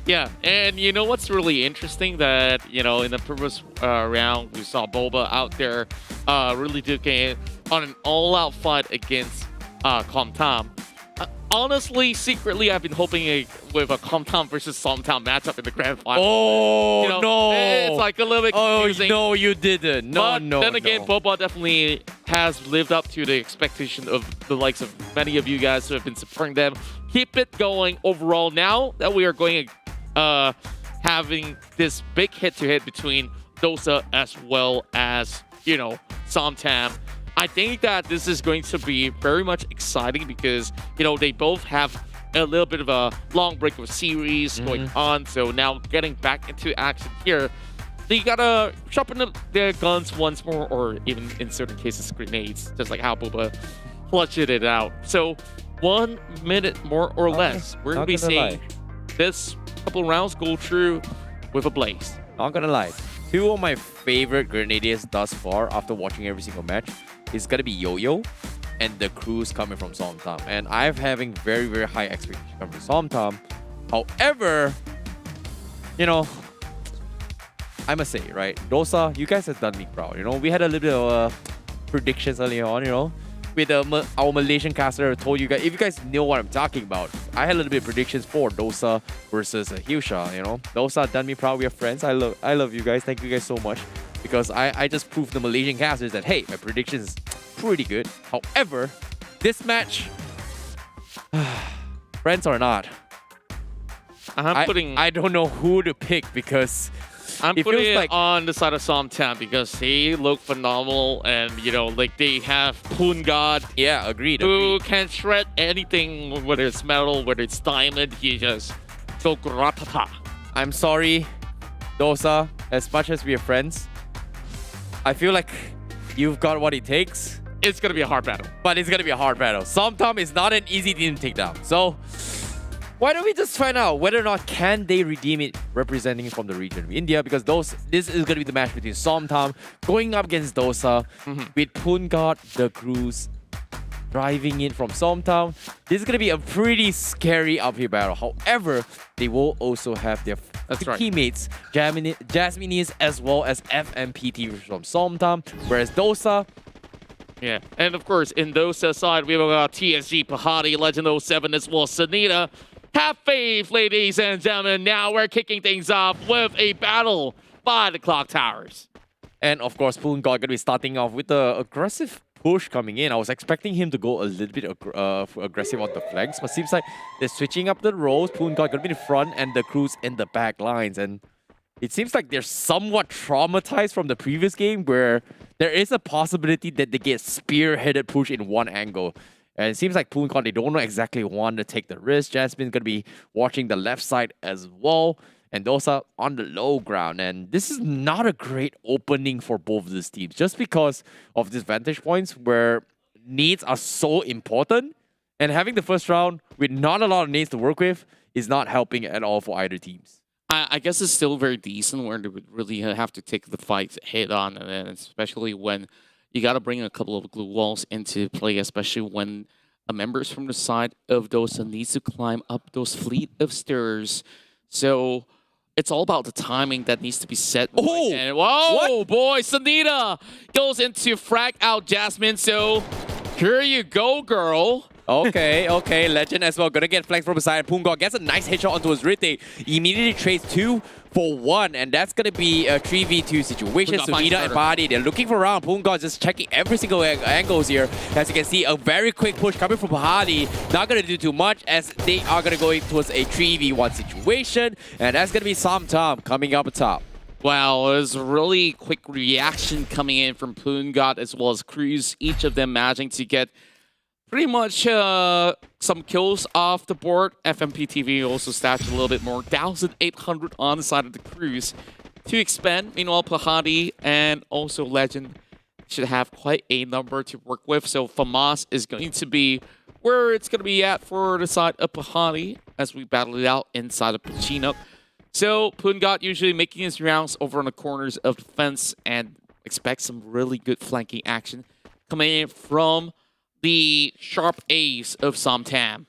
Yeah, and you know what's really interesting, that, you know, in the previous round, we saw Boba out there really duking it on an all-out fight against Comtam. Honestly, secretly, I've been hoping with a Comtam versus Somtam matchup in the grand final. Oh, you know, no. It's like a little bit confusing. Oh, no, you didn't. No, but then again, no. Boba definitely has lived up to the expectation of the likes of many of you guys who have been supporting them. Keep it going overall. Now that we are going having this big head-to-head between Dosa as well as, you know, Somtam, I think that this is going to be very much exciting, because, you know, they both have a little bit of a long break of series going on. So now getting back into action here, they gotta sharpen their guns once more, or even in certain cases grenades, just like how Boba clutched it out. So 1 minute more or less, we're gonna be seeing this couple rounds go through with a blaze. Not gonna lie, 2 of my favorite grenadiers thus far after watching every single match is gonna be Yo-Yo and the crews coming from Som Tam. And I'm having very, very high expectations coming from Som Tam. However, you know, I must say, right, Dosa, you guys have done me proud. You know, we had a little bit of predictions earlier on, you know, with our Malaysian caster told you guys, if you guys know what I'm talking about, I had a little bit of predictions for Dosa versus Hyusha, you know. Dosa done me proud. We are friends. I love you guys. Thank you guys so much, because I just proved the Malaysian casters that, hey, my prediction is pretty good. However, this match, friends or not, I don't know who to pick, because I'm putting it on the side of Som Tam, because he looked phenomenal, and, you know, like, they have Poon God. Yeah, agreed. Who can shred anything, whether it's metal, whether it's diamond. He just go gratata. I'm sorry, Dosa, as much as we are friends, I feel like you've got what it takes, it's going to be a hard battle. But it's going to be a hard battle. Somtom is not an easy team to take down. So why don't we just find out whether or not can they redeem it representing from the region of India, because this is going to be the match between Somtom going up against Dosa with Pungod, the Cruise, driving in from Somtom. This is going to be a pretty scary uphill battle. However, they will also have their teammates, Jasmine's as well as FMPT from Somtom, whereas Dosa... Yeah, and of course, in Dosa side, we have got TSG, Pahadi, Legend 07, as well as Sunita. Have faith, ladies and gentlemen. Now we're kicking things off with a battle by the Clock Towers. And of course, Pungod going to be starting off with the aggressive push coming in. I was expecting him to go a little bit aggressive on the flanks, but seems like they're switching up the roles. Pungod going to be in front and the Cruise in the back lines. And it seems like they're somewhat traumatized from the previous game where there is a possibility that they get spearheaded push in one angle. And it seems like Pungod, they don't know exactly want to take the risk. Jasmine's going to be watching the left side as well. And those are on the low ground. And this is not a great opening for both of these teams, just because of these vantage points where needs are so important. And having the first round with not a lot of needs to work with is not helping at all for either teams. I guess it's still very decent where they would really have to take the fight head on, and especially when you got to bring a couple of glue walls into play, especially when a members from the side of Dosa needs to climb up those fleet of stairs. So it's all about the timing that needs to be set. Oh! And, whoa, boy, Sunita goes into frag out Jasmine. So here you go, girl. Okay. Legend as well. Gonna get flanked from the side. Pungod gets a nice headshot onto his Rite. Immediately trades 2 for 1. And that's gonna be a 3v2 situation. Sunita and Pahadi, they're looking for round. Pungod just checking every single angles here. As you can see, a very quick push coming from Pahadi. Not gonna do too much as they are gonna go towards a 3v1 situation. And that's gonna be Somtom coming up top. Wow, it was a really quick reaction coming in from Pungod as well as Cruz. Each of them managing to get pretty much some kills off the board. FMPTV also stashed a little bit more. 1,800 on the side of the Cruise to expand. Meanwhile, Pahadi and also Legend should have quite a number to work with. So FAMAS is going to be where it's going to be at for the side of Pahadi as we battle it out inside of Pachinko. So Pungod usually making his rounds over on the corners of the fence and expect some really good flanking action coming in from the sharp ace of Somtom.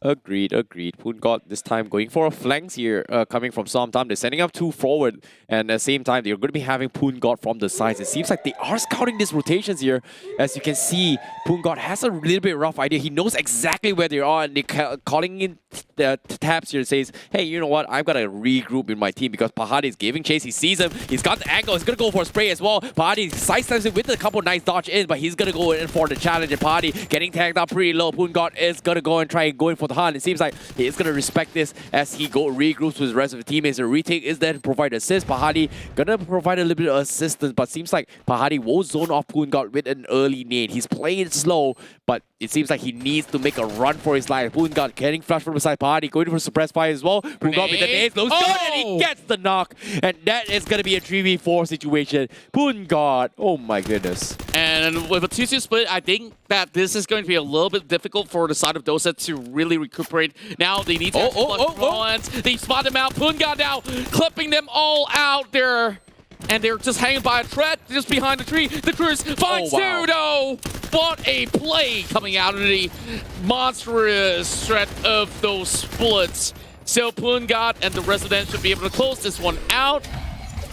Agreed. Pungod this time going for a flanks here, coming from Somtom. They're sending up 2 forward, and at the same time, they're going to be having Pungod from the sides. It seems like they are scouting these rotations here. As you can see, Pungod has a little bit rough idea. He knows exactly where they are, and they're calling in the taps here. Says, hey, you know what? I've got to regroup in my team because Pahadi is giving chase. He sees him. He's got the angle. He's going to go for a spray as well. Pahadi sidesteps it with a couple nice dodge in, but he's going to go in for the challenge. And Pahadi getting tagged up pretty low. Pungod is going to go and try and go in for the hunt. It seems like he is going to respect this as he regroups with the rest of the teammates. The retake is there to provide assist. Pahadi going to provide a little bit of assistance, but seems like Pahadi will zone off Pungod with an early nade. He's playing it slow, but it seems like he needs to make a run for his life. Pungod getting flashed from the side. Pahadi going for suppressed fire as well. Pungod with the nades. Looks good, and he gets the knock. And that is going to be a 3v4 situation. Pungod, oh my goodness. And with a 2-2 split, I think that this is going to be a little bit difficult for the side of Dosa to really recuperate. Now they need to They spot him out. Pungod now clipping them all out there. And they're just hanging by a thread just behind the tree. The Cruise finds 2 though. What a play coming out of the monstrous threat of those splits. So Pungod and the residents should be able to close this one out.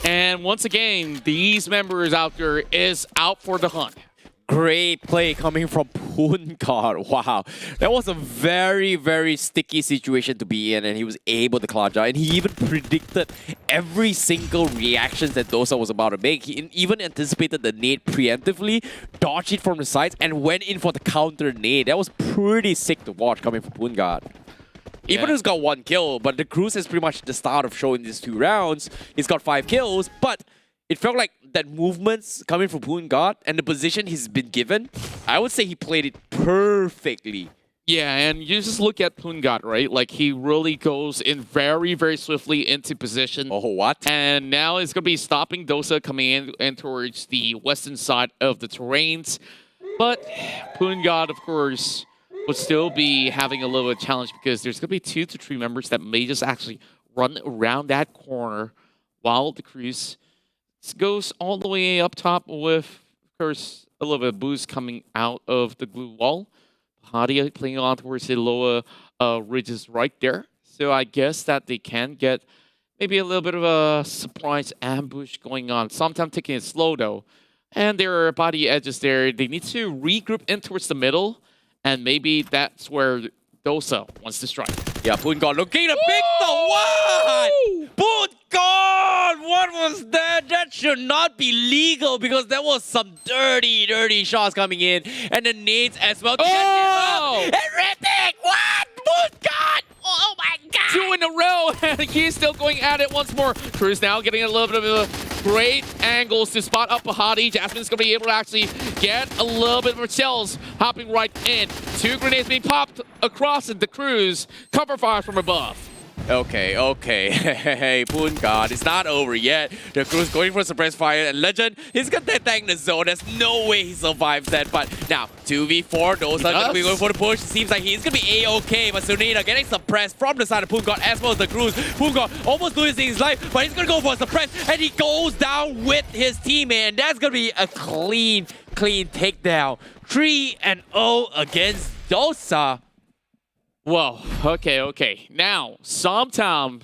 And once again, these members out there is out for the hunt. Great play coming from Pungod. Wow. That was a very, very sticky situation to be in, and he was able to clutch out. And he even predicted every single reaction that Dosa was about to make. He even anticipated the nade preemptively, dodged it from the sides, and went in for the counter nade. That was pretty sick to watch coming from Pungod. Even though he's got 1 kill, but the Cruise is pretty much the start of showing these 2 rounds. He's got 5 kills, but it felt like that movements coming from Pungod and the position he's been given, I would say he played it perfectly. Yeah, and you just look at Pungod, right? Like, he really goes in very, very swiftly into position. Oh, what? And now it's going to be stopping Dosa coming in and towards the western side of the terrains. But Pungod, of course, would still be having a little bit of challenge because there's going to be 2 to 3 members that may just actually run around that corner while the Cruise goes all the way up top with, of course, a little bit of boost coming out of the blue wall. Hadia playing on towards the lower ridges right there. So I guess that they can get maybe a little bit of a surprise ambush going on. Sometimes taking it slow though. And there are body edges there. They need to regroup in towards the middle. And maybe that's where Dosa wants to strike. Yeah, Pungod looking to pick the one! Pungod! What was that? That should not be legal because there was some dirty, dirty shots coming in. And the nades as well. Oh! And Ritik! What? Pungod! Oh my god! 2 in a row, and he's still going at it once more. Cruz now getting a little bit of great angles to spot up Bahati. Jasmine's going to be able to actually get a little bit of shells hopping right in. 2 grenades being popped across the Cruz. Cover fire from above. Okay, okay. Hey, Pungod, it's not over yet. The Crew's going for a suppressed fire, and Legend, he's gonna tank the zone. There's no way he survives that. But now, 2v4, those are gonna be going for the push. Seems like he's gonna be A-okay, but Sunita getting suppressed from the side of Pungod as well as the Cruz. Pungod almost losing his life, but he's gonna go for a suppress, and he goes down with his teammate, and that's gonna be a clean takedown. 3-0 against Dosa. Whoa, okay. Now, sometime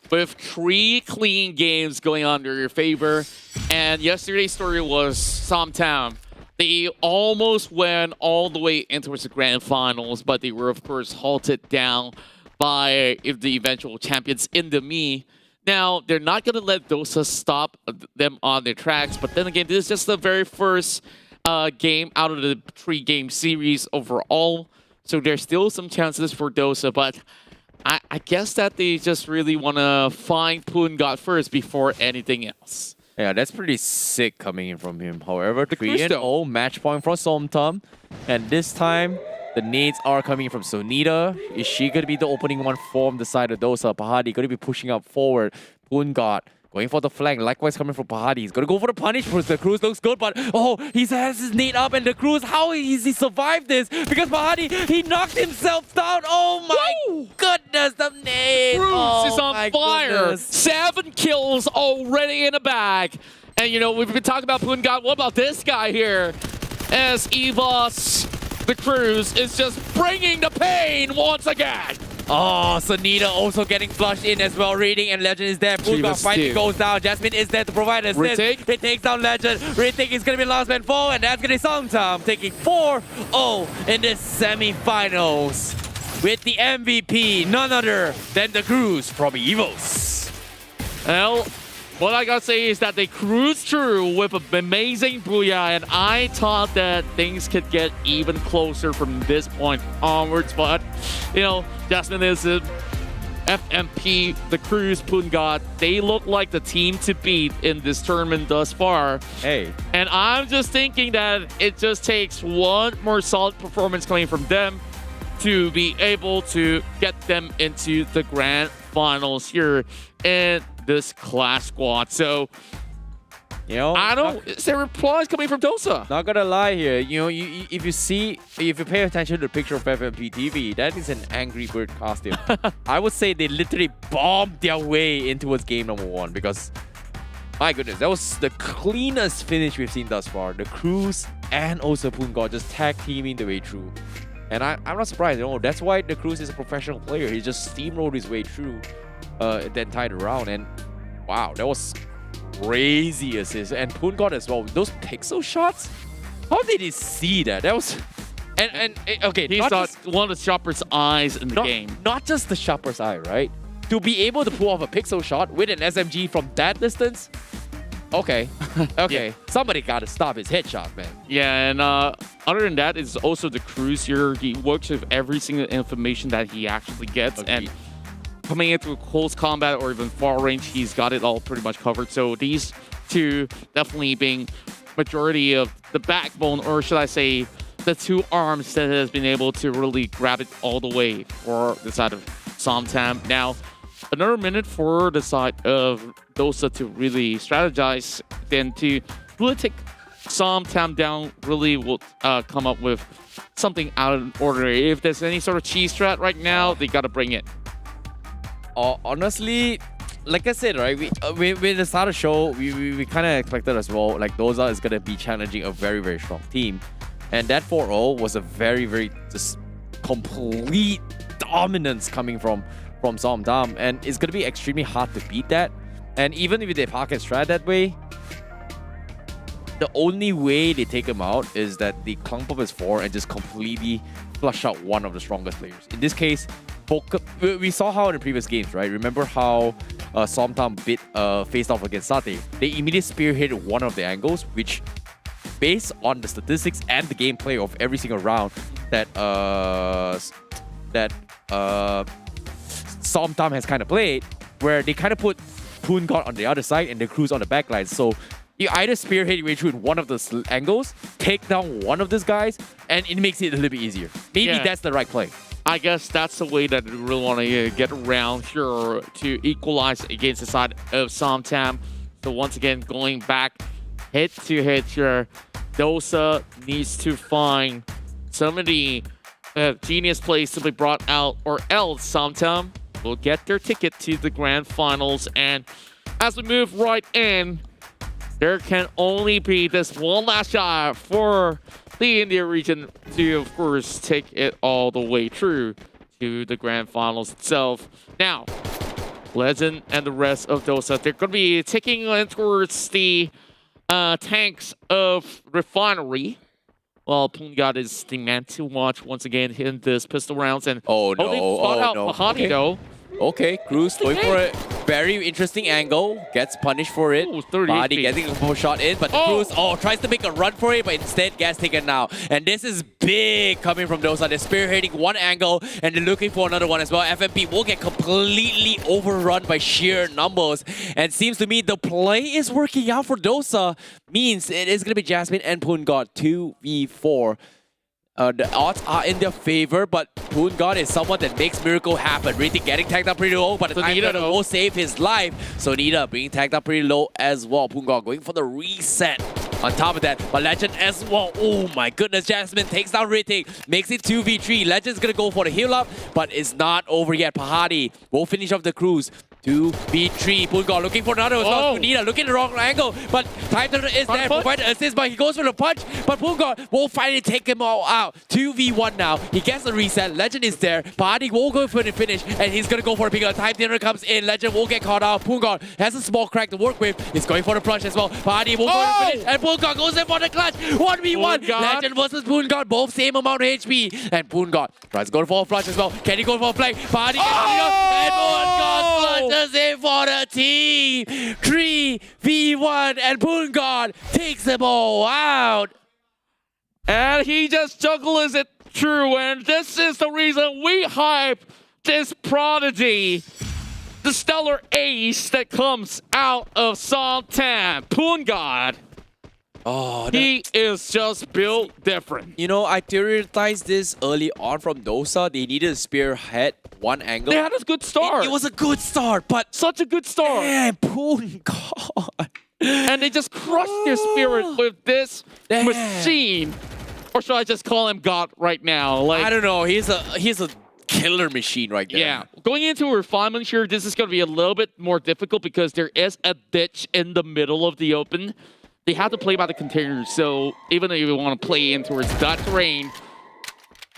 with 3 clean games going under your favor, and yesterday's story was sometime they almost went all the way into the grand finals, but they were, of course, halted down by the eventual champions in the Me. Now, they're not going to let Dosa stop them on their tracks, but then again, this is just the very first game out of the 3-game series overall. So there's still some chances for Dosa, but I guess that they just really want to find Pungod first before anything else. Yeah, that's pretty sick coming in from him. However, 3-0 match point for Somtam. And this time, the nades are coming from Sunita. Is she going to be the opening one from the side of Dosa? Pahadi going to be pushing up forward. Pungod going for the flank, likewise coming from Pahadi. He's going to go for the punish. The Cruz looks good, but oh, he has his nade up, and the Cruz, how has he survived this? Because Pahadi, he knocked himself down. Oh my goodness, the nade. Cruz is on fire. Goodness. 7 kills already in the bag. And you know, we've been talking about Pungod. What about this guy here? As Evos, the Cruz, is just bringing the pain once again. Oh, Sunita also getting flushed in as well. Reading and Legend is there. Pungod finally goes down. Jasmine is there to provide assist. It takes down Legend. Ritik is going to be last man forward, and that's going to be Somtam taking 4-0 in the semi-finals with the MVP, none other than the Cruz from EVOS. Well, what I gotta say is that they cruised through with an amazing booyah, and I thought that things could get even closer from this point onwards, but, you know, Jasmine is a FMP, the Cruz, Pungod. They look like the team to beat in this tournament thus far. Hey. And I'm just thinking that it just takes one more solid performance coming from them to be able to get them into the grand finals here in this class squad. So, you know, I don't. Is there applause coming from Dosa? Not gonna lie here. You know, if you pay attention to the picture of FMP TV, that is an Angry Bird costume. I would say they literally bombed their way into game number 1 because, my goodness, that was the cleanest finish we've seen thus far. The Cruz and also Pungod just tag teaming the way through. And I'm not surprised. You know, that's why the Cruz is a professional player. He just steamrolled his way through the entire round. And wow, that was crazy assist. And Pungod as well. Those pixel shots? How did he see that? That was... And okay, he's not one of the sharpest eyes in the game. Not just the sharpest eye, right? To be able to pull off a pixel shot with an SMG from that distance, okay. Okay, somebody gotta stop his headshot, man. Yeah, and other than that, it's also the Cruz here. He works with every single information that he actually gets. And coming into close combat or even far range, he's got it all pretty much covered. So these two definitely being majority of the backbone, or should I say, the 2 arms that has been able to really grab it all the way for the side of Somtam. Now, another minute for the side of Dosa to really strategize, then to really take Tam down really will come up with something out of order. If there's any sort of cheese strat right now, they gotta bring it. Honestly, like I said, right, we the start of the show, we kind of expected as well, like Dosa is gonna be challenging a very, very strong team. And that 4-0 was a very, very just complete dominance coming from Tam. And it's gonna be extremely hard to beat that. And even if they pocket strat that way, the only way they take him out is that they clump up his 4 and just completely flush out one of the strongest players. In this case, we saw how in the previous games, right? Remember how Tam faced off against Sate? They immediately spearheaded one of the angles, which, based on the statistics and the gameplay of every single round that Tam has kind of played, where they kind of put Poon God on the other side and the Cruz on the backline. So you either spearhead your way through in one of the angles, take down one of these guys, and it makes it a little bit easier. Maybe that's the right play. I guess that's the way that we really want to get around here to equalize against the side of Tam. So once again, going back head-to-head here, Dosa needs to find some of the genius plays to be brought out, or else Tam will get their ticket to the grand finals. And as we move right in, there can only be this one last shot for the India region to, of course, take it all the way through to the grand finals itself. Now, Legend and the rest of Dosa, they're going to be taking in towards the tanks of Refinery. Well, Poon God is the man to watch once again in this pistol rounds. And Mahadi, though. Okay, Cruz going for a very interesting angle. Gets punished for it. Mahadi getting a full shot in, but Cruz tries to make a run for it, but instead gets taken now. And this is big coming from Dosa. They're spearheading one angle, and they're looking for another one as well. FMP will get completely overrun by sheer numbers. And seems to me the play is working out for Dosa. Means it is going to be Jasmine and Poon God 2v4. The odds are in their favor, but Poon God is someone that makes miracle happen. Really getting tagged up pretty low, but the time that will save his life. So Nida being tagged up pretty low as well. Poon God going for the reset. On top of that, but Legend as well. Oh my goodness, Jasmine takes down Ritik, makes it 2v3. Legend's gonna go for the heal up, but it's not over yet. Pahadi will finish off the cruise. 2v3. Poon God looking for another as well. Nida looking the wrong angle, but Time Turner is there. Provide an assist, but he goes for the punch. But Poon God will finally take him all out. 2v1 now. He gets the reset. Legend is there. Pahadi will go for the finish, and he's gonna go for a bigger. Time Turner comes in. Legend will get caught out. Poon God has a small crack to work with. He's going for the punch as well. Pahadi will go for the finish, and Poon God goes in for the clutch. 1v1. Legend versus Poon God, both same amount of HP. And Poon God tries to go for a flush as well. Can he go for a flank? Pahadi gets it up, and Poon God flushes in for the team. 3v1, and Poon God takes them all out. And he just juggles it through, and this is the reason we hype this prodigy. The stellar ace that comes out of Tam, Poon God. He is just built different. You know, I theorized this early on from Dosa. They needed to spearhead one angle. They had a good start. It was a good start, but such a good start. Man, Poon God. And they just crushed their spirit with this machine. Or should I just call him God right now? Like, I don't know. He's a killer machine right there. Yeah. Going into a refinement here, this is going to be a little bit more difficult because there is a ditch in the middle of the open. They have to play by the containers, so even though you want to play in towards that terrain,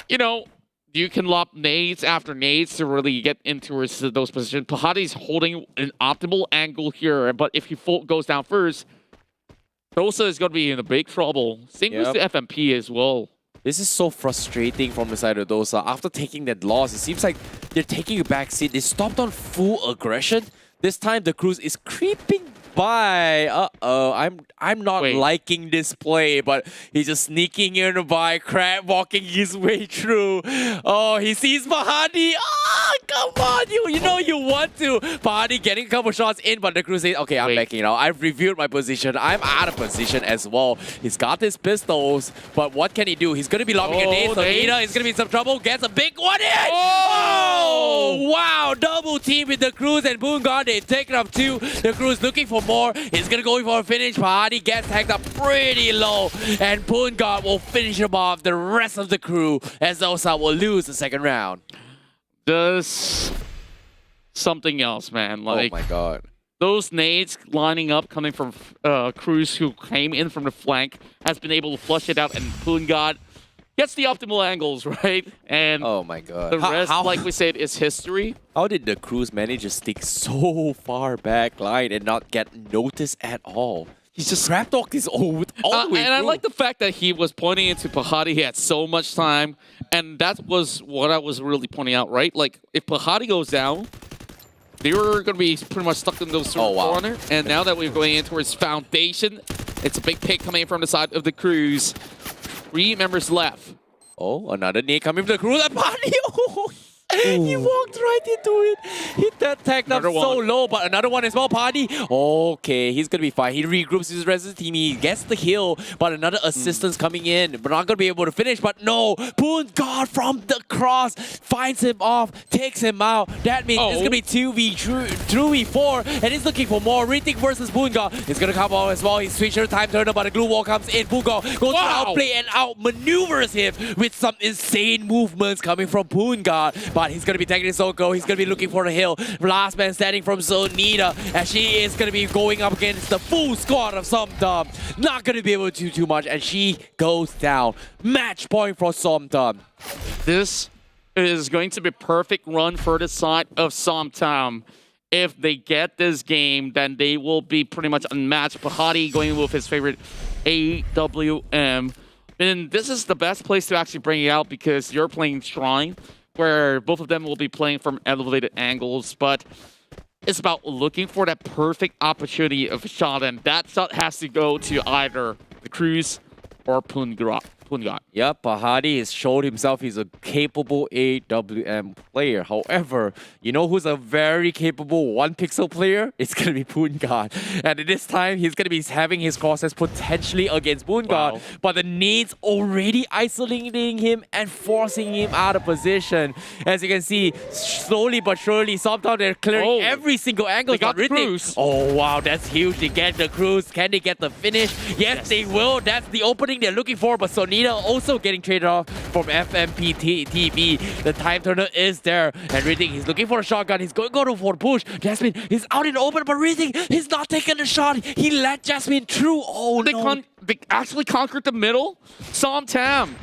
you know, you can lob nades after nades to really get into those positions. Pahadi's holding an optimal angle here, but if he goes down first, Dosa is going to be in a big trouble. Same with the FMP as well. This is so frustrating from the side of Dosa. After taking that loss, it seems like they're taking a backseat. They stopped on full aggression. This time, the Cruise is creeping by. I'm not liking this play, but he's just sneaking in by, crab walking his way through. Oh, he sees Mahadi. Oh, come on, you know you want to. Party getting a couple shots in, but the crew says, okay, I'm backing out. I've reviewed my position. I'm out of position as well. He's got his pistols, but what can he do? He's going to be lobbing a nade, so Nina is going to be in some trouble. Gets a big one in! Oh, wow! Double team with the crews and Boongard. They take it up 2. The crew's looking for more. He's going to go for a finish. Party gets tagged up pretty low, and Boongard will finish him off. The rest of the crew, as Dosa will lose the second round. Does something else, man. Like, oh my god. Those nades lining up coming from crews who came in from the flank has been able to flush it out, and Boongard gets the optimal angles, right? And oh my god. The rest, like we said, is history. How did the crews manage to stick so far back line and not get noticed at all? He's just crap talked his all the way And through. I like the fact that he was pointing into Pahadi. He had so much time, and that was what I was really pointing out, right? Like, if Pahadi goes down, they were going to be pretty much stuck in those corner. And now that we're going in towards Foundation, it's a big pick coming from the side of the crews. 3 members left. Oh, another nade coming from the crew. That Pahadi! He walked right into it. Hit that tag up so low, but another one as well, Party. Okay, he's gonna be fine. He regroups his rest of the team. He gets the kill, but another assistance coming in. But not gonna be able to finish. But no, Boongard from the cross finds him off, takes him out. That means it's gonna be 2v4, and he's looking for more. Rethink versus Boongard. He's gonna come out as well. He switches to time turner, but the glue wall comes in. Boongard goes to outplay and outmaneuvers him with some insane movements coming from Boongard. But he's going to be taking his own go. He's going to be looking for the hill. Last man standing from Zonita, as she is going to be going up against the full squad of Somdum. Not going to be able to do too much, and she goes down. Match point for Somdum. This is going to be a perfect run for the side of Somdum. If they get this game, then they will be pretty much unmatched. Pahadi going with his favorite AWM. And this is the best place to actually bring it out because you're playing Shrine, where both of them will be playing from elevated angles, but it's about looking for that perfect opportunity of a shot, and that shot has to go to either the Crews or Boongard. Yeah, Pahadi has showed himself he's a capable AWM player. However, you know who's a very capable 1-pixel player? It's going to be Boongard. And at this time, he's going to be having his crosses potentially against Boongard. But the needs already isolating him and forcing him out of position. As you can see, slowly but surely, sometimes they're clearing every single angle. They got the Crews. Oh, wow, that's huge. They get the Crews. Can they get the finish? Yes, they will. That's the opening they're looking for. But Sonita also getting traded off from FMP TV. The time turner is there. And Rethink, he's looking for a shotgun. He's going to go for a push. Jasmine is out in the open, but Rethink, he's not taking the shot. He let Jasmine through. Oh, no. They actually conquered the middle. Somdum.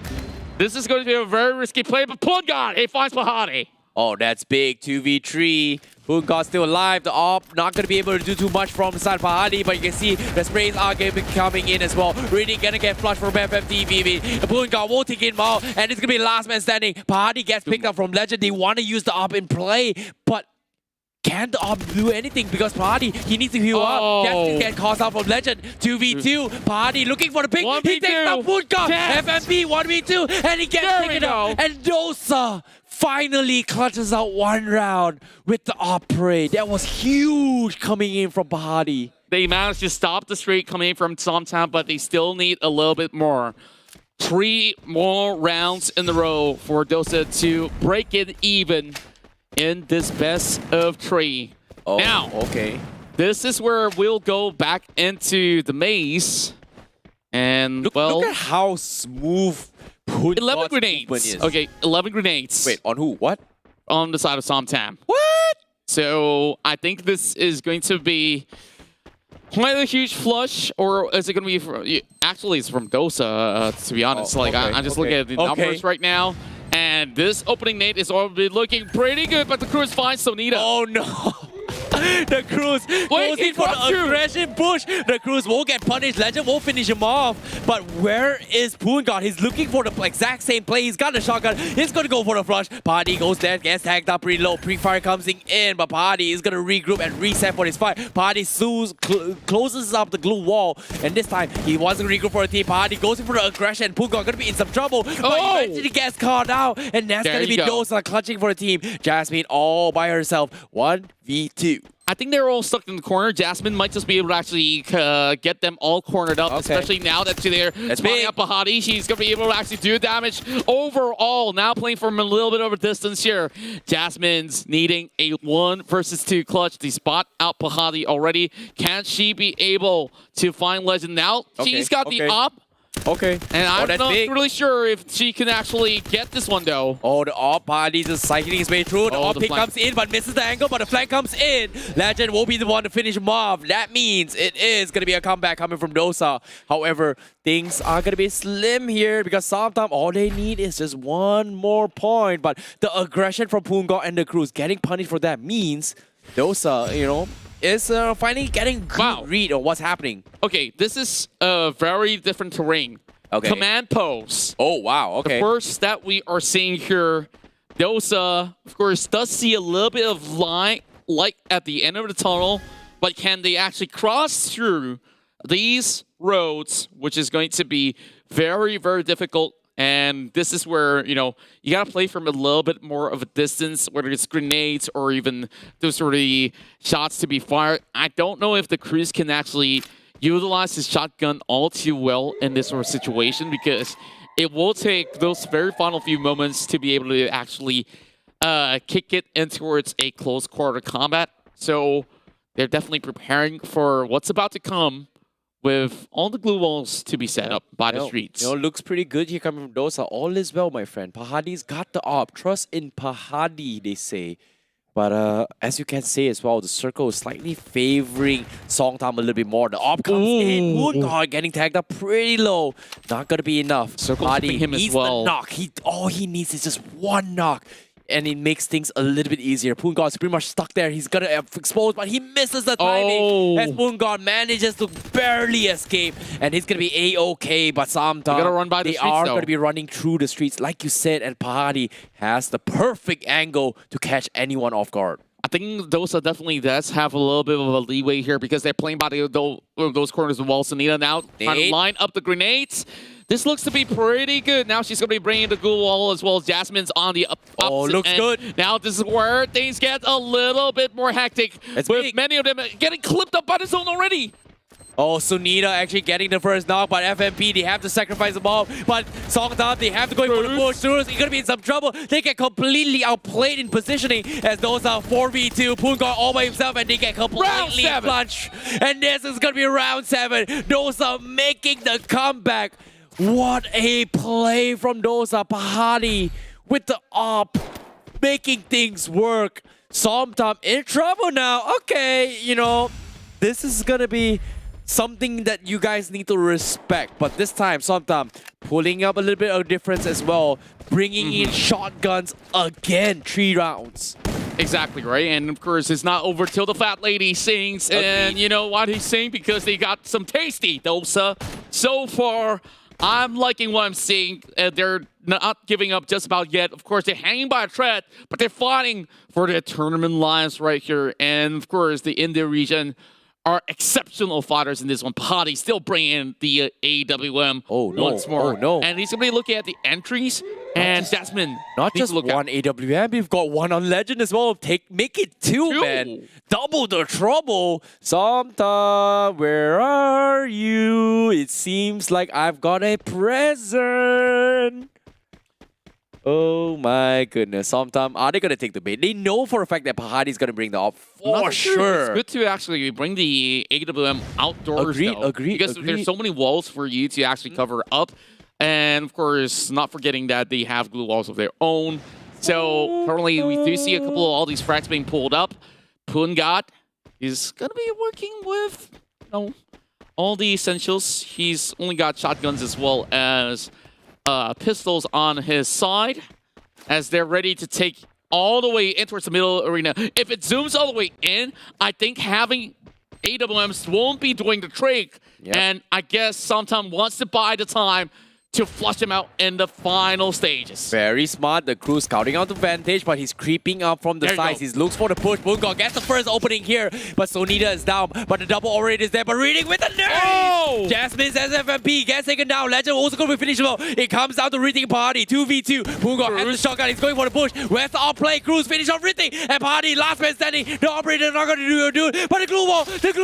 This is going to be a very risky play, but Boongard, he finds Pahadi. Oh, that's big. 2v3. Boongard still alive. The AWP not going to be able to do too much from inside Pahadi, but you can see the sprays are going to be coming in as well. Really going to get flushed from FMTV. Boongard won't take him out, and it's going to be last man standing. Pahadi gets picked up from Legend. They want to use the AWP in play, but can't the AWP do anything because Pahadi, he needs to heal up. Just get caught out from Legend. 2v2. Pahadi looking for the pick. He takes out Boongard. FMP 1v2, and he gets taken out. And Dosa finally clutches out one round with the AWP. That was huge coming in from Pahadi. They managed to stop the streak coming in from Somdum, but they still need a little bit more. 3 more rounds in a row for Dosa to break it even in this best of 3. Oh, now, okay. This is where we'll go back into the maze. And, look at how smooth 11 grenades. Okay, 11 grenades. Wait, on who? What? On the side of Somdum. What? So, I think this is going to be quite a huge flush, or is it going to be from... Actually, it's from Dosa, to be honest. I'm just looking at the numbers right now. And this opening nade is already looking pretty good, but the Crews finds Sonita. Oh, no. The Cruz goes in for the aggression push. The Cruz won't get punished. Legend won't finish him off. But where is Poongard? He's looking for the exact same play. He's got the shotgun. He's going to go for the flush. Pahadi goes there, gets tagged up pretty low. Pre-fire comes in, but Pahadi is going to regroup and reset for his fight. Pahadi closes up the glue wall. And this time, he wants to regroup for a team. Pahadi goes in for the aggression. Poongard going to be in some trouble. But eventually gets caught out. And that's going to be Dosa clutching for the team. Jasmine all by herself. 1v2. I think they're all stuck in the corner. Jasmine might just be able to actually get them all cornered up, especially now that they're spawning up Pahadi. She's going to be able to actually do damage overall. Now playing from a little bit of a distance here. Jasmine's needing a 1 versus 2 clutch. They spot out Pahadi already. Can she be able to find Legend now? She's got the op. Okay. And I'm not really sure if she can actually get this one, though. Oh, the AWP Pahadi's just cycling his way through. The AWP pick comes in, but misses the angle, but the flank comes in. Legend won't be the one to finish him off. That means it is going to be a comeback coming from Dosa. However, things are going to be slim here because sometimes all they need is just 1 more point. But the aggression from Poongard and the Cruz getting punished for that means Dosa, you know, is finally getting good read on what's happening. Okay, this is a very different terrain. Okay. Command post. Oh, wow. Okay. The first that we are seeing here, Dosa, of course, does see a little bit of light at the end of the tunnel, but can they actually cross through these roads, which is going to be very, very difficult. And this is where, you know, you got to play from a little bit more of a distance, whether it's grenades or even those sort of shots to be fired. I don't know if the Cruz can actually utilize his shotgun all too well in this sort of situation, because it will take those very final few moments to be able to actually kick it in towards a close quarter combat. So they're definitely preparing for what's about to come, with all the glue walls to be set up by the streets. You know, looks pretty good here coming from Dosa. All is well, my friend. Pahadi's got the op. Trust in Pahadi, they say. But as you can say as well, the circle is slightly favoring Songtam a little bit more. The op comes in. Poongard getting tagged up pretty low. Not going to be enough. Pahadi him needs as well. the knock. All he needs is just 1 knock. And it makes things a little bit easier. Poongard's pretty much stuck there. He's gonna expose, but he misses the timing. As Poongard manages to barely escape. And he's gonna be A-okay, but sometimes gotta run by the streets, they are though. gonna be running through the streets, like you said, and Pahadi has the perfect angle to catch anyone off guard. I think Dosa definitely does have a little bit of a leeway here because they're playing by those corners of wall. Sunita now trying to line up the grenades. This looks to be pretty good. Now she's going to be bringing the glue wall as well as Jasmine's on the opposite looks end. good. Now this is where things get a little bit more hectic. With many of them getting clipped up by the zone already. Oh, Sunita actually getting the first knock, but FMP, they have to sacrifice the ball. But Songtam, they have to go for the push. Surus, he's going to be in some trouble. They get completely outplayed in positioning as those are 4v2. Poongard all by himself, and they get completely clutched. And this is going to be round 7. Dosa making the comeback. What a play from Dosa. Pahadi with the op, making things work. Songtam in trouble now. Okay, you know, this is going to be something that you guys need to respect. But this time, Songtam pulling up a little bit of difference as well. Bringing in shotguns again. 3 rounds. Exactly, right? And of course, it's not over till the fat lady sings. And you know what he's saying? Because they got some tasty Dosa. So far, I'm liking what I'm seeing. They're not giving up just about yet. Of course, they're hanging by a thread, but they're fighting for their tournament lives right here. And of course, the India region are exceptional fighters in this one. Pahadi still bringing the AWM once more. Oh, no. And he's going to be looking at the entries. And Jasmine, not just one AWM, we've got one on Legend as well. Make it 2, man. Double the trouble. Songtam, where are you? It seems like I've got a present. Oh my goodness. Songtam, are they going to take the bait? They know for a fact that Pahadi is going to bring the op for sure. It's good to actually bring the AWM outdoors. Agreed. Because there's so many walls for you to actually cover up. And of course, not forgetting that they have glue walls of their own. So currently, we do see a couple of all these frags being pulled up. Poongard is going to be working with, you know, all the essentials. He's only got shotguns as well as pistols on his side, as they're ready to take all the way in towards the middle arena. If it zooms all the way in, I think having AWMs won't be doing the trick. Yep. And I guess Somtom wants to buy the time to flush him out in the final stages. Very smart. The crew scouting out the vantage, but he's creeping up from the sides. He looks for the push. Moongok gets the first opening here, but Sonita is down. But the double already is there. But reading with the nerve. Oh! Jasmine says FMP gets taken down. Legend also going to be finishable. It comes down to Riting Party. 2v2. Moongok has the shotgun. He's going for the push. Where's the outplay? Cruz finish off Riting. And Party, last man standing. The operator not going to do it. But the glue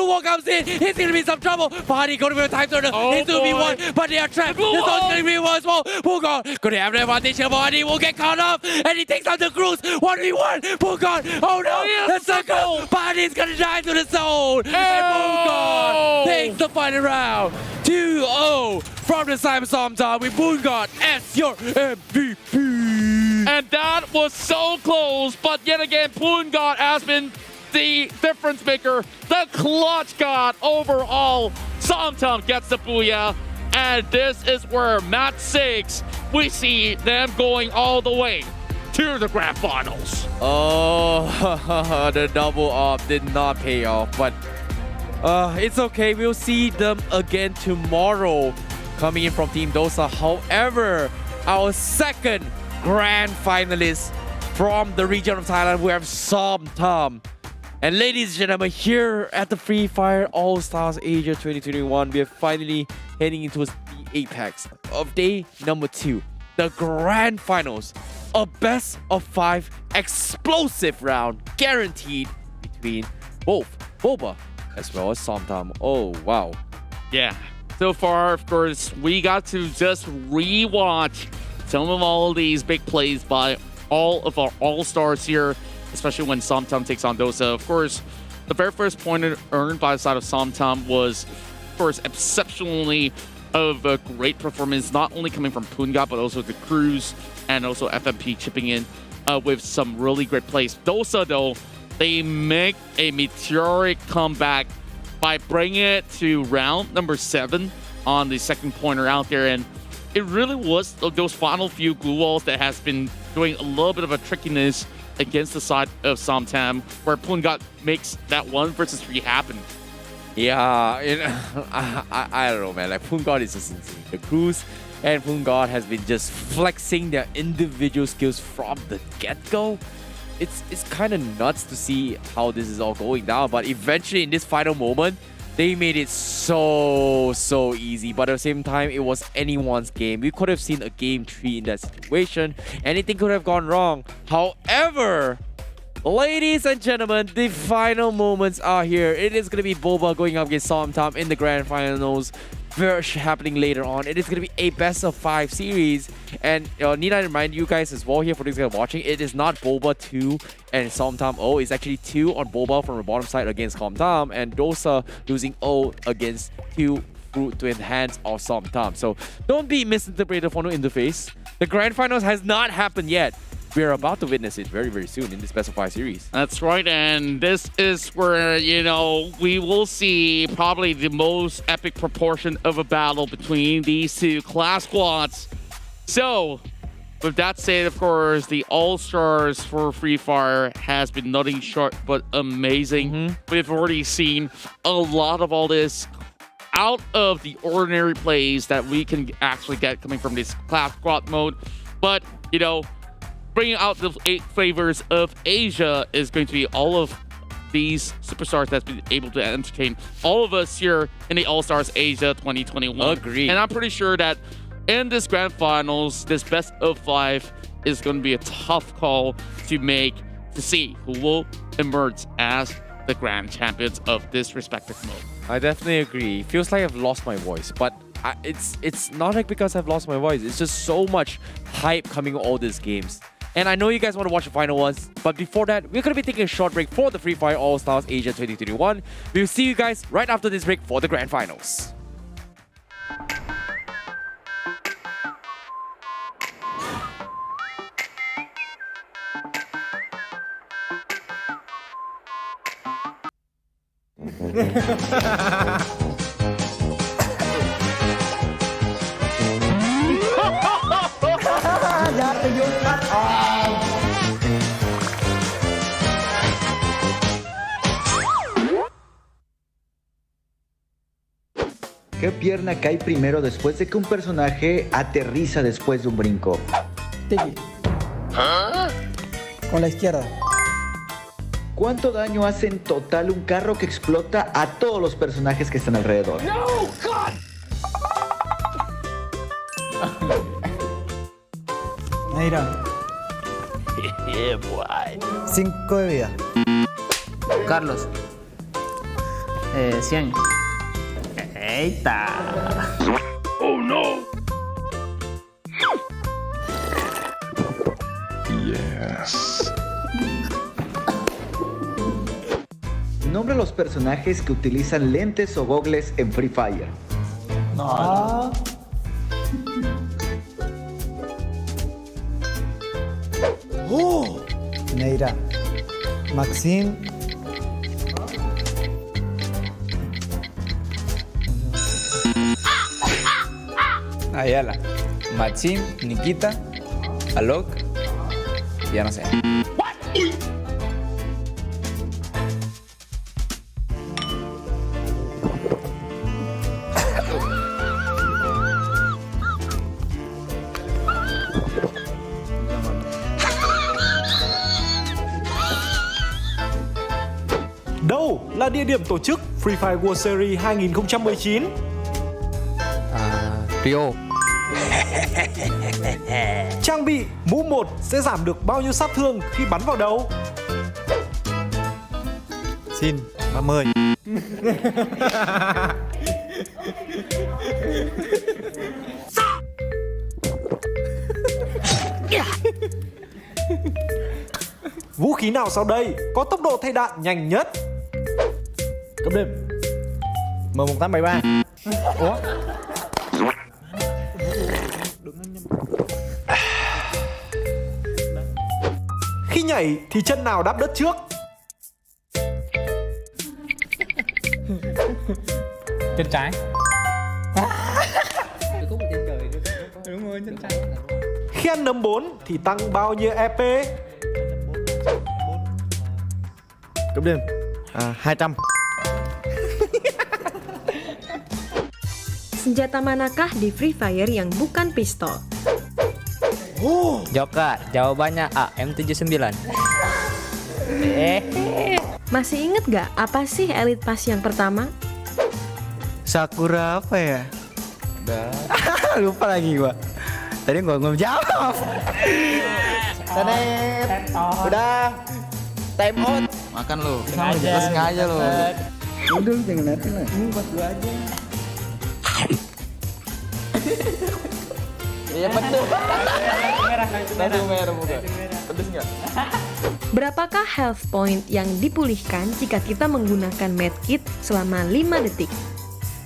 wall comes in. It's going to be some trouble. Party going to be a time turner. It's 2v1. But they are trapped. The as well. Pugon could have the advantage here, but he will get caught up, and he takes out the Cruz. 1v1. Pugon. Oh no, the circle. Body's gonna die to the zone. And Pugon takes the final round. 2-0 from the side of Somtom with Pugon as your MVP. And that was so close, but yet again, Pugon has been the difference maker, the clutch god overall. Somtom gets the booyah. And this is where match 6, we see them going all the way to the grand finals. Oh, the double up did not pay off, but it's okay. We'll see them again tomorrow coming in from Team Dosa. However, our second grand finalist from the region of Thailand, we have Somtom. And ladies and gentlemen, here at the Free Fire All-Stars Asia 2021, we are finally heading into the apex of day number 2, the grand finals, a best of 5 explosive round guaranteed between both Boba as well as Somtom. Oh, wow. Yeah. So far, of course, we got to just rewatch some of all these big plays by all of our All-Stars here, especially when Somtom takes on Dosa. Of course, the very first point earned by the side of Somtom was, of course, exceptionally of a great performance, not only coming from Punga, but also the Cruz and also FMP chipping in with some really great plays. Dosa, though, they make a meteoric comeback by bringing it to round number 7 on the second pointer out there. And it really was those final few glue walls that has been doing a little bit of a trickiness against the side of Somtom, where Punga makes that 1 versus 3 happen. Yeah, I don't know, man. Like, Punga is just insane. The Cruz and Punga has been just flexing their individual skills from the get-go. It's kind of nuts to see how this is all going down, but eventually in this final moment, they made it so easy. But at the same time, it was anyone's game. We could have seen a game 3 in that situation. Anything could have gone wrong. However, ladies and gentlemen, the final moments are here. It is going to be Boba going up against Somtom in the grand finals. Happening later on. It is going to be a best of 5 series. And need I remind you guys as well here for those guys watching, it is not Boba 2 and Somtom 0. It's actually 2 on Boba from the bottom side against Somtom, and Dosa losing 0 against 2 fruit to enhance of Somtom. So don't be misinterpreted for no interface. The grand finals has not happened yet. We're about to witness it very soon in this best of 5 series. That's right, and this is where, you know, we will see probably the most epic proportion of a battle between these two class squads. So, with that said, of course, the All-Stars for Free Fire has been nothing short but amazing. We've already seen a lot of all this out of the ordinary plays that we can actually get coming from this class squad mode. But, you know, bringing out the 8 flavors of Asia is going to be all of these superstars that's been able to entertain all of us here in the All-Stars Asia 2021. Agreed. And I'm pretty sure that in this grand finals, this best of 5 is going to be a tough call to make to see who will emerge as the grand champions of this respective mode. I definitely agree. Feels like I've lost my voice, but it's not like because I've lost my voice. It's just so much hype coming all these games. And I know you guys want to watch the final ones, but before that, we're going to be taking a short break for the Free Fire All-Stars Asia 2021. We'll see you guys right after this break for the grand finals. ¿Qué pierna cae primero después de que un personaje aterriza después de un brinco? Tiki. Con la izquierda. ¿Cuánto daño hace en total un carro que explota a todos los personajes que están alrededor? No, God. Mira. 5 de vida. Carlos. 100. Eita. Oh no. Yes. Nombra los personajes que utilizan lentes o gogles en Free Fire. No. Neira. Maxim. Ayala, Maxim, Nikita, Alok, ya no sé. Đâu là địa điểm tổ chức Free Fire World Series 2019? Rio. Trang bị mũ 1 sẽ giảm được bao nhiêu sát thương khi bắn vào đầu? Xin 30. Vũ khí nào sau đây có tốc độ thay đạn nhanh nhất? Cấp đêm. M1873. Ủa? Khi nhảy thì chân nào đáp đất trước? Chân trái. Đúng rồi, chân trái. Khi ăn nấm 4 thì tăng bao nhiêu EP? Cấp đêm. 200. Senjata manakah di Free Fire yang bukan pistol? Joker, jawabannya A, M79. Masih inget gak apa sih Elite Pass yang pertama? Sakura apa ya? Lupa lagi gua. Tadi gua belum jawab. Tenet. Udah. Time out. Makan lu. Sengaja lu. Udah jangan liatin lah. Ini buat gua aja. Iya betul. Langsung merah muka. Pedes nggak? Berapakah health point yang dipulihkan jika kita menggunakan medkit selama 5 detik?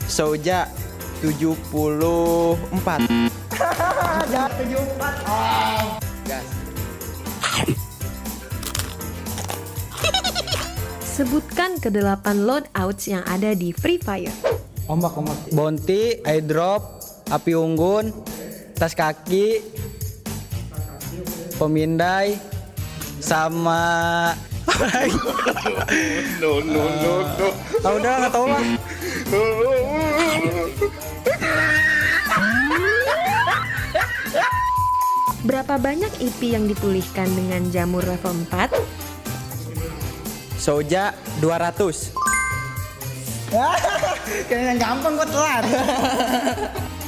Soja 74. Jangan 74. Gas. Sebutkan ke-8 loadouts yang ada di Free Fire. Ombak. Bounty, airdrop, api unggun, tas kaki, pemindai, sama no. Udah nggak tahu lah. Berapa banyak IP yang dipulihkan dengan jamur level 4? Soja 200. Kayaknya gampang kok telat.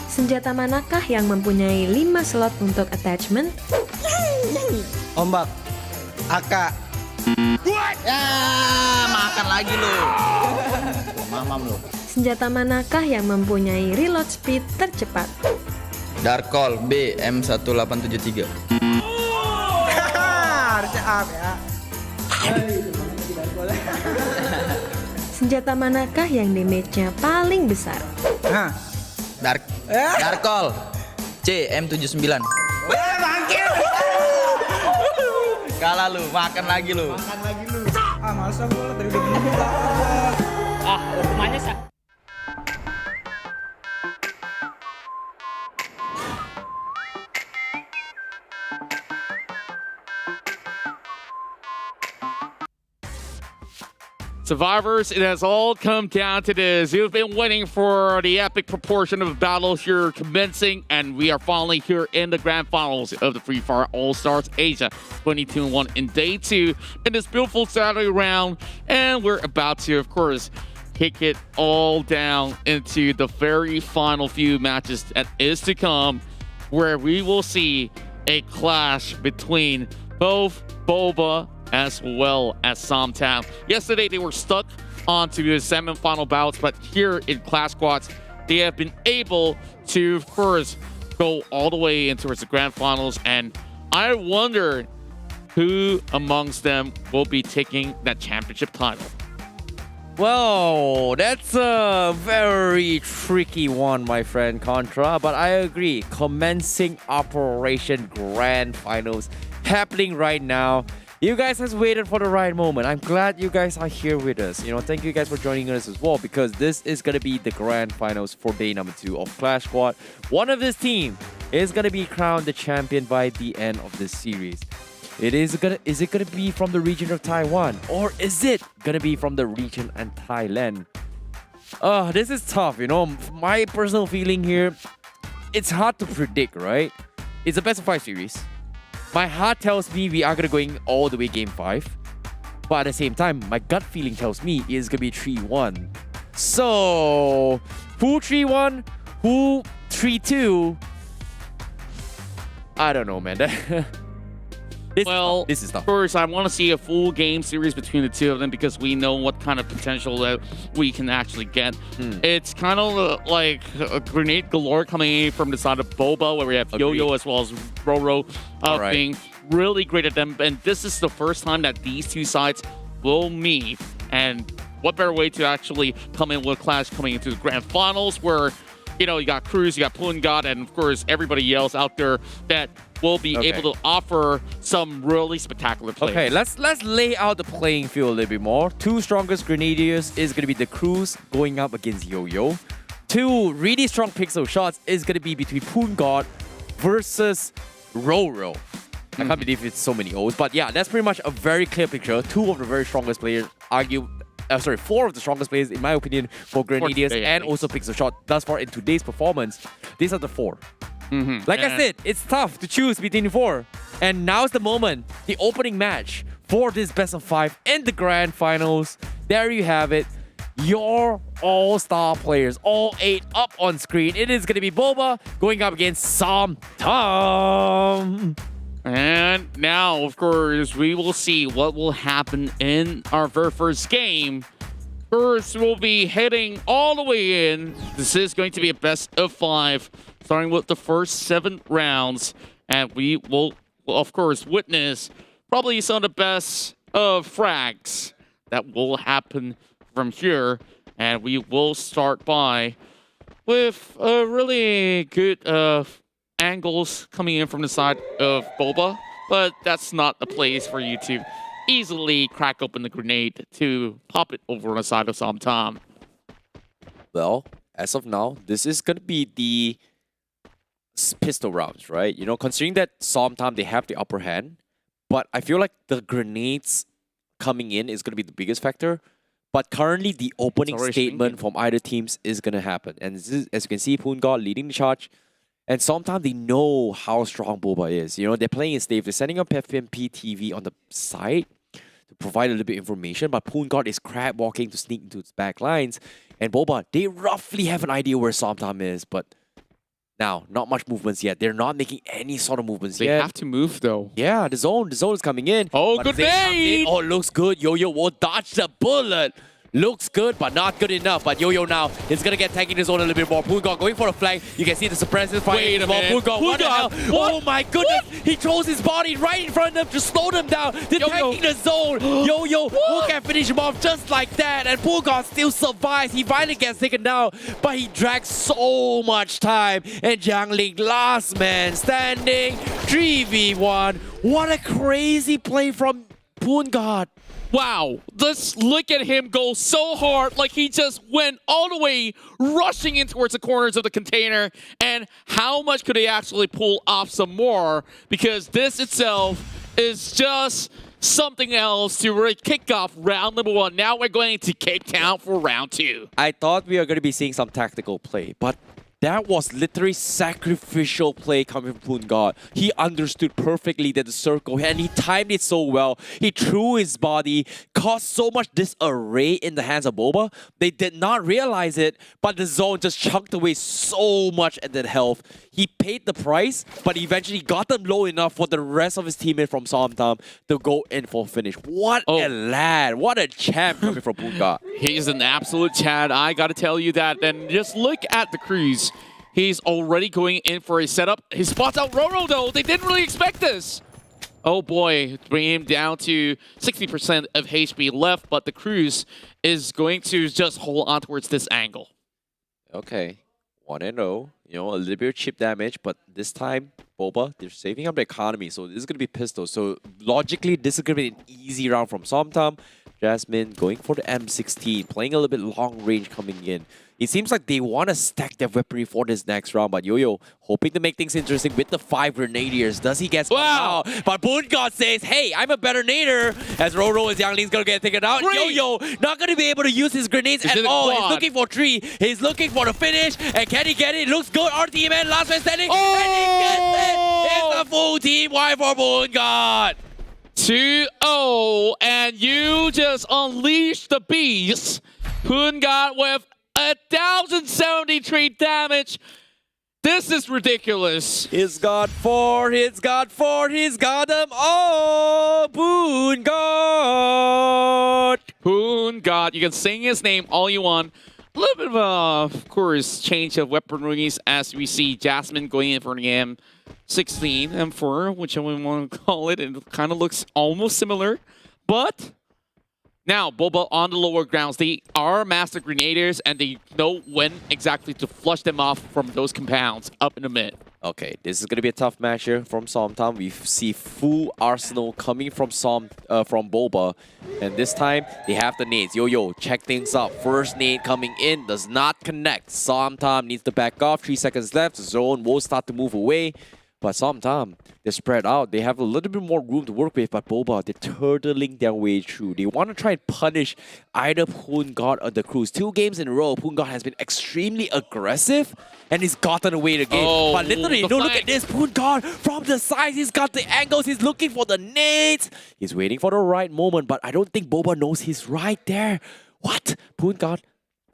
Senjata manakah yang mempunyai 5 slot untuk attachment? Ombak. AK. Ya, makan lagi lu. Mamam lu. Senjata manakah yang mempunyai reload speed tercepat? Darkol B, M1873. Harusnya up ya. Senjata manakah yang damage-nya paling besar? Darkol C, M79. Bangkit. Kalah lu, makan lagi lu. Masa gua tadi udah bilang. Hukumannya Survivors, it has all come down to this. You've been waiting for the epic proportion of battles here commencing, and we are finally here in the grand finals of the Free Fire All-Stars Asia 22-1 in day 2 in this beautiful Saturday round. And we're about to, of course, kick it all down into the very final few matches that is to come, where we will see a clash between both Boba as well as Somtown. Yesterday, they were stuck onto the semi-final bouts, but here in Clash Squads, they have been able to, of course, go all the way into the grand finals. And I wonder who amongst them will be taking that championship title. Well, that's a very tricky one, my friend Contra, but I agree. Commencing Operation Grand Finals happening right now. You guys have waited for the right moment. I'm glad you guys are here with us. Thank you guys for joining us as well, because this is going to be the grand finals for day number 2 of Clash Squad. One of this team is going to be crowned the champion by the end of this series. Is it gonna be from the region of Taiwan, or is it gonna be from the region of Thailand? This is tough, My personal feeling here, it's hard to predict, right? It's a best of 5 series. My heart tells me we are gonna going all the way game 5, but at the same time, my gut feeling tells me it's gonna be 3-1. So, who 3-1, who 3-2? I don't know, man. This is tough. Of course, I want to see a full game series between the two of them, because we know what kind of potential that we can actually get. It's kind of like a grenade galore coming in from the side of Boba, where we have Yo-Yo as well as Roro being really great at them. And this is the first time that these two sides will meet. And what better way to actually come in with Clash coming into the grand finals, where you got Cruz, you got Pungat, and of course everybody else out there that will be able to offer some really spectacular plays. Okay, let's lay out the playing field a little bit more. 2 strongest Grenadiers is going to be the Cruz going up against Yo-Yo. 2 really strong pixel shots is going to be between Pungat versus Roro. I can't believe it's so many O's, but yeah, that's pretty much a very clear picture. 2 of the very strongest players, 4 of the strongest players, in my opinion, for Grenadiers and also Pixel Shot thus far in today's performance. These are the 4. Like I said, it's tough to choose between the 4. And now's the moment, the opening match for this best of 5 in the grand finals. There you have it. Your all-star players, all 8 up on screen. It is going to be Boba going up against Somtown. And now, of course, we will see what will happen in our very first game. First, we'll be heading all the way in. This is going to be a best of 5, starting with the first 7 rounds. And we will, of course, witness probably some of the best of frags that will happen from here. And we will start with really good angles coming in from the side of Boba, but that's not a place for you to easily crack open the grenade to pop it over on the side of Somtown. Well, as of now, this is going to be the pistol rounds, right? Considering that Somtown, they have the upper hand, but I feel like the grenades coming in is going to be the biggest factor. But currently, the opening statement from either teams is going to happen. And this is, as you can see, Pungat leading the charge. And sometimes they know how strong Boba is. They're playing it safe. They're setting up FMP TV on the side to provide a little bit of information. But Pungat is crab walking to sneak into its back lines. And Boba, they roughly have an idea where Somtown is. But now, not much movements yet. They're not making any sort of movements yet. They have to move, though. Yeah, the zone is coming in. Oh, good nade! Oh, it looks good. Yo-Yo will dodge the bullet. Looks good, but not good enough. But Yo-Yo now is going to get tagged in the zone a little bit more. Pungat going for a flank. You can see the suppressive fight. Wait a minute. Pungat, what the hell? Oh my goodness. He throws his body right in front of them to slow them down. They're tagging the zone. Yo-Yo who can finish him off just like that. And Pungat still survives. He finally gets taken down, but he drags so much time. And Jiang Ling, last man standing. 3v1. What a crazy play from Pungat. Wow, let's look at him go so hard, like he just went all the way rushing in towards the corners of the container. And how much could he actually pull off some more? Because this itself is just something else to really kick off round number 1. Now we're going to Cape Town for round 2. I thought we were going to be seeing some tactical play, but that was literally sacrificial play coming from Poon God. He understood perfectly that the circle, and he timed it so well. He threw his body, caused so much disarray in the hands of Boba. They did not realize it, but the zone just chunked away so much at that health. He paid the price, but eventually got them low enough for the rest of his teammate from Somtam to go in for finish. What a lad. What a champ coming from Poon God. He's an absolute Chad. I got to tell you that. And just look at the Cruise. He's already going in for a setup. He spots out Roro, though. They didn't really expect this. Oh, boy. Bring him down to 60% of HP left, but the Cruise is going to just hold on towards this angle. Okay. 1-0. You know, a little bit of chip damage, but this time, Boba, they're saving up the economy, so this is going to be pistol. So logically, this is going to be an easy round from Somtam. Jasmine going for the M16, playing a little bit long range coming in. It seems like they want to stack their weaponry for this next round, but Yo-Yo hoping to make things interesting with the 5 Grenadiers. Does he get wow? But Poon God says, hey, I'm a better nader. As Roro is Youngling's going to get taken out. Yo-Yo not going to be able to use his grenades at all. He's looking for 3. He's looking for the finish. And can he get it? Looks good. RTMN, last man standing. And he gets it. It's a full team wipe for Poon God. 2-0, and you just unleashed the beast. Poon God with 1,073 damage. This is ridiculous. He's got 4, he's got 4, he's got them all. Poon God. Poon God. You can sing his name all you want. A little bit of course, change of weaponries as we see Jasmine going in for an M16, M4, whichever we want to call it. It kind of looks almost similar, but now Boba on the lower grounds. They are master grenadiers, and they know when exactly to flush them off from those compounds up in the mid. Okay, this is going to be a tough match here from Somtam. We see full arsenal coming from Boba. And this time, they have the nades. Yo-Yo, check things out. First nade coming in, does not connect. Somtam needs to back off. 3 seconds left. The zone will start to move away. But Somtam, they're spread out. They have a little bit more room to work with, but Boba, they're turtling their way through. They want to try and punish either Poon God or the Cruise. 2 games in a row, Poon God has been extremely aggressive, and he's gotten away the game. But literally, no, look at this. Poon God from the side, he's got the angles, he's looking for the nades. He's waiting for the right moment, but I don't think Boba knows he's right there. What? Poon God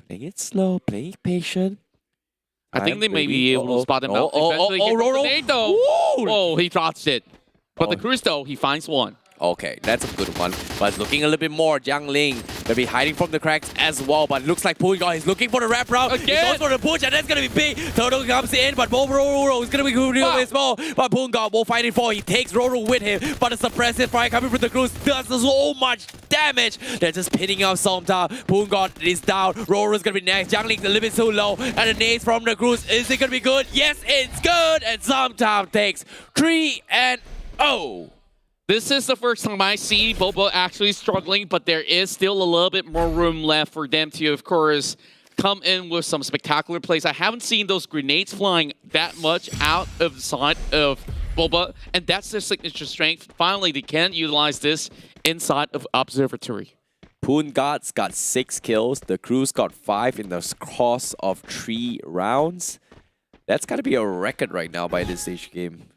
playing it slow, playing patient. I think they may be able to spot them out. Roro. Oh, he dodged it. But the Cruise, though, he finds one. Okay, that's a good one. But it's looking a little bit more. Jiang Ling gonna be hiding from the cracks as well. But it looks like Poon God is looking for the wrap route. He goes for the push, and that's gonna be big. Toto comes in, but Roro is gonna be really small. But Poon God will fight it for. He takes Roro with him. But the suppressive fire coming from the Cruise does so much damage. They're just pinning out Somtam. Poon God is down. Roro is gonna be next. Jiang Ling a little bit too low. And the nades from the Cruise. Is it gonna be good? Yes, it's good. And Somtam takes 3-0. This is the first time I see Boba actually struggling, but there is still a little bit more room left for them to, of course, come in with some spectacular plays. I haven't seen those grenades flying that much out of the side of Boba, and that's their signature strength. Finally, they can utilize this inside of Observatory. Poon God's got 6 kills. The Cruise got 5 in the course of 3 rounds. That's got to be a record right now by this stage game.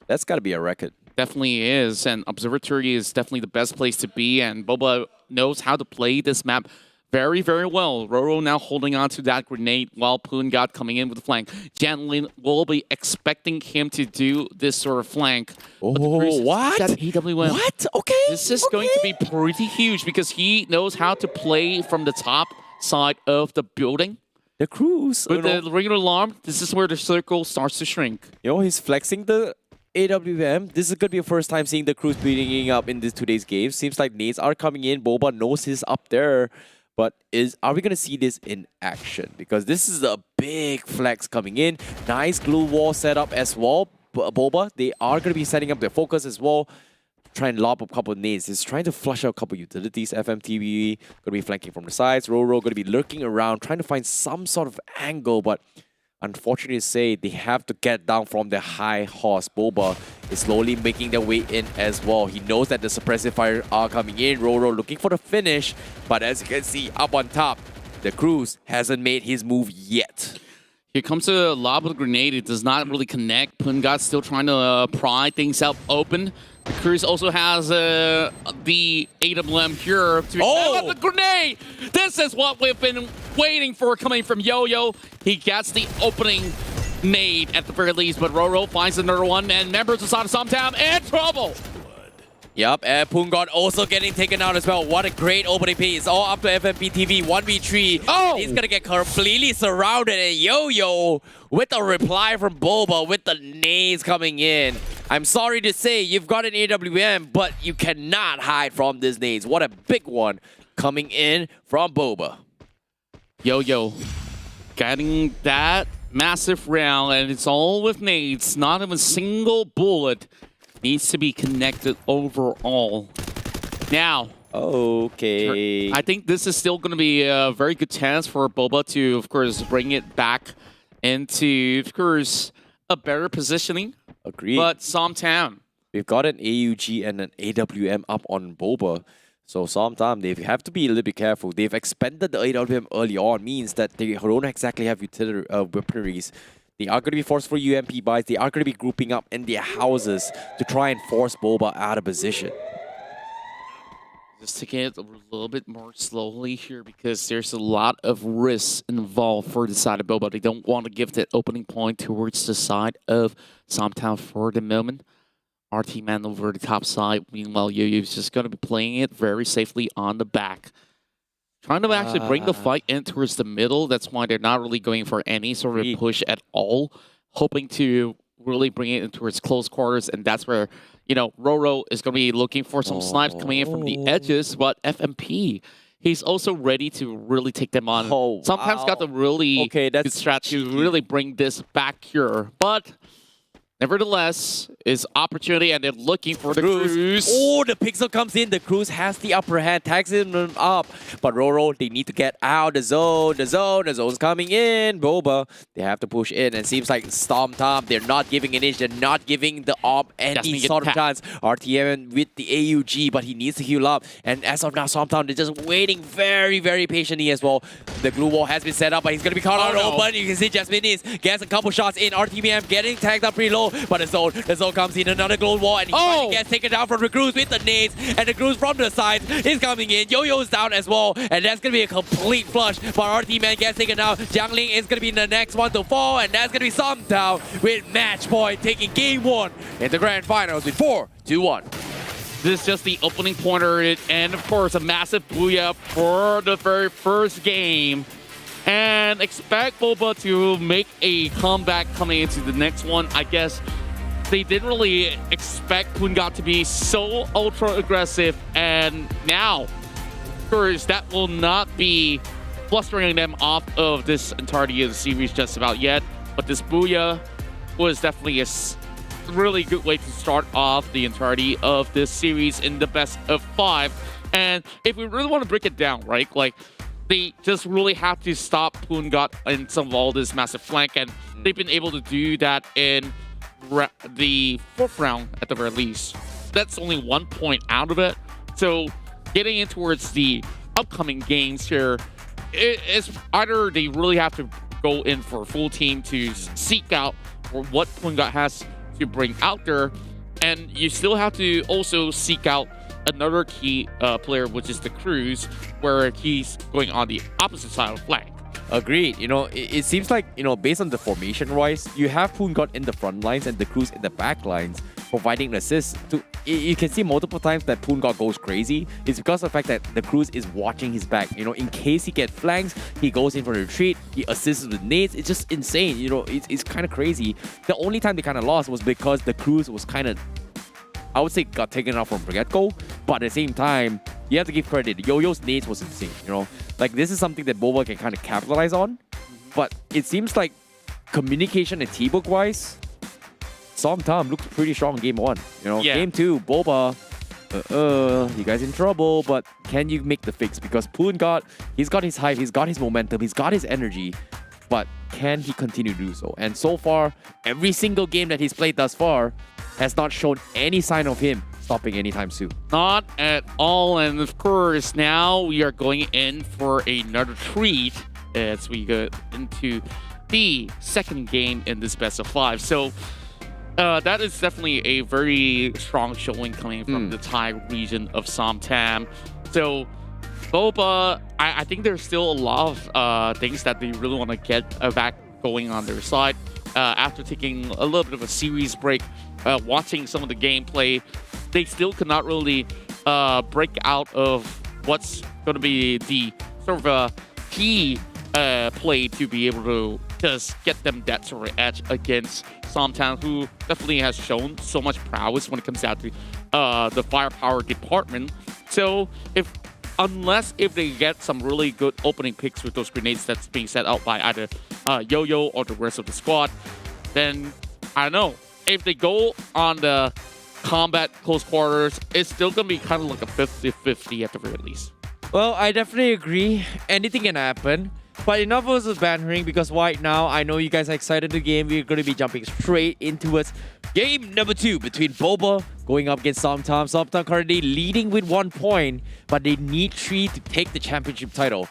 That's got to be a record. Definitely is, and Observatory is definitely the best place to be, and Boba knows how to play this map very, very well. Roro now holding on to that grenade while Poon God coming in with the flank. Janlin will be expecting him to do this sort of flank. Oh, what? AWM. What? Okay. This is going to be pretty huge because he knows how to play from the top side of the building. The Cruise. With the regular alarm, this is where the circle starts to shrink. You know, he's flexing the AWM. This is going to be the first time seeing the Cruise beating up in today's game. Seems like nades are coming in. Boba knows he's up there. But are we going to see this in action? Because this is a big flex coming in. Nice glue wall setup as well. Boba, they are going to be setting up their focus as well. Try and lob up a couple of nades. He's trying to flush out a couple of utilities. FMTV going to be flanking from the sides. Roro going to be lurking around, trying to find some sort of angle. But unfortunately to say, they have to get down from their high horse. Boba is slowly making their way in as well. He knows that the suppressive fire are coming in. Roro looking for the finish, but as you can see up on top, the Cruz hasn't made his move yet. Here comes a lob with a grenade. It does not really connect. Pungat's still trying to pry things out open. The Cruz also has the AWM here to set up the grenade. This is what we've been waiting for coming from Yo-Yo. He gets the opening nade at the very least, but Roro finds another one, and members of Somtam in trouble. Yup, and Pungat also getting taken out as well. What a great opening piece. All up to FMP TV, 1v3. Oh! He's gonna get completely surrounded, and Yo-Yo with a reply from Boba with the nades coming in. I'm sorry to say, you've got an AWM, but you cannot hide from this nades. What a big one coming in from Boba. Yo-Yo getting that massive round, and it's all with nades. Not even a single bullet needs to be connected overall. Now, okay, I think this is still going to be a very good chance for Boba to, of course, bring it back into, of course, a better positioning. Agreed. But Somtam, we've got an AUG and an AWM up on Boba. So Somtam, they have to be a little bit careful. They've expended the AWM early on, means that they don't exactly have utility weaponries. They are going to be forced for UMP buys. They are going to be grouping up in their houses to try and force Boba out of position. just taking it a little bit more slowly here because there's a lot of risks involved for the side of Boba. They don't want to give that opening point towards the side of Somtam for the moment. RT man over the top side. Meanwhile, Yo-Yo's just going to be playing it very safely on the back. Trying to actually bring the fight in towards the middle. That's why they're not really going for any sort of push at all. Hoping to really bring it in towards close quarters. And that's where, you know, Roro is going to be looking for some snipes coming in from the edges. But FMP, he's also ready to really take them on. Sometimes got the really good strategy to really bring this back here. But nevertheless, it's opportunity, and they're looking for the Cruz. Oh, the pixel comes in. The Cruz has the upper hand, tags him up. But Roro, they need to get out the zone. The zone's coming in. Boba, they have to push in. And seems like Somtam, they're not giving an inch. They're not giving the op any sort of chance. RTM with the AUG, but he needs to heal up. And as of now, Somtam, they're just waiting very, very patiently as well. The glue wall has been set up, but he's going to be caught out open. You can see Jasmine gets a couple shots in. RTM getting tagged up pretty low. But the zone comes in, another gold wall, and he finally gets taken down from the Cruz with the nades, and the Cruz from the side is coming in. Yo-Yo's down as well, and that's going to be a complete flush, but RT man gets taken down. Jiangling is going to be the next one to fall, and that's going to be Somtam with match point taking game one in the grand finals with 4-2-1. This is just the opening pointer, and of course a massive booyah for the very first game. And expect Boba to make a comeback coming into the next one. I guess they didn't really expect Pungat to be so ultra aggressive, and now, of course, that will not be flustering them off of this entirety of the series just about yet. But this booyah was definitely a really good way to start off the entirety of this series in the best of 5. And if we really want to break it down, right, like, they just really have to stop Pungat in some of all this massive flank, and they've been able to do that in the 4th round at the very least. That's only 1 point out of it. So getting in towards the upcoming games here, it's either they really have to go in for a full team to seek out what Pungat has to bring out there, and you still have to also seek out another key player, which is the Cruz, where he's going on the opposite side of the flank. Agreed. You know, it seems like, you know, based on the formation-wise, you have Pungat in the front lines and the Cruz in the back lines, providing assists. You can see multiple times that Pungat goes crazy. It's because of the fact that the Cruz is watching his back. You know, in case he gets flanks, he goes in for the retreat, he assists with nades. It's just insane. You know, it's kind of crazy. The only time they kind of lost was because the Cruz was kind of, I would say, got taken out from get-go, but at the same time, you have to give credit. Yo-Yo's nades was insane, you know? Like, this is something that Boba can kind of capitalize on, but it seems like communication and teamwork-wise, Somtam looked pretty strong in game 1. You know, game 2, Boba, you guys in trouble, but can you make the fix? Because Pungat, he's got his hype, he's got his momentum, he's got his energy, but can he continue to do so? And so far, every single game that he's played thus far has not shown any sign of him stopping anytime soon. Not at all. And of course, now we are going in for another treat as we go into the second game in this best of 5. So that is definitely a very strong showing coming from the Thai region of Somtam. So Boba, I think there's still a lot of things that they really want to get back going on their side. After taking a little bit of a series break, watching some of the gameplay, they still could not really break out of what's going to be the sort of a key play to be able to just get them that sort of edge against Somtam, who definitely has shown so much prowess when it comes down to the firepower department. So unless they get some really good opening picks with those grenades that's being set out by either Yo-Yo or the rest of the squad, then I don't know. If they go on the combat close quarters, it's still going to be kind of like a 50-50 at the very least. Well, I definitely agree. Anything can happen. But enough of us bantering, because right now, I know you guys are excited to the game. We're going to be jumping straight into it. Game number 2 between Boba going up against Somtam. Somtam currently leading with 1 point, but they need 3 to take the championship title.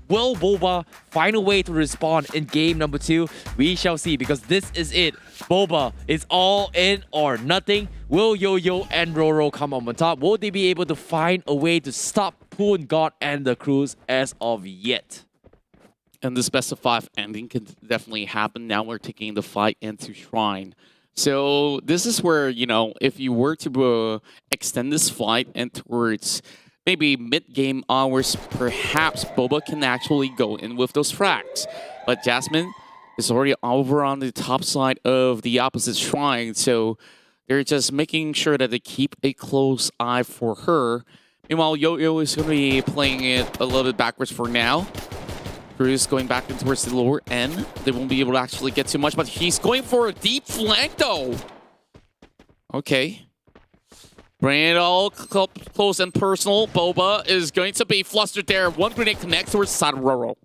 Will Boba find a way to respond in game number 2? We shall see, because this is it. Boba is all in or nothing. Will Yo-Yo and Roro come on top? Will they be able to find a way to stop Poon God and the crews as of yet? And this best of 5 ending can definitely happen. Now we're taking the fight into Shrine. So this is where, you know, if you were to extend this fight and towards maybe mid-game hours, perhaps Boba can actually go in with those frags. But Jasmine is already over on the top side of the opposite Shrine, so they're just making sure that they keep a close eye for her. Meanwhile, Yo-Yo is going to be playing it a little bit backwards for now. Cruz going back in towards the lower end. They won't be able to actually get too much, but he's going for a deep flank, though. Okay. Bring it all close and personal. Boba is going to be flustered there. One grenade connects towards Sadororo.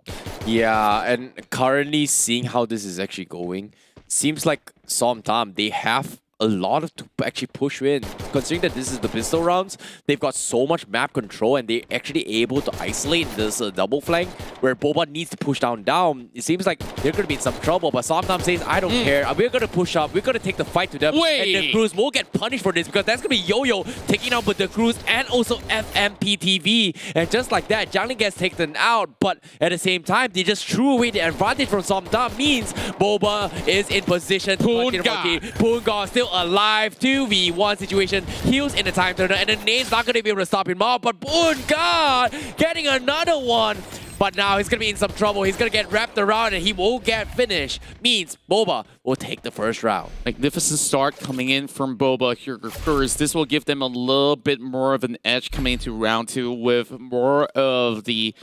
Yeah, and currently seeing how this is actually going, seems like Somtam, they have a lot to actually push in. Considering that this is the pistol rounds, they've got so much map control and they're actually able to isolate this double flank where Boba needs to push down. It seems like they're going to be in some trouble, but Somtam says, I don't care. We're going to push up. We're going to take the fight to them. And the crews will get punished for this, because that's going to be Yo-Yo taking out with the crews and also FMPTV. And just like that, Jiangling gets taken out, but at the same time, they just threw away the advantage from Somtam. Means Boba is in position to Poon God still alive. 2v1 situation. Heals in the time turner, and the name's not going to be able to stop him off. But Poon God getting another one. But now he's going to be in some trouble. He's going to get wrapped around and he won't get finished. Means Boba will take the first round. Magnificent start coming in from Boba here first. This will give them a little bit more of an edge coming into round 2 with more of the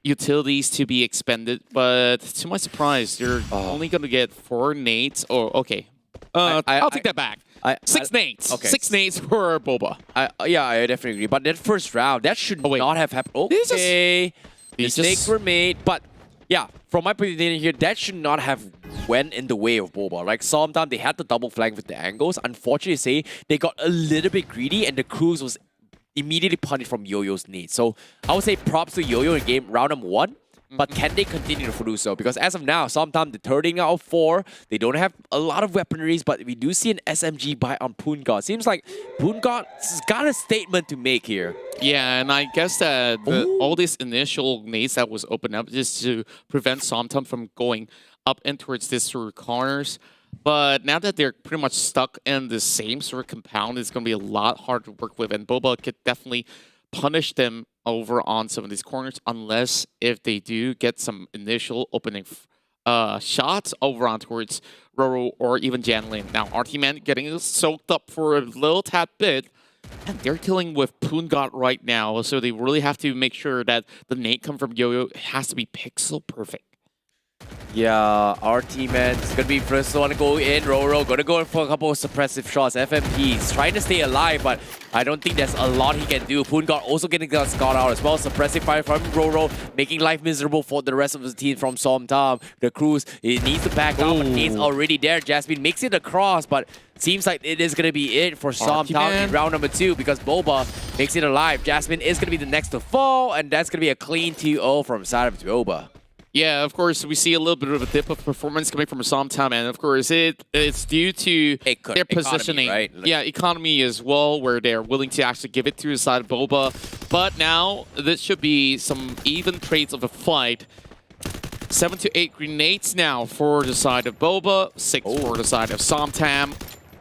utilities to be expended. But to my surprise, they're only going to get 4 nades. Oh, okay. I'll take that back. 6 nades. Okay. 6 nades for Boba. Yeah, I definitely agree. But that first round, that should not have happened. Okay. Mistakes were made. But yeah, from my point of view here, that should not have went in the way of Boba. Like Somtam, they had the double flank with the angles. Unfortunately, they got a little bit greedy and the crews was immediately punished from Yo-Yo's nades. So I would say props to Yo-Yo in game round number 1. But can they continue to do so? Because as of now, Somtam, the 13 out of 4, they don't have a lot of weaponries, but we do see an SMG buy on Poon God. Seems like Poon God's got a statement to make here. Yeah, and I guess that all these initial nades that was opened up just to prevent Somtam from going up and towards this sort of corners. But now that they're pretty much stuck in the same sort of compound, it's going to be a lot harder to work with. And Boba could definitely punish them over on some of these corners, unless if they do get some initial opening shots over on towards Roro or even Jiangling. Now, RT-Man getting soaked up for a little tad bit, and they're killing with Poon God right now, so they really have to make sure that the nade come from Yo-Yo has to be pixel perfect. Yeah, RT man is gonna be first one to go in. Roro gonna go for a couple of suppressive shots. FMP is trying to stay alive, but I don't think there's a lot he can do. Poongard also getting the Scott out as well. Suppressive fire from Roro, making life miserable for the rest of the team from Somtam. The Cruz, it needs to back up, but Nate's already there. Jasmine makes it across, but seems like it is going to be it for Somtam in round number 2 because Boba makes it alive. Jasmine is going to be the next to fall, and that's going to be a clean 2-0 from side of Boba. Yeah, of course, we see a little bit of a dip of performance coming from Somtam, and of course, it's due to their positioning. Right? Yeah, economy as well, where they're willing to actually give it to the side of Boba. But now, this should be some even trades of a fight. 7 to 8 grenades now for the side of Boba, 6 for the side of Somtam.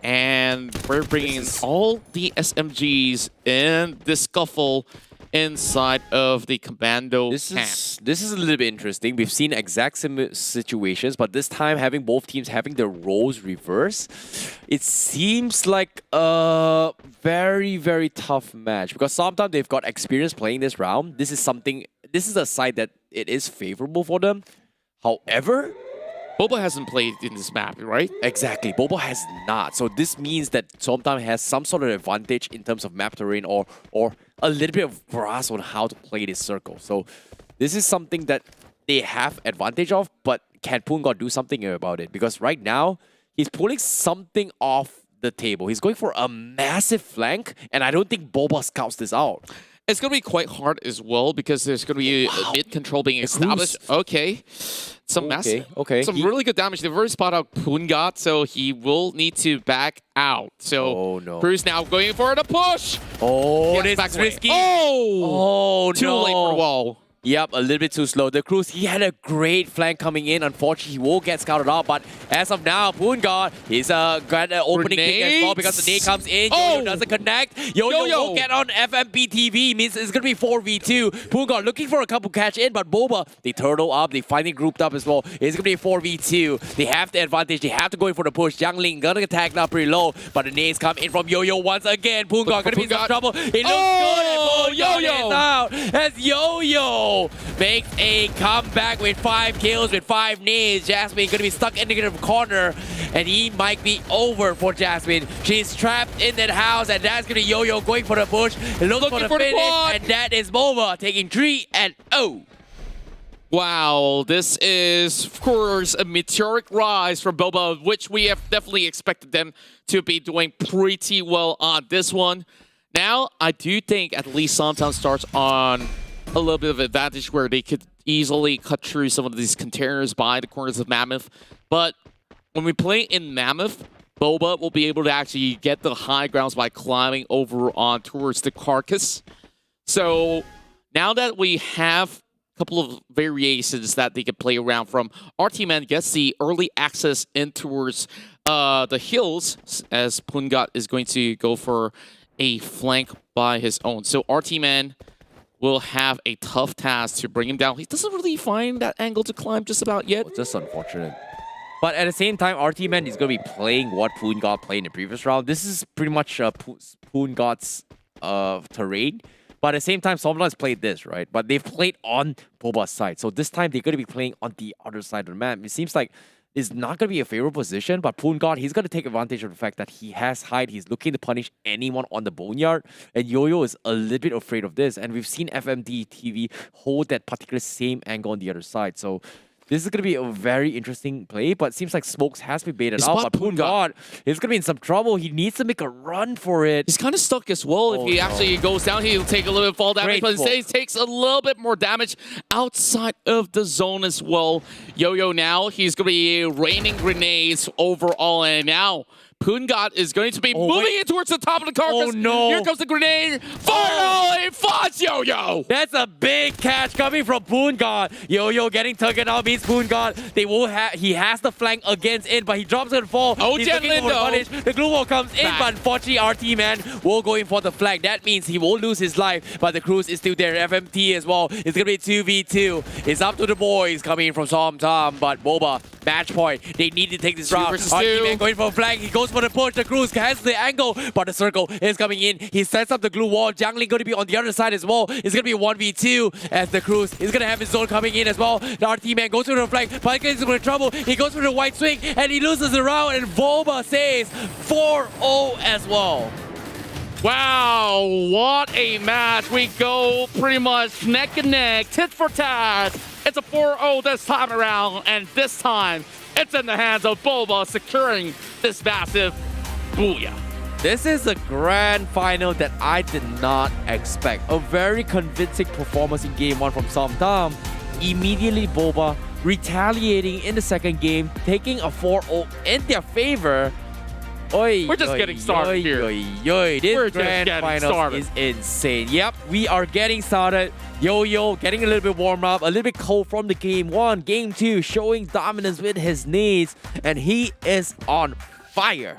And we're bringing in all the SMGs in this scuffle inside of the commando camp. This is a little bit interesting. We've seen exact similar situations, but this time having both teams having their roles reversed, it seems like a very, very tough match because sometimes they've got experience playing this round. This is a side that it is favorable for them. However, Boba hasn't played in this map, right? Exactly. Boba has not. So this means that Somtam has some sort of advantage in terms of map terrain or a little bit of grasp on how to play this circle. So this is something that they have advantage of, but can Poongard do something about it? Because right now, he's pulling something off the table. He's going for a massive flank, and I don't think Boba scouts this out. It's going to be quite hard as well because there's going to be a mid control being established. Okay. Some really good damage. They've already spotted out Poongard, so he will need to back out. So Cruz now going for the push. Oh, this is risky. Oh, too no. late for the wall. Yep, a little bit too slow. The Cruz, he had a great flank coming in. Unfortunately, he will get scouted out. But as of now, Poongard, he's got an opening kick as well because the nade comes in. Yo-Yo doesn't connect. Yo-Yo will get on FMP TV. Means it's going to be 4v2. Poongard looking for a couple catch in, but Boba, they turtle up. They finally grouped up as well. It's going to be 4v2. They have the advantage. They have to go in for the push. Jiang Ling going to attack now pretty low, but the nades come in from Yo-Yo once again. Poongard going to be in some trouble. It looks good, and Yo-Yo is out as Yo-Yo makes a comeback with 5 kills with 5 nades. Jasmine going to be stuck in the corner, and he might be over for Jasmine. She's trapped in that house, and that's going to Yo-Yo going for the push, looking for the finish, and that is Boba taking 3-0. Wow, this is, of course, a meteoric rise from Boba, which we have definitely expected them to be doing pretty well on this one. Now, I do think at least Somtam starts on a little bit of advantage where they could easily cut through some of these containers by the corners of Mammoth. But when we play in Mammoth, Boba will be able to actually get the high grounds by climbing over on towards the carcass. So now that we have a couple of variations that they can play around from, RT-Man gets the early access in towards the hills as Poongard is going to go for a flank by his own. So RT-Man will have a tough task to bring him down. He doesn't really find that angle to climb just about yet. It's just unfortunate. But at the same time, RT-Man is going to be playing what Poongard played in the previous round. This is pretty much Poongard's terrain. But at the same time, Somtam has played this, right? But they've played on Boba's side. So this time, they're going to be playing on the other side of the map. It seems like it's not going to be a favorable position, but Poongard, he's going to take advantage of the fact that he has hide. He's looking to punish anyone on the boneyard, and Yo-Yo is a little bit afraid of this. And we've seen FMD TV hold that particular same angle on the other side. So this is going to be a very interesting play, but it seems like Smokes has been baited out. But Poongard is going to be in some trouble. He needs to make a run for it. He's kind of stuck as well. If he actually goes down, he'll take a little bit of fall damage, but instead he takes a little bit more damage outside of the zone as well. Yo-Yo now, he's going to be raining grenades overall, and now Poongard is going to be moving in towards the top of the carcass. Oh no! Here comes the grenade. Finally, Fox Yo-Yo. That's a big catch coming from Poongard. Yo-Yo getting taken out means Poongard. They will have. He has the flank against it, but he drops and fall. Oh, he's looking for the punish. The glue wall comes in, but unfortunately, RT-Man will go in for the flank. That means he will lose his life, but the Cruz is still there. FMT as well. It's gonna be 2v2. It's up to the boys coming in from Somtam, but Boba match point. They need to take this round. RT-Man going for a flank. He goes for the push. The Cruz has the angle, but the circle is coming in. He sets up the glue wall. Jiangling going to be on the other side as well. It's going to be 1v2 as the Cruz is going to have his zone coming in as well. The RT man goes through the flank. Pika is in trouble. He goes through the white swing and he loses the round. And Volba says 4-0 as well. Wow, what a match. We go pretty much neck and neck, tit for tat. It's a 4-0 this time around, and this time it's in the hands of Boba securing this massive booyah. This is a grand final that I did not expect. A very convincing performance in game 1 from Somtam. Immediately Boba retaliating in the second game, taking a 4-0 in their favor. We're just getting started here. This grand final is insane. Yep, we are getting started. Yo-Yo getting a little bit warmed up, a little bit cold from the game 1. Game 2 showing dominance with his nades, and he is on fire.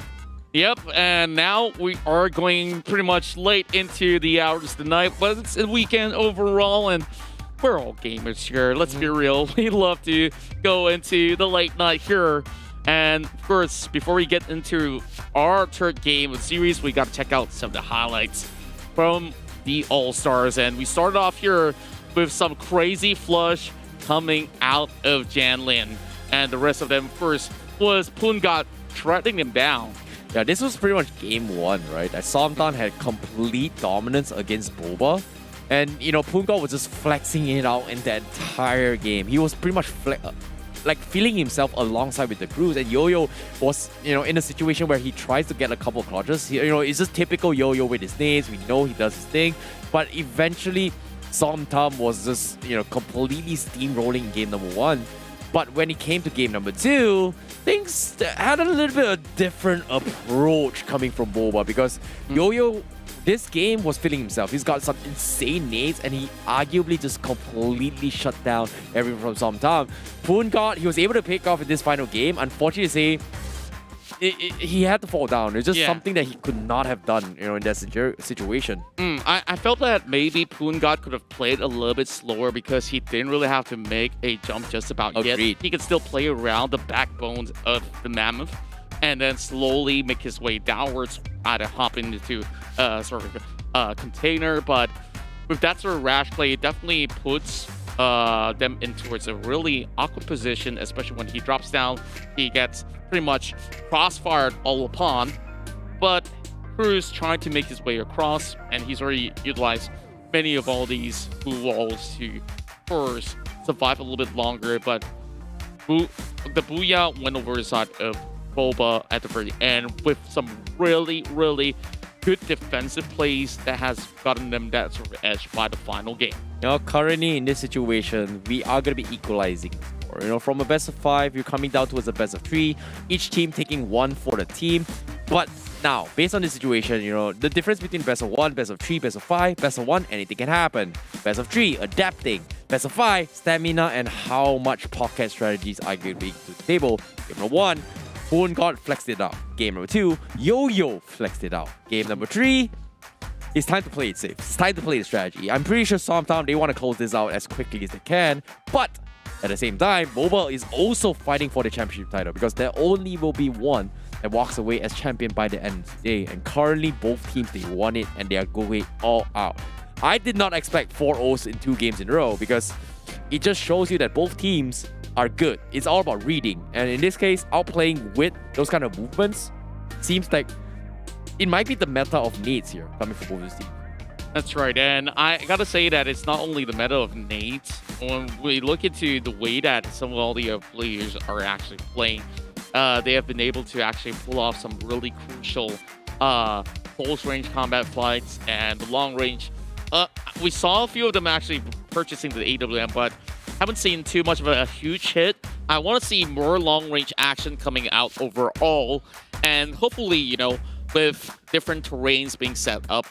Yep, and now we are going pretty much late into the hours of the night, but it's a weekend overall, and we're all gamers here. Let's be real. We love to go into the late night here. And of course, before we get into our third game of the series, we got to check out some of the highlights from the All-Stars. And we started off here with some crazy flush coming out of Janlin. And the rest of them first was Pungat shredding them down. Yeah, this was pretty much game 1, right? Somtam had complete dominance against Boba. And, you know, Pungat was just flexing it out in the entire game. He was pretty much like feeling himself alongside with the Cruz, and Yo-Yo was, you know, in a situation where he tries to get a couple of clutches. You know, it's just typical Yo-Yo with his nades. We know he does his thing, but eventually Somtam was just, you know, completely steamrolling in game number 1. But when it came to game number 2, things had a little bit of different approach coming from Boba, because Yo-Yo this game was feeling himself. He's got some insane nades, and he arguably just completely shut down everyone from Somtam. Pungat, he was able to pick off in this final game. Unfortunately, he had to fall down. It's just something that he could not have done, you know, in that situation. I felt that maybe Pungat could have played a little bit slower because he didn't really have to make a jump just about yet. He could still play around the backbones of the Mammoth and then slowly make his way downwards, either hopping into sort of container. But with that sort of rash play, it definitely puts them in towards a really awkward position, especially when he drops down. He gets pretty much crossfired all upon, but Cruz trying to make his way across, and he's already utilized many of all these blue walls to first survive a little bit longer. But the Booyah went over the side of Boba at the very end with some really, really good defensive plays that has gotten them that sort of edge by the final game. You know, currently in this situation, we are going to be equalizing. You know, from a best of 5, you're coming down towards a best of 3. Each team taking 1 for the team. But now, based on this situation, you know, the difference between best of 1, best of 3, best of 5, best of 1, anything can happen. Best of 3, adapting. Best of 5, stamina and how much pocket strategies are going to bring to the table. Game number 1, Pungat flexed it out. Game number 2, Yo-Yo flexed it out. Game number 3, it's time to play it safe. It's time to play the strategy. I'm pretty sure Somtam, they want to close this out as quickly as they can. But at the same time, Mobile is also fighting for the championship title, because there only will be one that walks away as champion by the end of the day. And currently, both teams, they won it and they are going all out. I did not expect 4-0s in 2 games in a row, because it just shows you that both teams are good. It's all about reading. And in this case, outplaying with those kind of movements seems like it might be the meta of nades here coming from both teams. That's right, and I gotta say that it's not only the meta of nades. When we look into the way that some of all the players are actually playing, they have been able to actually pull off some really crucial close range combat fights and the long range. We saw a few of them actually purchasing the AWM, but haven't seen too much of a huge hit. I want to see more long range action coming out overall, and hopefully, you know, with different terrains being set up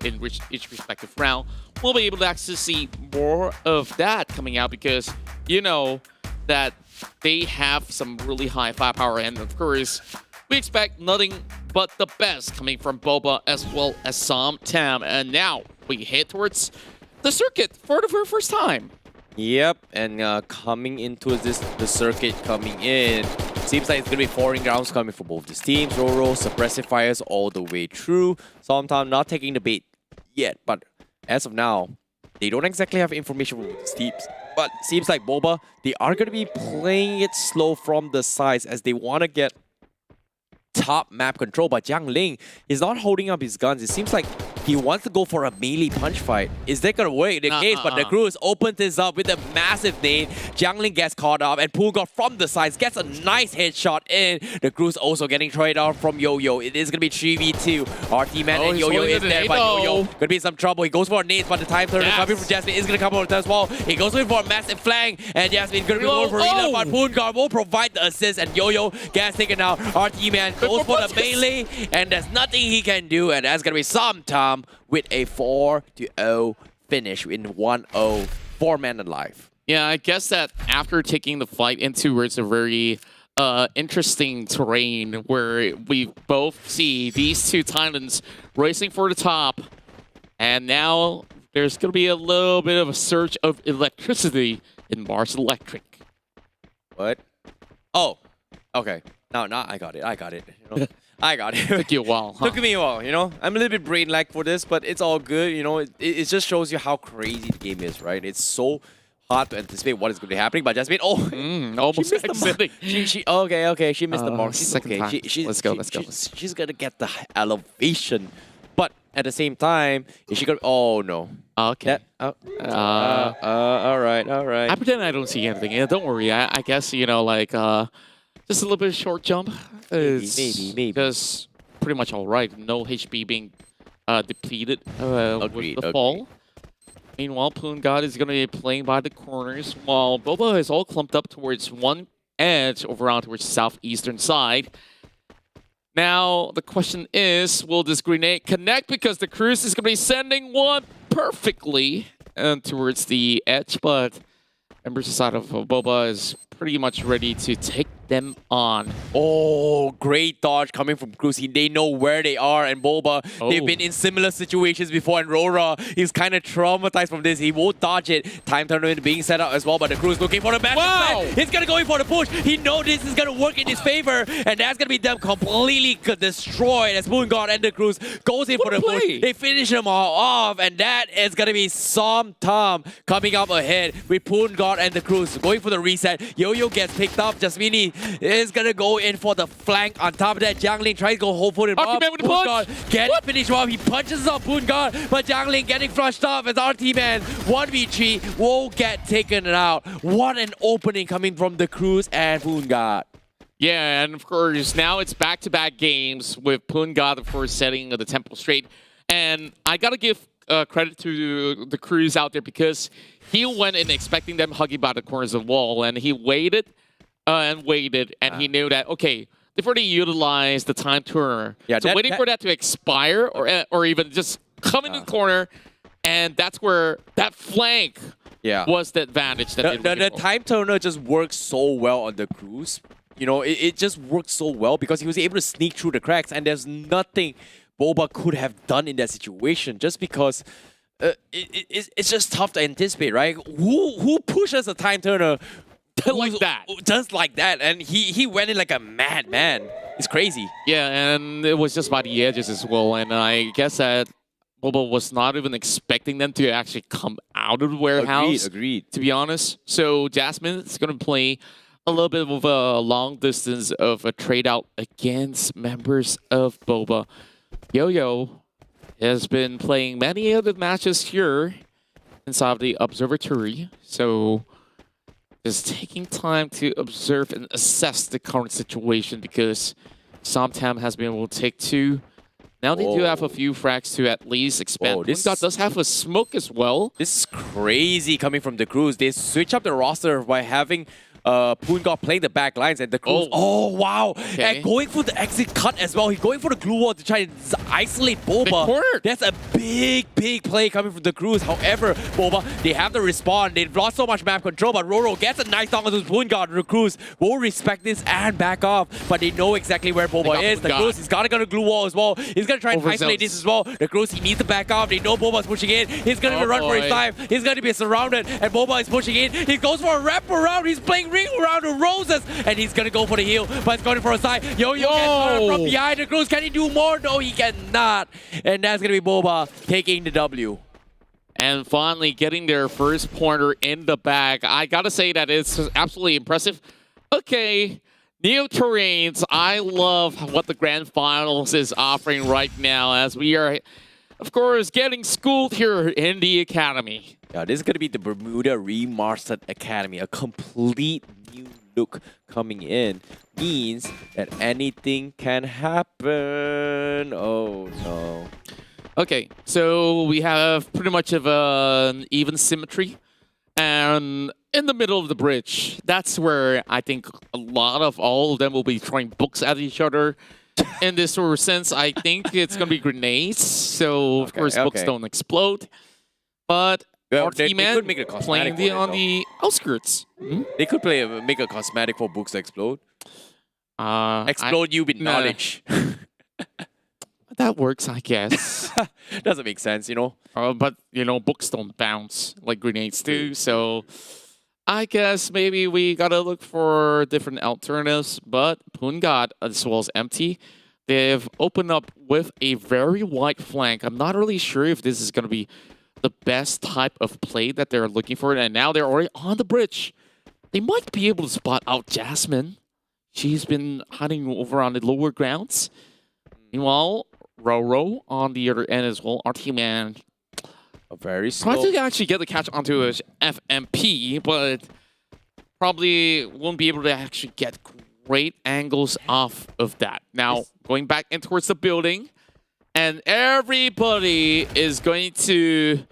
in each respective round, we'll be able to actually see more of that coming out, because you know that they have some really high firepower, and of course, we expect nothing but the best coming from Boba as well as Somtam. And now we head towards the circuit for the very first time. Yep, and coming into the circuit coming in, Seems like it's going to be 4 rounds coming from both these teams. Roro, suppressive fires all the way through. Sometimes not taking the bait yet, but as of now, they don't exactly have information from these teams. But seems like Boba, they are going to be playing it slow from the sides as they want to get top map control. But Jiang Ling is not holding up his guns. It seems like he wants to go for a melee punch fight. Is that going to work in the case? But the Cruz opens this up with a massive nade. Jiang Ling gets caught up and Poon God from the sides gets a nice headshot in. The Cruz also getting traded out from Yo-Yo. It is going to be 3v2. RT Man and Yo-Yo is there, but Yo-Yo going to be in some trouble. He goes for a nade, but the time turner coming from Jasmine is going to come over as well. He goes in for a massive flank, and Jasmine going to be going for reload, but Poon God will provide the assist, and Yo-Yo gets taken out. RT Man goes for the melee, and there's nothing he can do, and that's going to be some time with a 4-0 finish in 1-0, 4 men alive. Yeah, I guess that after taking the fight into where it's a very interesting terrain where we both see these two Titans racing for the top, and now there's going to be a little bit of a surge of electricity in Mars Electric. What? Oh, okay. No, I got it. You know? I got it. Took you a while, huh? Took me a while, you know? I'm a little bit brain lag for this, but it's all good, you know? It just shows you how crazy the game is, right? It's so hard to anticipate what is going to be happening, but Jasmine, almost she missed the mark. Okay, she missed the mark. She's second okay. time. Let's go. She's going to get the elevation, but at the same time, is she going to... Oh, no. Okay. All right. I pretend I don't see anything. Yeah, don't worry. I guess, you know, like... just a little bit of short jump. Maybe. Just pretty much all right. No HP being depleted with the fall. Meanwhile, Poon God is going to be playing by the corners, while Boba is all clumped up towards one edge over on towards the southeastern side. Now, the question is, will this grenade connect? Because the Cruz is going to be sending one perfectly towards the edge, but Ember's side of Boba is pretty much ready to take them on. Oh, great dodge coming from Cruz. They know where they are, and Boba, they've been in similar situations before, and Rora is kind of traumatized from this. He won't dodge it. Time tournament being set up as well, but the Cruz looking for the massive plan. He's going to go in for the push. He knows this is going to work in his favor, and that's going to be them completely destroyed as Poon God and the Cruz goes in for the push. They finish them all off, and that is going to be some time coming up ahead with Poon God and the Cruz going for the reset. Yo-Yo gets picked up. Jasmine is gonna go in for the flank. On top of that, Jiang Ling tries to go hold for him up. Poon God getting finished off. He punches off Poon God, but Jiang Ling getting flushed off as RT Man 1v3 will get taken out. What an opening coming from the Cruz and Poon God. Yeah, and of course, now it's back-to-back games with Poon God, of course, setting the tempo straight. And I gotta give credit to the Cruz out there because he went in expecting them hugging by the corners of the wall, and he waited and waited, and he knew that, okay, they've already utilized the time turner. Yeah, so waiting for that to expire or even just come in the corner, and that's where that flank was the advantage. That the time turner just works so well on the Cruz. You know, it just worked so well because he was able to sneak through the cracks, and there's nothing Boba could have done in that situation just because it's just tough to anticipate, right? Who pushes a time turner like that? Just like that, and he went in like a madman. It's crazy. Yeah, and it was just by the edges as well, and I guess that Boba was not even expecting them to actually come out of the warehouse. Agreed. To be honest. So Jasmine is going to play a little bit of a long distance of a trade out against members of Boba. Yo-Yo has been playing many other matches here inside of the observatory, so just taking time to observe and assess the current situation because Somtam has been able to take 2. Now they do have a few frags to at least expand. This does have a smoke as well. This is crazy coming from the Cruz. They switch up the roster by having Poon God playing the back lines and the Cruz. Oh, wow. Okay. And going for the exit cut as well. He's going for the glue wall to try and isolate Boba. That's a big play coming from the Cruz. However, Boba, they have the respawn. They've lost so much map control, but Roro gets a nice knock onto Poon God. The Cruz will respect this and back off, but they know exactly where Boba is. The Cruz, he's got to go to glue wall as well. He's going to try and isolate this as well. The Cruz, he needs to back off. They know Boba's pushing in. He's going to run for his life. He's going to be surrounded, and Boba is pushing in. He goes for a wrap around. He's playing ring around the roses, and he's gonna go for the heal, but he's going for a side. Yo-Yo gets caught from behind the Cruz. Can he do more? No, he cannot. And that's gonna be Boba taking the W. And finally getting their first pointer in the bag. I gotta say that it's absolutely impressive. Okay, Neo Terrains, I love what the Grand Finals is offering right now as we are, of course, getting schooled here in the Academy. Yeah, this is gonna be the Bermuda Remastered Academy, a complete new look coming in. Means that anything can happen. Oh no. Okay, so we have pretty much of an even symmetry. And in the middle of the bridge, that's where I think a lot of all of them will be throwing books at each other. In this sort of sense, I think it's going to be grenades. So, of course, books don't explode. But our they team could make a cosmetic playing for on it, the outskirts. They could make a cosmetic for books to explode. Explode you with knowledge. That works, I guess. Doesn't make sense, you know. But, you know, books don't bounce like grenades do. So I guess maybe we got to look for different alternatives. But Pungat, as well as Empty, they've opened up with a very wide flank. I'm not really sure if this is going to be the best type of play that they're looking for. And now they're already on the bridge. They might be able to spot out Jasmine. She's been hiding over on the lower grounds. Meanwhile, Roro on the other end as well. RT-Man. Very slow. Trying to actually get the catch onto his FMP, but probably won't be able to actually get great angles off of that. Now, going back in towards the building, and everybody is going to,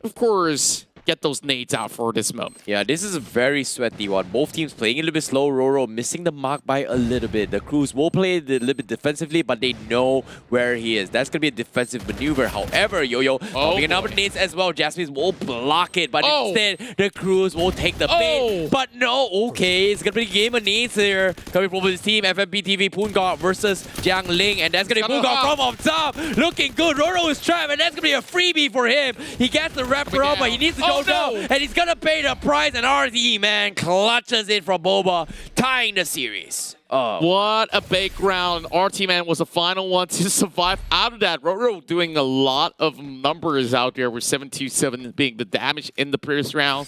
of course, get those nades out for this moment. Yeah, this is a very sweaty one. Both teams playing a little bit slow. Roro missing the mark by a little bit. The Cruz will play a little bit defensively, but they know where he is. That's going to be a defensive maneuver. However, Yo-Yo popping another nades as well. Jasmine will block it, but instead, the Cruz will take the bait. But no, okay, it's going to be a game of nades here. Coming from his team, FMP TV Pungat versus Jiang Ling, and that's going to be Pungat from up top. Looking good. Roro is trapped, and that's going to be a freebie for him. He gets the wrapper up, but he needs to go down, and he's gonna pay the price, and RT, man, clutches it from Boba, tying the series. What a big round. RT-Man was the final one to survive out of that. Roro doing a lot of numbers out there with 727 being the damage in the previous round.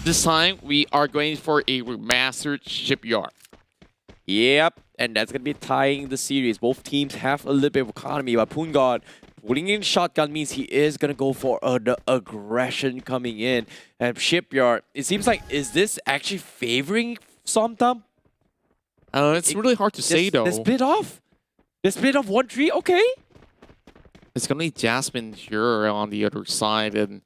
This time, we are going for a remastered Shipyard. Yep, and that's gonna be tying the series. Both teams have a little bit of economy, but Pungat pulling in shotgun means he is going to go for the aggression coming in. And Shipyard, it seems like, is this actually favoring Somtam? It's really hard to say, though. They split off? They split off 1-3? Okay. It's going to be Jasmine here on the other side. And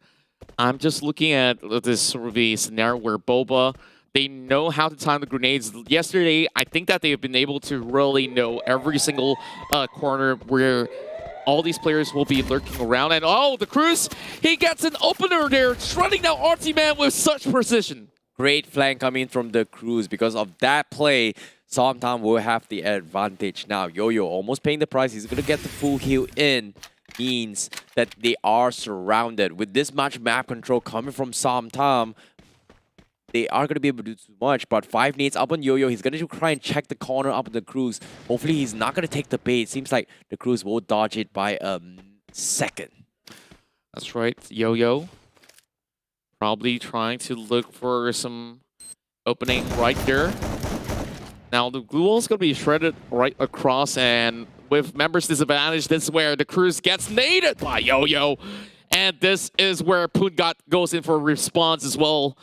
I'm just looking at this sort of a scenario where Boba, they know how to time the grenades. Yesterday, I think that they've been able to really know every single corner where all these players will be lurking around. And the Cruz, he gets an opener there, running down RT-Man with such precision. Great flank coming from the Cruz. Because of that play, Somtam will have the advantage. Now, Yo-Yo almost paying the price. He's going to get the full heal in. Means that they are surrounded. With this much map control coming from Somtam, they are going to be able to do too much, but 5 nades up on Yo-Yo. He's going to try and check the corner up on the Cruz. Hopefully, he's not going to take the bait. Seems like the Cruz will dodge it by a second. That's right. Yo-Yo probably trying to look for some opening right there. Now, the glue wall is going to be shredded right across, and with members disadvantage, this is where the Cruz gets naded by Yo-Yo. And this is where Pungat goes in for a response as well.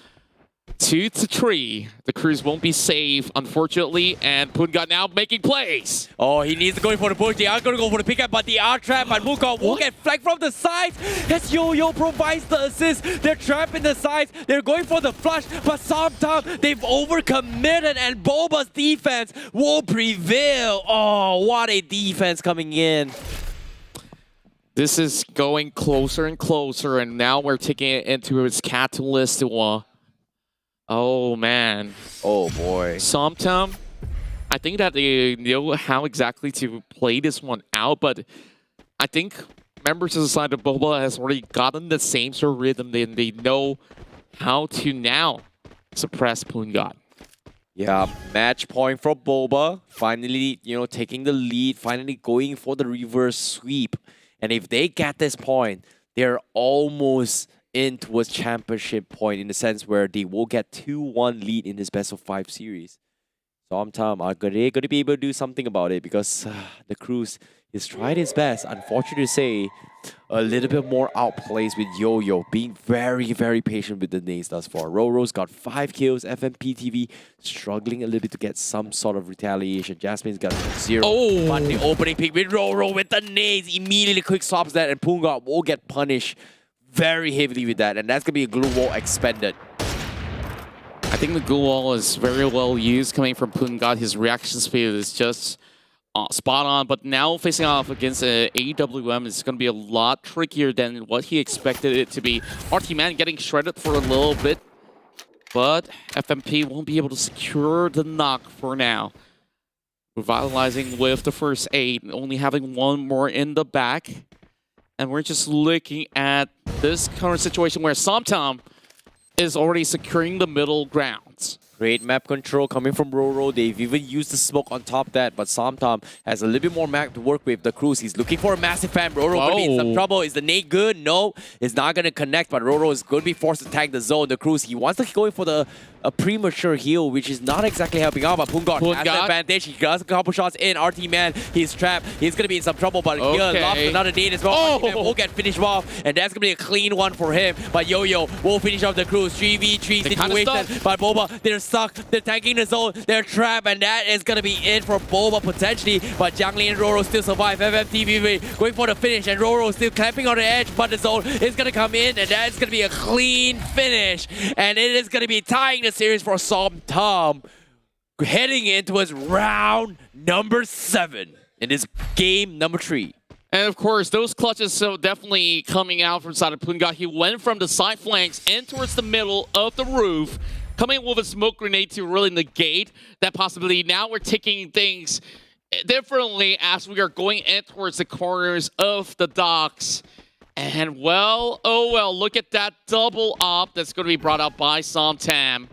2-3. The Cruz won't be saved, unfortunately, and Pungat now making plays. Oh, he needs to go for the push. They are going to go for the pickup, but they are trapped. But Pungat will get flanked from the sides as Yo-Yo provides the assist. They're trapped in the sides. They're going for the flush, but sometimes they've overcommitted, and Boba's defense will prevail. Oh, what a defense coming in. This is going closer and closer, and now we're taking it into its catalyst. Oh, man. Oh, boy. Somtam, I think that they know how exactly to play this one out, but I think members of the side of Boba has already gotten the same sort of rhythm, and they know how to now suppress Pungat. Yeah, match point for Boba. Finally, taking the lead, finally going for the reverse sweep. And if they get this point, they're almost in towards championship point in the sense where they will get 2-1 lead in this best of 5 series. Sometime are they going to be able to do something about it because the Cruise is trying his best. Unfortunately to say, a little bit more outplays with Yo-Yo, being very, very patient with the nades thus far. Roro's got 5 kills, FMPTV struggling a little bit to get some sort of retaliation. Jasmine's got 0. Oh! But the opening pick with Roro with the nades, immediately quick swaps that, and Punga will get punished very heavily with that, and that's going to be a glue wall expended. I think the glue wall is very well used coming from Pungat. His reaction speed is just spot on, but now facing off against AWM is going to be a lot trickier than what he expected it to be. RT-Man getting shredded for a little bit, but FMP won't be able to secure the knock for now. Revitalizing with the first 8, only having 1 more in the back. And we're just looking at this current situation where Somtom is already securing the middle grounds. Great map control coming from Roro. They've even used the smoke on top of that, but Somtom has a little bit more map to work with. The Cruise, he's looking for a massive fan. Roro going to be in some trouble. Is the nade good? No, it's not going to connect, but Roro is going to be forced to tag the zone. The Cruise, he wants to go for a premature heal, which is not exactly helping out, but Pungat has the advantage. He does a couple shots in. RT-Man, he's trapped. He's going to be in some trouble, but here, lost another nade as well. RT-Man will get finished off, and that's going to be a clean one for him. But Yo-Yo will finish off the Cruise. 3v3 situation, but Boba, they're stuck. They're tanking the zone. They're trapped, and that is going to be it for Boba potentially. But Jiangli and Roro still survive. FMTV going for the finish, and Roro still clamping on the edge, but the zone is going to come in, and that's going to be a clean finish. And it is going to be tying the series for Somtom, heading into his round number 7 in this game number 3. And of course, those clutches so definitely coming out from side of Punga. He went from the side flanks in towards the middle of the roof, coming with a smoke grenade to really negate that possibility. Now we're taking things differently as we are going in towards the corners of the docks. And well, oh well, look at that double op that's going to be brought out by Somtom.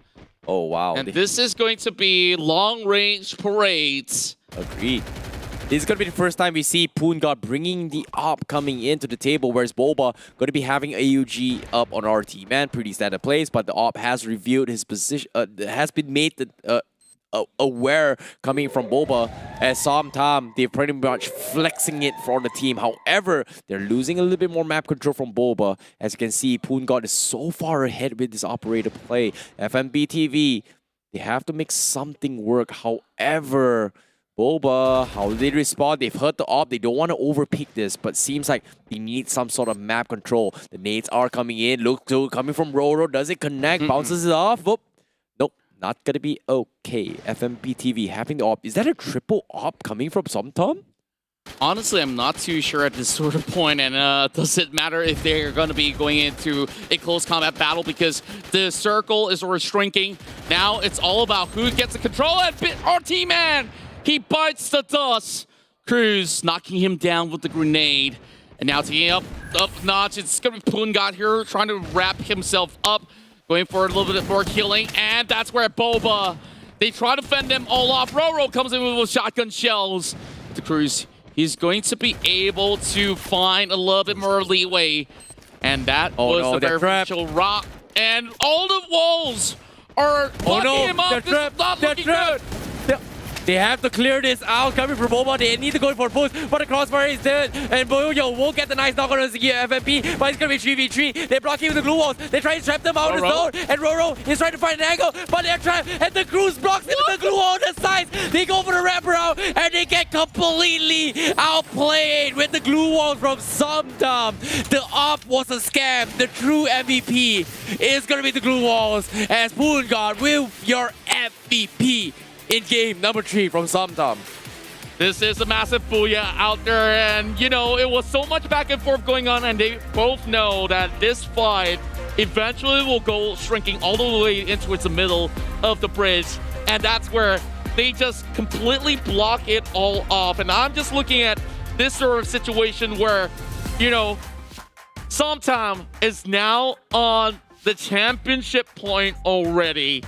Oh, wow. And this is going to be long-range parades. Agreed. This is going to be the first time we see Pungat bringing the op coming into the table, whereas Boba going to be having AUG up on RT-Man. Pretty standard plays, but the op has revealed his position, has been made aware coming from Boba. As Somtom, they're pretty much flexing it for the team. However, they're losing a little bit more map control from Boba. As you can see, Pungat is so far ahead with this operator play. FMBTV, they have to make something work. However, Boba, how do they respond? They've heard the op. They don't want to overpeak this, but seems like they need some sort of map control. The nades are coming in. Look, coming from Roro. Does it connect? Bounces it off. Whoop. Nope, not going to be okay. FMPTV having the op. Is that a triple op coming from Somtom? Honestly, I'm not too sure at this sort of point, and does it matter if they're going to be going into a close combat battle because the circle is already shrinking. Now it's all about who gets the control, and RT-Man! He bites the dust. Cruz knocking him down with the grenade. And now taking up notch. It's going to be Pungat here trying to wrap himself up. Going for a little bit more healing. And that's where Boba, they try to fend them all off. Roro comes in with shotgun shells. The Cruz, he's going to be able to find a little bit more leeway. And that was the very crucial rock. And all the walls are blocking him up. This is not looking good. They have to clear this out. Coming from Boba, they need to go for a push, but the crossfire is dead. And Yo won't get the nice knock on the FMP, but it's going to be 3v3. They're blocking with the glue walls. They try to trap them out of the zone, and Roro is trying to find an angle, but they're trapped, and the Cruise blocks them with the glue wall on the sides. They go for the wraparound, and they get completely outplayed with the glue walls from Somtom. The op was a scam. The true MVP is going to be the glue walls, as Pungat with your MVP in game number 3 from Somtom. This is a massive booyah out there, and you know, it was so much back and forth going on, and they both know that this fight eventually will go shrinking all the way into the middle of the bridge, and that's where they just completely block it all off. And I'm just looking at this sort of situation where, you know, Somtom is now on the championship point already.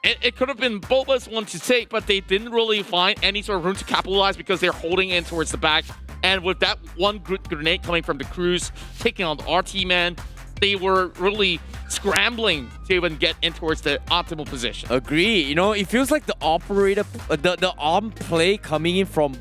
it could have been Boba's one to take, but they didn't really find any sort of room to capitalize because they're holding in towards the back. And with that one grenade coming from the Cruise, taking on the RT man, they were really scrambling to even get in towards the optimal position. Agree. You know, it feels like the operator, the arm play coming in from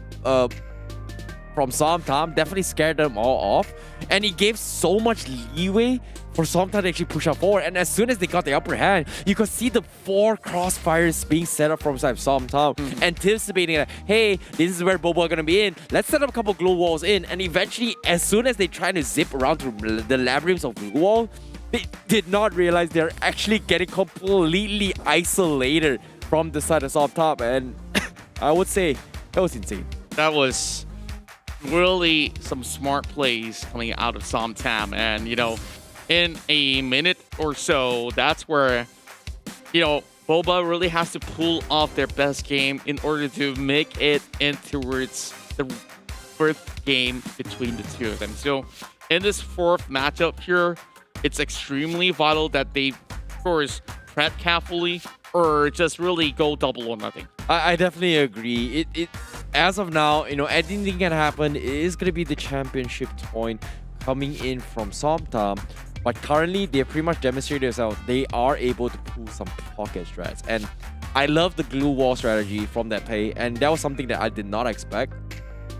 Somtam definitely scared them all off, and it gave so much leeway for Somtam to actually push up forward. And as soon as they got the upper hand, you could see the 4 crossfires being set up from Somtam, anticipating that, hey, this is where Boba are gonna be in. Let's set up a couple glue walls in, and eventually, as soon as they try to zip around through the labyrinths of glue wall, they did not realize they're actually getting completely isolated from the side of Somtam, and I would say that was insane. That was really some smart plays coming out of Somtam, and you know, in a minute or so, that's where, you know, Boba really has to pull off their best game in order to make it in towards the 4th game between the two of them. So in this 4th matchup here, it's extremely vital that they, of course, prep carefully or just really go double or nothing. I definitely agree. It as of now, you know, anything can happen. It is going to be the championship point coming in from Somtam. But currently, they pretty much demonstrated themselves. They are able to pull some pocket strats. And I love the glue wall strategy from that play. And that was something that I did not expect.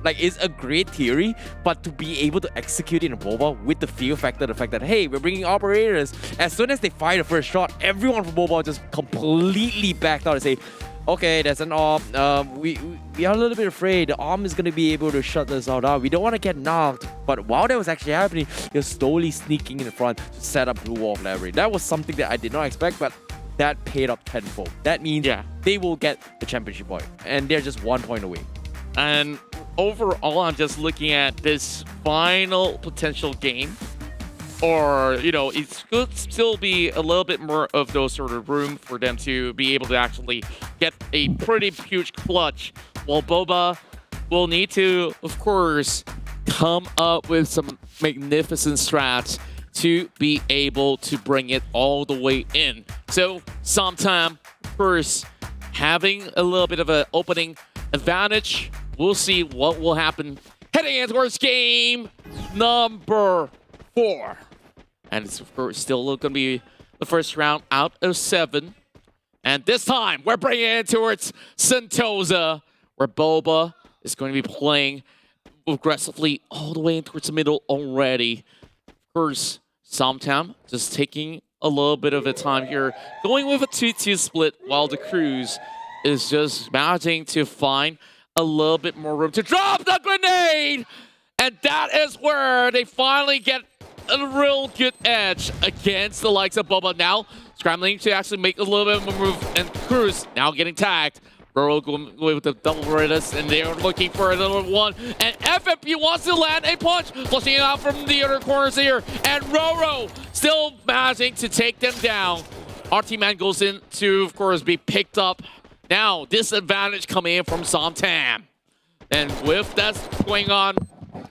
Like, it's a great theory, but to be able to execute it in Boba with the fear factor, the fact that, hey, we're bringing operators. As soon as they fire the first shot, everyone from Boba just completely backed out and say, okay, that's an arm. We are a little bit afraid. The arm is going to be able to shut this out. We don't want to get knocked. But while that was actually happening, you're slowly sneaking in the front to set up Blue Wall Leverage. That was something that I did not expect, but that paid up tenfold. That means they will get the championship point, and they're just 1 point away. And overall, I'm just looking at this final potential game. Or, you know, it could still be a little bit more of those sort of room for them to be able to actually get a pretty huge clutch. While Boba will need to, of course, come up with some magnificent strats to be able to bring it all the way in. So, Somtam, of course, having a little bit of an opening advantage. We'll see what will happen heading in towards game number 4. And it's, of course, still going to be the first round out of 7. And this time, we're bringing it towards Sentosa, where Boba is going to be playing aggressively all the way in towards the middle already. Of course, Somtam just taking a little bit of a time here, going with a 2-2 split, while the Cruise is just managing to find a little bit more room to drop the grenade! And that is where they finally get a real good edge against the likes of Boba. Now scrambling to actually make a little bit of a move, and Cruise now getting tagged. Roro going with the double Redis, and they're looking for another one. And FFP wants to land a punch, flushing it out from the other corners here. And Roro still managing to take them down. RT Man goes in to, of course, be picked up. Now disadvantage coming in from Somtam. And with that going on,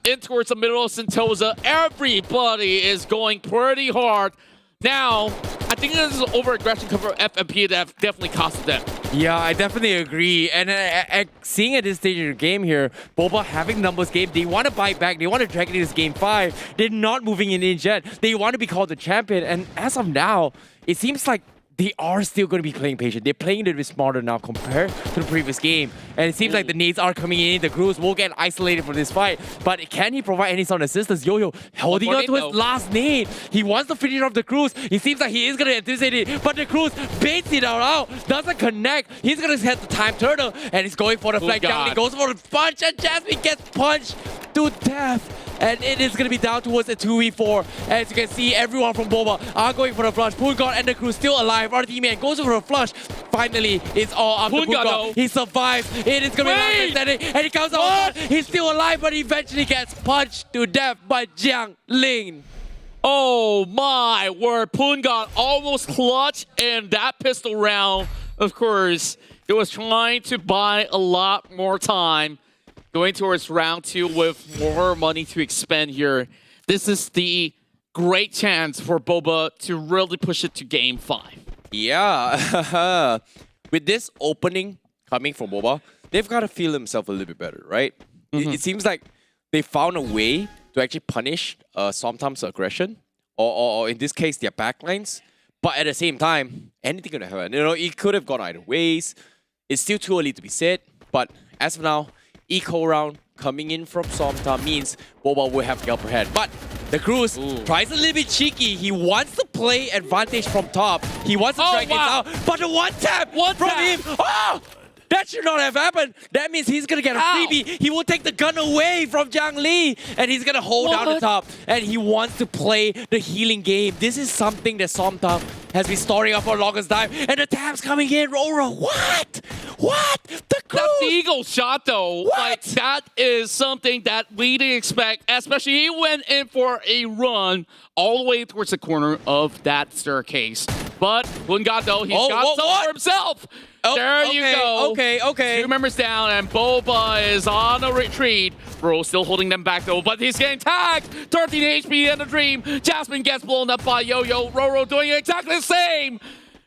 in towards the middle of Sentosa, everybody is going pretty hard. Now, I think this is over-aggression cover FMP that definitely costed them. Yeah, I definitely agree. And seeing at this stage of the game here, Boba having numbers game, they want to bite back. They want to drag into this game 5. They're not moving in yet. They want to be called the champion. And as of now, it seems like they are still going to be playing patient. They're playing a little bit smarter now compared to the previous game. And it seems like the nades are coming in. The Cruise will get isolated from this fight. But can he provide any sort of assistance? Yo-Yo holding on to his last nade. He wants to finish off the Cruise. It seems like he is going to anticipate it. But the Cruise baits it out. Doesn't connect. He's going to hit the time turtle. And he's going for the flag down. He goes for the punch. And Jasmine gets punched to death. And it is going to be down towards a 2v4. As you can see, everyone from Boba are going for the flush. Poongard and the Crew still alive. RT Man goes for a flush. Finally, it's all up to Poongard. He survives. It is going to be last and he comes out. He's still alive, but he eventually gets punched to death by Jiang Ling. Oh my word. Poongard almost clutch in that pistol round. Of course, it was trying to buy a lot more time. Going towards round 2 with more money to expend here. This is the great chance for Boba to really push it to game 5. Yeah. With this opening coming from Boba, they've got to feel themselves a little bit better, right? It seems like they found a way to actually punish Somtam's aggression, or in this case, their backlines. But at the same time, anything could happen. You know, it could have gone either ways. It's still too early to be said. But as of now, eco round coming in from Somtam means Boba will have the upper hand. But the Cruz tries a little bit cheeky. He wants to play advantage from top. He wants to drag it out. But the one tap from him. Oh! That should not have happened. That means he's going to get a freebie. He will take the gun away from Zhang Li. And he's going to hold down the top. And he wants to play the healing game. This is something that Somtam has been storing up for the longest time. And the tap's coming in. Roro, what? What? The Cruz. That's the eagle shot, though. What? Like, that is something that we didn't expect. Especially he went in for a run all the way towards the corner of that staircase. But Pungat, though, he's got some for himself. Oh, there you go. Okay. 2 members down, and Boba is on a retreat. Bro still holding them back, though, but he's getting tagged. 13 HP in the dream. Jasmine gets blown up by Yo-Yo. Roro doing exactly the same.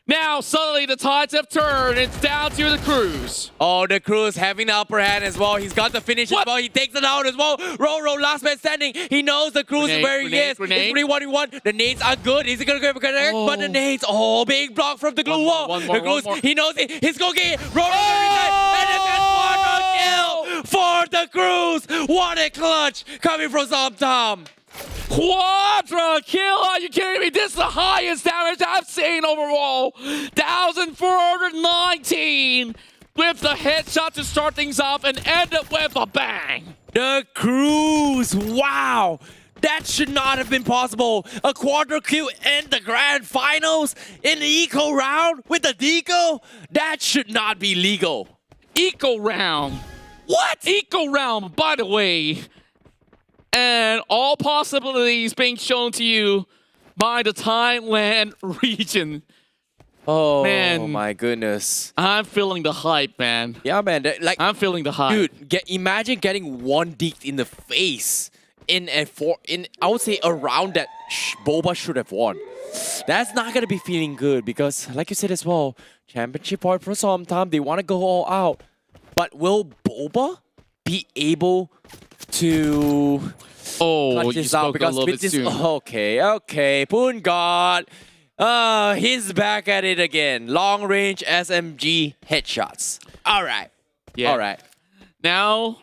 Now, suddenly, the tides have turned. It's down to the Cruz. Oh, the Cruz having the upper hand as well. He's got the finish as well. He takes it out as well. Roro, last man standing. He knows the Cruz is where he is. It's 3-1-1. The nades are good. Is he going to go connect? But the nades, big block from the glue wall. The Cruz, he knows it. He's going to get it. Roro, and it's for the Cruz. What a clutch coming from Somtam. Quadra kill! Are you kidding me? This is the highest damage I've seen overall. 1,419 with the headshot to start things off and end up with a bang. The Cruz, wow. That should not have been possible. A quadra kill in the grand finals in the eco round with the deco. That should not be legal. Eco round. What? Eco round, by the way. And all possibilities being shown to you by the Thailand region. Oh, man, my goodness. I'm feeling the hype, man. Yeah, man. I'm feeling the hype. Dude, imagine getting one deked in the face I would say around that Boba should have won. That's not going to be feeling good because, like you said as well, championship point for Somtam, they want to go all out. But will Boba be able to you spoke a little bit soon. Okay. Pungat. He's back at it again. Long range SMG headshots. All right. Yeah. All right. Now,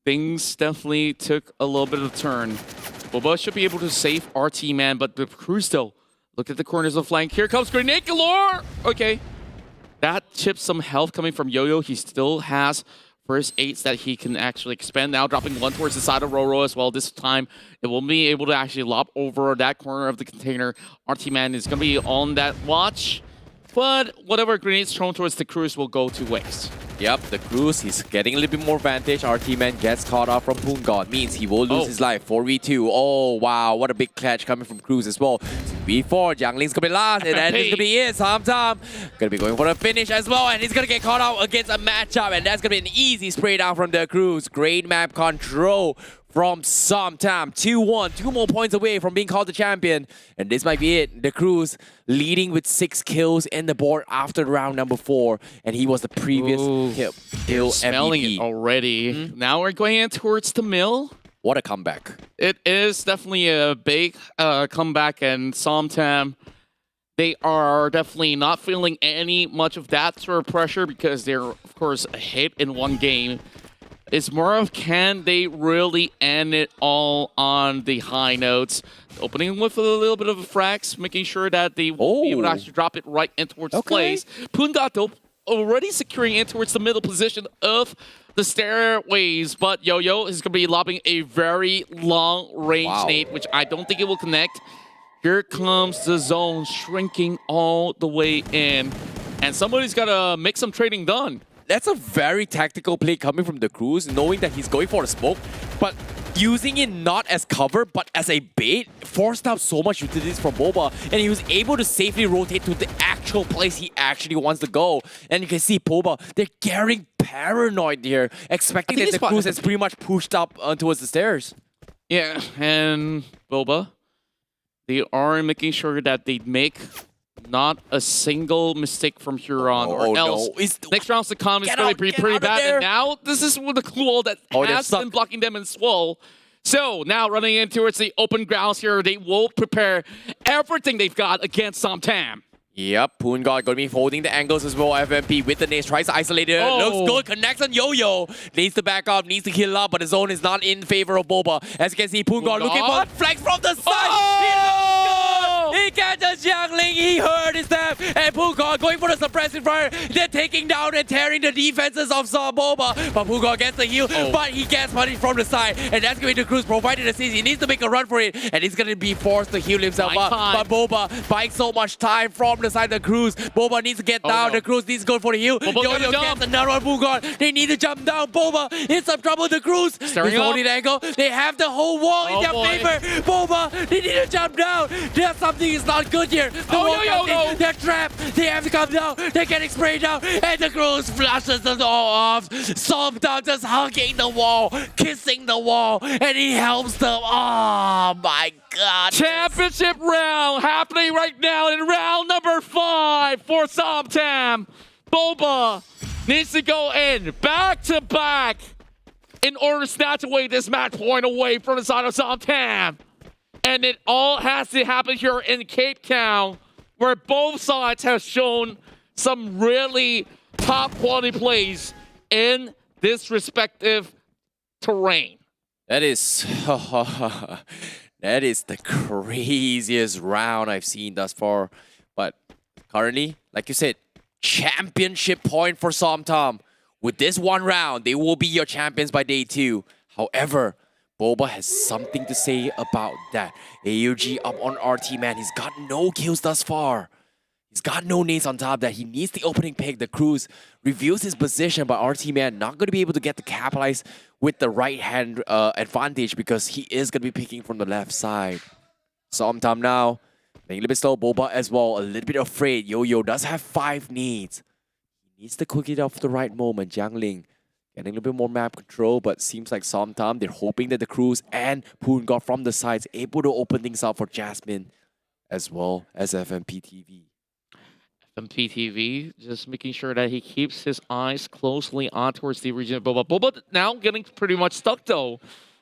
things definitely took a little bit of a turn. Boba should be able to save RT, man, but the Cruz still. Look at the corners of flank. Here comes grenade galore. Okay. That chips some health coming from Yo-Yo. He still has first aids that he can actually expend now, dropping one towards the side of Roro as well. This time, it will be able to actually lob over that corner of the container. RT-Man is going to be on that watch, but whatever grenades thrown towards the Cruz will go to waste. Yep, the Cruz, he's getting a little bit more advantage. RT-Man gets caught off from Pungat, means he will lose his life. 4v2. Oh, wow, what a big catch coming from Cruz as well. 2v4, Jiang Ling's gonna be last, and that is gonna be it. Somtam gonna be going for the finish as well, and he's gonna get caught out against a matchup, and that's gonna be an easy spray down from the Cruz. Great map control from Somtam. 2-1, 2 more points away from being called the champion. And this might be it. The Cruz leading with 6 kills in the board after round number 4. And he was the previous kill smelling MVP. it already. Now we're going in towards the mill. What a comeback. It is definitely a big comeback, and Somtam, they are definitely not feeling any much of that sort of pressure because they're, of course, a hit in one game. It's more of, can they really end it all on the high notes? Opening with a little bit of a frax, making sure that they will be able to actually drop it right in towards place. Pungat already securing in towards the middle position of the stairways, but Yo-Yo is going to be lobbing a very long-range nade, which I don't think it will connect. Here comes the zone shrinking all the way in, and somebody's got to make some trading done. That's a very tactical play coming from the Cruz, knowing that he's going for a smoke, but using it not as cover, but as a bait, forced out so much utilities from Boba, and he was able to safely rotate to the actual place he actually wants to go. And you can see Boba, they're getting paranoid here, expecting that the Cruz is pretty much pushed up towards the stairs. Yeah, and Boba, they are making sure that they make not a single mistake from Huron, or Oh, else no. It's- next round's economy is Get going to out, be get pretty out of bad. there. And now this is with the Cluel that Oh, they're has stuck. been blocking them in Swole. So now running in towards the open grounds here, they will prepare everything they've got against Somtam. Yep, Poon God going to be holding the angles as well. FMP with the nades, tries to isolate it. Oh. Looks good, connects on Yo-Yo. Needs to back up, needs to heal up, but the zone is not in favor of Boba. As you can see, Poon God looking for flanks from the side. Oh! He catches Jiangling, he heard his step, and Poon God going for the suppressive fire. They're taking down and tearing the defenses of Boba. But Poon God gets the heal, but he gets punished from the side, and that's going to Cruz, provided the CC. He needs to make a run for it, and he's going to be forced to heal himself up. But Boba buying so much time from the side of the Cruz. Boba needs to get down. no. The Cruz needs to go for the heal. Boba Yo-Yo gets another one. Poon God. They need to jump down. Boba in some trouble. The Cruz is holding the angle. They have the whole wall in their favor. Boba, they need to jump down. There's something is not good here. The wall comes in. They're trapped. They have to come down. They're getting sprayed down. And the Cruz flushes them all off. Sometimes just hugging the wall, kissing the wall, and he helps them. Oh my God. Championship round happening right now in round number 5 for Somtam. Boba needs to go in back to back in order to snatch away this match point away from the side of Somtam. And it all has to happen here in Cape Town, where both sides have shown some really top quality plays in this respective terrain. That is that is the craziest round I've seen thus far. But currently, like you said, championship point for Somtam. With this one round, they will be your champions by day 2. However, Boba has something to say about that. AUG up on RT, man. He's got no kills thus far. He's got no nades on top of that. He needs the opening pick. The Cruz reveals his position, but RT, man, not going to be able to get the capitalize with the right hand advantage because he is going to be picking from the left side. Somtam now, being a little bit slow. Boba as well, a little bit afraid. Yo-Yo does have 5 needs. He needs to cook it off the right moment. Jiangling getting a little bit more map control, but seems like Somtam, they're hoping that the Cruz and Poon got from the sides able to open things up for Jasmine as well as FMPTV. FMPTV just making sure that he keeps his eyes closely on towards the region of Boba. Boba now getting pretty much stuck though.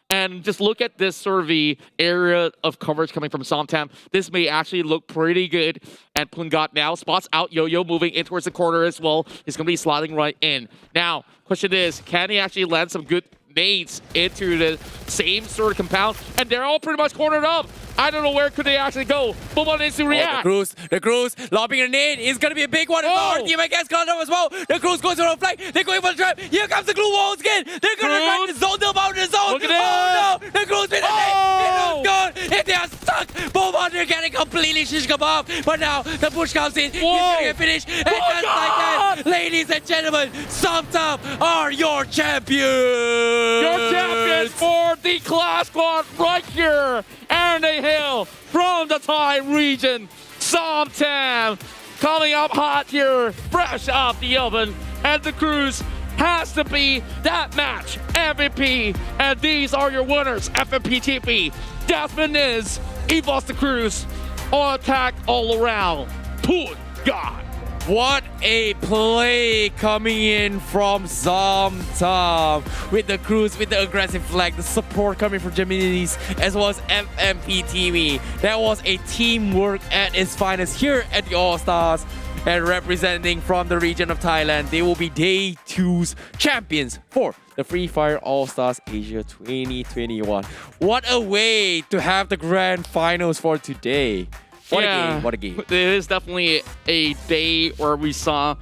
And just look at this sort of the area of coverage coming from Somtam. This may actually look pretty good. And Pungat now spots out Yo-Yo moving in towards the corner as well. He's going to be sliding right in. Now, question is, can he actually land some good nades into the same sort of compound? And they're all pretty much cornered up. I don't know where could they actually go. Boba needs to react. The Cruz, lobbing a nade is going to be a big one. Our team gets caught up as well. The Cruz goes around flank. They're going for the trap. Here comes the glue walls again. They're going to try to zone them out of the zone. Look at Oh no, the Cruz with the nade. It looks good. If they are stuck, Boba, they're getting completely shish kebab. But now the push comes in. He's going to get finished. And just like that, ladies and gentlemen, Somtam are your champions. Your champions for the class squad right here. And they hail from the Thai region. Somtam coming up hot here, fresh off the oven. And the Cruz has to be that match MVP. And these are your winners, FMPTV. Jasmine is Evos the Cruz. On attack all around. Poon God. What a play coming in from Somtam with the Cruz, with the aggressive flag, the support coming from Gemini's as well as FMPTV. That was a teamwork at its finest here at the All-Stars. And representing from the region of Thailand, they will be Day 2's champions for the Free Fire All-Stars Asia 2021. What a way to have the grand finals for today. What a game, what a game. It is definitely a day where we saw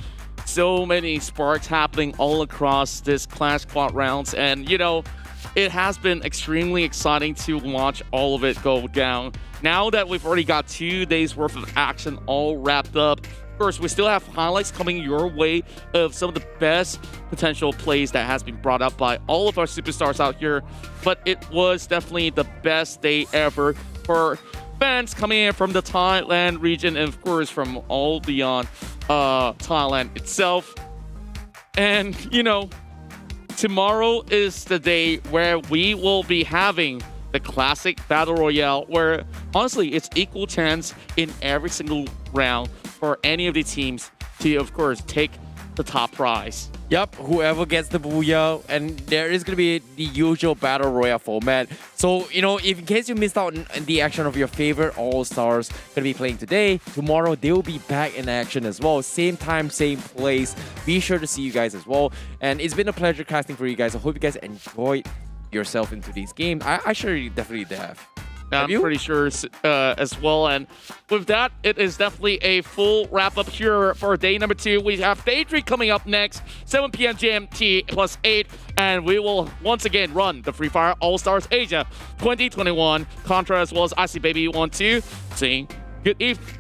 so many sparks happening all across this Clash Squad rounds. And, you know, it has been extremely exciting to watch all of it go down. Now that we've already got 2 days worth of action all wrapped up, of course, we still have highlights coming your way of some of the best potential plays that has been brought up by all of our superstars out here. But it was definitely the best day ever for fans coming in from the Thailand region and of course from all beyond Thailand itself. And you know, tomorrow is the day where we will be having the classic battle royale, where honestly it's equal chance in every single round for any of the teams to, of course, take the top prize. Yep, whoever gets the booyah, and there is going to be the usual battle royale format. So, you know, if in case you missed out on the action of your favorite all-stars going to be playing today, tomorrow they will be back in action as well. Same time, same place. Be sure to see you guys as well. And it's been a pleasure casting for you guys. I hope you guys enjoyed yourself into these games. I sure you definitely have. I'm pretty sure as well. And with that, it is definitely a full wrap-up here for day number 2. We have day 3 coming up next, 7 p.m. GMT +8. And we will once again run the Free Fire All-Stars Asia 2021 Contra as well as IC Baby 1-2. Saying good evening.